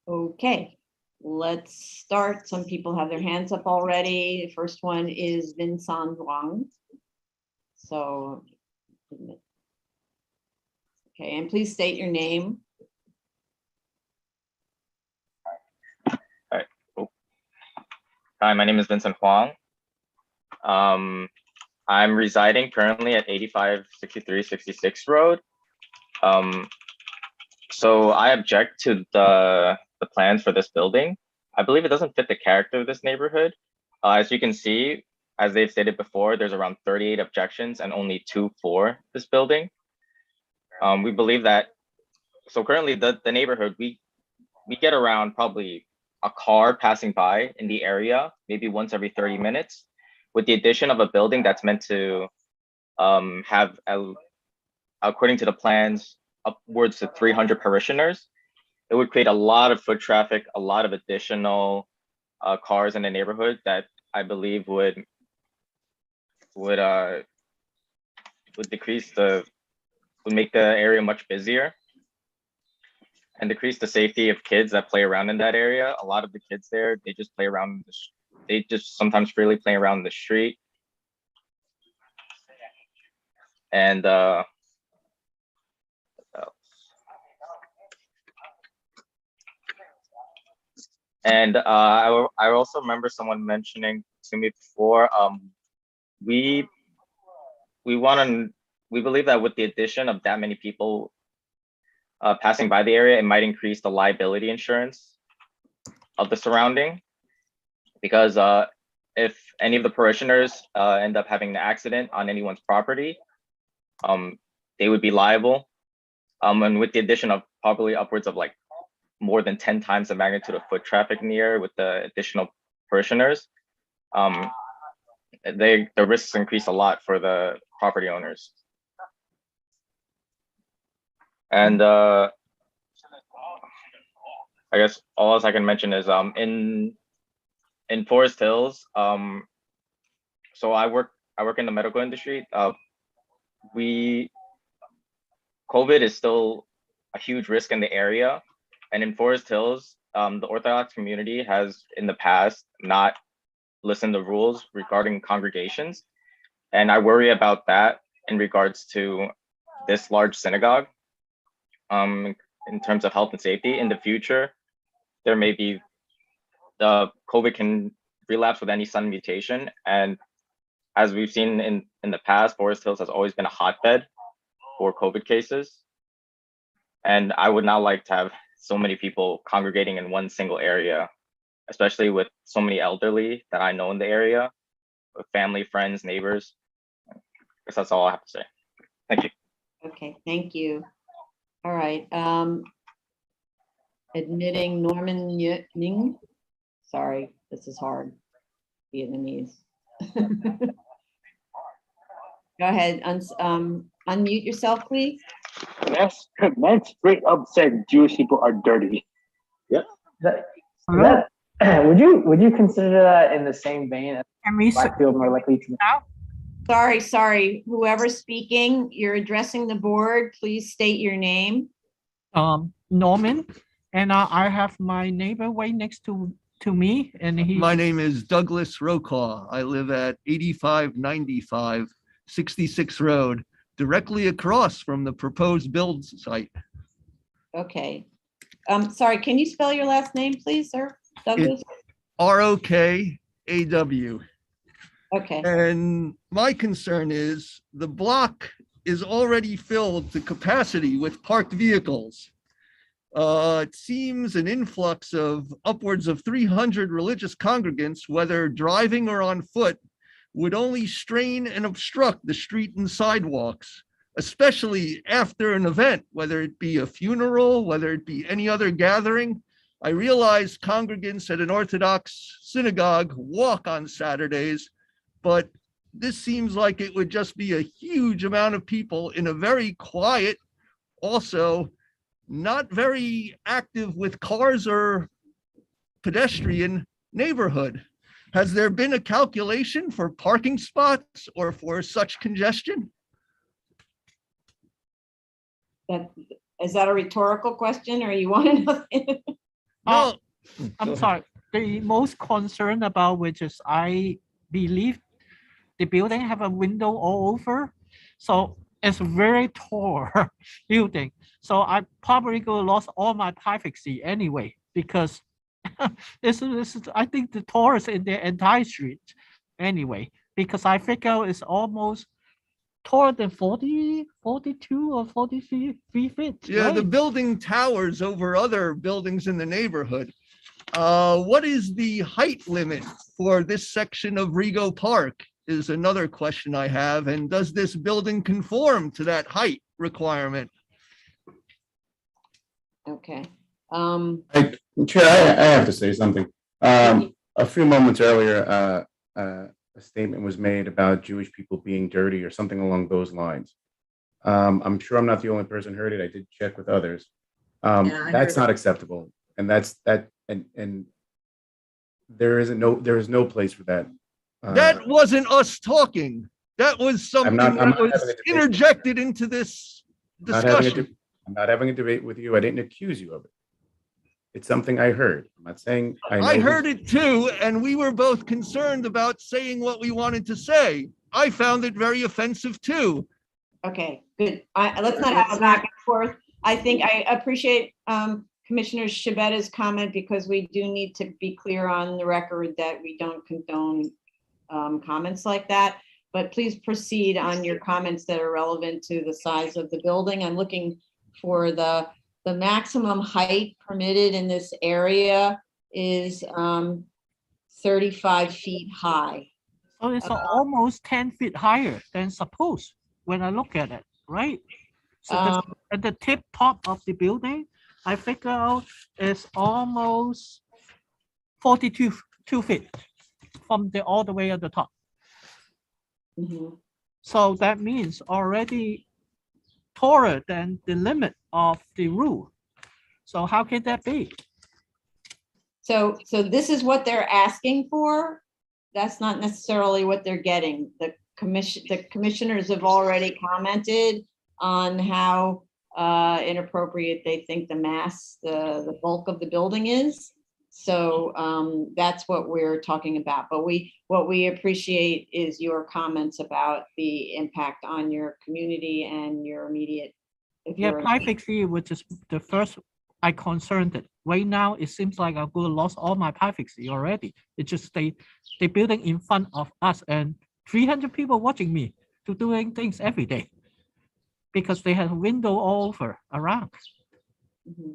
Okay, let's start. Some people have their hands up already. The first one is Vincent Wang. So, okay, and please state your name. Hi, my name is Vincent Huang. I'm residing currently at 8563 66 Road. So I object to the plans for this building. I believe it doesn't fit the character of this neighborhood. As you can see, as they've stated before, there's around 38 objections and only 2 for this building. We believe that, so currently the neighborhood, we get around probably a car passing by in the area, maybe once every 30 minutes. With the addition of a building that's meant to have, according to the plans, upwards to 300 parishioners, it would create a lot of foot traffic, a lot of additional cars in the neighborhood that I believe would make the area much busier and decrease the safety of kids that play around in that area. A lot of the kids there, they just play around, they just sometimes freely play around the street. And I also remember someone mentioning to me before, we believe that with the addition of that many people passing by the area, it might increase the liability insurance of the surrounding, because if any of the parishioners end up having an accident on anyone's property, they would be liable. And with the addition of probably upwards of like more than 10 times the magnitude of foot traffic in the area with the additional parishioners, the risks increase a lot for the property owners. And I guess all else I can mention is in Forest Hills, so I work in the medical industry. COVID is still a huge risk in the area. And in Forest Hills, the Orthodox community has in the past not listened to rules regarding congregations. And I worry about that in regards to this large synagogue. In terms of health and safety in the future, there may be COVID can relapse with any sudden mutation. And as we've seen in the past, Forest Hills has always been a hotbed for COVID cases. And I would not like to have so many people congregating in one single area, especially with so many elderly that I know in the area, with family, friends, neighbors. I guess that's all I have to say. Thank you. Okay, thank you. All right. Admitting Norman Ning. Sorry, this is hard. Vietnamese. Go ahead, unmute yourself, please. That's straight up said Jewish people are dirty. Yep. Would you consider that in the same vein as black people more likely to? Sorry. Whoever's speaking, you're addressing the board. Please state your name. Norman, and I have my neighbor right next to me, and he. My name is Douglas Rokaw. I live at 8595 66 Road, directly across from the proposed build site. Okay. Sorry, can you spell your last name, please, sir? Douglas? ROKAW. Okay. And my concern is the block is already filled to capacity with parked vehicles. It seems an influx of upwards of 300 religious congregants, whether driving or on foot, would only strain and obstruct the street and sidewalks, especially after an event, whether it be a funeral, whether it be any other gathering. I realize congregants at an Orthodox synagogue walk on Saturdays, but this seems like it would just be a huge amount of people in a very quiet, also not very active with cars or pedestrian neighborhood. Has there been a calculation for parking spots or for such congestion? Is that a rhetorical question, or you want to know? No. I'm sorry. The most concerned about which is I believe the building have a window all over, so it's very tall building. So I probably go lost all my privacy anyway, because this is I think the tallest in the entire street anyway, because I figure it's almost taller than 42 or 43 feet. Yeah, right? the building towers over other buildings in the neighborhood. What is the height limit for this section of Rego Park is another question I have. And does this building conform to that height requirement? Okay. Chair, I have to say something. A few moments earlier, a statement was made about Jewish people being dirty or something along those lines. I'm sure I'm not the only person who heard it. I did check with others. That's not acceptable, and and there is no place for that. That wasn't us talking. That was something that was interjected into this discussion. I'm not having a debate with you. I didn't accuse you of it. It's something I heard. I'm not saying I heard it too, and we were both concerned about saying what we wanted to say. I found it very offensive too. Okay, good. Let's not have a back and forth. I think I appreciate Commissioner Shabetta's comment, because we do need to be clear on the record that we don't condone comments like that. But please proceed on your comments that are relevant to the size of the building. I'm looking for the maximum height permitted in this area is 35 feet high. So it's almost 10 feet higher than supposed when I look at it, right? So at the top of the building, I figure out it's almost 42 feet from all the way at the top. Mm-hmm. So that means already taller than the limit of the rule. So how can that be? So this is what they're asking for. That's not necessarily what they're getting. the commissioners have already commented on how inappropriate they think the bulk of the building is. So that's what we're talking about. But what we appreciate is your comments about the impact on your community and your immediate. Yeah, privacy, which is the first I concerned it. Right now, it seems like I'm going to lose all my privacy already. It's just they building in front of us and 300 people watching me to doing things every day because they have window all over around. Mm-hmm.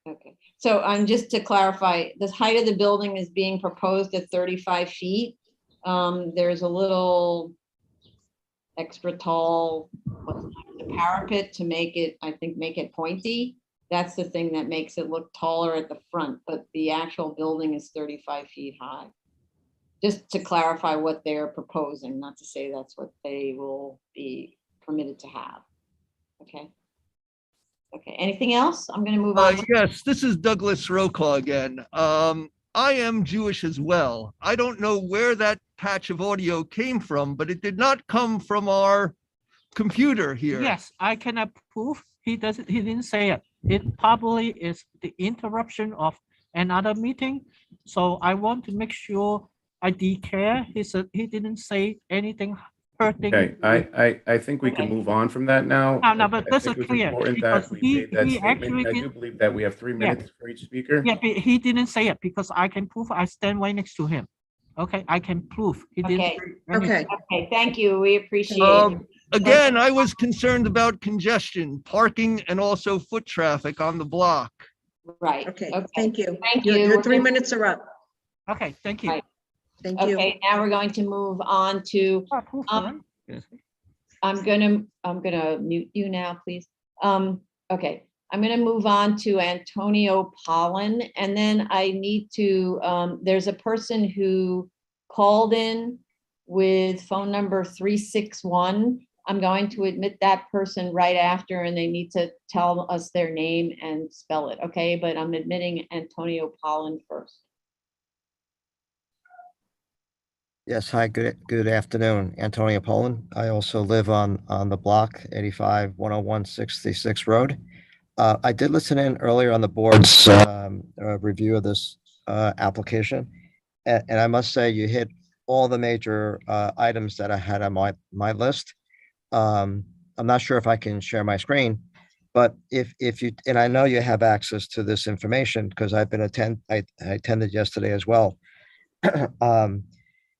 Okay, so just to clarify, the height of the building is being proposed at 35 feet. There's a little extra tall parapet to make it, I think, make it pointy. That's the thing that makes it look taller at the front, but the actual building is 35 feet high. Just to clarify what they're proposing, not to say that's what they will be permitted to have. Okay. Okay, anything else? I'm going to move on. Yes, this is Douglas Rokaw again. I am Jewish as well. I don't know where that patch of audio came from, but it did not come from our computer here. Yes, I can approve. He didn't say it. It probably is the interruption of another meeting. So I want to make sure I declare he didn't say anything hurting. Okay, I think we can move on from that now. No, but this is clear. Important that we made that statement. I do believe that we have 3 minutes for each speaker. Yeah, but he didn't say it because I can prove I stand right next to him. Okay, I can prove he didn't. Okay. Okay. Okay, thank you. We appreciate it. Again, I was concerned about congestion, parking, and also foot traffic on the block. Right. Okay, thank you. Thank Your- you. Your 3 minutes are up. Okay, thank you. Right. Thank you. Okay, now we're going to move on to, I'm gonna mute you now, please. Okay, I'm gonna move on to Antonio Pollan, and then I need to, there's a person who called in with phone number 361. I'm going to admit that person right after, and they need to tell us their name and spell it, okay? But I'm admitting Antonio Pollan first. Yes, hi, good afternoon, Antonio Poland. I also live on the block 85 101 66 Road. I did listen in earlier on the board's review of this application, and I must say you hit all the major items that I had on my list. I'm not sure if I can share my screen, but if you, and I know you have access to this information because I attended yesterday as well.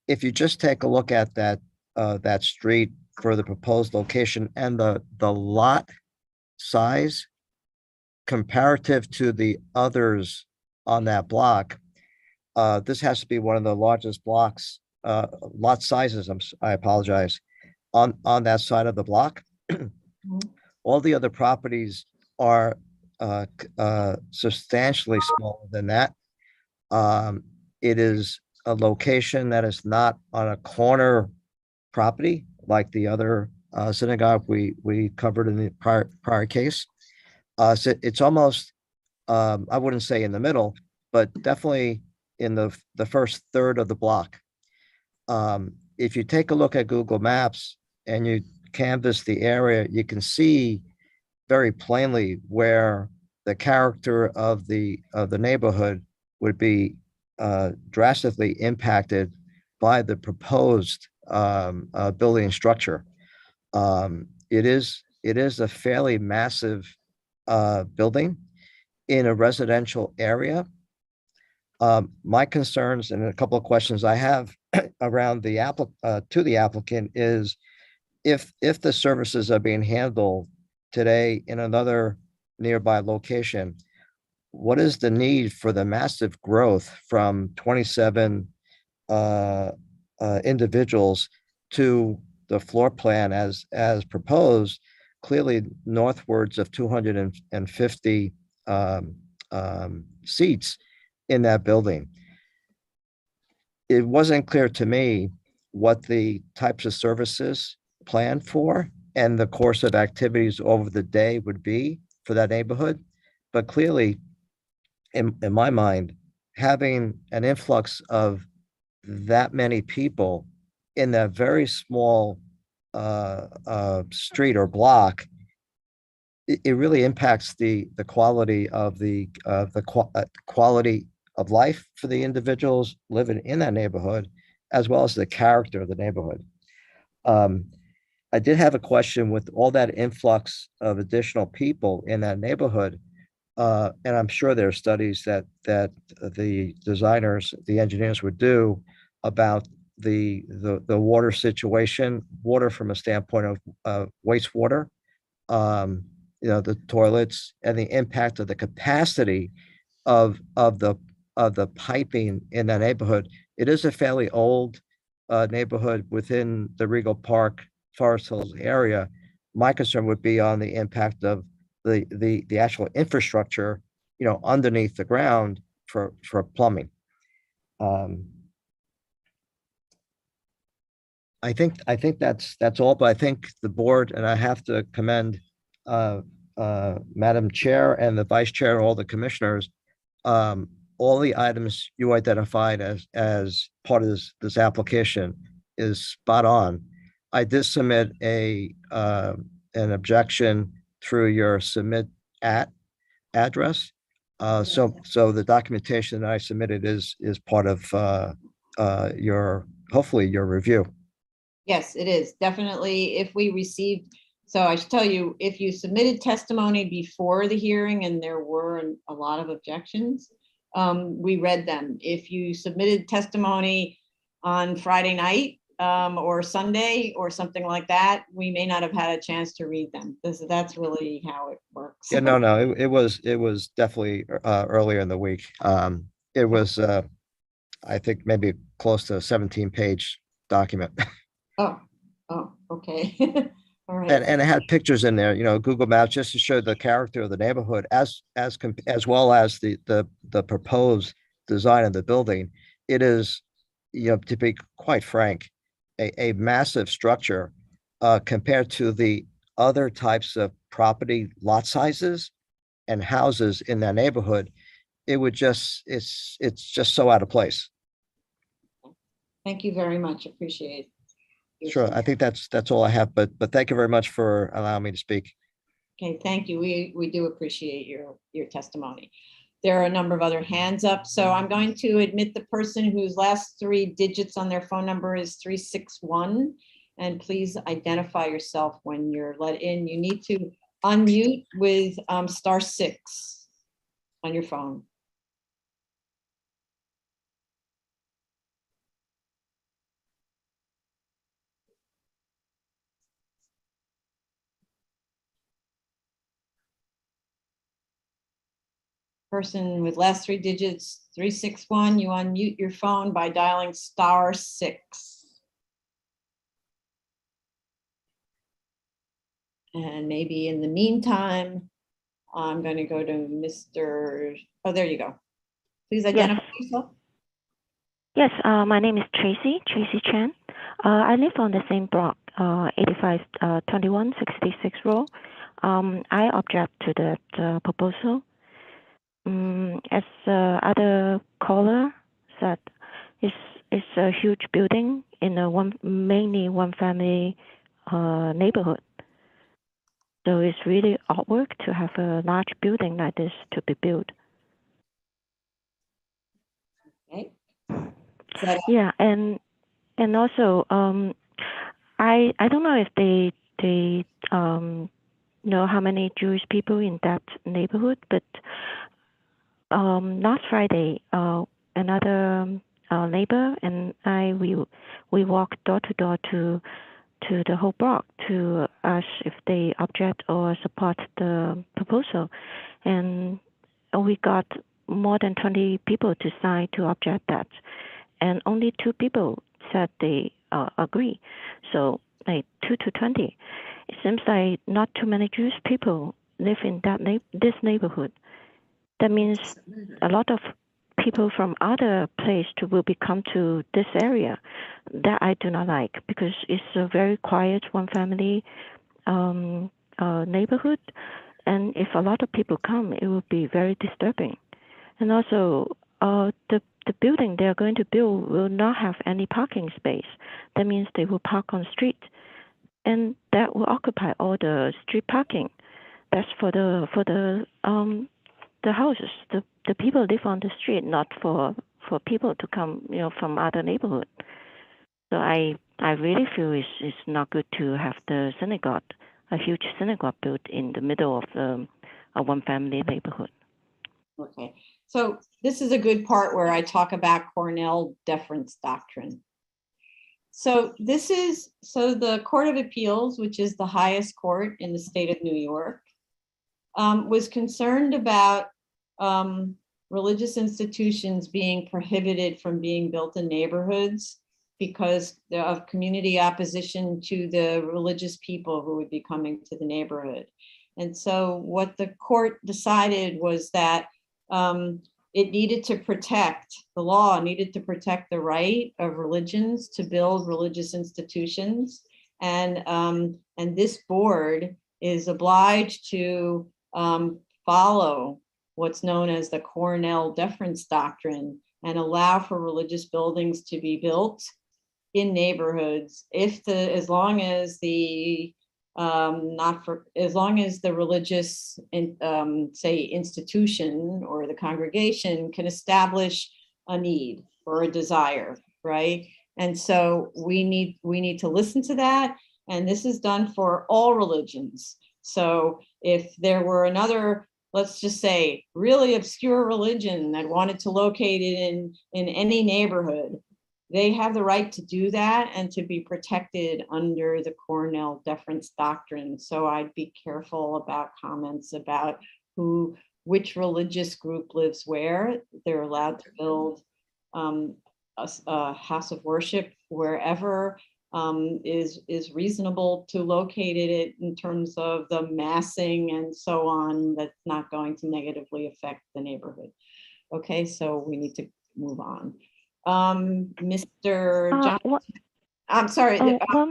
If you just take a look at that street for the proposed location and the lot size comparative to the others on that block, this has to be one of the largest blocks, lot sizes, I apologize, on that side of the block. All the other properties are substantially smaller than that. It is a location that is not on a corner property like the other synagogue we covered in the prior case. So it's almost, I wouldn't say in the middle, but definitely in the first third of the block. If you take a look at Google Maps and you canvass the area, you can see very plainly where the character of the neighborhood would be drastically impacted by the proposed building structure. It is a fairly massive building in a residential area. My concerns and a couple of questions I have around to the applicant is if the services are being handled today in another nearby location, what is the need for the massive growth from 27 individuals to the floor plan as proposed, clearly northwards of 250 seats in that building? It wasn't clear to me what the types of services planned for and the course of activities over the day would be for that neighborhood. But clearly, in my mind, having an influx of that many people in a very small street or block, it really impacts the quality of quality of life for the individuals living in that neighborhood, as well as the character of the neighborhood. I did have a question with all that influx of additional people in that neighborhood. And I'm sure there are studies that the designers, the engineers would do about the water situation, water from a standpoint of wastewater, the toilets, and the impact of the capacity of the piping in that neighborhood. It is a fairly old neighborhood within the Regal Park, Forest Hills area. My concern would be on the impact of the actual infrastructure, underneath the ground for plumbing. I think that's all, but I think the board, and I have to commend Madam Chair and the Vice Chair, all the commissioners, all the items you identified as part of this application is spot on. I did submit an objection through your submit at address. So the documentation that I submitted is part of hopefully your review. Yes, it is. Definitely, if we received, so I should tell you, if you submitted testimony before the hearing and there were a lot of objections, we read them. If you submitted testimony on Friday night or Sunday or something like that, we may not have had a chance to read them. That's really how it works. Yeah, no, it was definitely earlier in the week. It was, I think, maybe close to a 17-page document. Oh, okay. All right. And it had pictures in there, Google Maps, just to show the character of the neighborhood as well as the proposed design of the building. It is, to be quite frank, a massive structure compared to the other types of property lot sizes and houses in that neighborhood. It's just so out of place. Thank you very much. Appreciate it. Sure. I think that's all I have, but thank you very much for allowing me to speak. Okay, thank you. We do appreciate your testimony. There are a number of other hands up, so I'm going to admit the person whose last 3 digits on their phone number is 361, and please identify yourself when you're let in. You need to unmute with *6 on your phone. Person with last 3 digits, 361, you unmute your phone by dialing *6. And maybe in the meantime, I'm going to go to Mr. Oh, there you go. Please identify yourself. Yes, my name is Tracy Chen. I live on the same block, 8521 66 Row. I object to that proposal. As other caller said, it's a huge building in a mainly one family neighborhood. So it's really artwork to have a large building like this to be built. Okay. Yeah, and also I don't know if they know how many Jewish people in that neighborhood, but last Friday, another neighbor and I we walked door to door to the whole block to ask if they object or support the proposal, and we got more than 20 people to sign to object that, and only 2 people said they agree. So like 2 to 20. It seems like not too many Jewish people live in this neighborhood. That means a lot of people from other places will come to this area. That I do not like, because it's a very quiet one family neighborhood, and if a lot of people come, it will be very disturbing. And also the the building they're going to build will not have any parking space. That means they will park on street, and that will occupy all the street parking. That's for the houses. The people live on the street, not for people to come, from other neighborhood. So I really feel it's not good to have the synagogue, a huge synagogue built in the middle of a one-family neighborhood. Okay, so this is a good part where I talk about Cornell deference doctrine. So the Court of Appeals, which is the highest court in the state of New York, was concerned about religious institutions being prohibited from being built in neighborhoods because of community opposition to the religious people who would be coming to the neighborhood. And so what the court decided was that it needed to protect, the law needed to protect the right of religions to build religious institutions. And this board is obliged to follow what's known as the Cornell deference doctrine and allow for religious buildings to be built in neighborhoods as long as the religious say institution or the congregation can establish a need or a desire, right? And so we need to listen to that, and this is done for all religions. So if there were another, let's just say, really obscure religion that wanted to locate it in any neighborhood, they have the right to do that and to be protected under the Cornell deference doctrine. So I'd be careful about comments about which religious group lives where. They're allowed to build a house of worship wherever is reasonable to locate it in terms of the massing and so on. That's not going to negatively affect the neighborhood. Okay, so we need to move on. Mr. John, I'm sorry.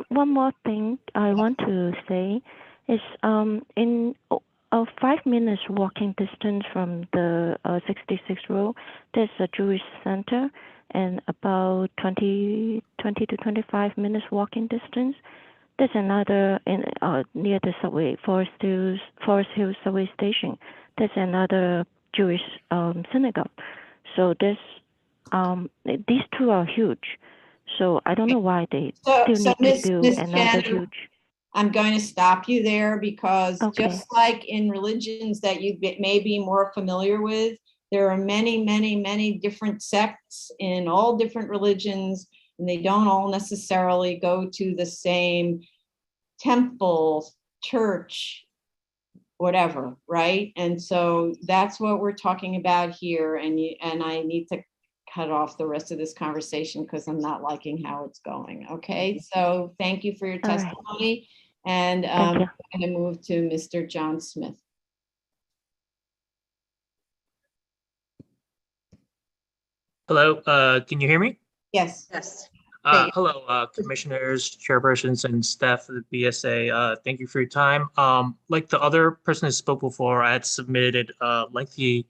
One more thing I want to say is in 5 minutes walking distance from the 66 road, there's a Jewish center, and about 20 to 25 minutes walking distance, there's another near the subway, Forest Hills subway station. There's another Jewish synagogue. So there's these two are huge. So I don't know why they still need to build another huge. I'm going to stop you there because just like in religions that you may be more familiar with, there are many, many, many different sects in all different religions, and they don't all necessarily go to the same temple, church, whatever, right? And so that's what we're talking about here. And I need to cut off the rest of this conversation because I'm not liking how it's going. Okay, so thank you for your testimony. And I'm going to move to Mr. John Smith. Hello, can you hear me? Yes. Yes. Hello, commissioners, chairpersons, and staff of the BSA. Thank you for your time. Like the other person who spoke before, I had submitted lengthy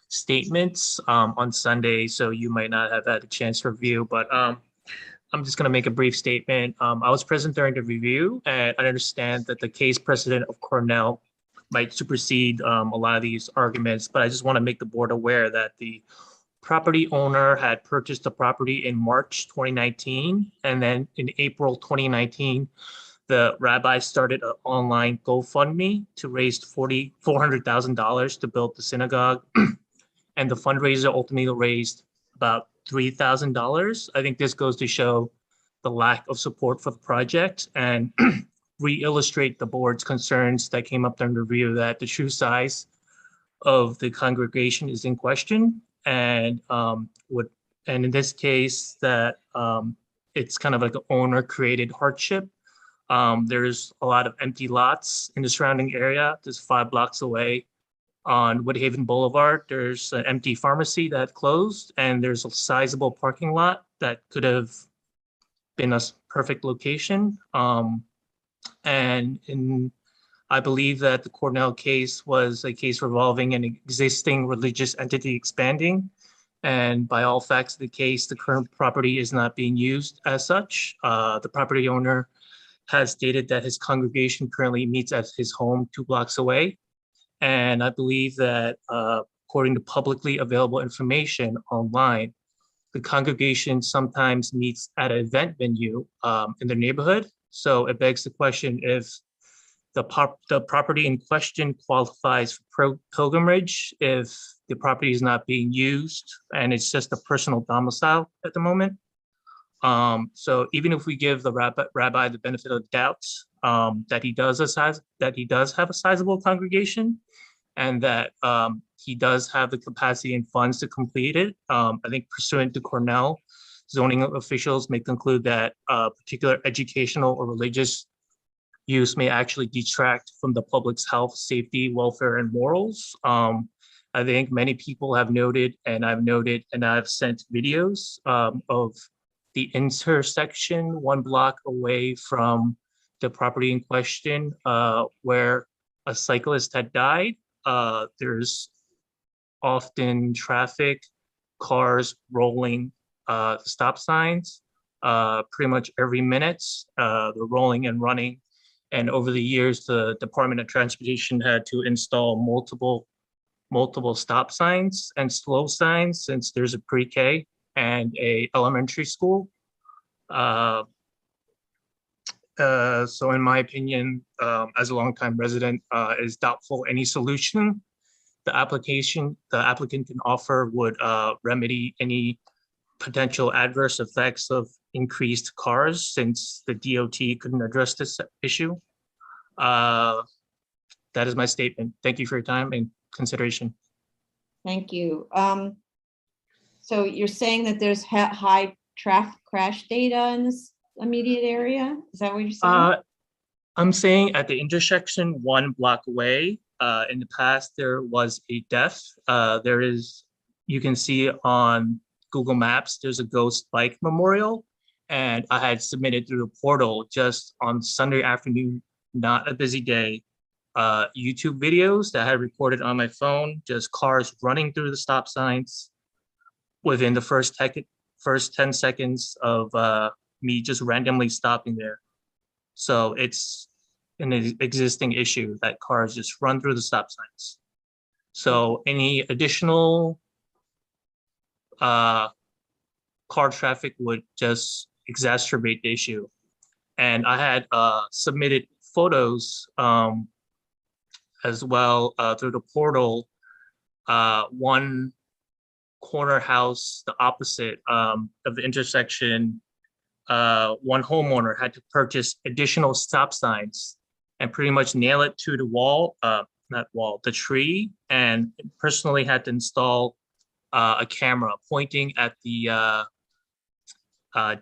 statements on Sunday, so you might not have had a chance to review, but I'm just going to make a brief statement. I was present during the review, and I understand that the case precedent of Cornell might supersede a lot of these arguments, but I just want to make the board aware that the property owner had purchased the property in March 2019, and then in April 2019, the rabbi started an online GoFundMe to raise $400,000 to build the synagogue, and the fundraiser ultimately raised about $3,000. I think this goes to show the lack of support for the project and re-illustrate the board's concerns that came up during the review that the true size of the congregation is in question, and in this case that it's kind of like an owner created hardship. There's a lot of empty lots in the surrounding area. There's 5 blocks away on Woodhaven Boulevard. There's an empty pharmacy that closed, and there's a sizable parking lot that could have been a perfect location. I believe that the Cornell case was a case revolving an existing religious entity expanding, And by all facts of the case, the current property is not being used as such. The property owner has stated that his congregation currently meets at his home 2 blocks away. And I believe that according to publicly available information online, the congregation sometimes meets at an event venue in their neighborhood. So it begs the question if the property in question qualifies for pilgrimage, if the property is not being used and it's just a personal domicile at the moment. So even if we give the rabbi the benefit of the doubt that he does have a sizable congregation and that he does have the capacity and funds to complete it, I think pursuant to Cornell, zoning officials may conclude that particular educational or religious use may actually detract from the public's health, safety, welfare, and morals. I think many people have noted, and I've sent videos of the intersection 1 block away from the property in question where a cyclist had died. There's often traffic, cars rolling stop signs pretty much every minute. They're rolling and running. And over the years, the Department of Transportation had to install multiple stop signs and slow signs since there's a pre-K and a elementary school. So in my opinion, as a longtime resident, it is doubtful any solution the applicant can offer would remedy any potential adverse effects of increased cars since the DOT couldn't address this issue. That is my statement. Thank you for your time and consideration. Thank you. So you're saying that there's high traffic crash data in this immediate area? Is that what you're saying? I'm saying at the intersection 1 block away, in the past, there was a death. You can see on Google Maps, there's a ghost bike memorial. And I had submitted through the portal just on Sunday afternoon, not a busy day, YouTube videos that I had recorded on my phone, just cars running through the stop signs within the first 10 seconds of me just randomly stopping there. So it's an existing issue that cars just run through the stop signs. So any additional car traffic would just exacerbate the issue. And I had submitted photos as well through the portal. One corner house, the opposite of the intersection, one homeowner had to purchase additional stop signs and pretty much nail it to the wall, the tree, and personally had to install a camera pointing at the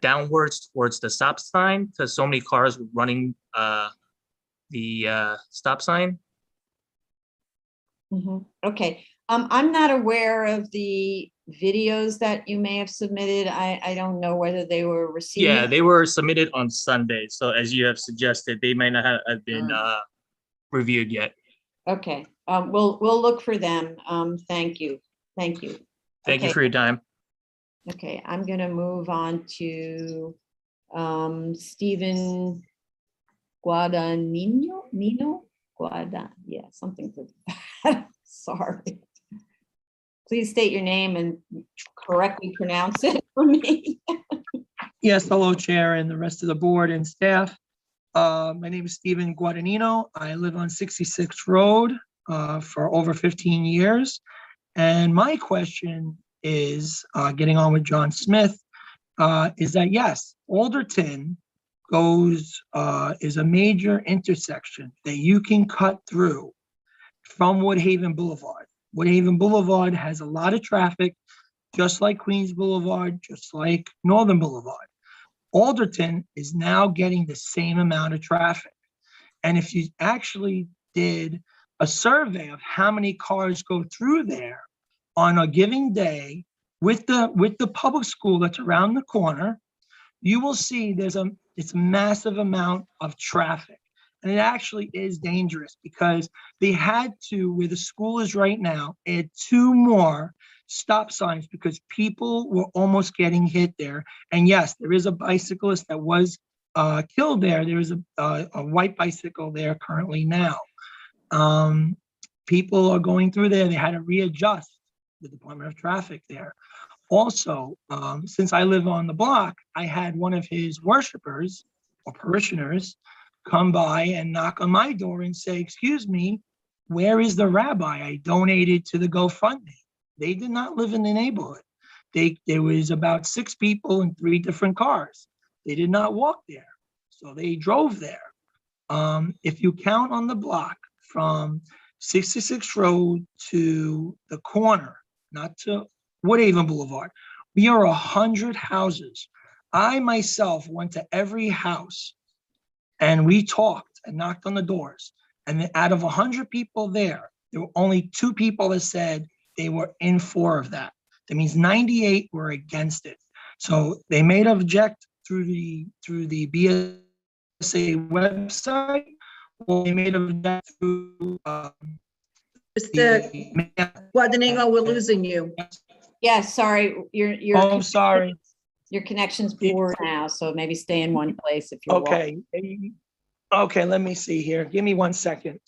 downwards towards the stop sign because so many cars were running the stop sign. Okay. I'm not aware of the videos that you may have submitted. I don't know whether they were received. Yeah, they were submitted on Sunday. So as you have suggested, they might not have been reviewed yet. Okay. We'll look for them. Thank you. Thank you. Thank you for your time. Okay, I'm gonna move on to Stephen Guadagnino. Yeah, something to that. Sorry. Please state your name and correctly pronounce it for me. Yes, hello, Chair, and the rest of the board and staff. My name is Stephen Guadagnino. I live on 66th Road for over 15 years. And my question is, getting on with John Smith, is that yes, Alderton is a major intersection that you can cut through from Woodhaven Boulevard. Woodhaven Boulevard has a lot of traffic, just like Queens Boulevard, just like Northern Boulevard. Alderton is now getting the same amount of traffic. And if you actually did a survey of how many cars go through there on a given day with the public school that's around the corner, you will see it's a massive amount of traffic. And it actually is dangerous because they had to, where the school is right now, add 2 more stop signs because people were almost getting hit there. And yes, there is a bicyclist that was killed there. There is a white bicycle there currently now. People are going through there. They had to readjust the Department of Traffic there. Also, since I live on the block, I had one of his worshipers or parishioners come by and knock on my door and say, "Excuse me, where is the rabbi I donated to the GoFundMe?" They did not live in the neighborhood. There was about 6 people in 3 different cars. They did not walk there, so they drove there. If you count on the block from 66 Road to the corner, not to Woodhaven Boulevard, we are 100 houses. I myself went to every house and we talked and knocked on the doors. And then out of 100 people there were only 2 people that said they were in for of that. That means 98 were against it. So they may object through the BSA website, or they may object through. Mr. Guadagnino, we're losing you. Yes, sorry, your Oh, I'm sorry. Your connection's poor now, so maybe stay in one place if you're walking. Okay. Okay, let me see here. Give me 1 second.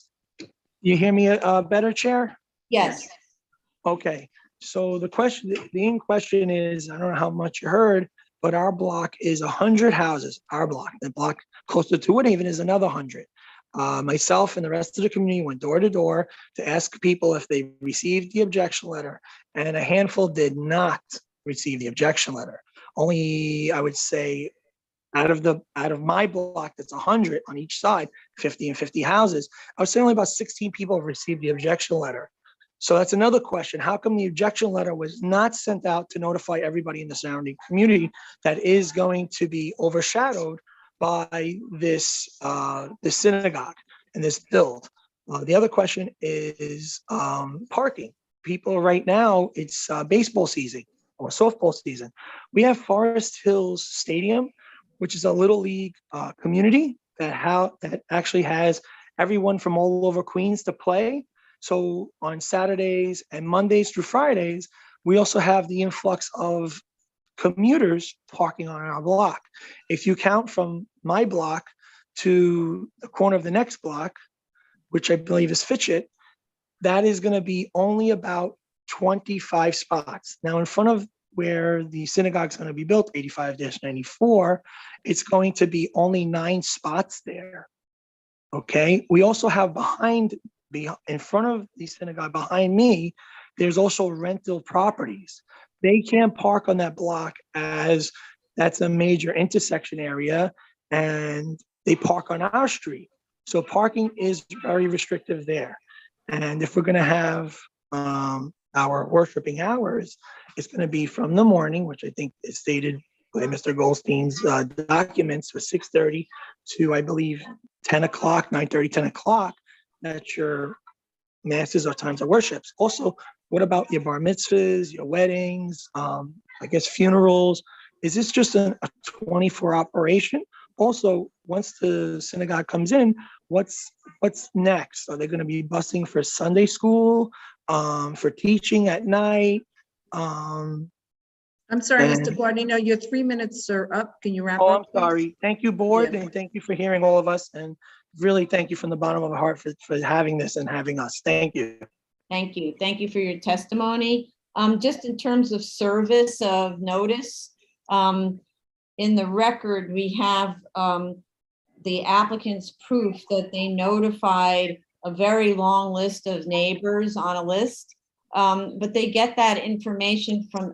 You hear me better, Chair? Yes. Okay, so the in question is, I don't know how much you heard, but our block is 100 houses, our block. The block closer to Woodhaven is another 100. Myself and the rest of the community went door to door to ask people if they received the objection letter, and a handful did not receive the objection letter. Only, I would say, out of my block, that's 100 on each side, 50 and 50 houses, I would say only about 16 people have received the objection letter. So that's another question. How come the objection letter was not sent out to notify everybody in the surrounding community that is going to be overshadowed by this synagogue and this build? The other question is parking. People right now, it's baseball season or softball season. We have Forest Hills Stadium, which is a little league community that actually has everyone from all over Queens to play. So on Saturdays and Mondays through Fridays, we also have the influx of commuters parking on our block. If you count from my block to the corner of the next block, which I believe is Fitchett, that is going to be only about 25 spots. Now, in front of where the synagogue is going to be built, 85-94, it's going to be only 9 spots there. Okay. We also have in front of the synagogue behind me, there's also rental properties. They can't park on that block as that's a major intersection area, and they park on our street. So parking is very restrictive there. And if we're going to have our worshiping hours, it's going to be from the morning, which I think is stated by Mr. Goldstein's documents, was 6:30 to, I believe, 10 o'clock, 9:30, 10 o'clock. That's your masses or times of worships. Also, what about your bar mitzvahs, your weddings, I guess funerals? Is this just a 24 operation? Also, once the synagogue comes in, what's next? Are they going to be busing for Sunday school, for teaching at night? I'm sorry, Mr. Guadagnino, your 3 minutes are up. Can you wrap up? Oh, I'm sorry. Thank you, board, and thank you for hearing all of us. And really, thank you from the bottom of my heart for having this and having us. Thank you. Thank you. Thank you for your testimony. Just in terms of service of notice, in the record, we have the applicant's proof that they notified a very long list of neighbors on a list, but they get that information from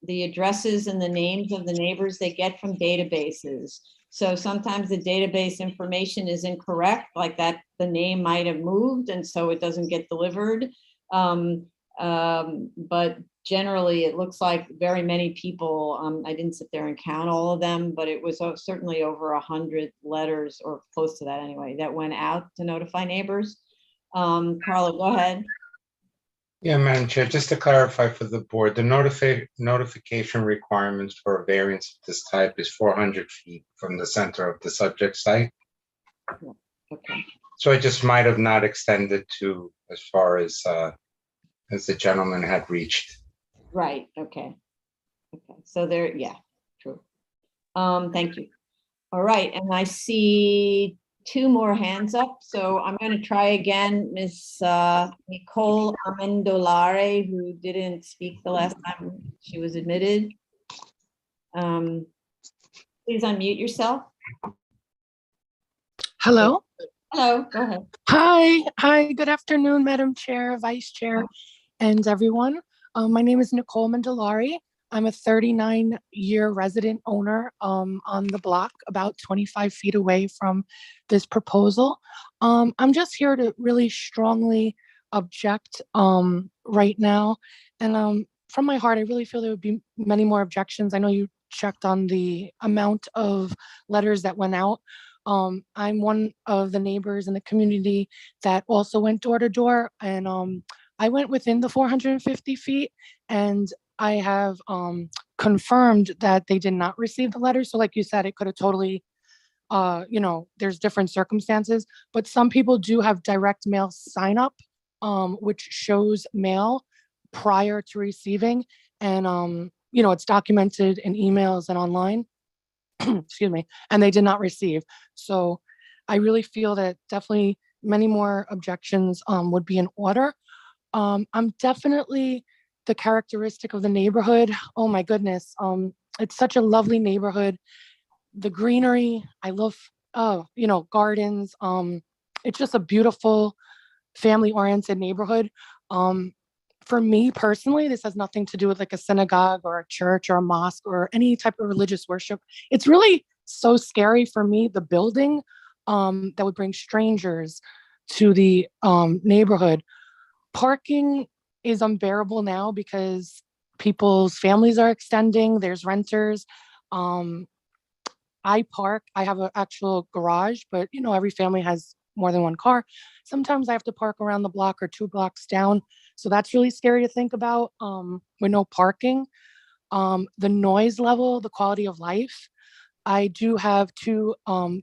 the addresses and the names of the neighbors they get from databases. So sometimes the database information is incorrect, like that the name might have moved and so it doesn't get delivered. But generally it looks like very many people, I didn't sit there and count all of them, but it was certainly over 100 letters or close to that anyway, that went out to notify neighbors. Carla, go ahead. Yeah, Madam Chair, just to clarify for the board, the notification requirements for a variance of this type is 400 feet from the center of the subject site. Okay. So I just might have not extended to as far as the gentleman had reached. Right, okay. Okay, so there, yeah, true. Thank you. All right, and I see two more hands up, so I'm gonna try again, Miss Nicole Amendolare, who didn't speak the last time she was admitted. Please unmute yourself. Hello. Hello, go ahead. Hi, good afternoon, Madam Chair, Vice Chair, and everyone. My name is Nicole Mandolari. I'm a 39-year resident owner on the block, about 25 feet away from this proposal. I'm just here to really strongly object right now. And from my heart, I really feel there would be many more objections. I know you checked on the amount of letters that went out. I'm one of the neighbors in the community that also went door to door, and I went within the 450 feet, and I have confirmed that they did not receive the letter. So like you said, it could have totally, there's different circumstances, but some people do have direct mail sign up, which shows mail prior to receiving. And, it's documented in emails and online. Excuse me, and they did not receive. So I really feel that definitely many more objections would be in order. I'm definitely the characteristic of the neighborhood. Oh my goodness. It's such a lovely neighborhood. The greenery, I love, gardens. It's just a beautiful family-oriented neighborhood. For me personally, this has nothing to do with like a synagogue or a church or a mosque or any type of religious worship. It's really so scary for me, the building that would bring strangers to the neighborhood. Parking is unbearable now because people's families are extending, there's renters. I have an actual garage, but every family has more than one car. Sometimes I have to park around the block or 2 blocks down. So that's really scary to think about with no parking. The noise level, the quality of life. I do have 2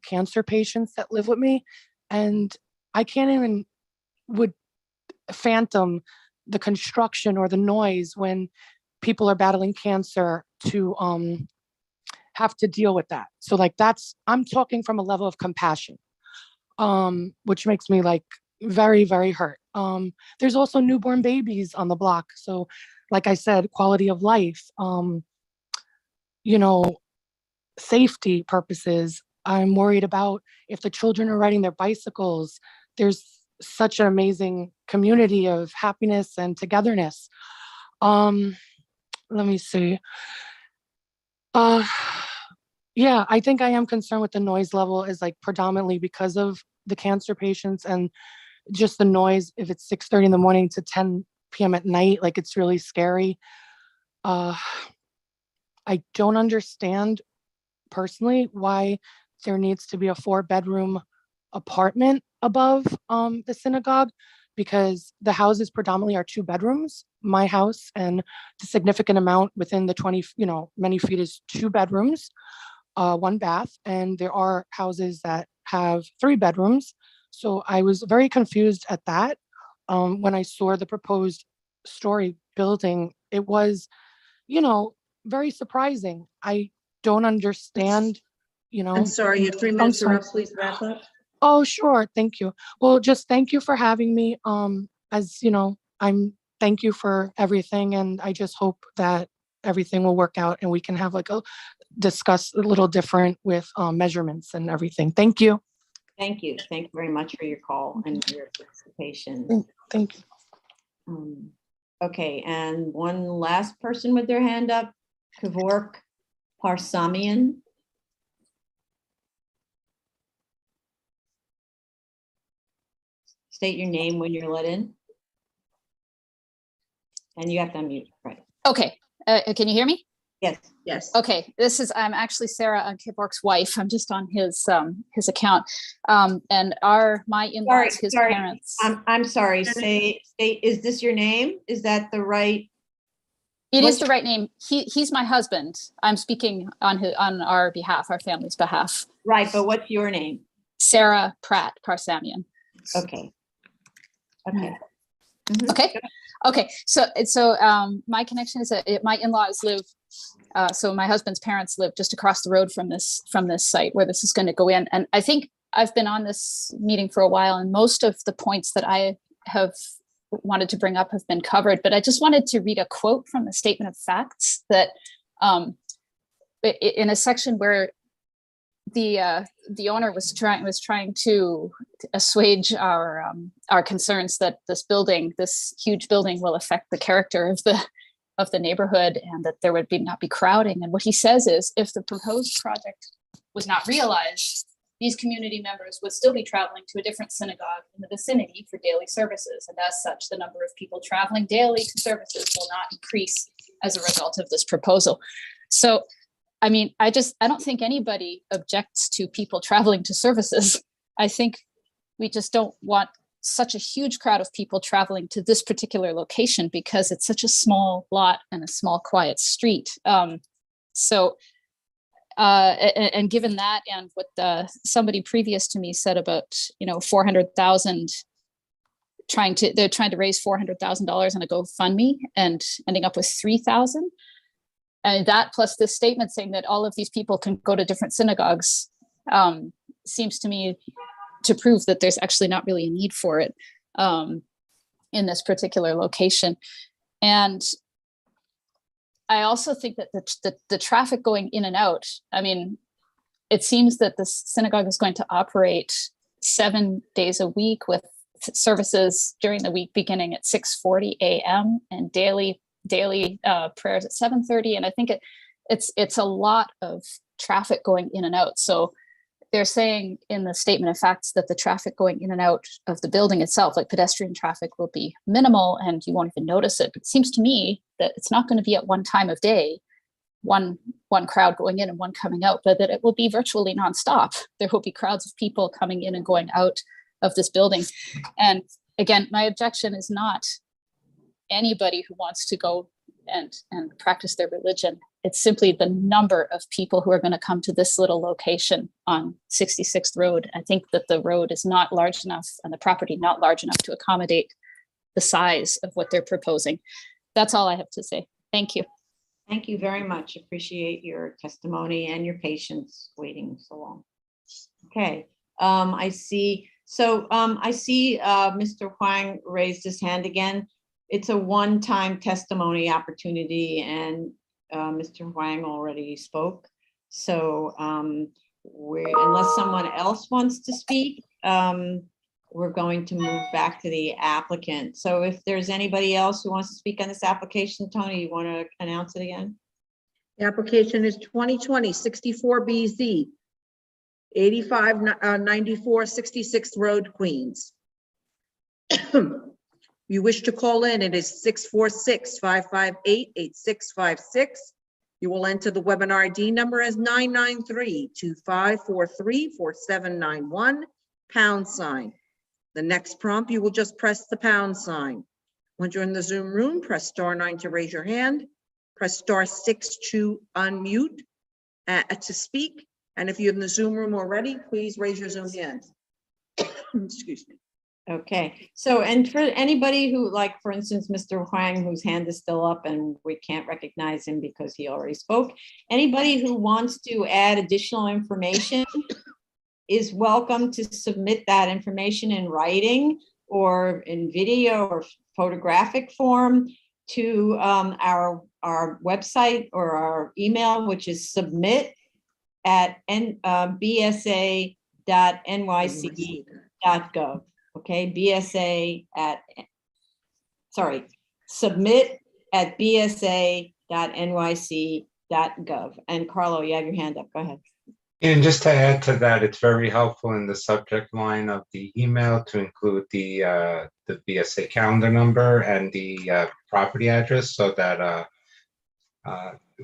cancer patients that live with me, and I can't even would phantom the construction or the noise when people are battling cancer to have to deal with that. So like I'm talking from a level of compassion, which makes me like very, very hurt. There's also newborn babies on the block. So like I said, quality of life, safety purposes. I'm worried about if the children are riding their bicycles. There's such an amazing community of happiness and togetherness. Let me see. Yeah, I think I am concerned with the noise level is like predominantly because of the cancer patients and just the noise. If it's 6:30 in the morning to 10 p.m. at night, like it's really scary. I don't understand personally why there needs to be a 4-bedroom apartment above the synagogue, because the houses predominantly are 2 bedrooms. My house and the significant amount within the 20, many feet is 2 bedrooms, 1 bath, and there are houses that have 3 bedrooms. So I was very confused at that. When I saw the proposed story building, it was, very surprising. I don't understand, I'm sorry, your 3 minutes are up. Please wrap up. Oh, sure. Thank you. Well, just thank you for having me. Thank you for everything. And I just hope that everything will work out and we can have discuss a little different with measurements and everything. Thank you. Thank you. Thank you very much for your call and your participation. Thank you. Okay, and one last person with their hand up, Kevork Parsamian. State your name when you're let in. And you have to unmute, right? Okay, can you hear me? Yes. Yes. Okay, I'm actually Sarah, Kevork's wife. I'm just on his account. And my in-laws, his parents. I'm sorry, is this your name? Is that the right? It is the right name. He's my husband. I'm speaking on our behalf, our family's behalf. Right, but what's your name? Sarah Pratt Parsamian. Okay. Okay. Okay. Okay. So my connection is that my in-laws live. So my husband's parents live just across the road from this site where this is going to go in. And I think I've been on this meeting for a while, and most of the points that I have wanted to bring up have been covered. But I just wanted to read a quote from the statement of facts that in a section where the owner was trying to assuage our concerns that this huge building will affect the character of the neighborhood, and that there would not be crowding. And what he says is, if the proposed project was not realized, these community members would still be traveling to a different synagogue in the vicinity for daily services. And as such, the number of people traveling daily to services will not increase as a result of this proposal. So, I mean, I don't think anybody objects to people traveling to services. I think we just don't want such a huge crowd of people traveling to this particular location because it's such a small lot and a small, quiet street. And given that, and what somebody previous to me said about, 400,000, they're trying to raise $400,000 on a GoFundMe and ending up with 3,000. And that plus this statement saying that all of these people can go to different synagogues seems to me to prove that there's actually not really a need for it in this particular location. And I also think that the traffic going in and out, I mean, it seems that the synagogue is going to operate 7 days a week with services during the week beginning at 6:40 a.m. and daily prayers at 7:30. And I think it's a lot of traffic going in and out. So they're saying in the statement of facts that the traffic going in and out of the building itself, like pedestrian traffic, will be minimal and you won't even notice it. But it seems to me that it's not going to be at one time of day, one crowd going in and one coming out, but that it will be virtually nonstop. There will be crowds of people coming in and going out of this building. And again, my objection is not anybody who wants to go and practice their religion. It's simply the number of people who are going to come to this little location on 66th Road. I think that the road is not large enough and the property not large enough to accommodate the size of what they're proposing. That's all I have to say. Thank you. Thank you very much. Appreciate your testimony and your patience waiting so long. Okay, I see. So I see Mr. Huang raised his hand again. It's a one-time testimony opportunity, and Mr. Huang already spoke. So unless someone else wants to speak, we're going to move back to the applicant. So if there's anybody else who wants to speak on this application, Tony, you want to announce it again? The application is 2020-64BZ, 8594 66th Road, Queens. You wish to call in, it is 646-558-8656. You will enter the webinar ID number as 993-2543-4791, #. The next prompt, you will just press the #. Once you're in the Zoom room, press *9 to raise your hand, press *6 to unmute to speak. And if you're in the Zoom room already, please raise your Zoom hand. Excuse me. Okay, so, and for anybody who, like, for instance, Mr. Huang, whose hand is still up and we can't recognize him because he already spoke, anybody who wants to add additional information is welcome to submit that information in writing or in video or photographic form to our website or our email, which is submit@bsa.nyc.gov. Okay, submit@bsa.nyc.gov. And Carlo, you have your hand up. Go ahead. And just to add to that, it's very helpful in the subject line of the email to include the BSA calendar number and the property address so that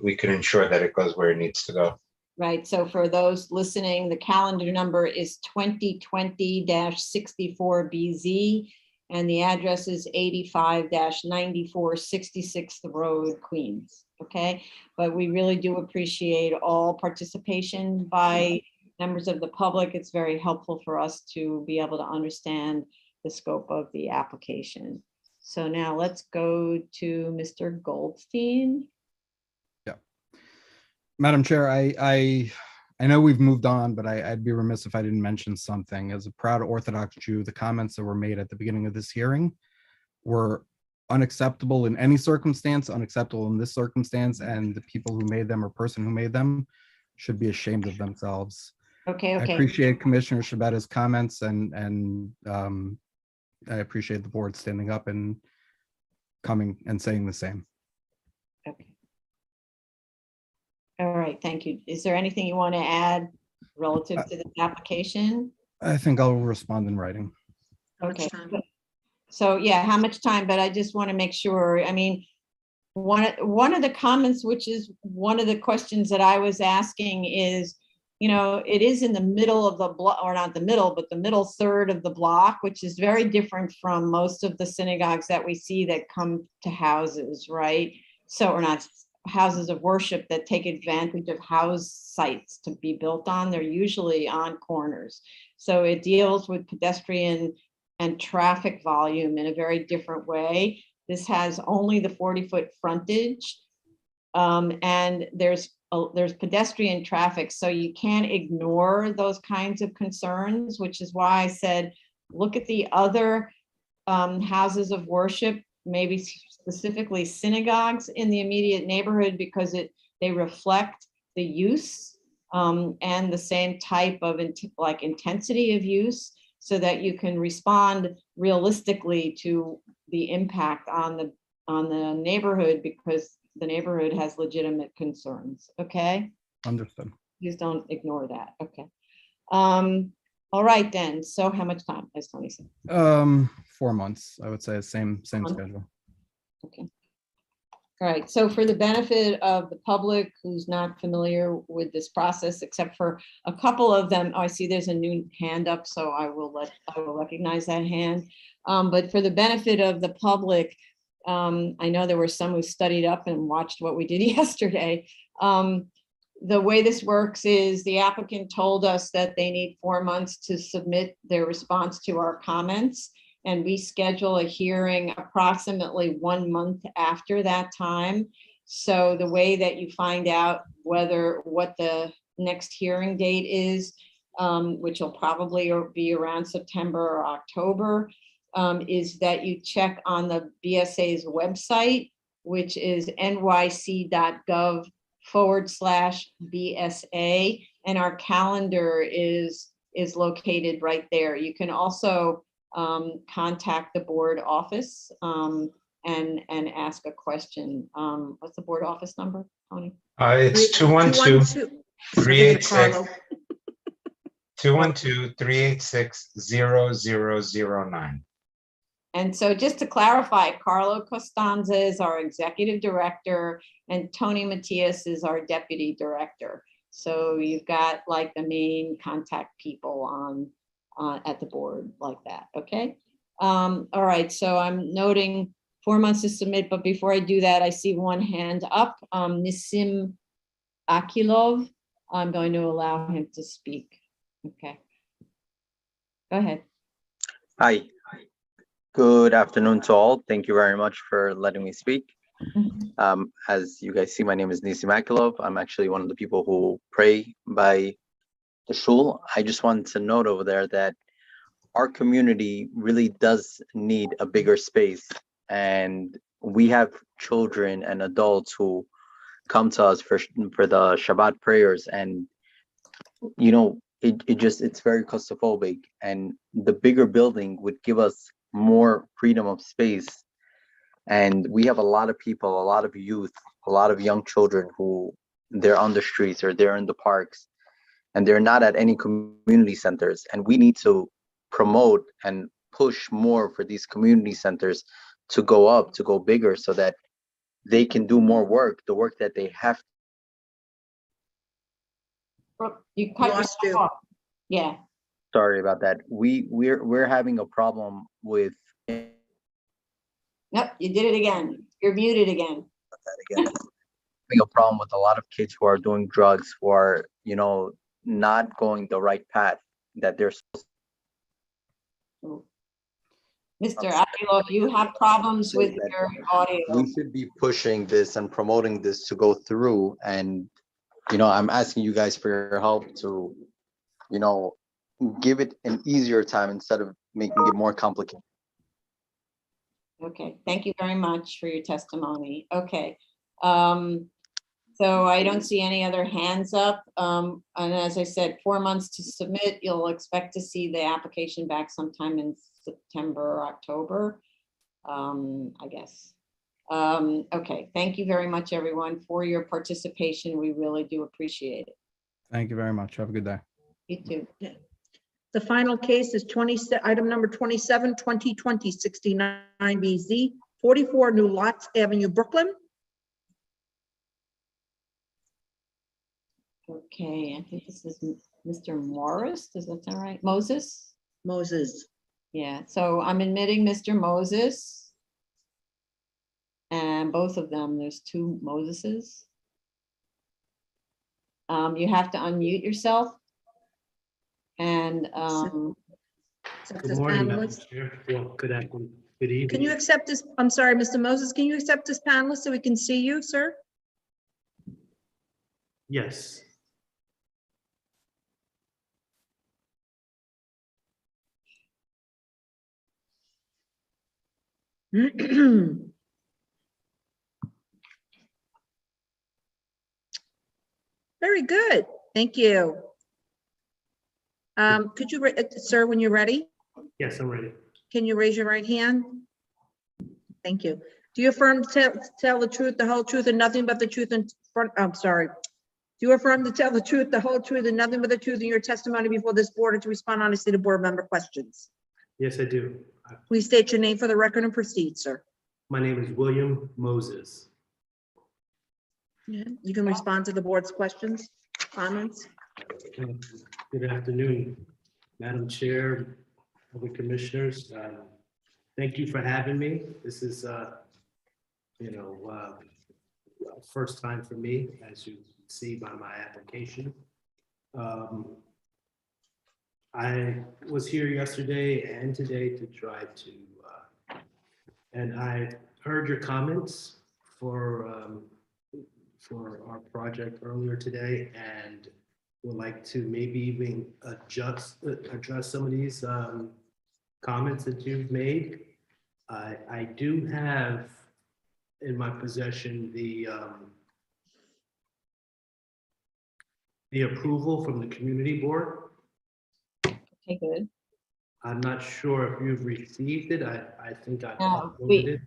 we can ensure that it goes where it needs to go. Right, so for those listening, the calendar number is 2020-64BZ, and the address is 85-94 66th Road, Queens, okay? But we really do appreciate all participation by members of the public. It's very helpful for us to be able to understand the scope of the application. So now let's go to Mr. Goldstein. Madam Chair, I know we've moved on, but I'd be remiss if I didn't mention something. As a proud Orthodox Jew, the comments that were made at the beginning of this hearing were unacceptable in any circumstance, unacceptable in this circumstance, and the people who made them or person who made them should be ashamed of themselves. Okay. I appreciate Commissioner Shabetta's comments, and I appreciate the board standing up and coming and saying the same. Okay. All right, thank you. Is there anything you want to add relative to this application? I think I'll respond in writing. Okay. So yeah, how much time? But I just want to make sure, I mean, one of the comments, which is one of the questions that I was asking is, you know, it is in the middle of the block, or not the middle, but the middle third of the block, which is very different from most of the synagogues that we see that come to houses, right? So, or not houses of worship that take advantage of house sites to be built on. They're usually on corners. So it deals with pedestrian and traffic volume in a very different way. This has only the 40-foot frontage, and there's pedestrian traffic, so you can't ignore those kinds of concerns, which is why I said, look at the other houses of worship, maybe specifically synagogues in the immediate neighborhood, because they reflect the use and the same type of intensity of use, so that you can respond realistically to the impact on the neighborhood, because the neighborhood has legitimate concerns. Okay. Understood. Please don't ignore that. Okay. All right then. So how much time, as Tony said? 4 months, I would say, same schedule. Okay. All right. So for the benefit of the public who's not familiar with this process, except for a couple of them, oh, I see there's a new hand up, so I will recognize that hand. But for the benefit of the public, I know there were some who studied up and watched what we did yesterday. The way this works is the applicant told us that they need 4 months to submit their response to our comments, and we schedule a hearing approximately 1 month after that time. So the way that you find out what the next hearing date is, which will probably be around September or October, is that you check on the BSA's website, which is nyc.gov/BSA, and our calendar is located right there. You can also contact the board office and ask a question. What's the board office number, Tony? It's 212-386-0009. And so just to clarify, Carlo Costanza is our executive director and Tony Matias is our deputy director. So you've got like the main contact people on at the board like that, okay? All right, so I'm noting 4 months to submit, but before I do that, I see one hand up, Nissim Akilov. I'm going to allow him to speak. Okay, go ahead. Hi, good afternoon to all. Thank you very much for letting me speak. As you guys see, my name is Nissim Akilov. I'm actually one of the people who pray by the shul. I just wanted to note over there that our community really does need a bigger space, and we have children and adults who come to us for the Shabbat prayers, and you know, it's very claustrophobic, and the bigger building would give us more freedom of space. And we have a lot of people, a lot of youth, a lot of young children who they're on the streets or they're in the parks, and they're not at any community centers. And we need to promote and push more for these community centers to go up, to go bigger, so that they can do more work, the work that they have. You cut yourself off. Yeah. Sorry about that. We're having a problem with. Nope, you did it again. You're muted again. Having a problem with a lot of kids who are doing drugs, who are, you know, not going the right path that they're supposed to. Mr. Avilo, if you have problems with your audio. We should be pushing this and promoting this to go through, and I'm asking you guys for your help to give it an easier time instead of making it more complicated. Okay, thank you very much for your testimony. Okay. So I don't see any other hands up. And as I said, 4 months to submit. You'll expect to see the application back sometime in September or October, I guess. Okay, thank you very much, everyone, for your participation. We really do appreciate it. Thank you very much. Have a good day. You too. The final case is item number 27, 2020, 69BZ, 44 New Lots Avenue, Brooklyn. Okay, I think this is Mr. Morris. Does that sound right? Moses? Moses. Yeah, so I'm admitting Mr. Moses. And both of them, there's two Moseses. You have to unmute yourself. And Good morning, Madam Chair. Well, good afternoon, good evening. Can you accept this? I'm sorry, Mr. Moses, can you accept this panelist so we can see you, sir? Yes. Very good. Thank you. Could you, sir, when you're ready, Yes, I'm ready. can you raise your right hand? Thank you. Do you affirm to tell the truth, the whole truth, and nothing but the truth in front, I'm sorry. Do you affirm to tell the truth, the whole truth, and nothing but the truth in your testimony before this board and to respond honestly to board member questions? Yes, I do. Please state your name for the record and proceed, sir. My name is William Moses. Yeah, you can respond to the board's questions, comments. Good afternoon, Madam Chair, other commissioners. Thank you for having me. This is, first time for me, as you can see by my application. I was here yesterday and today to try to, and I heard your comments for our project earlier today, and would like to maybe even address some of these comments that you've made. I do have in my possession the approval from the community board. Okay, good. I'm not sure if you've received it. I think I No, uploaded it.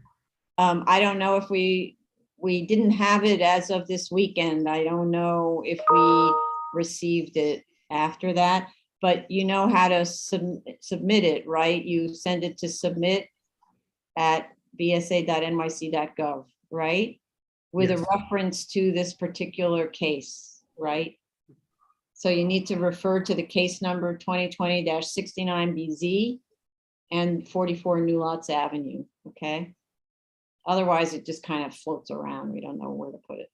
I don't know if we didn't have it as of this weekend. I don't know if we received it after that, but you know how to submit it, right? You send it to submit@bsa.nyc.gov, right? With Yes. a reference to this particular case, right? So you need to refer to the case number 2020-69BZ and 44 New Lots Avenue, okay? Otherwise, it just kind of floats around. We don't know where to put it.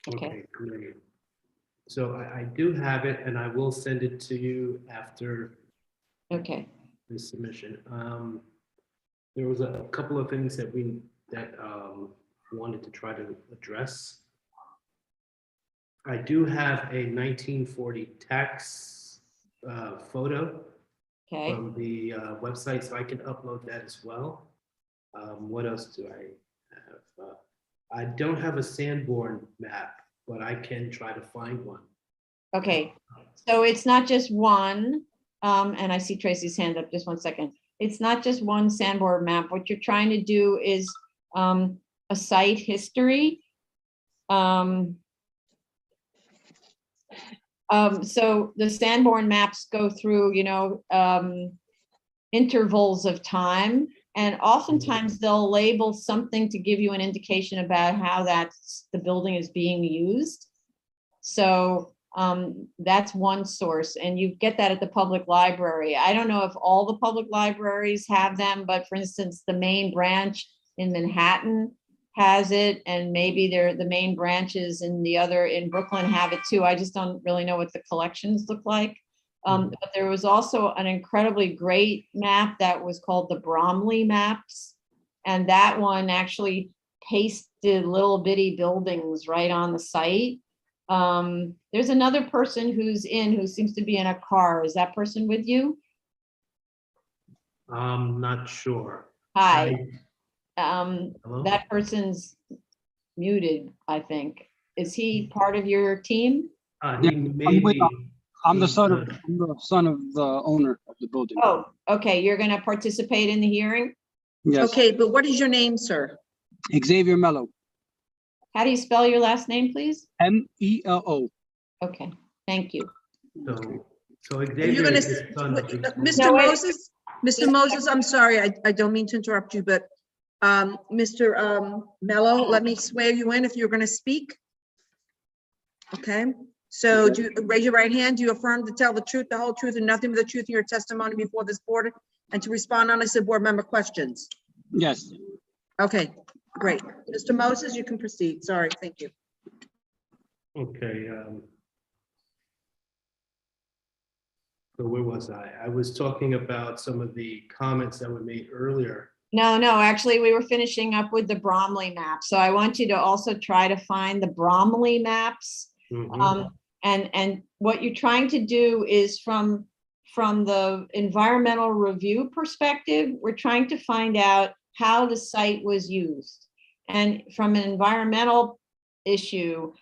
Okay. Great. So I do have it, and I will send it to you after Okay. the submission. There was a couple of things that we wanted to try to address. I do have a 1940 tax photo from the website, so I can upload that as well. What else do I have? I don't have a Sanborn map, but I can try to find one. Okay, so it's not just one, and I see Tracy's hand up, just 1 second. It's not just one Sanborn map. What you're trying to do is a site history. So the Sanborn maps go through, intervals of time, and oftentimes they'll label something to give you an indication about how the building is being used. So that's one source, and you get that at the public library. I don't know if all the public libraries have them, but for instance, the main branch in Manhattan has it, and maybe the main branches in Brooklyn have it too. I just don't really know what the collections look like. But there was also an incredibly great map that was called the Bromley maps. And that one actually pasted little bitty buildings right on the site. There's another person who seems to be in a car. Is that person with you? I'm not sure. Hi. That person's muted, I think. Is he part of your team? He may be. I'm the son of the owner of the building. Oh, okay. You're going to participate in the hearing? Yes. Okay, but what is your name, sir? Xavier Mello. How do you spell your last name, please? M-E-L-O. Okay, thank you. So Are you Xavier gonna, is his son. Mr. Moses, Mr. Moses, I'm sorry, I don't mean to interrupt you, but Mr. Mello, let me swear you in if you're gonna speak. Okay, so do you raise your right hand? Do you affirm to tell the truth, the whole truth, and nothing but the truth in your testimony before this board, and to respond honestly to board member questions? Yes. Okay, great. Mr. Moses, you can proceed. Sorry, thank you. Okay. So where was I? I was talking about some of the comments that were made earlier. No, actually, we were finishing up with the Bromley map. So I want you to also try to find the Bromley maps. And what you're trying to do is from the environmental review perspective, we're trying to find out how the site was used. And from an environmental issue,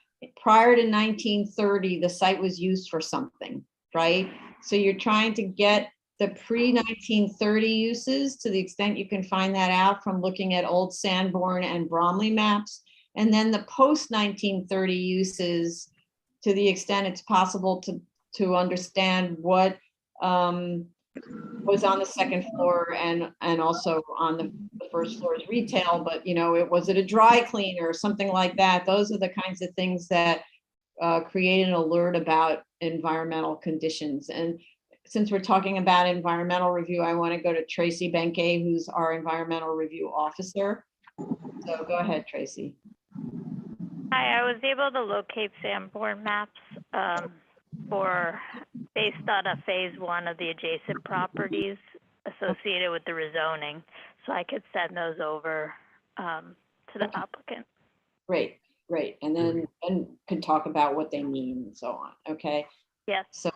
prior to 1930, the site was used for something, right? So you're trying to get the pre-1930 uses to the extent you can find that out from looking at old Sanborn and Bromley maps. And then the post-1930 uses to the extent it's possible to understand what was on the second floor and also on the first floor is retail, but was it a dry cleaner or something like that? Those are the kinds of things that create an alert about environmental conditions. And since we're talking about environmental review, I want to go to Tracy Benke, who's our environmental review officer. So go ahead, Tracy. Hi, I was able to locate Sanborn maps based on a phase 1 of the adjacent properties associated with the rezoning. So I could send those over to the applicant. Great. And then can talk about what they mean and so on. Okay. Yes. So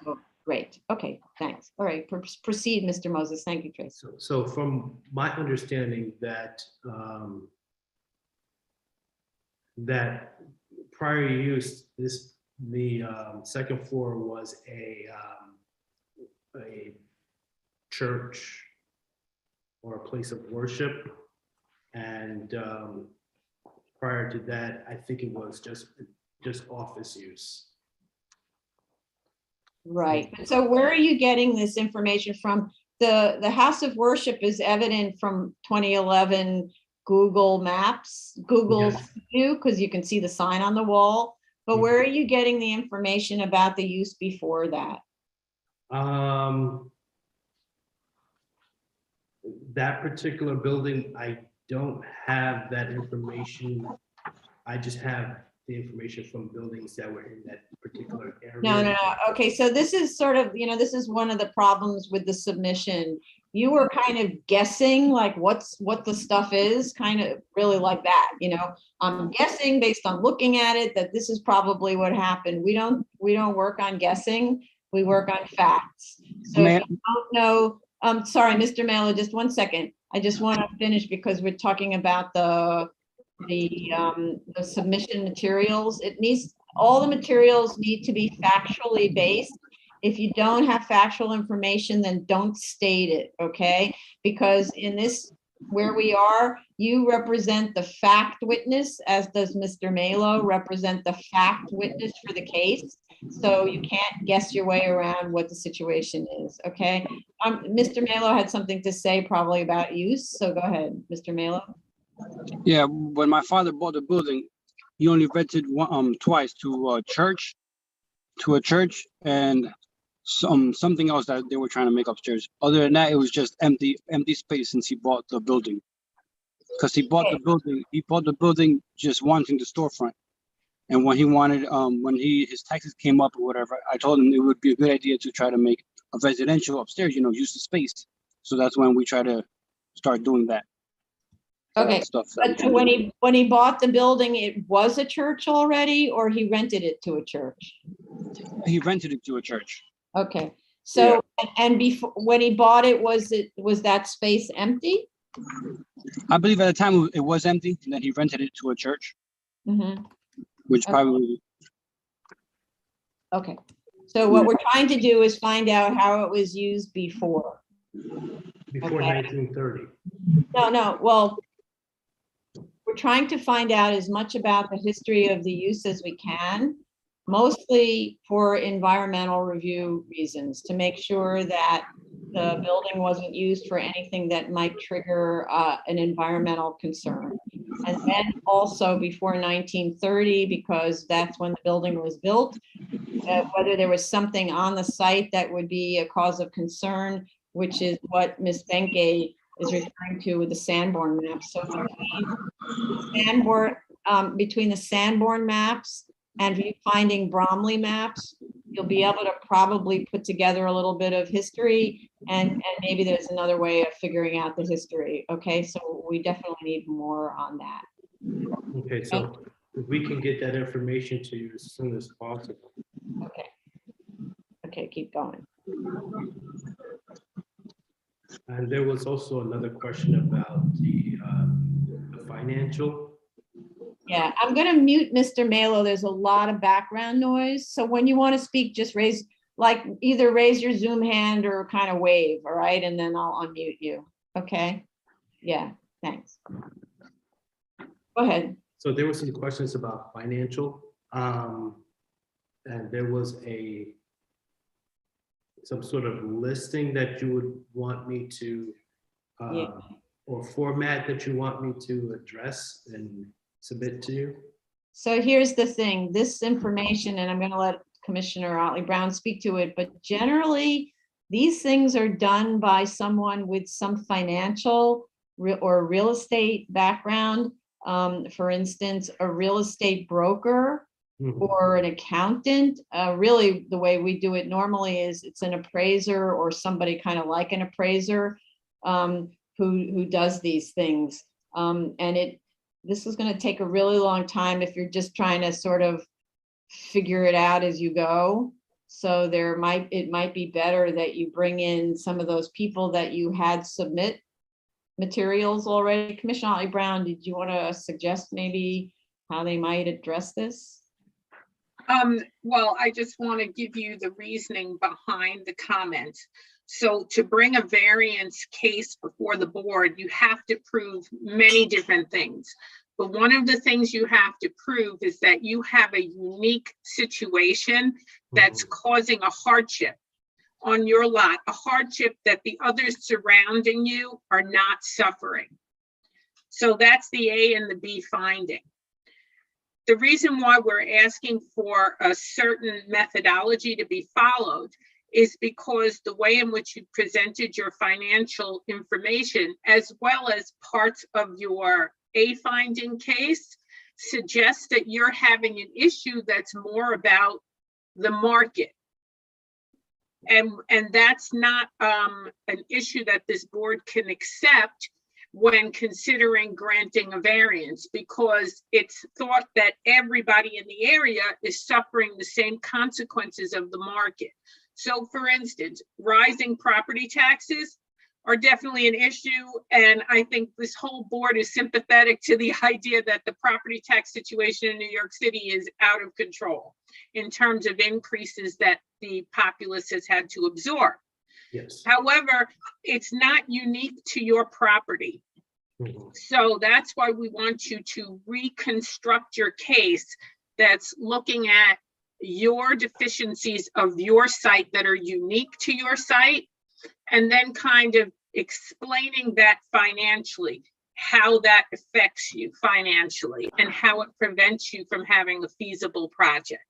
great. Okay, thanks. All right, proceed, Mr. Moses. Thank you, Tracy. So from my understanding that that prior use, the second floor was a church or a place of worship, and prior to that, I think it was just office use. Right. So where are you getting this information from? The house of worship is evident from 2011 Google Maps, Google View, because you can see the sign on the wall. But where are you getting the information about the use before that? That particular building, I don't have that information. I just have the information from buildings that were in that particular area. No. Okay, so this is sort of, this is one of the problems with the submission. You were kind of guessing like what the stuff is, kind of really like that, I'm guessing based on looking at it that this is probably what happened. We don't work on guessing, we work on facts. So if you don't know, sorry, Mr. Mailer, just 1 second. I just want to finish because we're talking about the submission materials. All the materials need to be factually based. If you don't have factual information, then don't state it, okay? Because in this, where we are, you represent the fact witness, as does Mr. Malo represent the fact witness for the case. So you can't guess your way around what the situation is, okay? Mr. Malo had something to say probably about use, so go ahead, Mr. Malo. Yeah, when my father bought the building, he only rented twice to a church, and something else that they were trying to make upstairs. Other than that, it was just empty space since he bought the building. Because he bought the building just wanting the storefront. And when he wanted, when his taxes came up or whatever, I told him it would be a good idea to try to make residential upstairs, use the space. So that's when we try to start doing that. Okay, Stuff that we but so can do. when he bought the building, it was a church already, or he rented it to a church? He rented it to a church. Okay, so, and before, when he bought it, was that space empty? I believe at the time it was empty, and then he rented it to a church, Mm-hmm. which Okay. probably. Okay, so what we're trying to do is find out how it was used before. Before Okay. 1930. No, well, we're trying to find out as much about the history of the use as we can, mostly for environmental review reasons, to make sure that the building wasn't used for anything that might trigger an environmental concern. And then also before 1930, because that's when the building was built, whether there was something on the site that would be a cause of concern, which is what Ms. Benke is referring to with the Sanborn maps. So between the Sanborn maps and finding Bromley maps, you'll be able to probably put together a little bit of history, and maybe there's another way of figuring out the history. Okay, so we definitely need more on that. Okay, so if we can get that information to you as soon as possible. Okay. Okay, keep going. And there was also another question about the financial. Yeah, I'm gonna mute Mr. Malo. There's a lot of background noise. So when you want to speak, just either raise your Zoom hand or kind of wave, all right? And then I'll unmute you, okay? Yeah, thanks. Go ahead. So there were some questions about financial. And there was some sort of listing that you would want me to, or format that you want me to address and submit to you? So here's the thing, this information, and I'm going to let Commissioner Otley Brown speak to it, but generally these things are done by someone with some financial or real estate background. For instance, a real estate broker or an accountant. Really, the way we do it normally is it's an appraiser or somebody kind of like an appraiser who does these things. This is going to take a really long time if you're just trying to sort of figure it out as you go. So it might be better that you bring in some of those people that you had submit materials already. Commissioner Otley Brown, did you want to suggest maybe how they might address this? Well, I just want to give you the reasoning behind the comment. So to bring a variance case before the board, you have to prove many different things. But one of the things you have to prove is that you have a unique situation that's causing a hardship on your lot, a hardship that the others surrounding you are not suffering. So that's the A and the B finding. The reason why we're asking for a certain methodology to be followed is because the way in which you presented your financial information, as well as parts of your A finding case, suggests that you're having an issue that's more about the market. And that's not an issue that this board can accept when considering granting a variance, because it's thought that everybody in the area is suffering the same consequences of the market. So for instance, rising property taxes are definitely an issue. And I think this whole board is sympathetic to the idea that the property tax situation in New York City is out of control in terms of increases that the populace has had to absorb. Yes. However, it's not unique to your property. So that's why we want you to reconstruct your case that's looking at your deficiencies of your site that are unique to your site, and then kind of explaining that financially, how that affects you financially and how it prevents you from having a feasible project.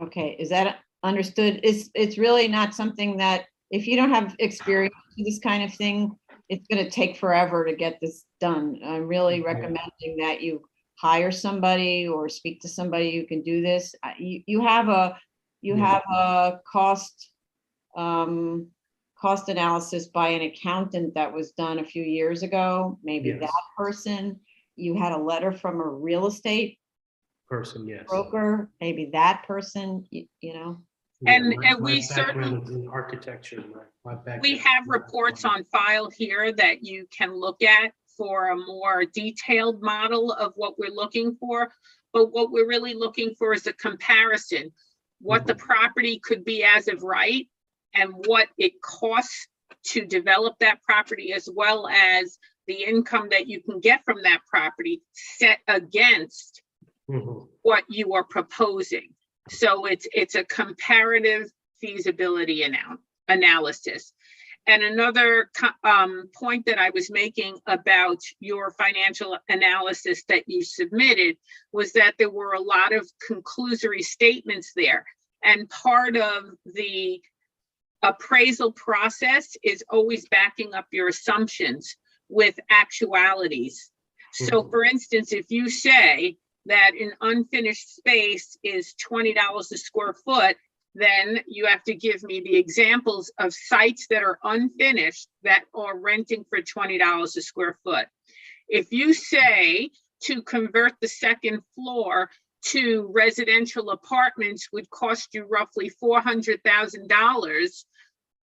Okay, is that understood? It's really not something that, if you don't have experience with this kind of thing, it's going to take forever to get this done. I'm really recommending that you hire somebody or speak to somebody who can do this. You have a cost analysis by an accountant that was done a few years ago. Maybe Yes. that person. You had a letter from a real estate Person, yes. broker, maybe that person, you know. Yeah, And my we background is in architecture. My background. We have reports on file here that you can look at for a more detailed model of what we're looking for. But what we're really looking for is a comparison, what the property could be as of right and what it costs to develop that property, as well as the income that you can get from that property set against what you are proposing. So it's a comparative feasibility analysis. And another point that I was making about your financial analysis that you submitted was that there were a lot of conclusory statements there. And part of the appraisal process is always backing up your assumptions with actualities. So for instance, if you say that an unfinished space is $20 a square foot, then you have to give me the examples of sites that are unfinished that are renting for $20 a square foot. If you say to convert the second floor to residential apartments would cost you roughly $400,000,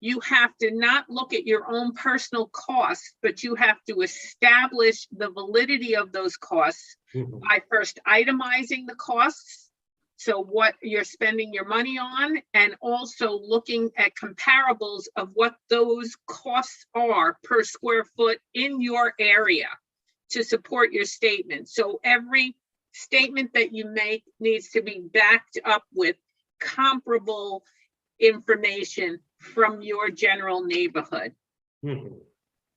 you have to not look at your own personal costs, but you have to establish the validity of those costs by first itemizing the costs, so what you're spending your money on, and also looking at comparables of what those costs are per square foot in your area to support your statement. So every statement that you make needs to be backed up with comparable information from your general neighborhood.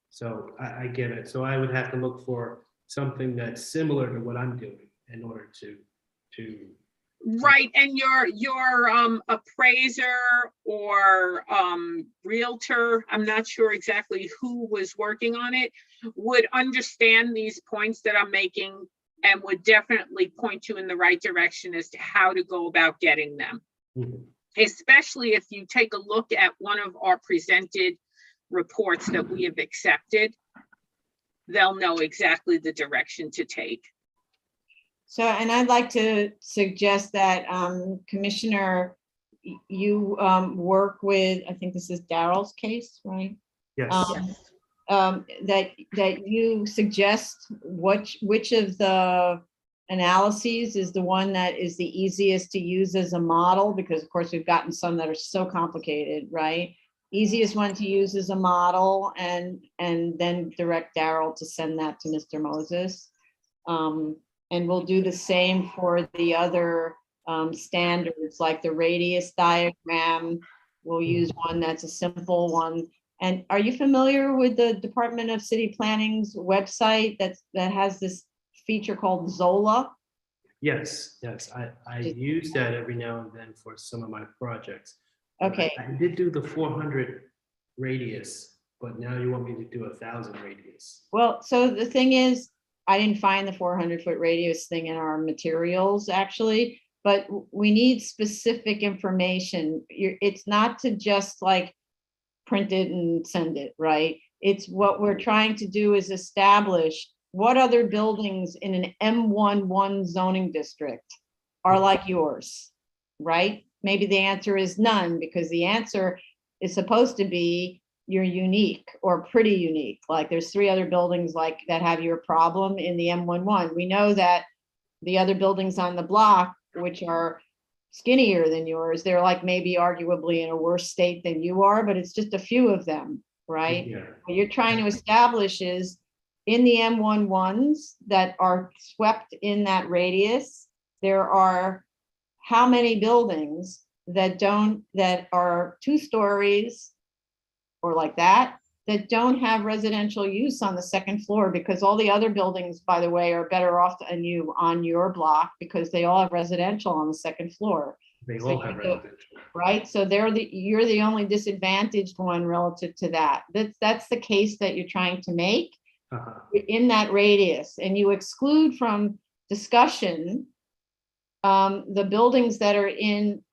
So I get it. So I would have to look for something that's similar to what I'm doing in order to Right, and your appraiser or realtor, I'm not sure exactly who was working on it, would understand these points that I'm making and would definitely point you in the right direction as to how to go about getting them. Especially if you take a look at one of our presented reports that we have accepted, they'll know exactly the direction to take. So, and I'd like to suggest that, Commissioner, you work with, I think this is Daryl's case, right? Yes. That you suggest which of the analyses is the one that is the easiest to use as a model, because of course we've gotten some that are so complicated, right? Easiest one to use as a model, and then direct Daryl to send that to Mr. Moses. And we'll do the same for the other standards, like the radius diagram. We'll use one that's a simple one. And are you familiar with the Department of City Planning's website that has this feature called Zola? Yes, I use that every now and then for some of my projects. Okay. I did do the 400 radius, but now you want me to do 1,000 radius. Well, so the thing is, I didn't find the 400-foot radius thing in our materials, actually, but we need specific information. It's not to just like print it and send it, right? It's what we're trying to do is establish what other buildings in an M11 zoning district are like yours, right? Maybe the answer is none, because the answer is supposed to be you're unique or pretty unique. Like there's 3 other buildings like that have your problem in the M11. We know that the other buildings on the block, which are skinnier than yours, they're like maybe arguably in a worse state than you are, but it's just a few of them, right? Yeah. What you're trying to establish is in the M11s that are swept in that radius, there are how many buildings that are 2 stories or like that don't have residential use on the second floor, because all the other buildings, by the way, are better off than you on your block because they all have residential on the second floor. They all have residential. Right, so you're the only disadvantaged one relative to that. That's the case that you're trying to make in that radius, and you exclude from discussion, the buildings that are in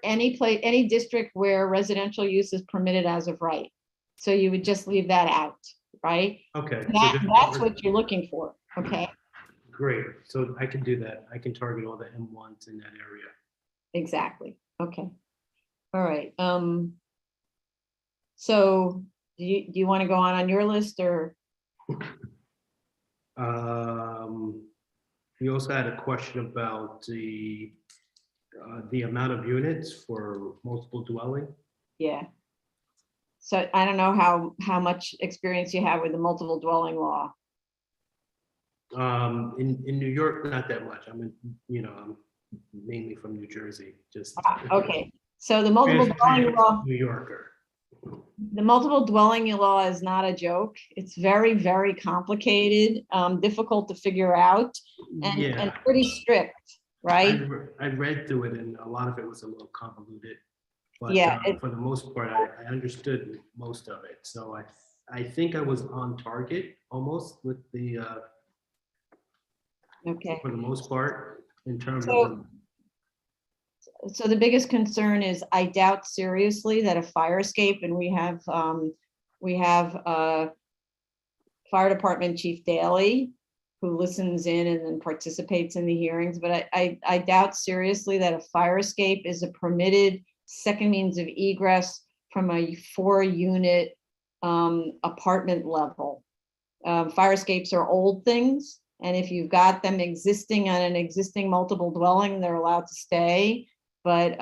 any district where residential use is permitted as of right. So you would just leave that out, right? Okay. so That's what you're looking for, okay? Great, so I can do that. I can target all the M1s in that area. Exactly, okay. All right, so do you want to go on your list or? We also had a question about the amount of units for multiple dwelling. Yeah. So I don't know how much experience you have with the multiple dwelling law. In New York, not that much. I'm I'm mainly from New Jersey, just. Okay, so the multiple dwelling law. New Yorker. The multiple dwelling law is not a joke. It's very, very complicated, difficult to figure out, and pretty strict, right? I read through it, and a lot of it was a little convoluted. But yeah, for the most part, I understood most of it. So I think I was on target almost with the. Okay. For the most part, in terms of. So the biggest concern is I doubt seriously that a fire escape, and we have Fire Department Chief Daly, who listens in and then participates in the hearings, but I doubt seriously that a fire escape is a permitted second means of egress from a 4-unit apartment level. Fire escapes are old things, and if you've got them existing on an existing multiple dwelling, they're allowed to stay. But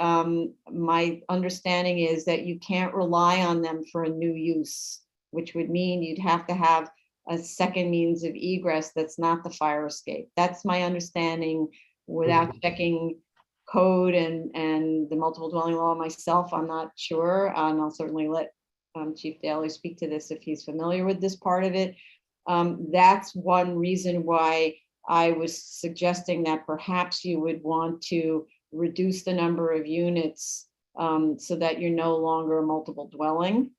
my understanding is that you can't rely on them for a new use, which would mean you'd have to have a second means of egress that's not the fire escape. That's my understanding without checking code and the multiple dwelling law myself. I'm not sure, and I'll certainly let Chief Daly speak to this if he's familiar with this part of it. That's one reason why I was suggesting that perhaps you would want to reduce the number of units so that you're no longer a multiple dwelling.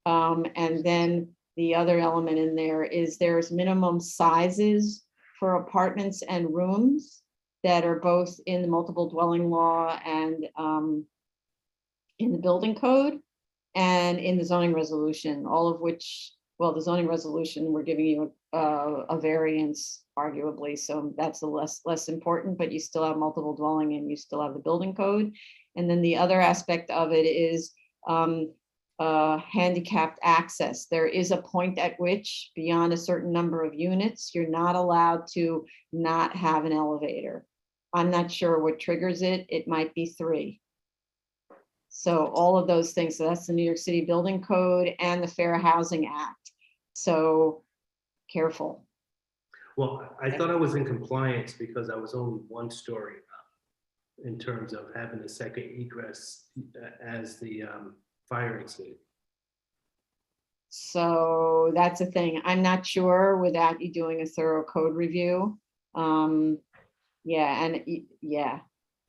And then the other element in there is there's minimum sizes for apartments and rooms that are both in the multiple dwelling law and in the building code and in the zoning resolution, all of which, well, the zoning resolution, we're giving you a variance arguably, so that's a less important, but you still have multiple dwelling and you still have the building code. And then the other aspect of it is handicapped access. There is a point at which beyond a certain number of units, you're not allowed to not have an elevator. I'm not sure what triggers it. It might be 3. So all of those things. So that's the New York City Building Code and the Fair Housing Act. So careful. Well, I thought I was in compliance because I was only 1 story up in terms of having a second egress as the fire exit. So that's a thing. I'm not sure without you doing a thorough code review. Yeah,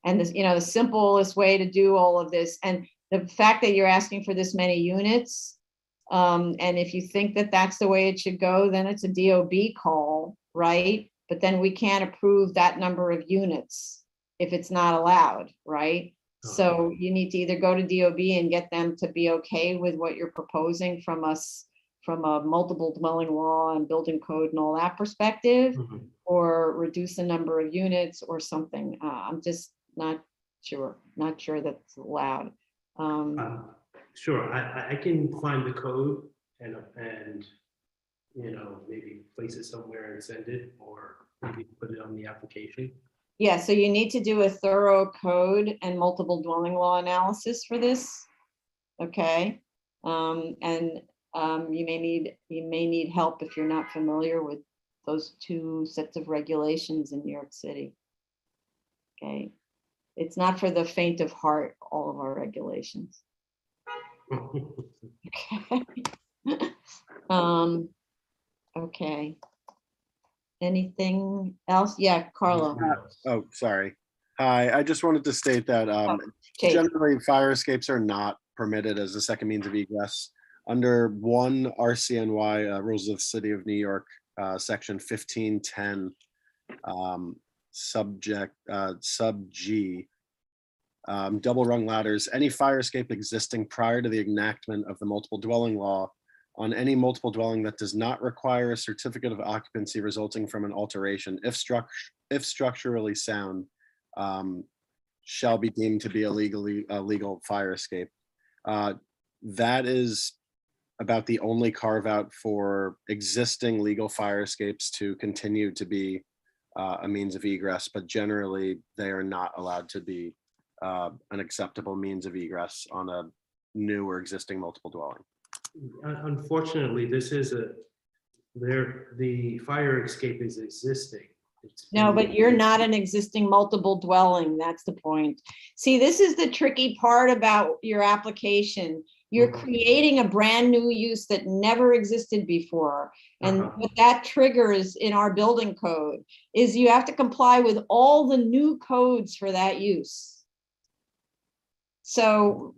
and this, the simplest way to do all of this, and the fact that you're asking for this many units, and if you think that that's the way it should go, then it's a DOB call, right? But then we can't approve that number of units if it's not allowed, right? So you need to either go to DOB and get them to be okay with what you're proposing from us, from a multiple dwelling law and building code and all that perspective, or reduce the number of units or something. I'm just not sure that's allowed. Sure, I can find the code and maybe place it somewhere and send it, or maybe put it on the application. Yeah, so you need to do a thorough code and multiple dwelling law analysis for this. Okay, you may need help if you're not familiar with those 2 sets of regulations in New York City. Okay, it's not for the faint of heart, all of our regulations. Okay. Okay. Anything else? Yeah, Carlo. Oh, sorry. Hi, I just wanted to state that generally fire escapes are not permitted as a second means of egress. Under 1 RCNY, Rules of the City of New York, section 1510, Sub G, double rung ladders, any fire escape existing prior to the enactment of the multiple dwelling law on any multiple dwelling that does not require a certificate of occupancy resulting from an alteration, if structurally sound, shall be deemed to be a legal fire escape. That is about the only carve out for existing legal fire escapes to continue to be a means of egress, but generally they are not allowed to be an acceptable means of egress on a new or existing multiple dwelling. Unfortunately, this is the fire escape is existing. No, but you're not an existing multiple dwelling. That's the point. See, this is the tricky part about your application. You're creating a brand new use that never existed before. And what that triggers in our building code is you have to comply with all the new codes for that use. So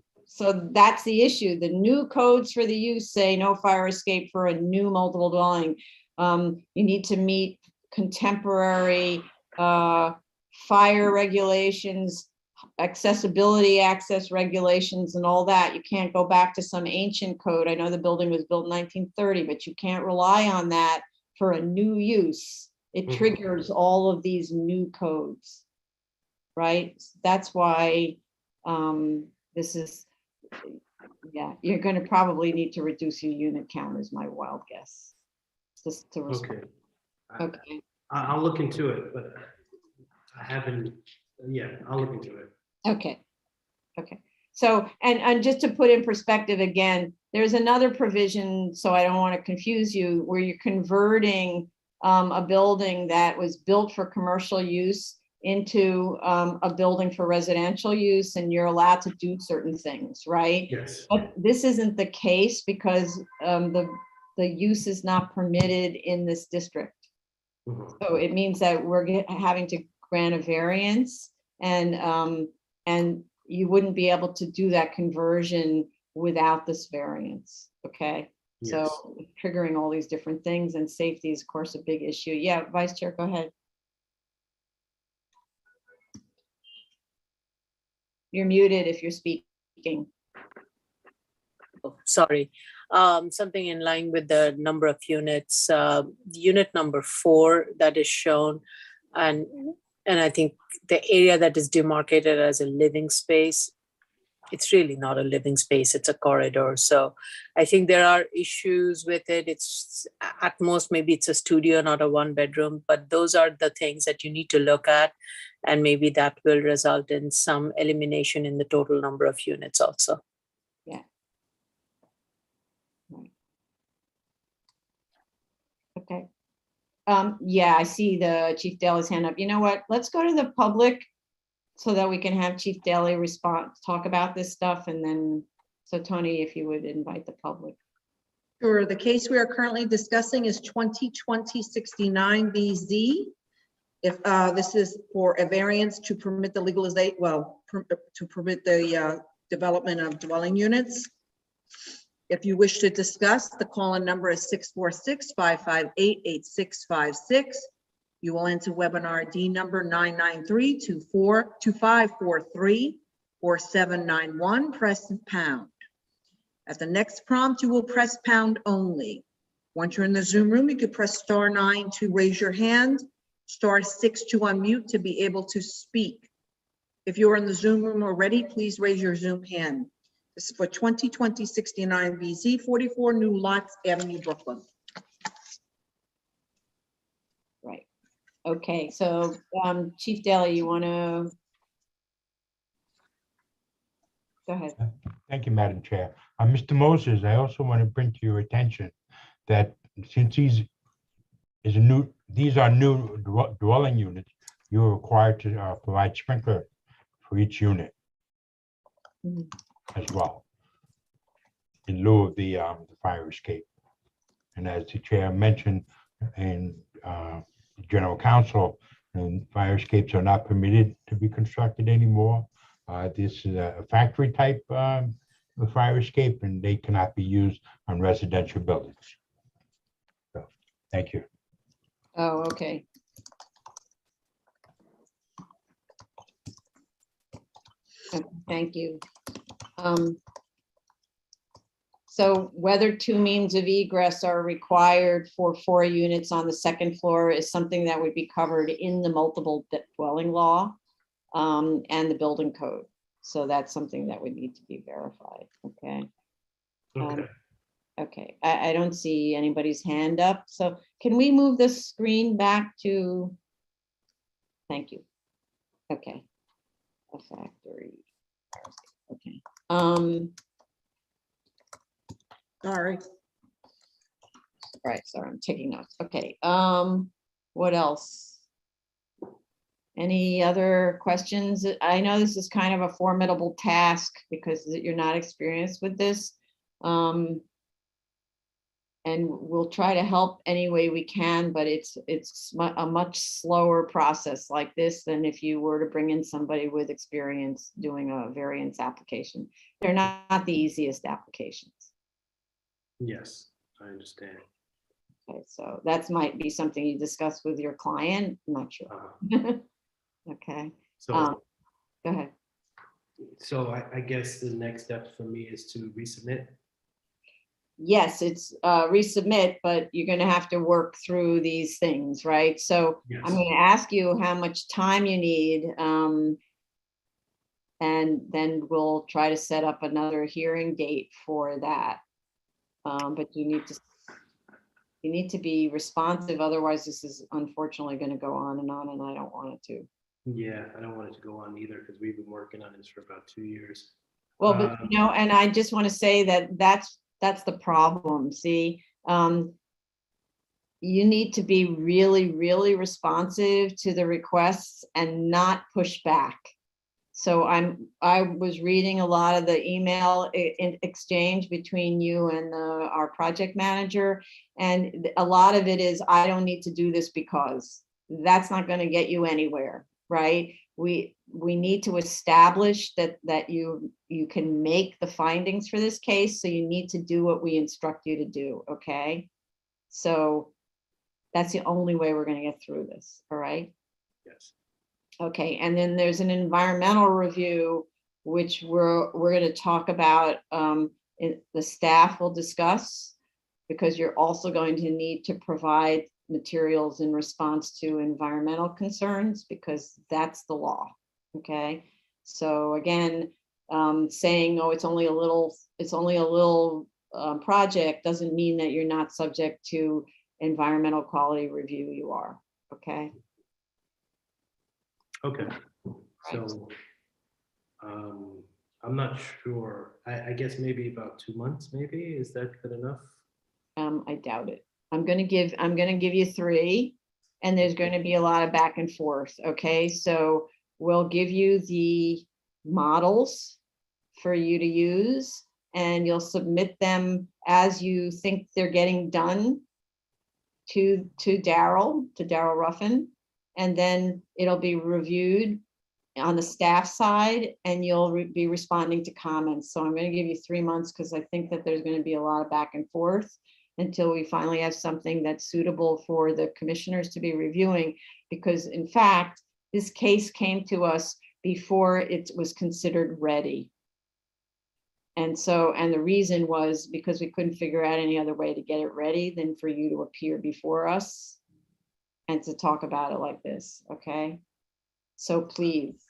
that's the issue. The new codes for the use say no fire escape for a new multiple dwelling. You need to meet contemporary fire regulations, accessibility access regulations and all that. You can't go back to some ancient code. I know the building was built in 1930, but you can't rely on that for a new use. It triggers all of these new codes, right? That's why this is, yeah, you're going to probably need to reduce your unit count is my wild guess. Just to respond. Okay. I'll look into it, but I haven't, yeah, I'll look into it. Okay. Okay. So, and just to put in perspective again, there's another provision, so I don't want to confuse you, where you're converting a building that was built for commercial use into a building for residential use, and you're allowed to do certain things, right? Yes. But this isn't the case because the use is not permitted in this district. So it means that we're having to grant a variance, and you wouldn't be able to do that conversion without this variance, okay? Yes. So triggering all these different things, and safety is of course a big issue. Yeah, Vice Chair, go ahead. You're muted if you're speaking. Oh, sorry. Something in line with the number of units, unit number 4 that is shown, and I think the area that is demarcated as a living space, it's really not a living space, it's a corridor. So I think there are issues with it. It's at most, maybe it's a studio, not a 1-bedroom, but those are the things that you need to look at. And maybe that will result in some elimination in the total number of units also. Yeah. Right. Okay. Yeah, I see the Chief Daly's hand up. You know what? Let's go to the public so that we can have Chief Daly talk about this stuff, and then, so Tony, if you would invite the public. Sure. The case we are currently discussing is 2020-69BZ. If this is for a variance to permit the legalization, well, to permit the development of dwelling units. If you wish to discuss, the call-in number is 646-558-8656. You will enter webinar ID number 993-2543 or 791, press pound. At the next prompt, you will press pound only. Once you're in the Zoom room, you can press *9 to raise your hand, *6 to unmute to be able to speak. If you're in the Zoom room already, please raise your Zoom hand. This is for 2020-69BZ, 44 New Lots Avenue, Brooklyn. Right. Okay, so Chief Daly, you want to go ahead? Thank you, Madam Chair. Mr. Moses, I also want to bring to your attention that since these are new dwelling units, you're required to provide sprinkler for each unit as well, in lieu of the fire escape. And as the chair mentioned in General Counsel, and fire escapes are not permitted to be constructed anymore. This is a factory type fire escape, and they cannot be used on residential buildings. So, thank you. Oh, okay. Thank you. So whether 2 means of egress are required for 4 units on the second floor is something that would be covered in the multiple dwelling law and the building code. So that's something that would need to be verified, okay? Okay. Okay, I don't see anybody's hand up, so can we move the screen back to? Thank you. Okay. A factory. Okay. Sorry. All right, sorry, I'm taking notes. Okay, what else? Any other questions? I know this is kind of a formidable task because you're not experienced with this. And we'll try to help any way we can, but it's a much slower process like this than if you were to bring in somebody with experience doing a variance application. They're not the easiest applications. Yes, I understand. Okay, so that might be something you discuss with your client. I'm not sure. Okay. So, go ahead. So I guess the next step for me is to resubmit. Yes, it's resubmit, but you're going to have to work through these things, right? So Yes. I'm going to ask you how much time you need, and then we'll try to set up another hearing date for that. But you need to be responsive, otherwise this is unfortunately going to go on, and I don't want it to. Yeah, I don't want it to go on either because we've been working on this for about 2 years. Well, but you know, and I just want to say that that's the problem. See, you need to be really, really responsive to the requests and not push back. So I was reading a lot of the email exchange between you and our project manager, and a lot of it is, I don't need to do this because that's not going to get you anywhere, right? We need to establish that you can make the findings for this case, so you need to do what we instruct you to do, okay? So that's the only way we're going to get through this, all right? Yes. Okay, and then there's an environmental review, which we're going to talk about, the staff will discuss, because you're also going to need to provide materials in response to environmental concerns, because that's the law, okay? So again, saying, oh, it's only a little project doesn't mean that you're not subject to environmental quality review. You are, okay? Okay, so I'm not sure. I guess maybe about 2 months, maybe. Is that good enough? I doubt it. I'm gonna give you 3, and there's going to be a lot of back and forth, okay? So we'll give you the models for you to use, and you'll submit them as you think they're getting done to Daryl Ruffin, and then it'll be reviewed on the staff side, and you'll be responding to comments. So I'm going to give you 3 months, because I think that there's going to be a lot of back and forth until we finally have something that's suitable for the commissioners to be reviewing, because in fact, this case came to us before it was considered ready. And the reason was because we couldn't figure out any other way to get it ready than for you to appear before us and to talk about it like this, okay? So please,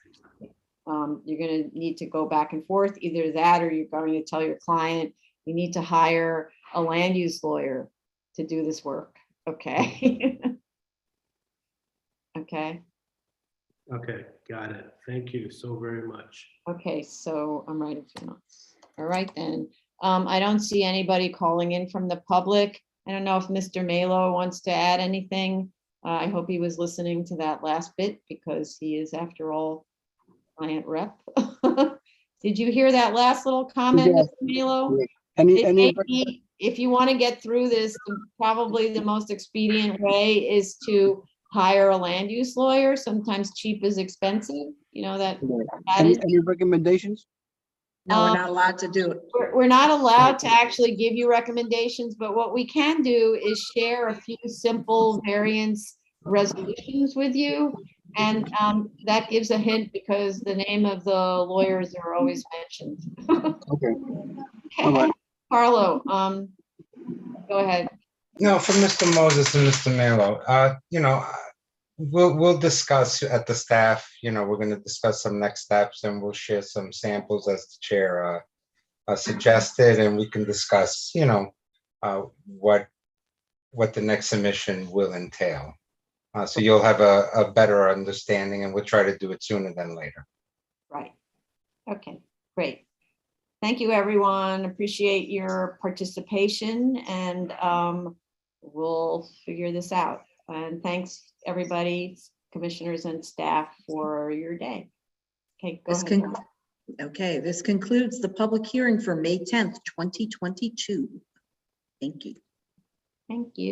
you're going to need to go back and forth, either that or you're going to tell your client you need to hire a land use lawyer to do this work, okay? Okay. Okay, got it. Thank you so very much. Okay, so I'm writing 2 months. All right then. I don't see anybody calling in from the public. I don't know if Mr. Malo wants to add anything. I hope he was listening to that last bit, because he is, after all, client rep. Did you hear that last little comment, Yes. Mr. Malo? If you want to get through this, probably the most expedient way is to hire a land use lawyer. Sometimes cheap is expensive. You know that. Any recommendations? No, we're not allowed to do it. We're not allowed to actually give you recommendations, but what we can do is share a few simple variance resolutions with you. And that gives a hint because the name of the lawyers are always mentioned. Okay. All right. Carlo, go ahead. No, for Mr. Moses and Mr. Melo, we'll discuss at the staff, we're going to discuss some next steps and we'll share some samples as the chair suggested, and we can discuss, what the next submission will entail. So you'll have a better understanding, and we'll try to do it sooner than later. Right. Okay, great. Thank you, everyone. Appreciate your participation, and we'll figure this out. And thanks, everybody, commissioners and staff, for your day. Okay, go ahead. Okay, this concludes the public hearing for May 10th, 2022. Thank you. Thank you.